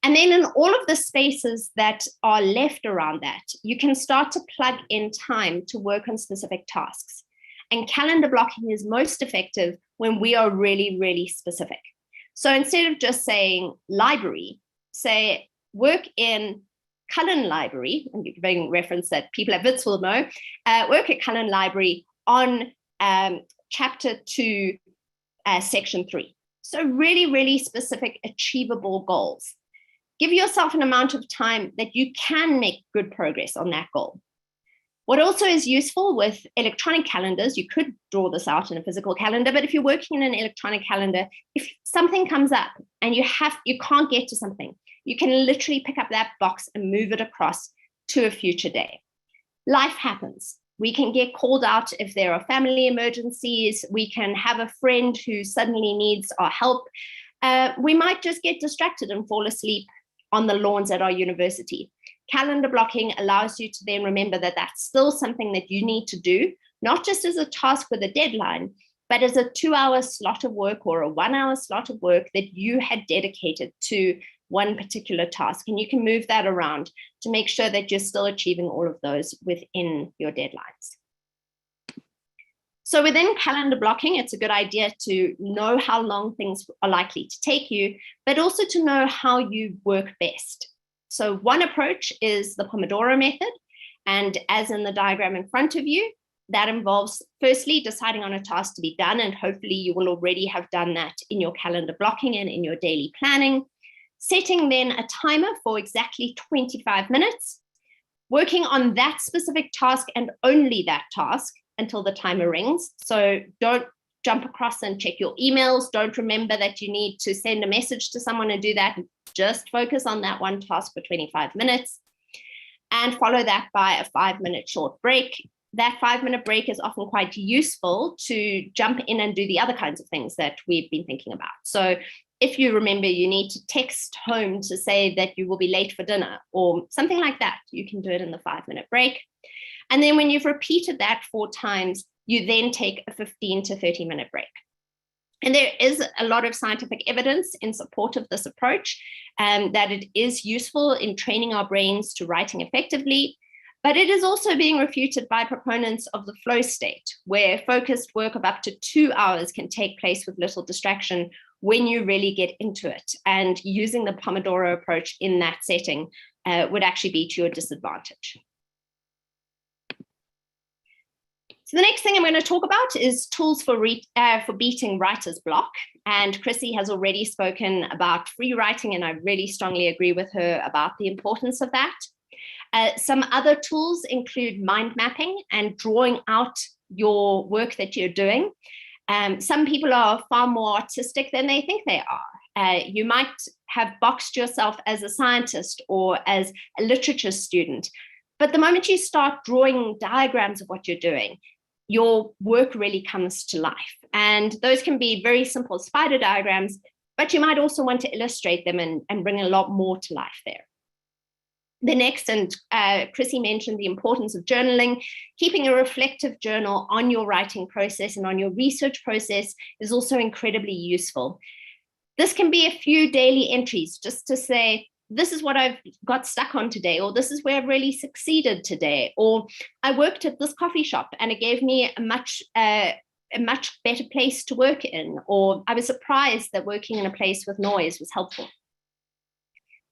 And then in all of the spaces that are left around that, you can start to plug in time to work on specific tasks. And calendar blocking is most effective when we are really, really specific. So instead of just saying library, say work in Cullen Library, and you're giving reference that people at Wits will know, work at Cullen Library on chapter 2, section 3. So really, really specific, achievable goals. Give yourself an amount of time that you can make good progress on that goal. What also is useful with electronic calendars, you could draw this out in a physical calendar, but if you're working in an electronic calendar, if something comes up and you can't get to something, you can literally pick up that box and move it across to a future day. Life happens. We can get called out if there are family emergencies. We can have a friend who suddenly needs our help. We might just get distracted and fall asleep on the lawns at our university. Calendar blocking allows you to then remember that that's still something that you need to do, not just as a task with a deadline, but as a 2-hour slot of work or a 1-hour slot of work that you had dedicated to one particular task. And you can move that around to make sure that you're still achieving all of those within your deadlines. So within calendar blocking, it's a good idea to know how long things are likely to take you, but also to know how you work best. So one approach is the Pomodoro method. And as in the diagram in front of you, that involves firstly deciding on a task to be done. And hopefully you will already have done that in your calendar blocking and in your daily planning. Setting then a timer for exactly 25 minutes, working on that specific task and only that task until the timer rings. So don't jump across and check your emails. Don't remember that you need to send a message to someone and do that. Just focus on that one task for 25 minutes and follow that by a 5-minute short break. That 5-minute break is often quite useful to jump in and do the other kinds of things that we've been thinking about. So if you remember you need to text home to say that you will be late for dinner or something like that, you can do it in the 5-minute break. And then when you've repeated that 4 times, you then take a 15 to 30-minute break. And there is a lot of scientific evidence in support of this approach, that it is useful in training our brains to writing effectively, but it is also being refuted by proponents of the flow state, where focused work of up to 2 hours can take place with little distraction when you really get into it. And using the Pomodoro approach in that setting would actually be to your disadvantage. So the next thing I'm going to talk about is tools for beating writer's block. And Chrissy has already spoken about free writing, and I really strongly agree with her about the importance of that. Some other tools include mind mapping and drawing out your work that you're doing. Some people are far more artistic than they think they are. You might have boxed yourself as a scientist or as a literature student, but the moment you start drawing diagrams of what you're doing, your work really comes to life. And those can be very simple spider diagrams, but you might also want to illustrate them and bring a lot more to life there. The next, and Chrissy mentioned the importance of journaling. Keeping a reflective journal on your writing process and on your research process is also incredibly useful. This can be a few daily entries just to say, this is what I've got stuck on today, or this is where I've really succeeded today, or I worked at this coffee shop and it gave me a much better place to work in, or I was surprised that working in a place with noise was helpful.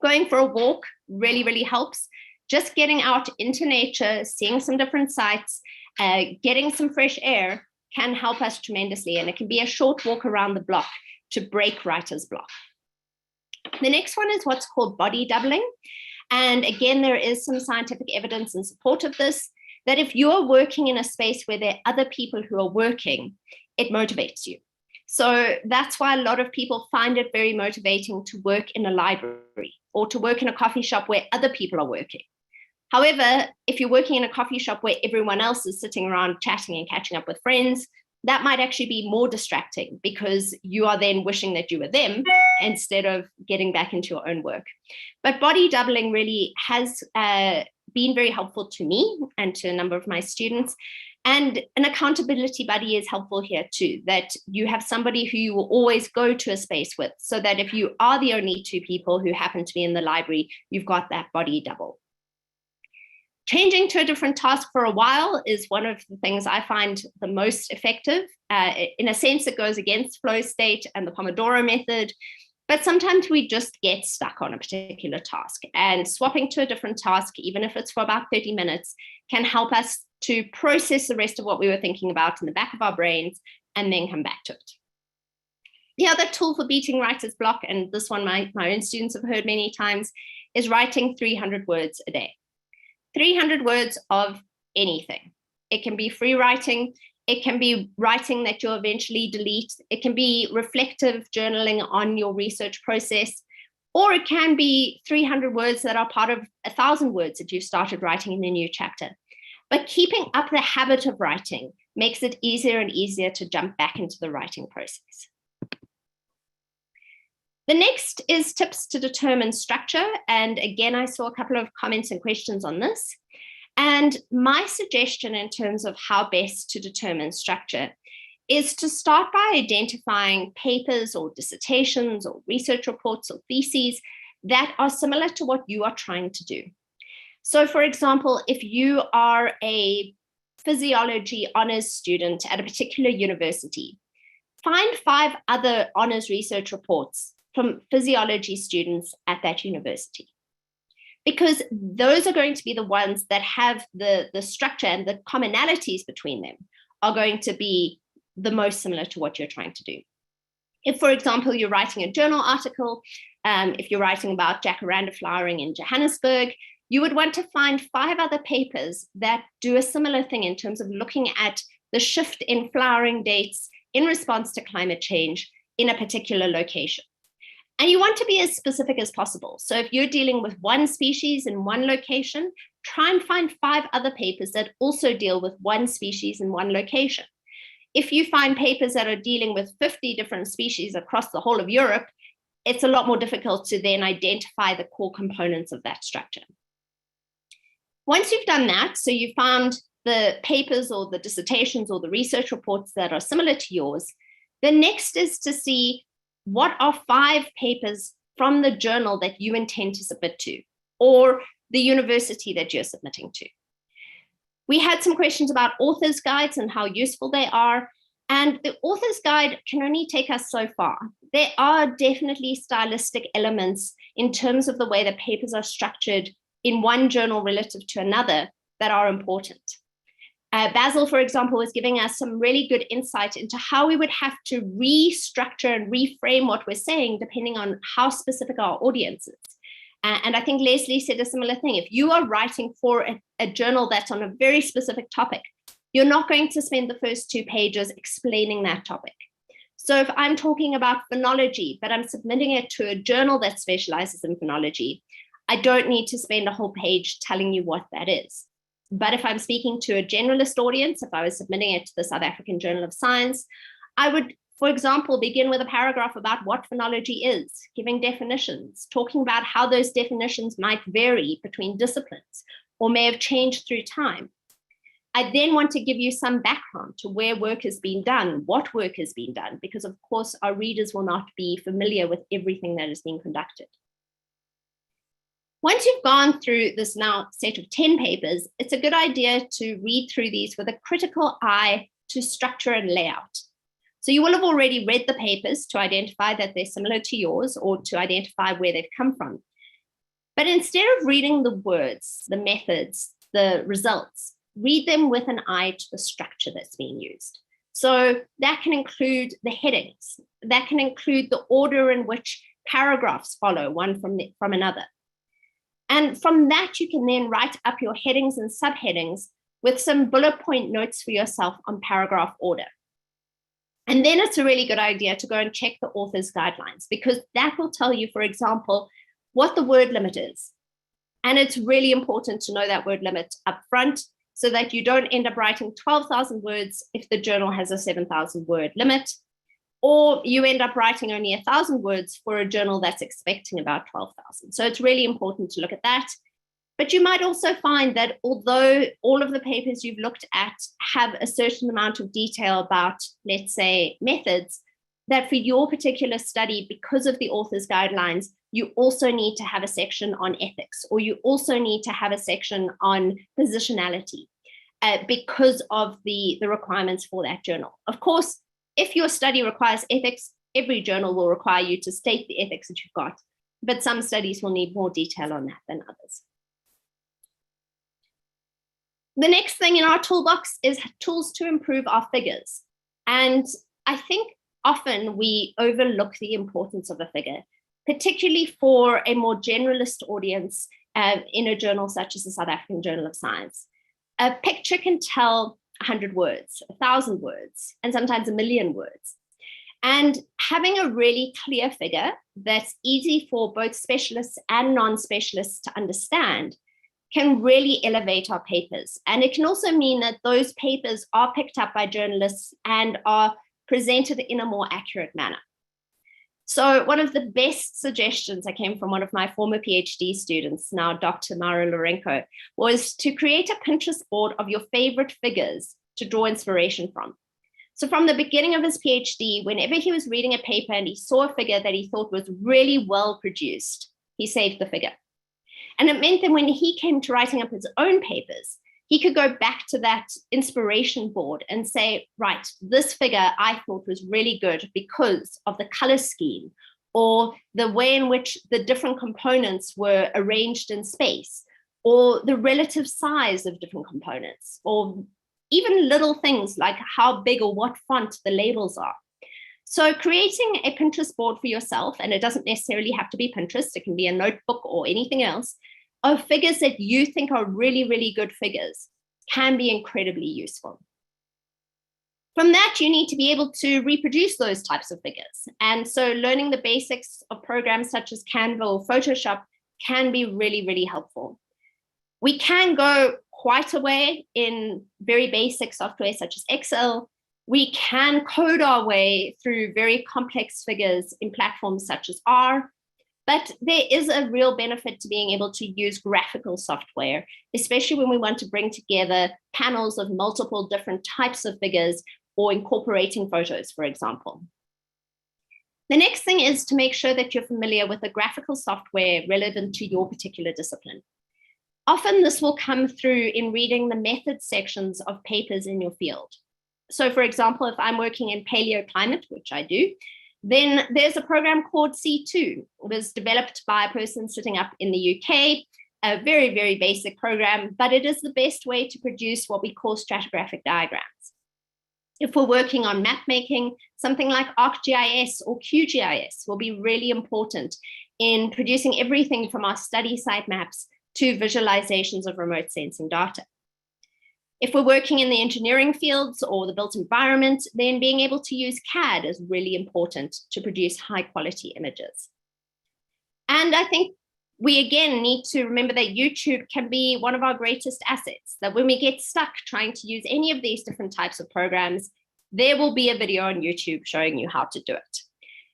Going for a walk really, really helps. Just getting out into nature, seeing some different sights, getting some fresh air can help us tremendously. And it can be a short walk around the block to break writer's block. The next one is what's called body doubling. And again, there is some scientific evidence in support of this, that if you are working in a space where there are other people who are working, it motivates you. So that's why a lot of people find it very motivating to work in a library or to work in a coffee shop where other people are working. However, if you're working in a coffee shop where everyone else is sitting around chatting and catching up with friends, that might actually be more distracting because you are then wishing that you were them instead of getting back into your own work. But body doubling really has been very helpful to me and to a number of my students. And an accountability buddy is helpful here too, that you have somebody who you will always go to a space with, so that if you are the only two people who happen to be in the library, you've got that body double. Changing to a different task for a while is one of the things I find the most effective. In a sense, it goes against flow state and the Pomodoro method, but sometimes we just get stuck on a particular task, and swapping to a different task, even if it's for about 30 minutes, can help us to process the rest of what we were thinking about in the back of our brains and then come back to it. The other tool for beating writer's block, and this one my own students have heard many times, is writing 300 words a day. 300 words of anything. It can be free writing. It can be writing that you'll eventually delete. It can be reflective journaling on your research process, or it can be 300 words that are part of 1,000 words that you've started writing in a new chapter. But keeping up the habit of writing makes it easier and easier to jump back into the writing process. The next is tips to determine structure. And again, I saw a couple of comments and questions on this. And my suggestion in terms of how best to determine structure is to start by identifying papers or dissertations or research reports or theses that are similar to what you are trying to do. So for example, if you are a physiology honors student at a particular university, find 5 other honors research reports from physiology students at that university, because those are going to be the ones that have the structure, and the commonalities between them are going to be the most similar to what you're trying to do. If, for example, you're writing a journal article, if you're writing about jacaranda flowering in Johannesburg, you would want to find 5 other papers that do a similar thing in terms of looking at the shift in flowering dates in response to climate change in a particular location. And you want to be as specific as possible. So if you're dealing with one species in one location, try and find 5 other papers that also deal with one species in one location. If you find papers that are dealing with 50 different species across the whole of Europe, it's a lot more difficult to then identify the core components of that structure. Once you've done that, so you found the papers or the dissertations or the research reports that are similar to yours, the next is to see what are 5 papers from the journal that you intend to submit to, or the university that you're submitting to. We had some questions about author's guides and how useful they are. And the author's guide can only take us so far. There are definitely stylistic elements in terms of the way the papers are structured in one journal relative to another that are important. Basil, for example, was giving us some really good insight into how we would have to restructure and reframe what we're saying depending on how specific our audience is. And I think Leslie said a similar thing. If you are writing for a journal that's on a very specific topic, you're not going to spend the first 2 pages explaining that topic. So if I'm talking about phonology, but I'm submitting it to a journal that specializes in phonology, I don't need to spend a whole page telling you what that is. But if I'm speaking to a generalist audience, if I was submitting it to the South African Journal of Science, I would, for example, begin with a paragraph about what phonology is, giving definitions, talking about how those definitions might vary between disciplines or may have changed through time. I then want to give you some background to where work has been done, what work has been done, because of course our readers will not be familiar with everything that is being conducted. Once you've gone through this now set of 10 papers, it's a good idea to read through these with a critical eye to structure and layout. So you will have already read the papers to identify that they're similar to yours or to identify where they've come from. But instead of reading the words, the methods, the results, read them with an eye to the structure that's being used. So that can include the headings, that can include the order in which paragraphs follow one from another. And from that, you can then write up your headings and subheadings with some bullet point notes for yourself on paragraph order. And then it's a really good idea to go and check the author's guidelines, because that will tell you, for example, what the word limit is. And it's really important to know that word limit up front so that you don't end up writing 12,000 words if the journal has a 7,000 word limit, or you end up writing only 1,000 words for a journal that's expecting about 12,000. So it's really important to look at that. But you might also find that although all of the papers you've looked at have a certain amount of detail about, let's say, methods, that for your particular study, because of the author's guidelines, you also need to have a section on ethics, or you also need to have a section on positionality because of the requirements for that journal. Of course, if your study requires ethics, every journal will require you to state the ethics that you've got, but some studies will need more detail on that than others. The next thing in our toolbox is tools to improve our figures. And I think often we overlook the importance of a figure, particularly for a more generalist audience in a journal such as the South African Journal of Science. A picture can tell 100 words, 1,000 words, and sometimes 1,000,000 words. And having a really clear figure that's easy for both specialists and non-specialists to understand can really elevate our papers. And it can also mean that those papers are picked up by journalists and are presented in a more accurate manner. So one of the best suggestions that came from one of my former PhD students, now Dr. Mara Lorenko, was to create a Pinterest board of your favorite figures to draw inspiration from. So from the beginning of his PhD, whenever he was reading a paper and he saw a figure that he thought was really well produced, he saved the figure. And it meant that when he came to writing up his own papers, he could go back to that inspiration board and say, right, this figure I thought was really good because of the color scheme or the way in which the different components were arranged in space, or the relative size of different components, or even little things like how big or what font the labels are. So creating a Pinterest board for yourself, and it doesn't necessarily have to be Pinterest, it can be a notebook or anything else, of figures that you think are really, really good figures can be incredibly useful. From that, you need to be able to reproduce those types of figures. And so learning the basics of programs such as Canva or Photoshop can be really, really helpful. We can go quite a way in very basic software such as Excel. We can code our way through very complex figures in platforms such as R. But there is a real benefit to being able to use graphical software, especially when we want to bring together panels of multiple different types of figures or incorporating photos, for example. The next thing is to make sure that you're familiar with the graphical software relevant to your particular discipline. Often this will come through in reading the methods sections of papers in your field. So for example, if I'm working in paleoclimate, which I do, then there's a program called C2. It was developed by a person sitting up in the UK, a very, very basic program, but it is the best way to produce what we call stratigraphic diagrams. If we're working on map making, something like ArcGIS or QGIS will be really important in producing everything from our study site maps to visualizations of remote sensing data. If we're working in the engineering fields or the built environment, then being able to use CAD is really important to produce high quality images. And I think we again need to remember that YouTube can be one of our greatest assets, that when we get stuck trying to use any of these different types of programs, there will be a video on YouTube showing you how to do it.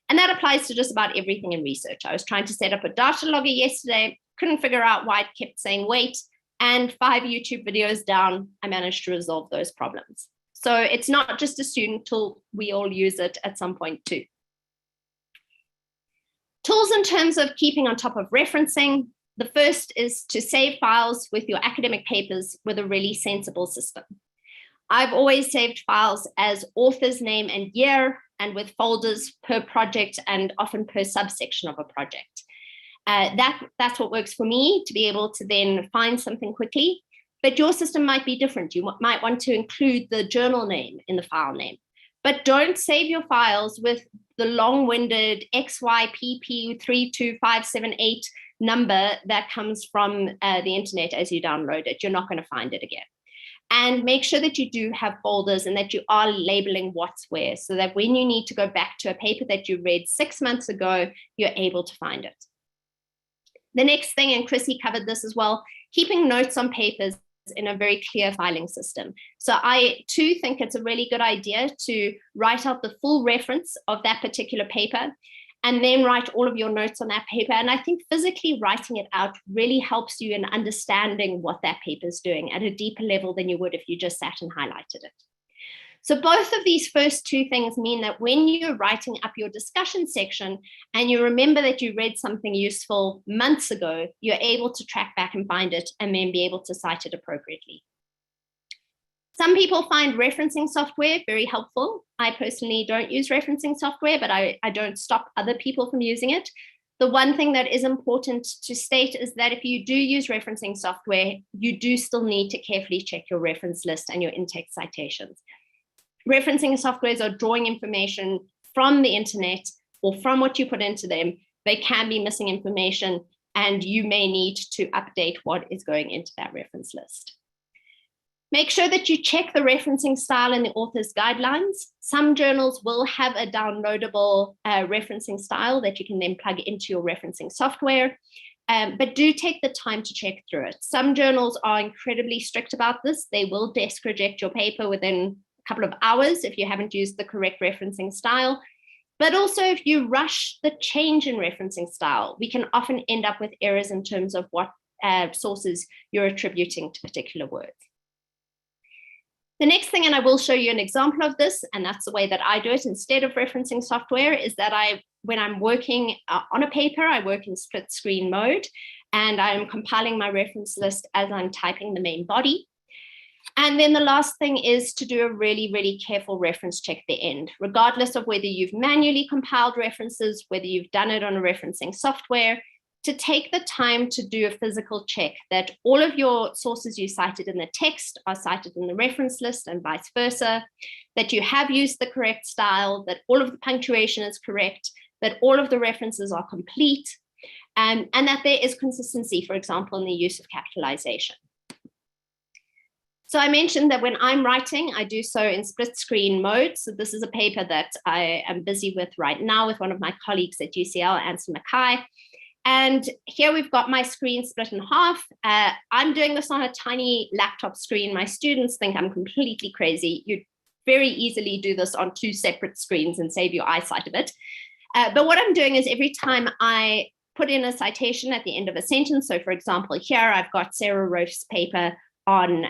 And that applies to just about everything in research. I was trying to set up a data logger yesterday, couldn't figure out why it kept saying wait, and 5 YouTube videos down, I managed to resolve those problems. So it's not just a student tool, we all use it at some point too. Tools in terms of keeping on top of referencing. The first is to save files with your academic papers with a really sensible system. I've always saved files as author's name and year, and with folders per project and often per subsection of a project. That's what works for me, to be able to then find something quickly. But your system might be different. You might want to include the journal name in the file name. But don't save your files with the long-winded XYPP325578 number that comes from the internet as you download it. You're not going to find it again. And make sure that you do have folders and that you are labeling what's where, so that when you need to go back to a paper that you read 6 months ago, you're able to find it. The next thing, and Chrissy covered this as well, keeping notes on papers in a very clear filing system. So I too think it's a really good idea to write out the full reference of that particular paper and then write all of your notes on that paper. And I think physically writing it out really helps you in understanding what that paper is doing at a deeper level than you would if you just sat and highlighted it. So both of these first two things mean that when you're writing up your discussion section and you remember that you read something useful months ago, you're able to track back and find it and then be able to cite it appropriately. Some people find referencing software very helpful. I personally don't use referencing software, but I don't stop other people from using it. The one thing that is important to state is that if you do use referencing software, you do still need to carefully check your reference list and your in-text citations. Referencing softwares are drawing information from the internet or from what you put into them. They can be missing information, and you may need to update what is going into that reference list. Make sure that you check the referencing style in the author's guidelines. Some journals will have a downloadable referencing style that you can then plug into your referencing software, but do take the time to check through it. Some journals are incredibly strict about this. They will desk reject your paper within a couple of hours if you haven't used the correct referencing style. But also, if you rush the change in referencing style, we can often end up with errors in terms of what sources you're attributing to particular words. The next thing, and I will show you an example of this, and that's the way that I do it instead of referencing software, is that when I'm working on a paper, I work in split screen mode, and I'm compiling my reference list as I'm typing the main body. And then the last thing is to do a really, really careful reference check at the end, regardless of whether you've manually compiled references, whether you've done it on a referencing software, to take the time to do a physical check that all of your sources you cited in the text are cited in the reference list and vice versa, that you have used the correct style, that all of the punctuation is correct, that all of the references are complete, and that there is consistency, for example, in the use of capitalization. So I mentioned that when I'm writing, I do so in split screen mode. So this is a paper that I am busy with right now with one of my colleagues at UCL, Anson Mackay. And here we've got my screen split in half. I'm doing this on a tiny laptop screen. My students think I'm completely crazy. You'd very easily do this on two separate screens and save your eyesight a bit. But what I'm doing is every time I put in a citation at the end of a sentence, so for example, here I've got Sarah Roaf's paper on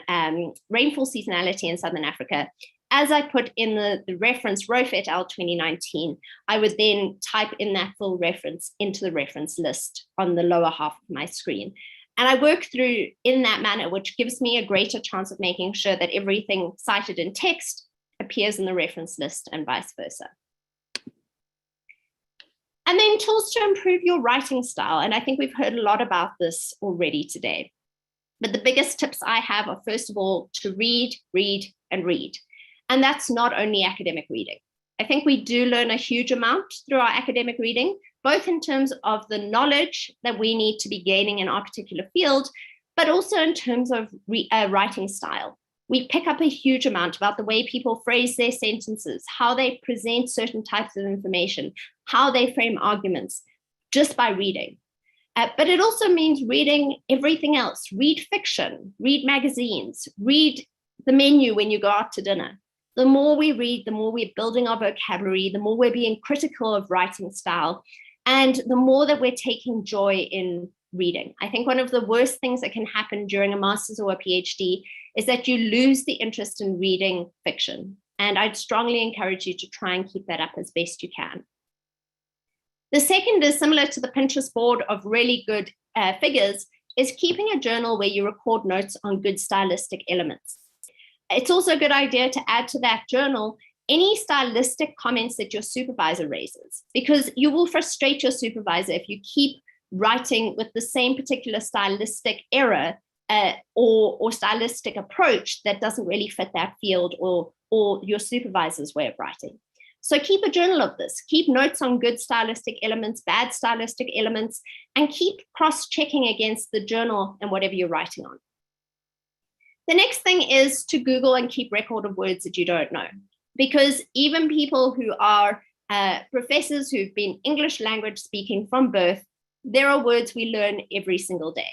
rainfall seasonality in Southern Africa. As I put in the reference Roaf et al. 2019, I would then type in that full reference into the reference list on the lower half of my screen. And I work through in that manner, which gives me a greater chance of making sure that everything cited in text appears in the reference list and vice versa. And then tools to improve your writing style. And I think we've heard a lot about this already today. But the biggest tips I have are, first of all, to read, read, and read. And that's not only academic reading. I think we do learn a huge amount through our academic reading, both in terms of the knowledge that we need to be gaining in our particular field, but also in terms of writing style. We pick up a huge amount about the way people phrase their sentences, how they present certain types of information, how they frame arguments, just by reading. But it also means reading everything else. Read fiction, read magazines, read the menu when you go out to dinner. The more we read, the more we're building our vocabulary, the more we're being critical of writing style, and the more that we're taking joy in reading. I think one of the worst things that can happen during a master's or a PhD is that you lose the interest in reading fiction. And I'd strongly encourage you to try and keep that up as best you can. The second is similar to the Pinterest board of really good figures, is keeping a journal where you record notes on good stylistic elements. It's also a good idea to add to that journal any stylistic comments that your supervisor raises, because you will frustrate your supervisor if you keep writing with the same particular stylistic error or stylistic approach that doesn't really fit that field or your supervisor's way of writing. So keep a journal of this, keep notes on good stylistic elements, bad stylistic elements, and keep cross-checking against the journal and whatever you're writing on. The next thing is to Google and keep record of words that you don't know, because even people who are professors who've been English language speaking from birth, there are words we learn every single day.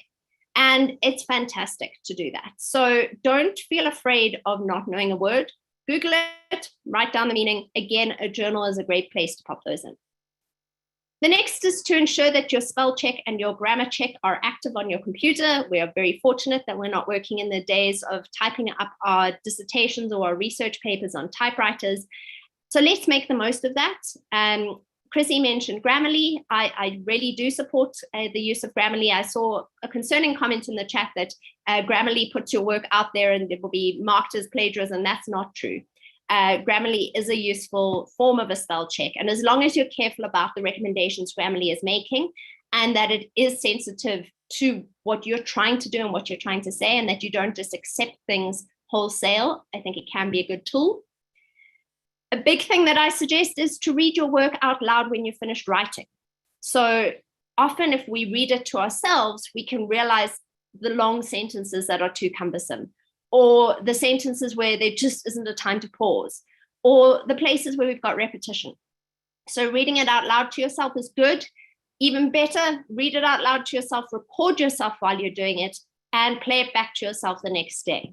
And it's fantastic to do that. So don't feel afraid of not knowing a word. Google it, write down the meaning. Again, a journal is a great place to pop those in. The next is to ensure that your spell check and your grammar check are active on your computer. We are very fortunate that we're not working in the days of typing up our dissertations or our research papers on typewriters. So let's make the most of that. Chrissy mentioned Grammarly. I really do support the use of Grammarly. I saw a concerning comment in the chat that Grammarly puts your work out there and it will be marked as plagiarism. That's not true. Grammarly is a useful form of a spell check. And as long as you're careful about the recommendations Grammarly is making and that it is sensitive to what you're trying to do and what you're trying to say, and that you don't just accept things wholesale, I think it can be a good tool. A big thing that I suggest is to read your work out loud when you're finished writing. So often if we read it to ourselves, we can realize the long sentences that are too cumbersome, or the sentences where there just isn't a time to pause, or the places where we've got repetition. So reading it out loud to yourself is good. Even better, read it out loud to yourself, record yourself while you're doing it, and play it back to yourself the next day.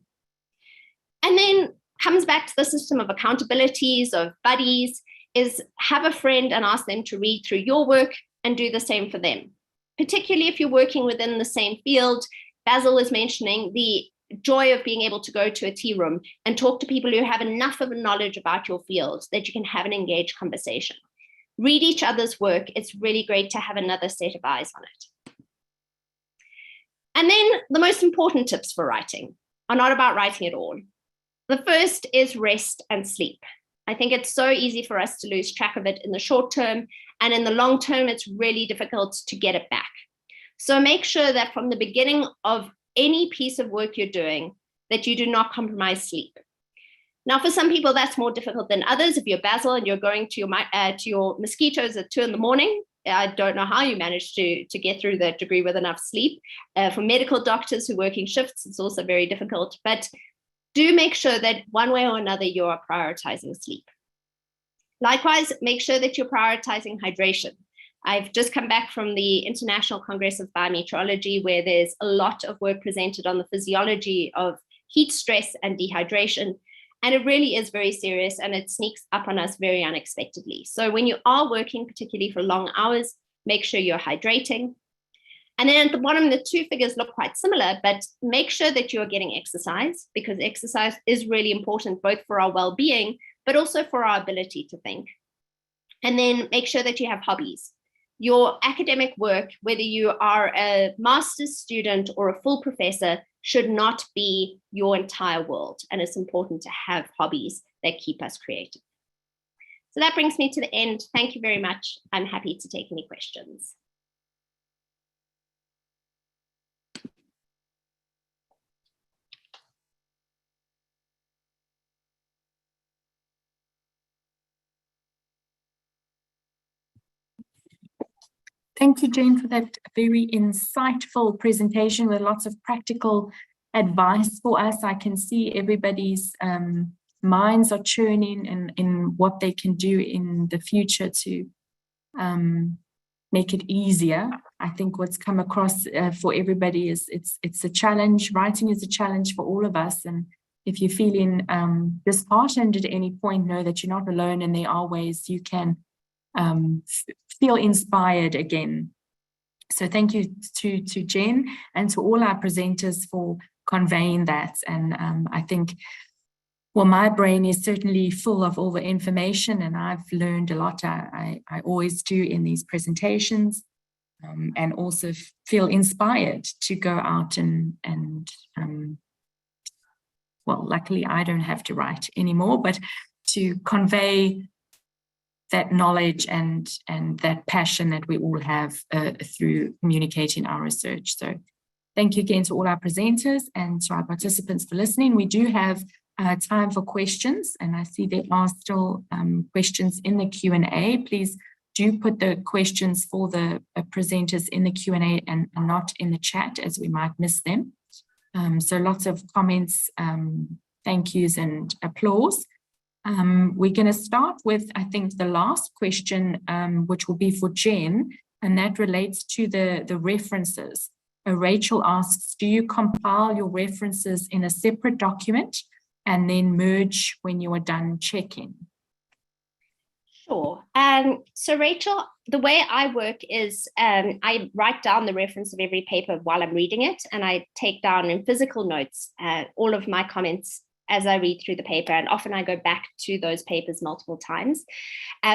And then comes back to the system of accountabilities, of buddies, is have a friend and ask them to read through your work and do the same for them. Particularly if you're working within the same field. Basil was mentioning the joy of being able to go to a tea room and talk to people who have enough of a knowledge about your field that you can have an engaged conversation. Read each other's work. It's really great to have another set of eyes on it. And then the most important tips for writing are not about writing at all. The first is rest and sleep. I think it's so easy for us to lose track of it in the short term, and in the long term, it's really difficult to get it back. So make sure that from the beginning of any piece of work you're doing, that you do not compromise sleep. Now, for some people, that's more difficult than others. If you're Basil and you're going to your mosquitoes at 2 a.m, I don't know how you manage to get through that degree with enough sleep. For medical doctors who are working shifts, it's also very difficult. But do make sure that one way or another you are prioritizing sleep. Likewise, make sure that you're prioritizing hydration. I've just come back from the International Congress of Biometeorology, where there's a lot of work presented on the physiology of heat stress and dehydration. And it really is very serious, and it sneaks up on us very unexpectedly. So when you are working, particularly for long hours, make sure you're hydrating. And then at the bottom, the two figures look quite similar, but make sure that you're getting exercise, because exercise is really important, both for our well-being, but also for our ability to think. And then make sure that you have hobbies. Your academic work, whether you are a master's student or a full professor, should not be your entire world. And it's important to have hobbies that keep us creative. So that brings me to the end. Thank you very much. I'm happy to take any questions. Thank you, Jane, for that very insightful presentation with lots of practical advice for us. I can see everybody's minds are churning in what they can do in the future to make it easier. I think what's come across for everybody is it's a challenge. Writing is a challenge for all of us. And if you're feeling disheartened at any point, know that you're not alone, and there are ways you can feel inspired again. So thank you to Jen and to all our presenters for conveying that. And I think, well, my brain is certainly full of all the information, and I've learned a lot. I always do in these presentations, and also feel inspired to go out and well, luckily I don't have to write anymore, but to convey that knowledge and that passion that we all have through communicating our research. So thank you again to all our presenters and to our participants for listening. We do have time for questions, and I see there are still questions in the Q&A. Please do put the questions for the presenters in the Q&A and not in the chat, as we might miss them. So lots of comments, thank yous and applause. We're going to start with, I think, the last question, which will be for Jen, and that relates to the references. Rachel asks, do you compile your references in a separate document and then merge when you are done checking? Sure. So Rachel, the way I work is I write down the reference of every paper while I'm reading it, and I take down in physical notes all of my comments as I read through the paper, and often I go back to those papers multiple times.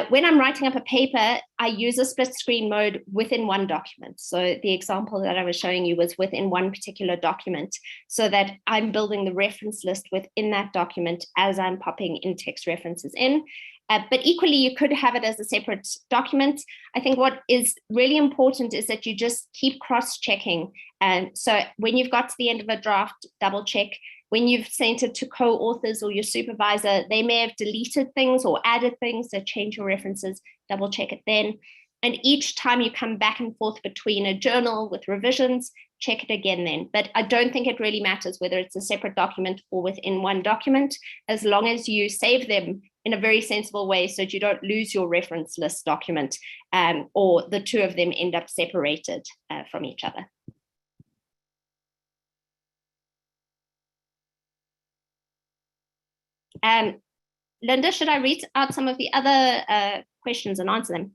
When I'm writing up a paper, I use a split screen mode within one document. So the example that I was showing you was within one particular document, so that I'm building the reference list within that document as I'm popping in-text references in. But equally, you could have it as a separate document. I think what is really important is that you just keep cross-checking. And so when you've got to the end of a draft, double check. When you've sent it to co-authors or your supervisor, they may have deleted things or added things that change your references, double check it then. And each time you come back and forth between a journal with revisions, check it again then. But I don't think it really matters whether it's a separate document or within one document, as long as you save them in a very sensible way so that you don't lose your reference list document or the two of them end up separated from each other. Linda, should I read out some of the other questions and answer them?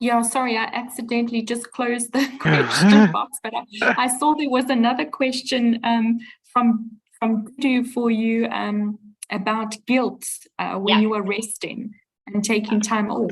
Yeah, sorry, I accidentally just closed the question box, but I saw there was another question from Dudu for you about guilt when you were resting and taking time off.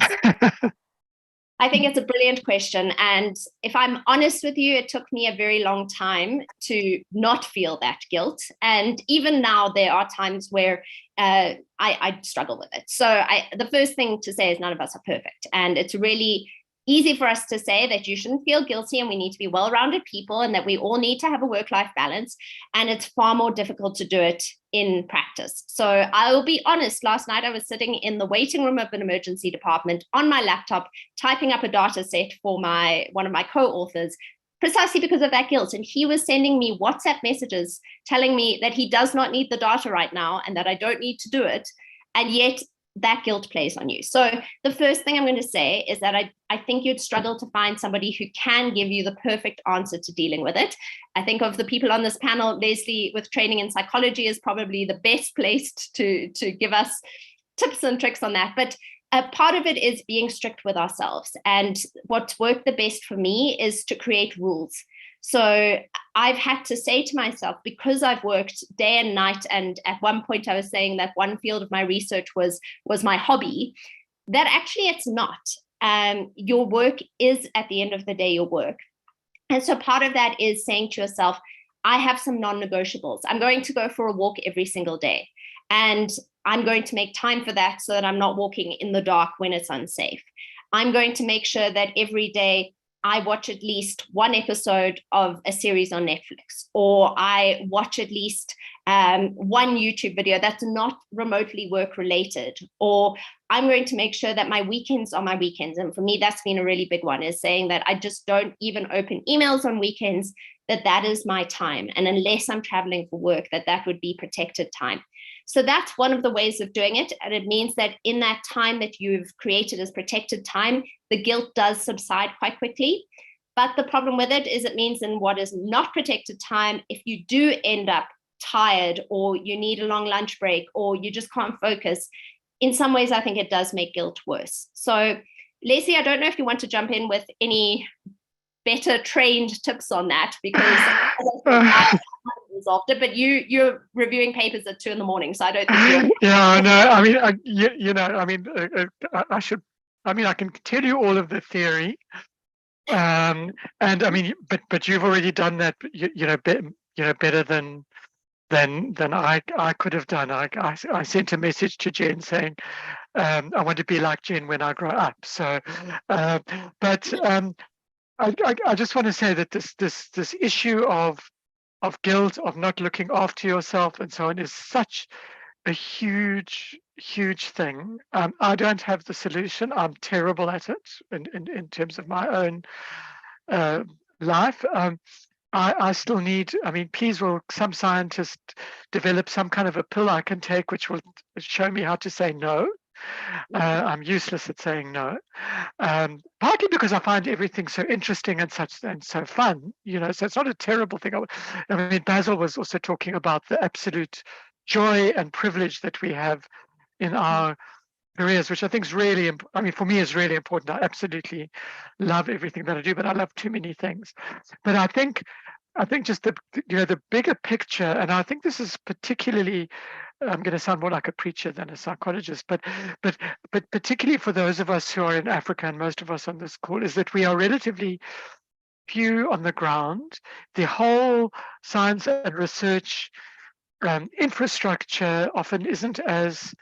I think it's a brilliant question. And if I'm honest with you, it took me a very long time to not feel that guilt. And even now, there are times where I struggle with it. So the first thing to say is none of us are perfect. And it's really easy for us to say that you shouldn't feel guilty and we need to be well-rounded people and that we all need to have a work-life balance. And it's far more difficult to do it in practice. So I will be honest, last night I was sitting in the waiting room of an emergency department on my laptop, typing up a data set for one of my co-authors, precisely because of that guilt. And he was sending me WhatsApp messages telling me that he does not need the data right now and that I don't need to do it. And yet that guilt plays on you. So the first thing I'm going to say is that I think you'd struggle to find somebody who can give you the perfect answer to dealing with it. I think of the people on this panel, Leslie with training in psychology is probably the best placed to give us tips and tricks on that. But part of it is being strict with ourselves. And what's worked the best for me is to create rules. So I've had to say to myself, because I've worked day and night, and at one point I was saying that one field of my research was my hobby, that actually it's not. Your work is, at the end of the day, your work. And so part of that is saying to yourself, I have some non-negotiables. I'm going to go for a walk every single day. And I'm going to make time for that so that I'm not walking in the dark when it's unsafe. I'm going to make sure that every day I watch at least one episode of a series on Netflix, or I watch at least one YouTube video that's not remotely work related, or I'm going to make sure that my weekends are my weekends. And for me, that's been a really big one, is saying that I just don't even open emails on weekends, that is my time. And unless I'm traveling for work, that would be protected time. So that's one of the ways of doing it. And it means that in that time that you've created as protected time, the guilt does subside quite quickly. But the problem with it is it means in what is not protected time, if you do end up tired or you need a long lunch break or you just can't focus, in some ways, I think it does make guilt worse. So Leslie, I don't know if you want to jump in with any better trained tips on that, because I resolved it, but you're reviewing papers at 2 a.m, so I don't think you're... Yeah, no, I mean, I can tell you all of the theory, and I mean, but you've already done that, better than I could have done. I sent a message to Jen saying, I want to be like Jen when I grow up. So, I just want to say that this issue of guilt, of not looking after yourself and so on, is such a huge thing. I don't have the solution. I'm terrible at it in terms of my own life. I still need, I mean, please will some scientist develop some kind of a pill I can take which will show me how to say no. I'm useless at saying no, partly because I find everything so interesting and so fun, so it's not a terrible thing. I mean, Basil was also talking about the absolute joy and privilege that we have in our careers, which I think is really, I mean, for me is really important. I absolutely love everything that I do, but I love too many things. But I think just the bigger picture, and I think this is particularly, I'm going to sound more like a preacher than a psychologist, but particularly for those of us who are in Africa, and most of us on this call, is that we are relatively few on the ground. The whole science and research infrastructure often isn't as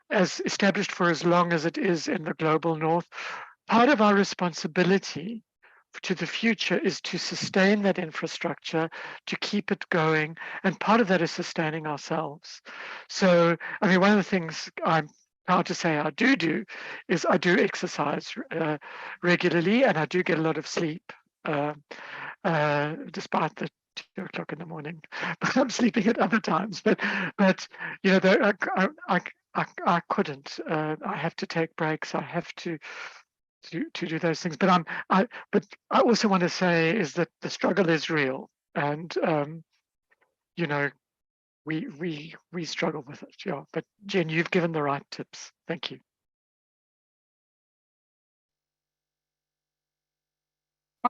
established for as long as it is in the global north. Part of our responsibility to the future is to sustain that infrastructure, to keep it going, and part of that is sustaining ourselves. So, I mean, one of the things I'm proud to say I do is I do exercise regularly, and I do get a lot of sleep, despite the 2 o'clock in the morning, but I'm sleeping at other times. But I couldn't. I have to take breaks. I have to do those things. But I also want to say is that the struggle is real, and we struggle with it. Yeah. But Jen, you've given the right tips. Thank you.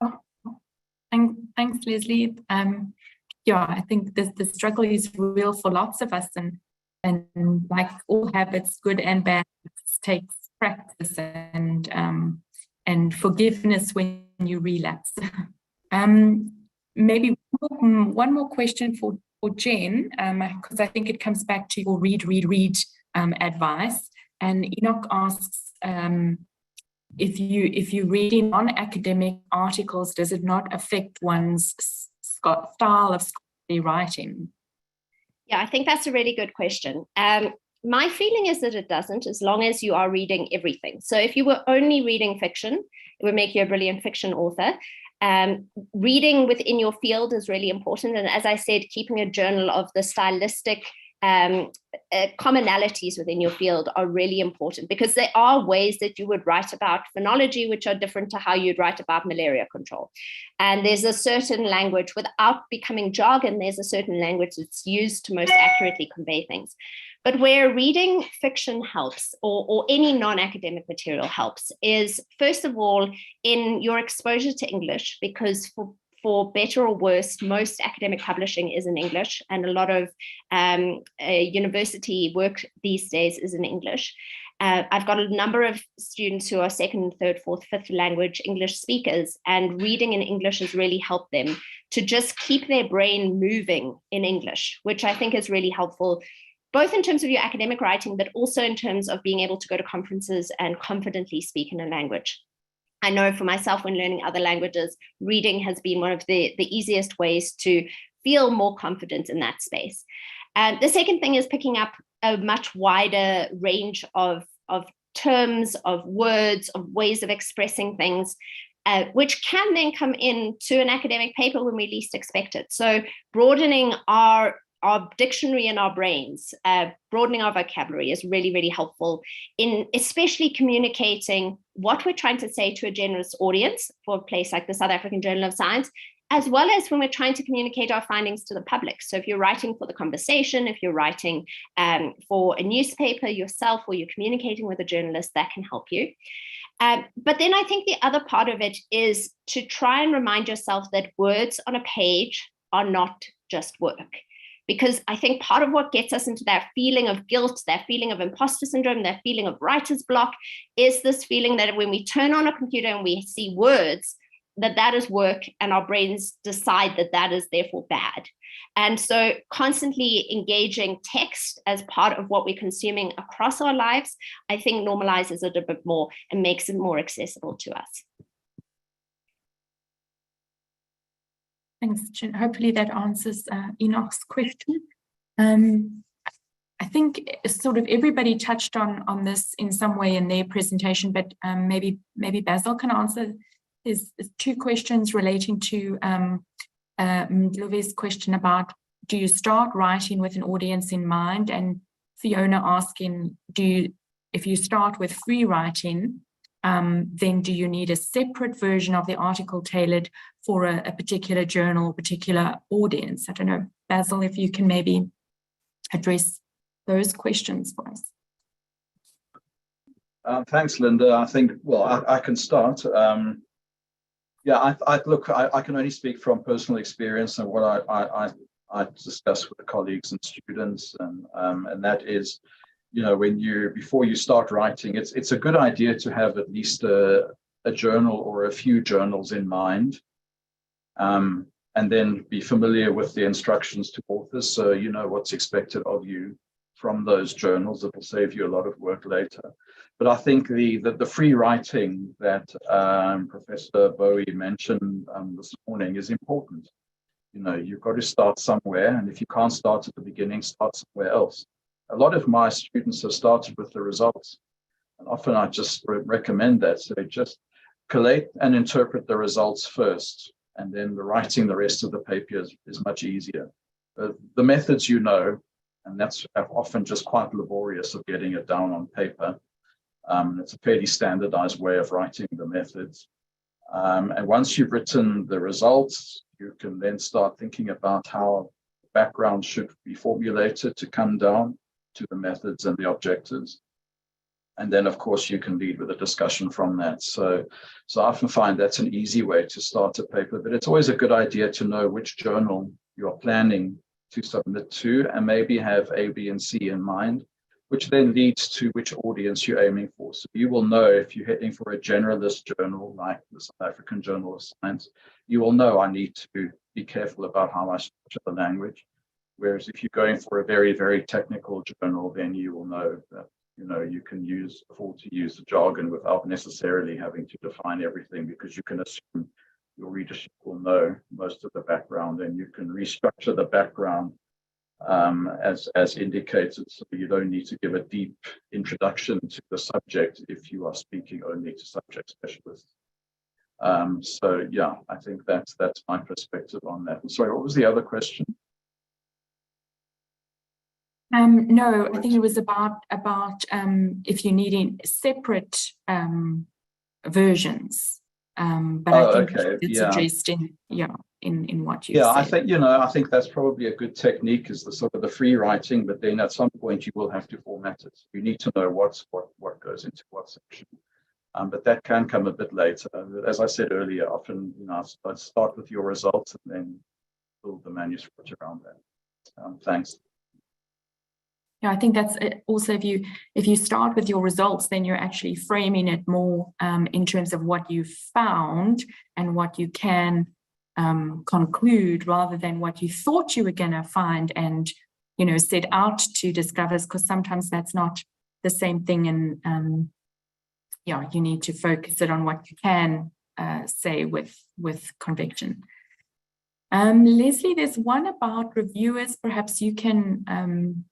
Oh, thanks, Leslie. Yeah, I think the struggle is real for lots of us, and like all habits, good and bad, it takes practice and forgiveness when you relapse. Maybe one more question for Jen, because I think it comes back to your read advice. And Enoch asks, if you read in non-academic articles, does it not affect one's style of scholarly writing? Yeah, I think that's a really good question. My feeling is that it doesn't, as long as you are reading everything. So if you were only reading fiction, it would make you a brilliant fiction author. Reading within your field is really important. And as I said, keeping a journal of the stylistic commonalities within your field are really important, because there are ways that you would write about phonology which are different to how you'd write about malaria control. And there's a certain language, without becoming jargon, there's a certain language that's used to most accurately convey things. But where reading fiction helps, or any non-academic material helps, is first of all in your exposure to English, because for better or worse, most academic publishing is in English, and a lot of university work these days is in English. I've got a number of students who are second, third, fourth, fifth language English speakers, and reading in English has really helped them to just keep their brain moving in English, which I think is really helpful, both in terms of your academic writing, but also in terms of being able to go to conferences and confidently speak in a language. I know for myself, when learning other languages, reading has been one of the easiest ways to feel more confident in that space. The second thing is picking up a much wider range of terms, of words, of ways of expressing things, which can then come into an academic paper when we least expect it. So broadening our dictionary in our brains, broadening our vocabulary is really, really helpful in especially communicating what we're trying to say to a generous audience for a place like the South African Journal of Science, as well as when we're trying to communicate our findings to the public. So if you're writing for the conversation, if you're writing for a newspaper yourself, or you're communicating with a journalist, that can help you. But then I think the other part of it is to try and remind yourself that words on a page are not just work. Because I think part of what gets us into that feeling of guilt, that feeling of imposter syndrome, that feeling of writer's block, is this feeling that when we turn on a computer and we see words, that that is work, and our brains decide that that is therefore bad. And so constantly engaging text as part of what we're consuming across our lives, I think normalizes it a bit more and makes it more accessible to us. Thanks, Jen. Hopefully that answers Enoch's question. I think sort of everybody touched on this in some way in their presentation, but maybe Basil can answer. There's two questions relating to Mdlove's question about, do you start writing with an audience in mind? And Fiona asking, if you start with free writing, then do you need a separate version of the article tailored for a particular journal, particular audience? I don't know, Basil, if you can maybe address those questions for us. Thanks, Linda. I think, well, I can start. Yeah, I can only speak from personal experience and what I discuss with the colleagues and students, and that is, you know, before you start writing, it's a good idea to have at least a journal or a few journals in mind, and then be familiar with the instructions to authors, so you know what's expected of you from those journals. It will save you a lot of work later. But I think the free writing that Professor Bowie mentioned this morning is important. You know, you've got to start somewhere, and if you can't start at the beginning, start somewhere else. A lot of my students have started with the results, and often I just recommend that. So just collate and interpret the results first, and then writing the rest of the paper is much easier. The methods, you know, and that's often just quite laborious of getting it down on paper. It's a fairly standardized way of writing the methods. And once you've written the results, you can then start thinking about how the background should be formulated to come down to the methods and the objectives. And then, of course, you can lead with a discussion from that. So I often find that's an easy way to start a paper, but it's always a good idea to know which journal you're planning to submit to, and maybe have A, B, and C in mind, which then leads to which audience you're aiming for. So you will know if you're heading for a generalist journal like the South African Journal of Science, you will know I need to be careful about how I structure the language. Whereas if you're going for a very, very technical journal, then you will know that, you know, you can afford to use the jargon without necessarily having to define everything, because you can assume your readership will know most of the background, and you can restructure the background as indicated, so you don't need to give a deep introduction to the subject if you are speaking only to subject specialists. So yeah, I think that's my perspective on that. Sorry, what was the other question? No, I think it was about if you need separate versions. But I think okay. it's addressed in what you said. I think that's probably a good technique, is the sort of the free writing, but then at some point you will have to format it. You need to know what goes into what section. But that can come a bit later. As I said earlier, often, you know, I'd start with your results and then build the manuscript around that. Thanks. Yeah, I think that's also, if you start with your results, then you're actually framing it more in terms of what you found and what you can conclude, rather than what you thought you were going to find and, you know, set out to discover, because sometimes that's not the same thing. And you need to focus it on what you can say with conviction. Leslie, there's one about reviewers. Perhaps you can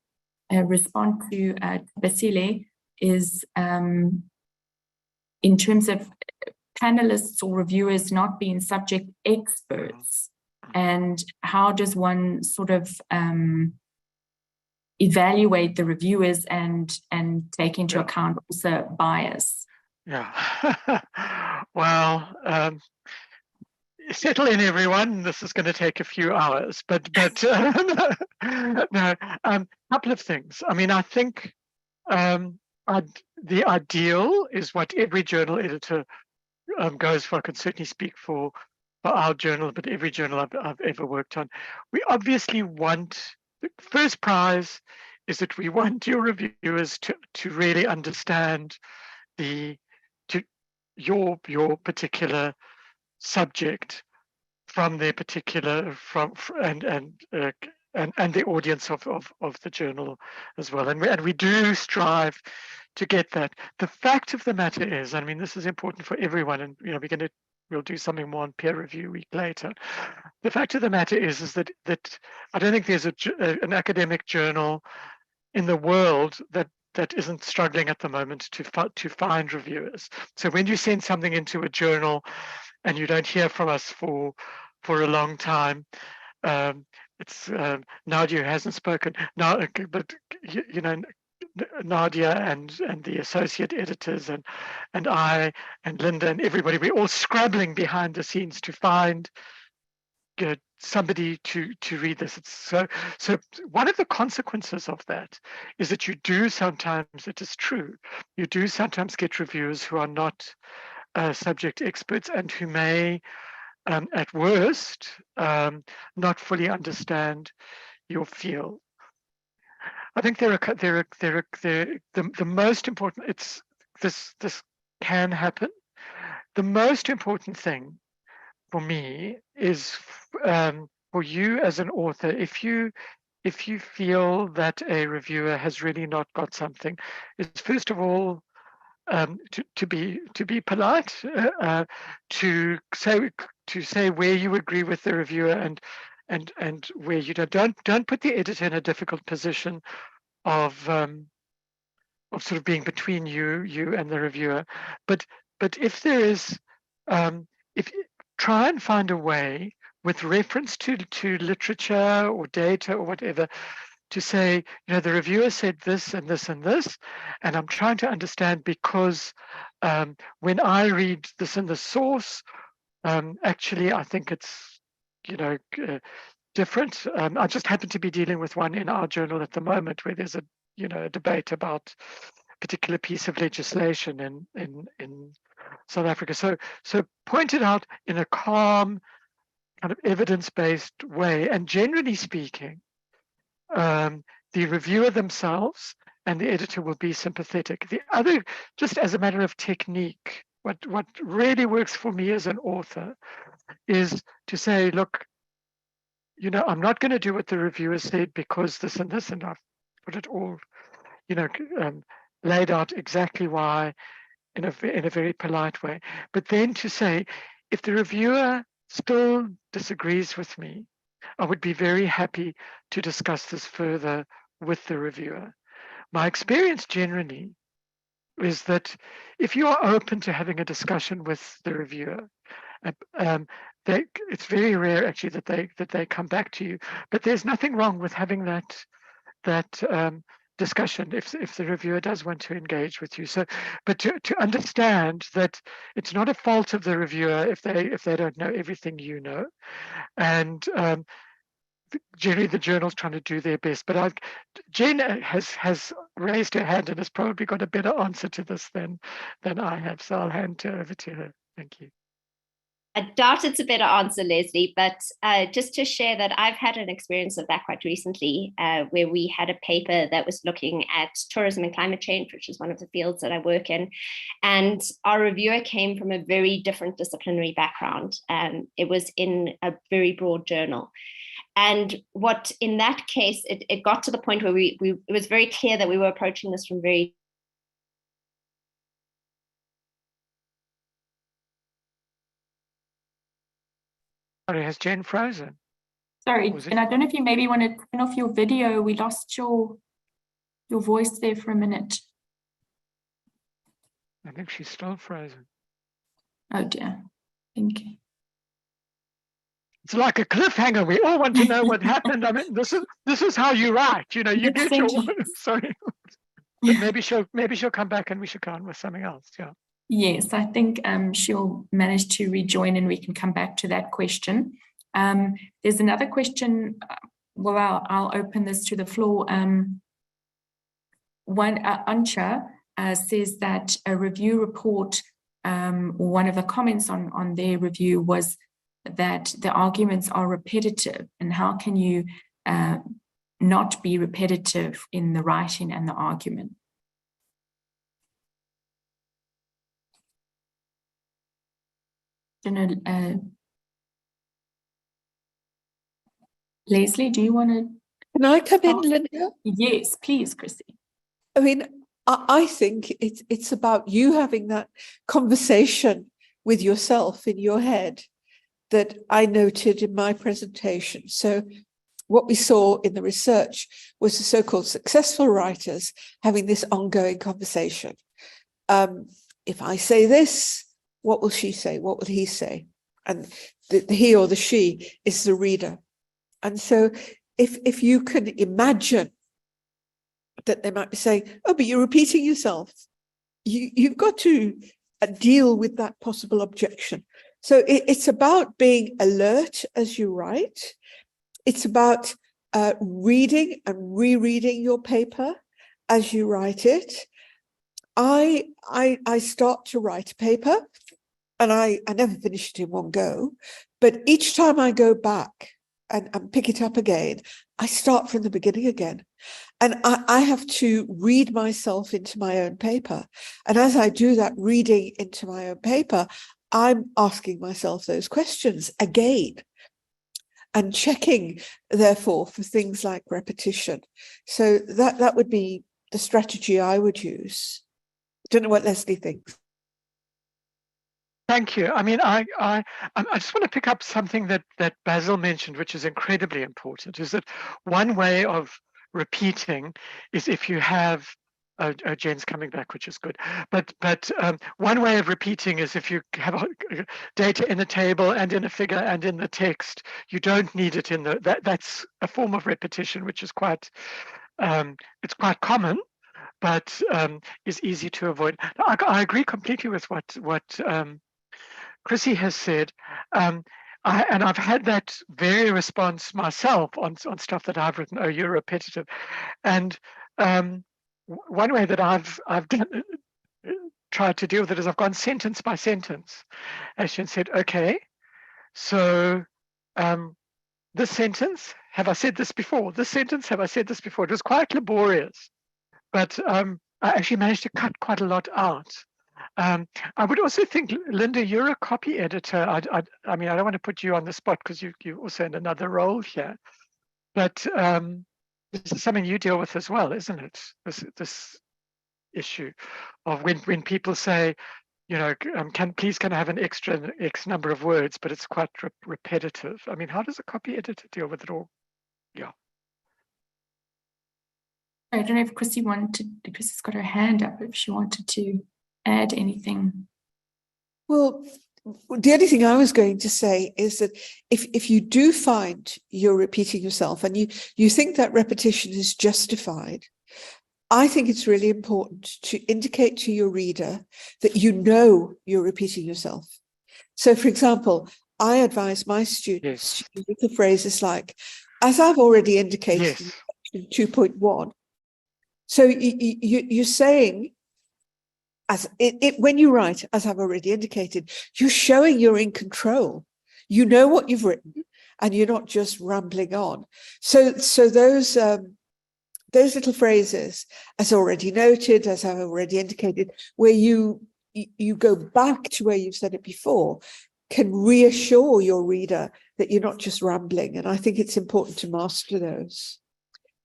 respond to Basile, is in terms of panelists or reviewers not being subject experts, and how does one sort of evaluate the reviewers and take into account also bias? Yeah. Well, settle in, everyone. This is going to take a few hours, but no. Couple of things. I mean, I think the ideal is what every journal editor goes for. I can certainly speak for our journal, but every journal I've ever worked on. We obviously want, the first prize is that we want your reviewers to really understand your particular subject from their particular and the audience of the journal as well. And we do strive to get that. The fact of the matter is, I mean, this is important for everyone, and we'll do something more on peer review a week later. The fact of the matter is that I don't think there's an academic journal in the world that isn't struggling at the moment to find reviewers. So when you send something into a journal and you don't hear from us for a long time, it's Nadia hasn't spoken now, but Nadia and the associate editors and I and Linda and everybody, we're all scrabbling behind the scenes to find somebody to read this. So one of the consequences of that is that you do sometimes, it is true, you do sometimes get reviewers who are not subject experts and who may at worst not fully understand your field. I think the most important, this can happen. The most important thing for me is for you as an author, if you feel that a reviewer has really not got something, is first of all to be polite, to say where you agree with the reviewer and where you don't put the editor in a difficult position of sort of being between you and the reviewer. But if there is, if try and find a way with reference to literature or data or whatever to say, the reviewer said this and this and this, and I'm trying to understand because when I read this in the source, actually I think it's different. I just happen to be dealing with one in our journal at the moment where there's a debate about a particular piece of legislation in South Africa. So point it out in a calm, kind of evidence-based way, and generally speaking, the reviewer themselves and the editor will be sympathetic. The other, just as a matter of technique, what really works for me as an author is to say, look, I'm not going to do what the reviewer said because this and this, and I've put it all, laid out exactly why in a very polite way. But then to say, if the reviewer still disagrees with me, I would be very happy to discuss this further with the reviewer. My experience generally is that if you are open to having a discussion with the reviewer, it's very rare actually that they come back to you. But there's nothing wrong with having that discussion if the reviewer does want to engage with you. So, but to understand that it's not a fault of the reviewer if they don't know everything you know, and generally the journal's trying to do their best. But Jen has raised her hand and has probably got a better answer to this than I have. So I'll hand her over to her. Thank you. I doubt it's a better answer, Leslie, but just to share that I've had an experience of that quite recently, where we had a paper that was looking at tourism and climate change, which is one of the fields that I work in. And our reviewer came from a very different disciplinary background. It was in a very broad journal. And what in that case, it got to the point where it was very clear that we were approaching this from very Sorry, has Jen frozen? Sorry, Jen, I don't know if you maybe want to turn off your video. We lost your voice there for a minute. I think she's still frozen. Oh dear. Thank you. It's like a cliffhanger. We all want to know what happened. I mean, this is how you write. You get your sorry. But maybe she'll come back and we should go on with something else. Yeah. Yes, I think she'll manage to rejoin and we can come back to that question. There's another question. Well, I'll open this to the floor. Ancha says that a review report, one of the comments on their review was that the arguments are repetitive, and how can you not be repetitive in the writing and the argument? don't know, Leslie, do you want to? Can I come in, Linda? Yes, please, Chrissy. I mean, I think it's about you having that conversation with yourself in your head that I noted in my presentation. So what we saw in the research was the so-called successful writers having this ongoing conversation. If I say this, what will she say? What will he say? And the he or the she is the reader. And so if you can imagine that they might be saying, oh, but you're repeating yourself. You've got to deal with that possible objection. So it's about being alert as you write. It's about reading and rereading your paper as you write it. I start to write a paper and I never finish it in one go, but each time I go back and pick it up again, I start from the beginning again. And I have to read myself into my own paper. And as I do that reading into my own paper, I'm asking myself those questions again and checking, therefore, for things like repetition. So that would be the strategy I would use. I don't know what Leslie thinks. Thank you. I mean, I just want to pick up something that Basil mentioned, which is incredibly important, is that one way of repeating is if you have, Jen's coming back, which is good. But one way of repeating is if you have data in a table and in a figure and in the text, you don't need it in the, that's a form of repetition, which is quite, it's quite common, but is easy to avoid. I agree completely with what Chrissy has said, and I've had that very response myself on stuff that I've written. Oh, you're repetitive, and one way that I've done, tried to deal with it is I've gone sentence by sentence, actually, and said, okay, so this sentence, have I said this before? This sentence, have I said this before? It was quite laborious, but I actually managed to cut quite a lot out. I would also think, Linda, you're a copy editor. I mean, I don't want to put you on the spot because you're also in another role here, but this is something you deal with as well, isn't it? This issue of when people say, you know, can I have an extra X number of words, but it's quite repetitive. I mean, how does a copy editor deal with it all? Yeah. I don't know if Chrissy's got her hand up, if she wanted to add anything. Well, the only thing I was going to say is that if you do find you're repeating yourself and you think that repetition is justified, I think it's really important to indicate to your reader that you know you're repeating yourself. So, for example, I advise my students to use the phrases like, as I've already indicated in 2.1. So you're saying, when you write, as I've already indicated, you're showing you're in control. You know what you've written, and you're not just rambling on. So those little phrases, as already noted, as I've already indicated, where you go back to where you've said it before, can reassure your reader that you're not just rambling. And I think it's important to master those.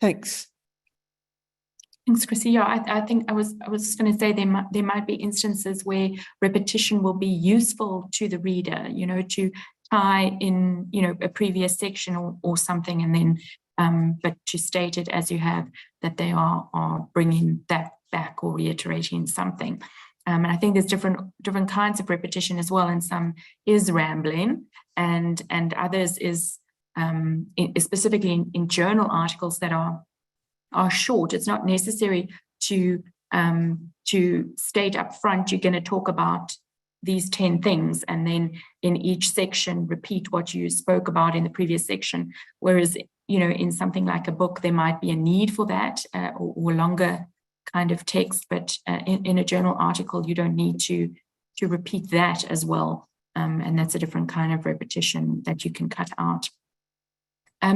Thanks. Thanks, Chrissy. Yeah, I think I was going to say there might be instances where repetition will be useful to the reader, you know, to tie in, you know, a previous section or something, and then but to state it as you have, that they are bringing that back or reiterating something. And I think there's different kinds of repetition as well, and some is rambling, and others is specifically in journal articles that are short. It's not necessary to state up front you're going to talk about these 10 things and then in each section repeat what you spoke about in the previous section. Whereas, you know, in something like a book, there might be a need for that or longer kind of text, but in a journal article, you don't need to repeat that as well. And that's a different kind of repetition that you can cut out.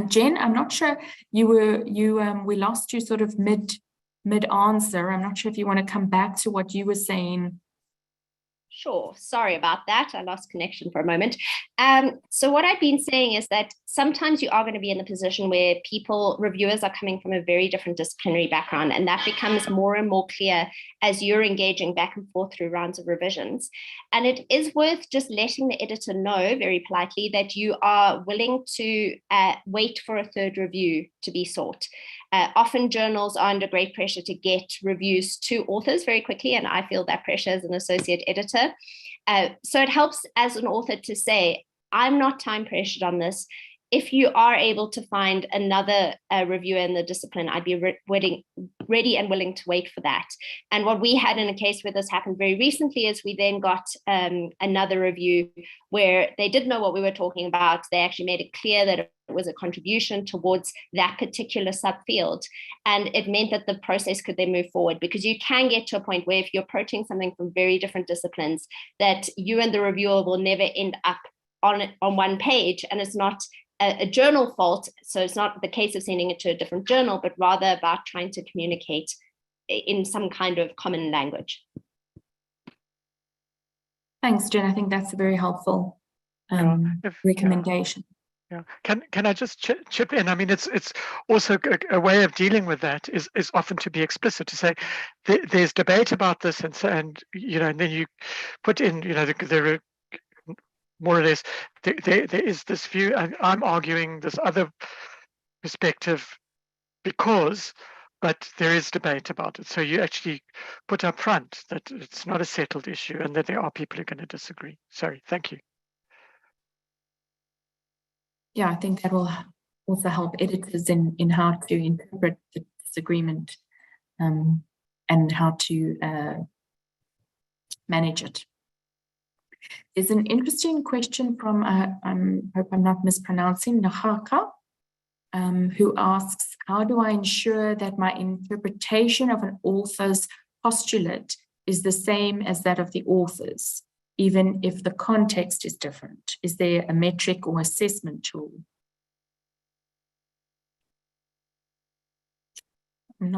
Jen, I'm not sure we lost you sort of mid answer. I'm not sure if you want to come back to what you were saying Sure. Sorry about that. I lost connection for a moment. So what I've been saying is that sometimes you are going to be in the position where reviewers are coming from a very different disciplinary background, and that becomes more and more clear as you're engaging back and forth through rounds of revisions. And it is worth just letting the editor know very politely that you are willing to wait for a third review to be sought. Often journals are under great pressure to get reviews to authors very quickly, and I feel that pressure as an associate editor. So it helps as an author to say, I'm not time pressured on this. If you are able to find another reviewer in the discipline, I'd be ready and willing to wait for that. And what we had in a case where this happened very recently is we then got another review where they did know what we were talking about. They actually made it clear that it was a contribution towards that particular subfield. And it meant that the process could then move forward, because you can get to a point where if you're approaching something from very different disciplines, that you and the reviewer will never end up on one page, and it's not a journal fault. So it's not the case of sending it to a different journal, but rather about trying to communicate in some kind of common language. Thanks, Jen. I think that's a very helpful recommendation. Yeah. Can I just chip in? I mean, it's also a way of dealing with that is often to be explicit, to say there's debate about this, and then you put in, there are more or less, there is this view, and I'm arguing this other perspective but there is debate about it. So you actually put up front that it's not a settled issue and that there are people who are going to disagree. Sorry, thank you. Yeah, I think that will also help editors in how to interpret the disagreement and how to manage it. There's an interesting question from, I hope I'm not mispronouncing, Nahaka, who asks, how do I ensure that my interpretation of an author's postulate is the same as that of the author's, even if the context is different? Is there a metric or assessment tool? It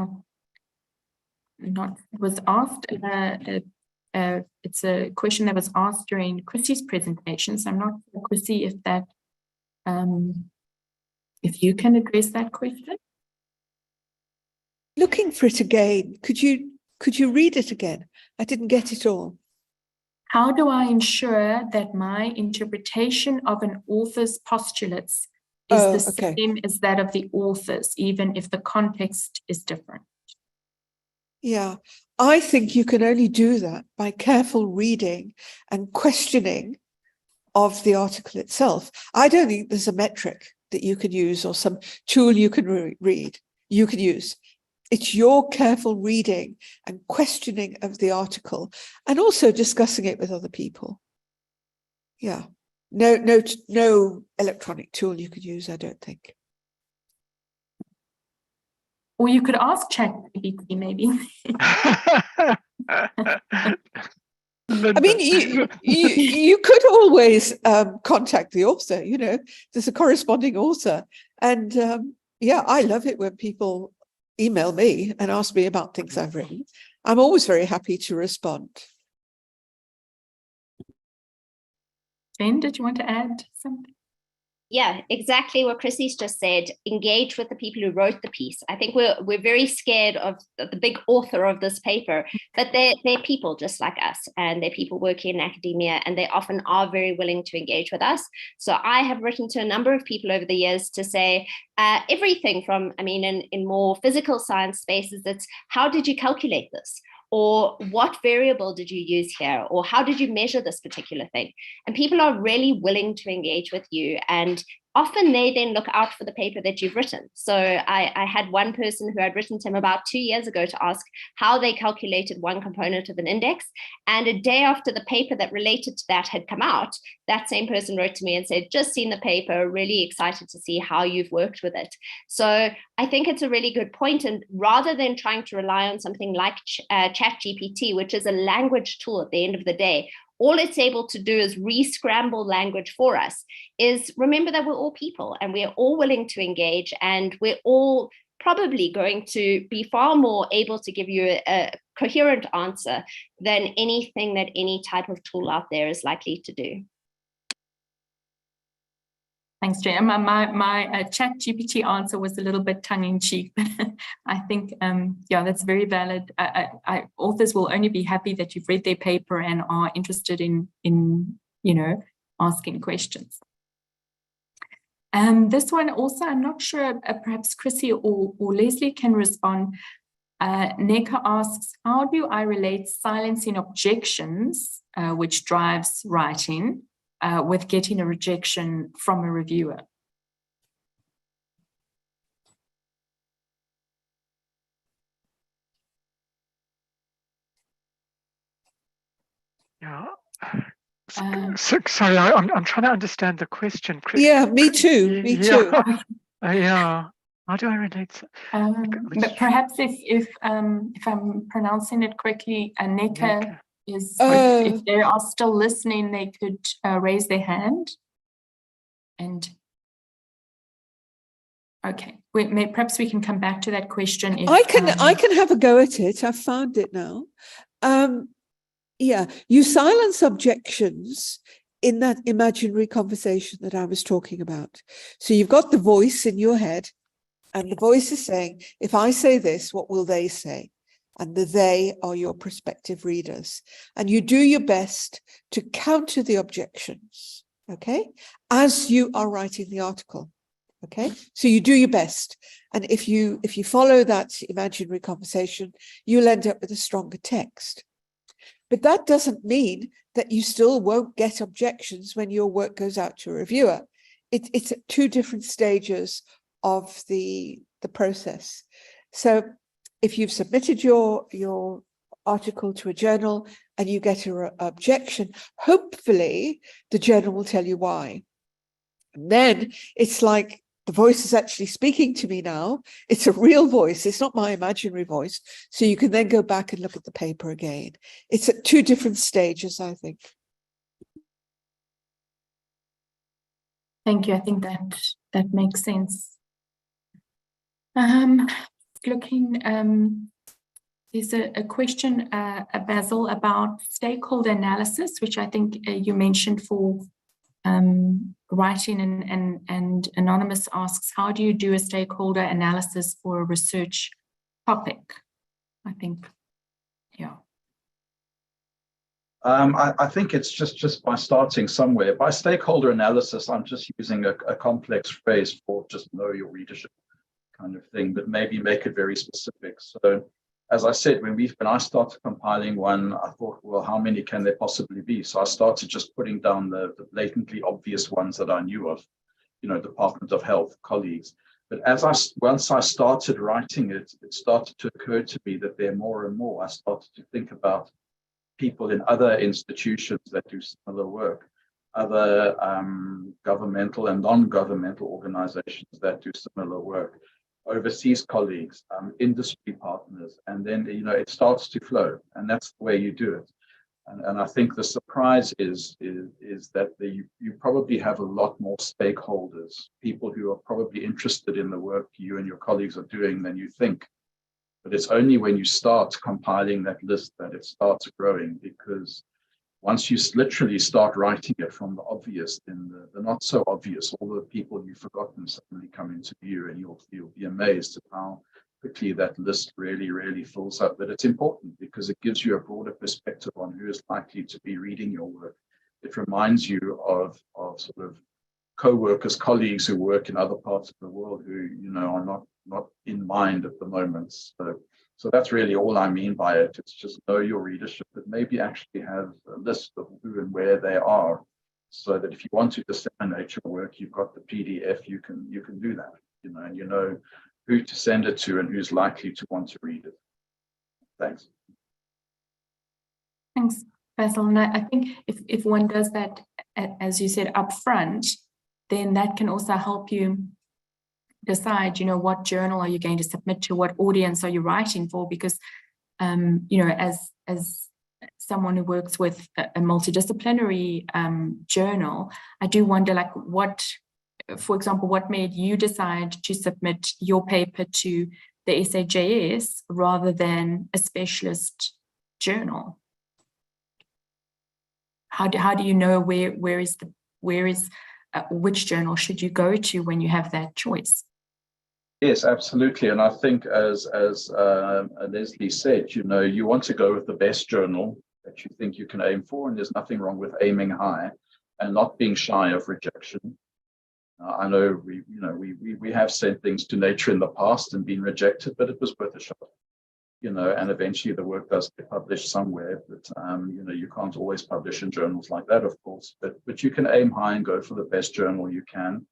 was asked, it's a question that was asked during Chrissy's presentation, so I'm not sure, Chrissy, if that, if you can address that question. Looking for it again, could you read it again? I didn't get it all. How do I ensure that my interpretation of an author's postulates is the same as that of the author's, even if the context is different? Yeah, I think you can only do that by careful reading and questioning of the article itself. I don't think there's a metric that you can use or some tool you can you can use. It's your careful reading and questioning of the article, and also discussing it with other people. Yeah, no electronic tool you could use, I don't think. Or you could ask ChatGPT, maybe. I mean, you could always contact the author. There's a corresponding author, and yeah, I love it when people email me and ask me about things I've written. I'm always very happy to respond. Jane, did you want to add something? Yeah, exactly what Chrissy's just said. Engage with the people who wrote the piece. I think we're very scared of the big author of this paper, but they're people just like us, and they're people working in academia, and they often are very willing to engage with us. So I have written to a number of people over the years to say everything from, in more physical science spaces, it's how did you calculate this? Or what variable did you use here? Or how did you measure this particular thing? And people are really willing to engage with you. And often they then look out for the paper that you've written. So I had one person who I'd written to him about 2 years ago to ask how they calculated one component of an index. And a day after the paper that related to that had come out, that same person wrote to me and said, just seen the paper, really excited to see how you've worked with it. So I think it's a really good point. And rather than trying to rely on something like ChatGPT, which is a language tool at the end of the day, all it's able to do is re-scramble language for us, is remember that we're all people and we're all willing to engage, and we're all probably going to be far more able to give you a coherent answer than anything that any type of tool out there is likely to do. Thanks, Jane. My chat GPT answer was a little bit tongue-in-cheek, but I think, yeah, that's very valid. Authors will only be happy that you've read their paper and are interested in you know, asking questions. This one also, I'm not sure, perhaps Chrissy or Leslie can respond. Neka asks, how do I relate silencing objections, which drives writing, with getting a rejection from a reviewer? Yeah. So, sorry, I'm trying to understand the question, Chris. Yeah, me too. Me too. Yeah. How do I relate? But perhaps if I'm pronouncing it correctly, Neka is, if they are still listening, they could raise their hand. And okay, perhaps we can come back to that question. If, I can have a go at it. I've found it now. Yeah, you silence objections in that imaginary conversation that I was talking about. So you've got the voice in your head, and the voice is saying, if I say this, what will they say? And the they are your prospective readers. And you do your best to counter the objections, okay, as you are writing the article. Okay, so you do your best. And if you follow that imaginary conversation, you'll end up with a stronger text. But that doesn't mean that you still won't get objections when your work goes out to a reviewer. It's at two different stages of the process. So if you've submitted your article to a journal and you get an objection, hopefully the journal will tell you why. And then it's like, the voice is actually speaking to me now. It's a real voice. It's not my imaginary voice. So you can then go back and look at the paper again. It's at two different stages, I think. Thank you. I think that makes sense. Looking, there's a question, Basil, about stakeholder analysis, which I think you mentioned for writing, and Anonymous asks, how do you do a stakeholder analysis for a research topic? I think, yeah. I think it's just by starting somewhere. By stakeholder analysis, I'm just using a complex phrase for just know your readership kind of thing, but maybe make it very specific. So as I said, when I started compiling one, I thought, well, how many can there possibly be? So I started just putting down the blatantly obvious ones that I knew of, you know, Department of Health, colleagues. But once I started writing it, it started to occur to me that there are more and more. I started to think about people in other institutions that do similar work, other governmental and non-governmental organizations that do similar work, overseas colleagues, industry partners, and then, you know, it starts to flow, and that's the way you do it. And I think the surprise is that you probably have a lot more stakeholders, people who are probably interested in the work you and your colleagues are doing than you think. But it's only when you start compiling that list that it starts growing, because once you literally start writing it from the obvious, then the not so obvious, all the people you've forgotten suddenly come into view, and you'll be amazed at how quickly that list really fills up. But it's important because it gives you a broader perspective on who is likely to be reading your work. It reminds you of sort of co-workers, colleagues who work in other parts of the world who, you know, are not in mind at the moment. So that's really all I mean by it. It's just know your readership, but maybe actually have a list of who and where they are, so that if you want to disseminate your work, you've got the PDF, you can do that, you know, and you know who to send it to and who's likely to want to read it. Thanks. Thanks, Basil. And I think if one does that, as you said, up front, then that can also help you decide, you know, what journal are you going to submit to, what audience are you writing for? Because, you know, as someone who works with a multidisciplinary journal, I do wonder, like, what for example, what made you decide to submit your paper to the SAJS rather than a specialist journal? How do you know which journal should you go to when you have that choice? Yes, absolutely. And I think as Leslie said, you want to go with the best journal that you think you can aim for, and there's nothing wrong with aiming high and not being shy of rejection. I know we have sent things to Nature in the past and been rejected, but it was worth a shot. And eventually the work does get published somewhere, but you can't always publish in journals like that, of course, but you can aim high and go for the best journal you can.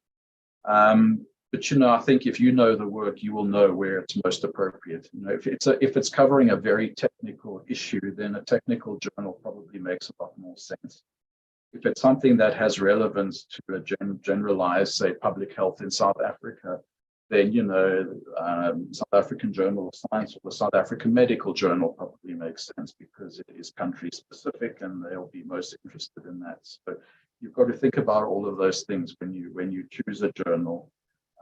But I think if you know the work, you will know where it's most appropriate. If it's covering a very technical issue, then a technical journal probably makes a lot more sense. If it's something that has relevance to a generalized, say, public health in South Africa, then South African Journal of Science or the South African Medical Journal probably makes sense because it is country specific and they'll be most interested in that. So you've got to think about all of those things when you choose a journal.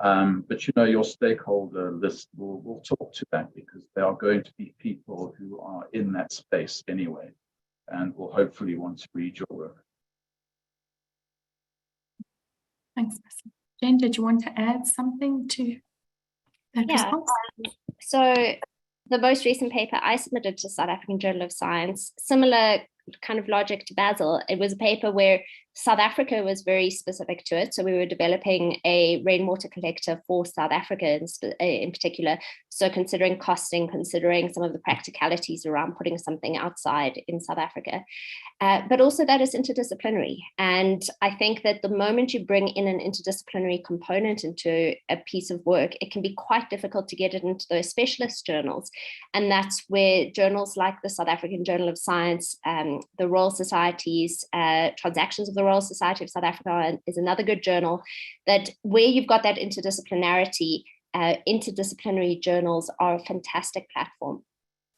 But your stakeholder list will talk to that because there are going to be people who are in that space anyway and will hopefully want to read your work. Thanks, Basil. Jane, did you want to add something to that response? So the most recent paper I submitted to South African Journal of Science, similar kind of logic to Basil, it was a paper where South Africa was very specific to it. So we were developing a rainwater collector for South Africa in particular. So considering costing, considering some of the practicalities around putting something outside in South Africa. But also that is interdisciplinary. And I think that the moment you bring in an interdisciplinary component into a piece of work, it can be quite difficult to get it into those specialist journals. And that's where journals like the South African Journal of Science, the Royal Societies, Transactions of the Royal Society of South Africa is another good journal, that where you've got that interdisciplinarity, interdisciplinary journals are a fantastic platform.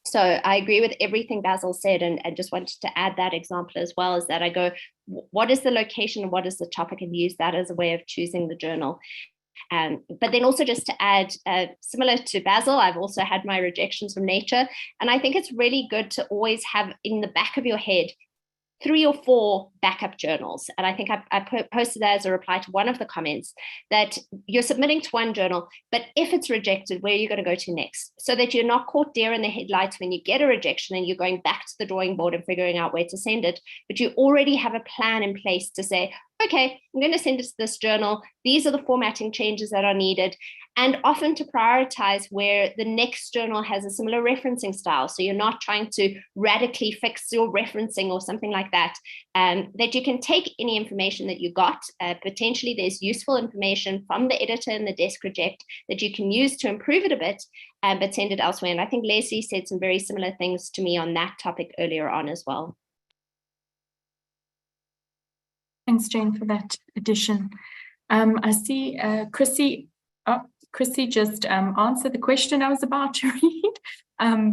So I agree with everything Basil said, and just wanted to add that example as well, is that I go, what is the location and what is the topic, and use that as a way of choosing the journal. But then also just to add, similar to Basil, I've also had my rejections from Nature. And I think it's really good to always have in the back of your head 3 or 4 backup journals. And I think I posted that as a reply to one of the comments, that you're submitting to one journal, but if it's rejected, where are you going to go to next? So that you're not caught deer in the headlights when you get a rejection and you're going back to the drawing board and figuring out where to send it, but you already have a plan in place to say, okay, I'm going to send it to this journal. These are the formatting changes that are needed. And often to prioritize where the next journal has a similar referencing style. So you're not trying to radically fix your referencing or something like that, that you can take any information that you got. Potentially there's useful information from the editor in the desk reject that you can use to improve it a bit, but send it elsewhere. And I think Leslie said some very similar things to me on that topic earlier on as well. Thanks, Jane, for that addition. I see Chrissy just answered the question I was about to read,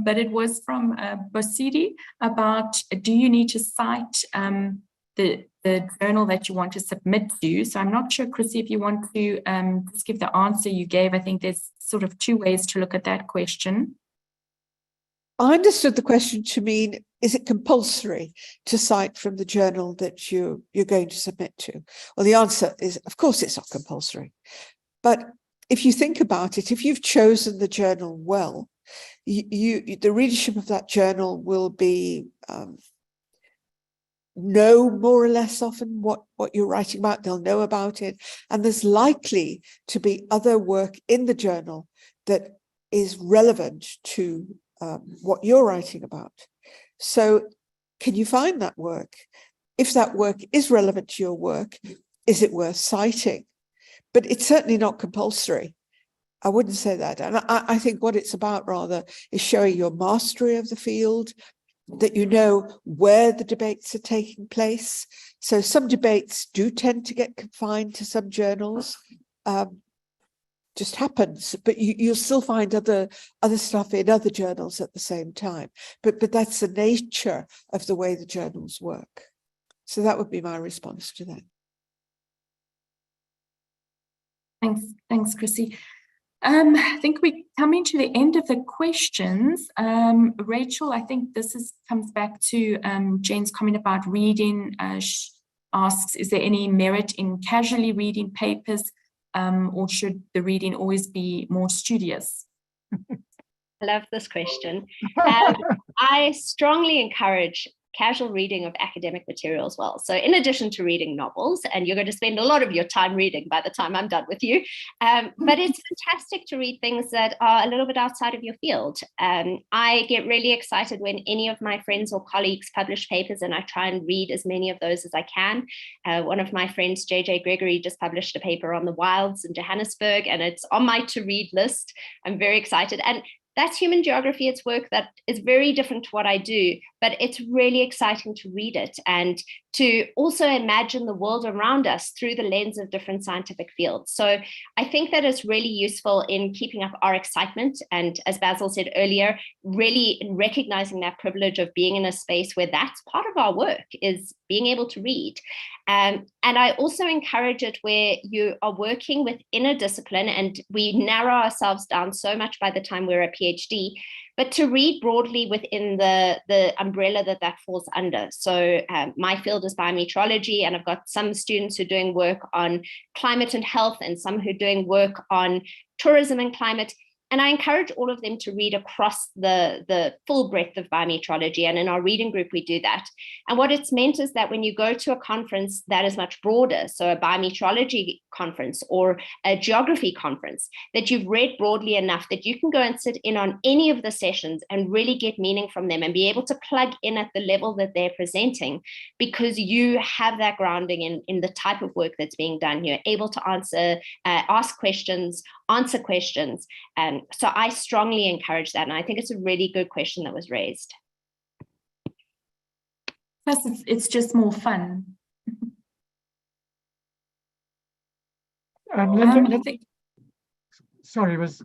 but it was from Bosidi about, do you need to cite the journal that you want to submit to? So I'm not sure, Chrissy, if you want to just give the answer you gave. I think there's sort of 2 ways to look at that question. I understood the question to mean, is it compulsory to cite from the journal that you're going to submit to? Well, the answer is, of course, it's not compulsory. But if you think about it, if you've chosen the journal well, the readership of that journal will be know more or less often what you're writing about. They'll know about it. And there's likely to be other work in the journal that is relevant to what you're writing about. So can you find that work? If that work is relevant to your work, is it worth citing? But it's certainly not compulsory. I wouldn't say that. And I think what it's about rather is showing your mastery of the field, that you know where the debates are taking place. So some debates do tend to get confined to some journals. Just happens, but you'll still find other stuff in other journals at the same time. But that's the nature of the way the journals work. So that would be my response to that. Thanks, Chrissy. I think we're coming to the end of the questions. Rachel, I think this comes back to Jane's comment about reading. She asks, is there any merit in casually reading papers, or should the reading always be more studious? I love this question. I strongly encourage casual reading of academic material as well. So in addition to reading novels, and you're going to spend a lot of your time reading by the time I'm done with you, but it's fantastic to read things that are a little bit outside of your field. I get really excited when any of my friends or colleagues publish papers, and I try and read as many of those as I can. One of my friends, JJ Gregory, just published a paper on the wilds in Johannesburg, and it's on my to-read list. I'm very excited. And that's human geography. It's work that is very different to what I do, but it's really exciting to read it and to also imagine the world around us through the lens of different scientific fields. So I think that is really useful in keeping up our excitement. And as Basil said earlier, really in recognizing that privilege of being in a space where that's part of our work, is being able to read. And I also encourage it where you are working within a discipline, and we narrow ourselves down so much by the time we're a PhD, but to read broadly within the umbrella that falls under. So my field is biometeorology, and I've got some students who are doing work on climate and health, and some who are doing work on tourism and climate. And I encourage all of them to read across the full breadth of biometeorology. And in our reading group, we do that. And what it's meant is that when you go to a conference that is much broader, so a biometeorology conference or a geography conference, that you've read broadly enough that you can go and sit in on any of the sessions and really get meaning from them and be able to plug in at the level that they're presenting, because you have that grounding in the type of work that's being done. You're able to ask questions, answer questions. So I strongly encourage that. And I think it's a really good question that was raised. Plus, it's just more fun. Linda, I think, sorry, is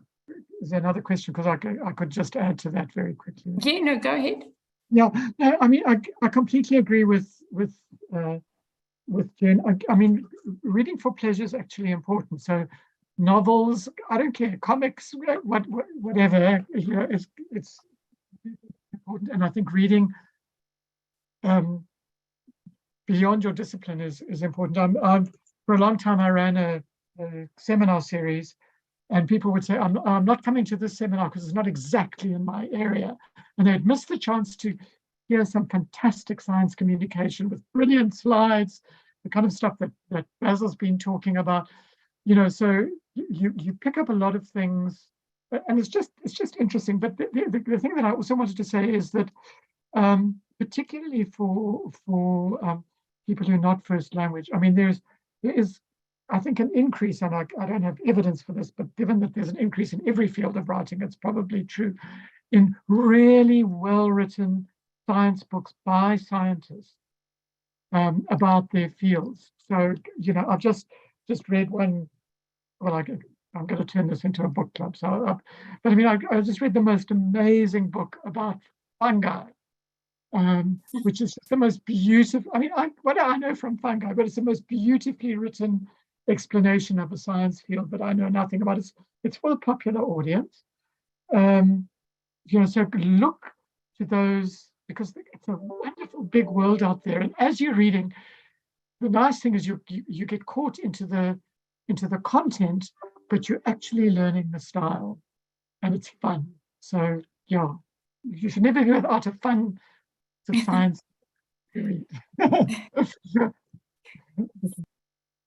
there another question? Because I could just add to that very quickly. yeah, no, go ahead. Yeah, no, I mean, I completely agree with Jen. I mean, reading for pleasure is actually important. So novels, I don't care, comics, whatever, you know, it's important. And I think reading beyond your discipline is important. For a long time, I ran a seminar series, and people would say, I'm not coming to this seminar because it's not exactly in my area. And they'd miss the chance to hear some fantastic science communication with brilliant slides, the kind of stuff that Basil's been talking about. You know, so you pick up a lot of things, and it's just interesting. But the thing that I also wanted to say is that particularly for people who are not first language, I mean, there is I think an increase, and I don't have evidence for this, but given that there's an increase in every field of writing, it's probably true, in really well-written science books by scientists about their fields. So, you know, I've just read one. Well, I'm going to turn this into a book club. So, but I mean, I just read the most amazing book about fungi, which is the most beautiful. I mean, what I know from fungi, but it's the most beautifully written explanation of a science field that I know nothing about. It's for a popular audience. You know, so look to those, because it's a wonderful big world out there. And as you're reading, the nice thing is you get caught into the content, but you're actually learning the style, and it's fun. So yeah, you should never go without a fun science read.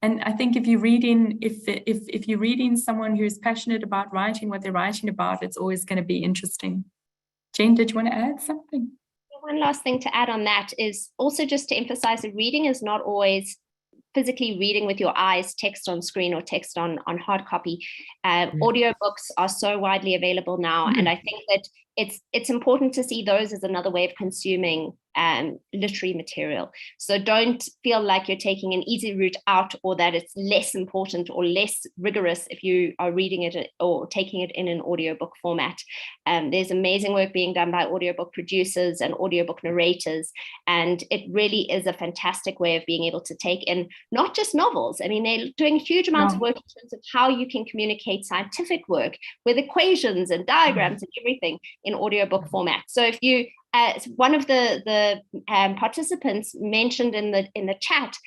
And I think if you're reading someone who's passionate about writing what they're writing about, it's always going to be interesting. Jane, did you want to add something? One last thing to add on that is also just to emphasize that reading is not always physically reading with your eyes, text on screen or text on hard copy. Audiobooks are so widely available now. And I think that it's important to see those as another way of consuming literary material. So don't feel like you're taking an easy route out, or that it's less important or less rigorous if you are reading it or taking it in an audiobook format. There's amazing work being done by audiobook producers and audiobook narrators, and it really is a fantastic way of being able to take in not just novels. I mean, they're doing huge amounts of work in terms of how you can communicate scientific work with equations and diagrams and everything in audiobook format. So if you one of the participants mentioned in the chat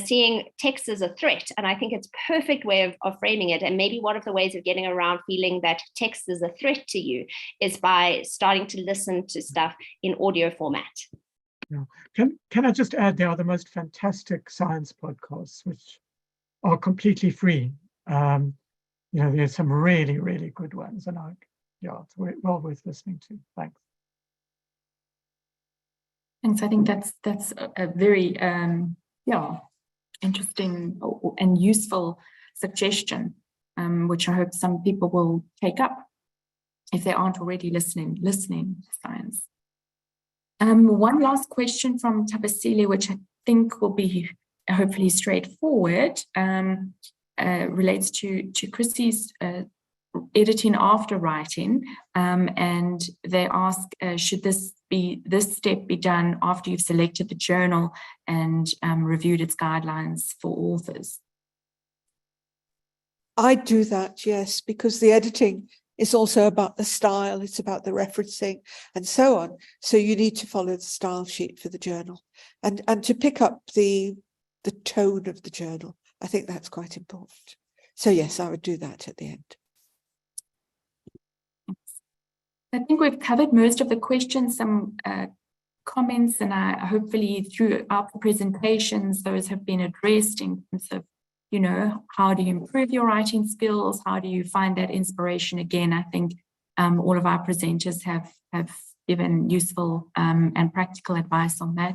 seeing text as a threat, and I think it's a perfect way of framing it. And maybe one of the ways of getting around feeling that text is a threat to you is by starting to listen to stuff in audio format. Yeah. Can I just add, there are the most fantastic science podcasts which are completely free. There's some really, really good ones, and it's well worth listening to. Thanks. Thanks. I think that's a very interesting and useful suggestion, which I hope some people will take up if they aren't already listening to science. One last question from Tabasile, which I think will be hopefully straightforward, relates to Chrissy's editing after writing, and they ask, should this step be done after you've selected the journal and reviewed its guidelines for authors? I do that, yes, because the editing is also about the style, it's about the referencing and so on. So you need to follow the style sheet for the journal and to pick up the tone of the journal. I think that's quite important. So yes, I would do that at the end. I think we've covered most of the questions, some comments, and hopefully throughout the presentations, those have been addressed in terms of, how do you improve your writing skills? How do you find that inspiration again? I think all of our presenters have given useful and practical advice on that.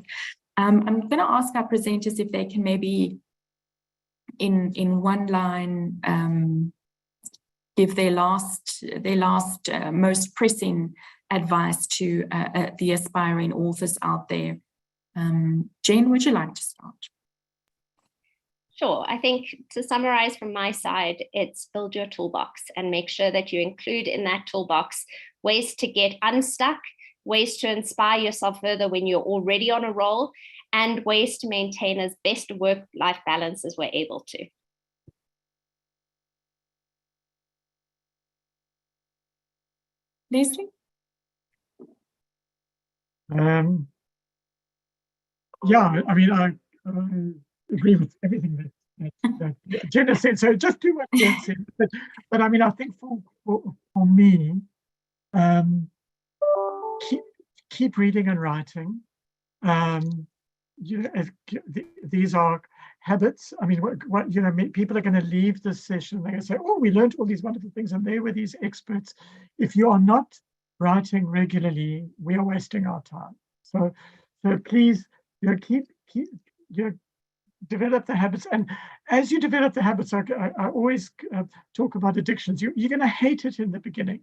I'm going to ask our presenters if they can maybe in one line give their last most pressing advice to the aspiring authors out there. Jane, would you like to start? Sure. I think to summarize from my side, it's build your toolbox and make sure that you include in that toolbox ways to get unstuck, ways to inspire yourself further when you're already on a roll, and ways to maintain as best a work-life balance as we're able to. Leslie? I agree with everything that Jenna said. So just do what Jen said. But I think for me, keep reading and writing. These are habits. People are going to leave this session. They're going to say, "Oh, we learned all these wonderful things, and there were these experts." If you are not writing regularly, we are wasting our time. So please, keep develop the habits. And as you develop the habits, I always talk about addictions. You're going to hate it in the beginning,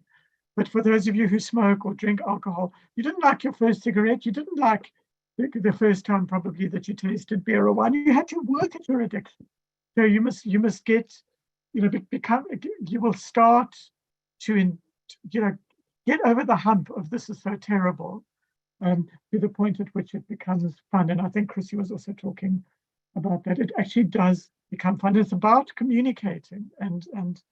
but for those of you who smoke or drink alcohol, you didn't like your first cigarette. You didn't like the first time probably that you tasted beer or wine. You had to work at your addiction. So you must get, you will start to, get over the hump of this is so terrible, to the point at which it becomes fun. And I think Chrissy was also talking about that. It actually does become fun. It's about communicating and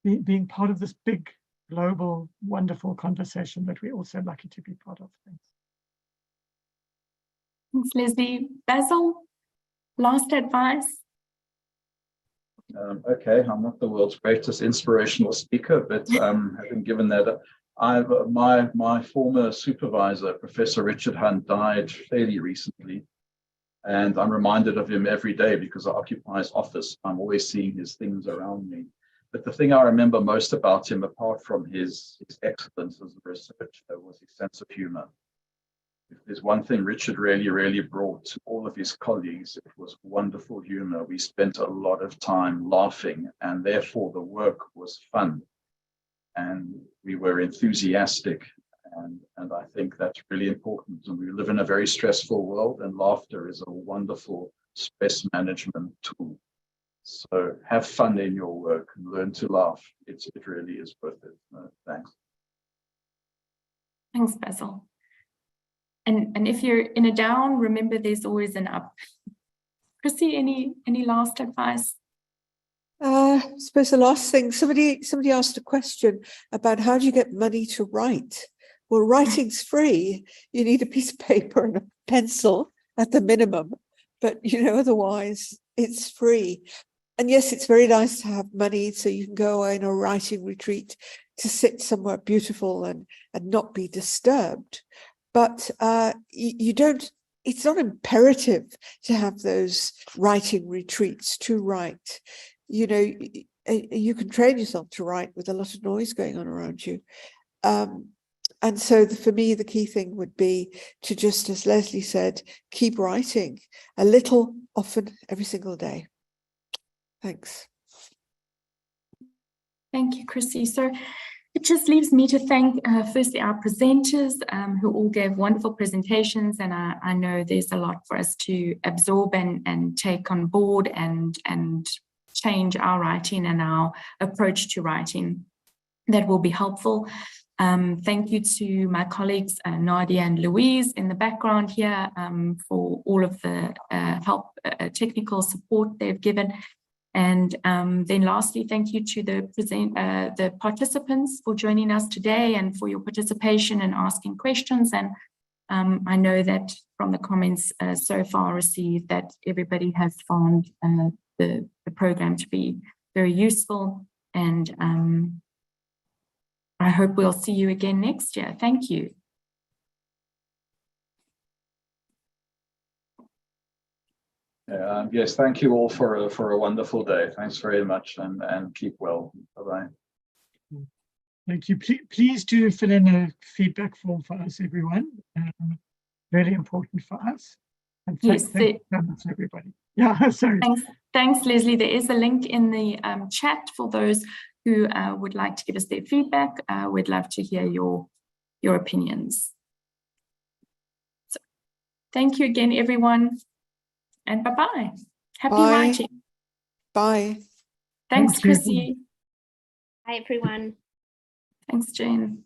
being part of this big, global, wonderful conversation that we're also lucky to be part of. Thanks. Thanks, Leslie. Basil, last advice? Okay, I'm not the world's greatest inspirational speaker, but having given that, my former supervisor, Professor Richard Hunt, died fairly recently, and I'm reminded of him every day because I occupy his office. I'm always seeing his things around me. But the thing I remember most about him, apart from his excellence as a researcher, was his sense of humor. If there's one thing Richard really, really brought to all of his colleagues, it was wonderful humor. We spent a lot of time laughing, and therefore the work was fun. And we were enthusiastic, And I think that's really important. And we live in a very stressful world, and laughter is a wonderful stress management tool. So have fun in your work and learn to laugh. It really is worth it. Thanks. Thanks, Basil. And if you're in a down, remember there's always an up. Chrissy, any last advice? I suppose the last thing, somebody asked a question about how do you get money to write? Well, writing's free. You need a piece of paper and a pencil at the minimum, but otherwise it's free. And yes, it's very nice to have money so you can go away on a writing retreat to sit somewhere beautiful and not be disturbed. But you don't, it's not imperative to have those writing retreats to write. You can train yourself to write with a lot of noise going on around you. And so for me, the key thing would be to just, as Leslie said, keep writing a little, often, every single day. Thanks. Thank you, Chrissy. So it just leaves me to thank, firstly, our presenters who all gave wonderful presentations. And I know there's a lot for us to absorb and take on board and change our writing and our approach to writing. That will be helpful. Thank you to my colleagues, Nadia and Louise in the background here for all of the help, technical support they've given. And then lastly, thank you to the participants for joining us today and for your participation and asking questions. And I know that from the comments so far received that everybody has found the program to be very useful. And I hope we'll see you again next year. Thank you. Yes, thank you all for a wonderful day. Thanks very much, and keep well. Bye-bye. Thank you. Please do fill in a feedback form for us, everyone. Really important for us. And yes, thank you so much, everybody. Yeah, sorry. Thanks, Leslie. There is a link in the chat for those who would like to give us their feedback. We'd love to hear your opinions. So, thank you again, everyone. And bye-bye. Happy writing. Bye. Thanks, Chrissy. Hi, everyone. Thanks, Jane.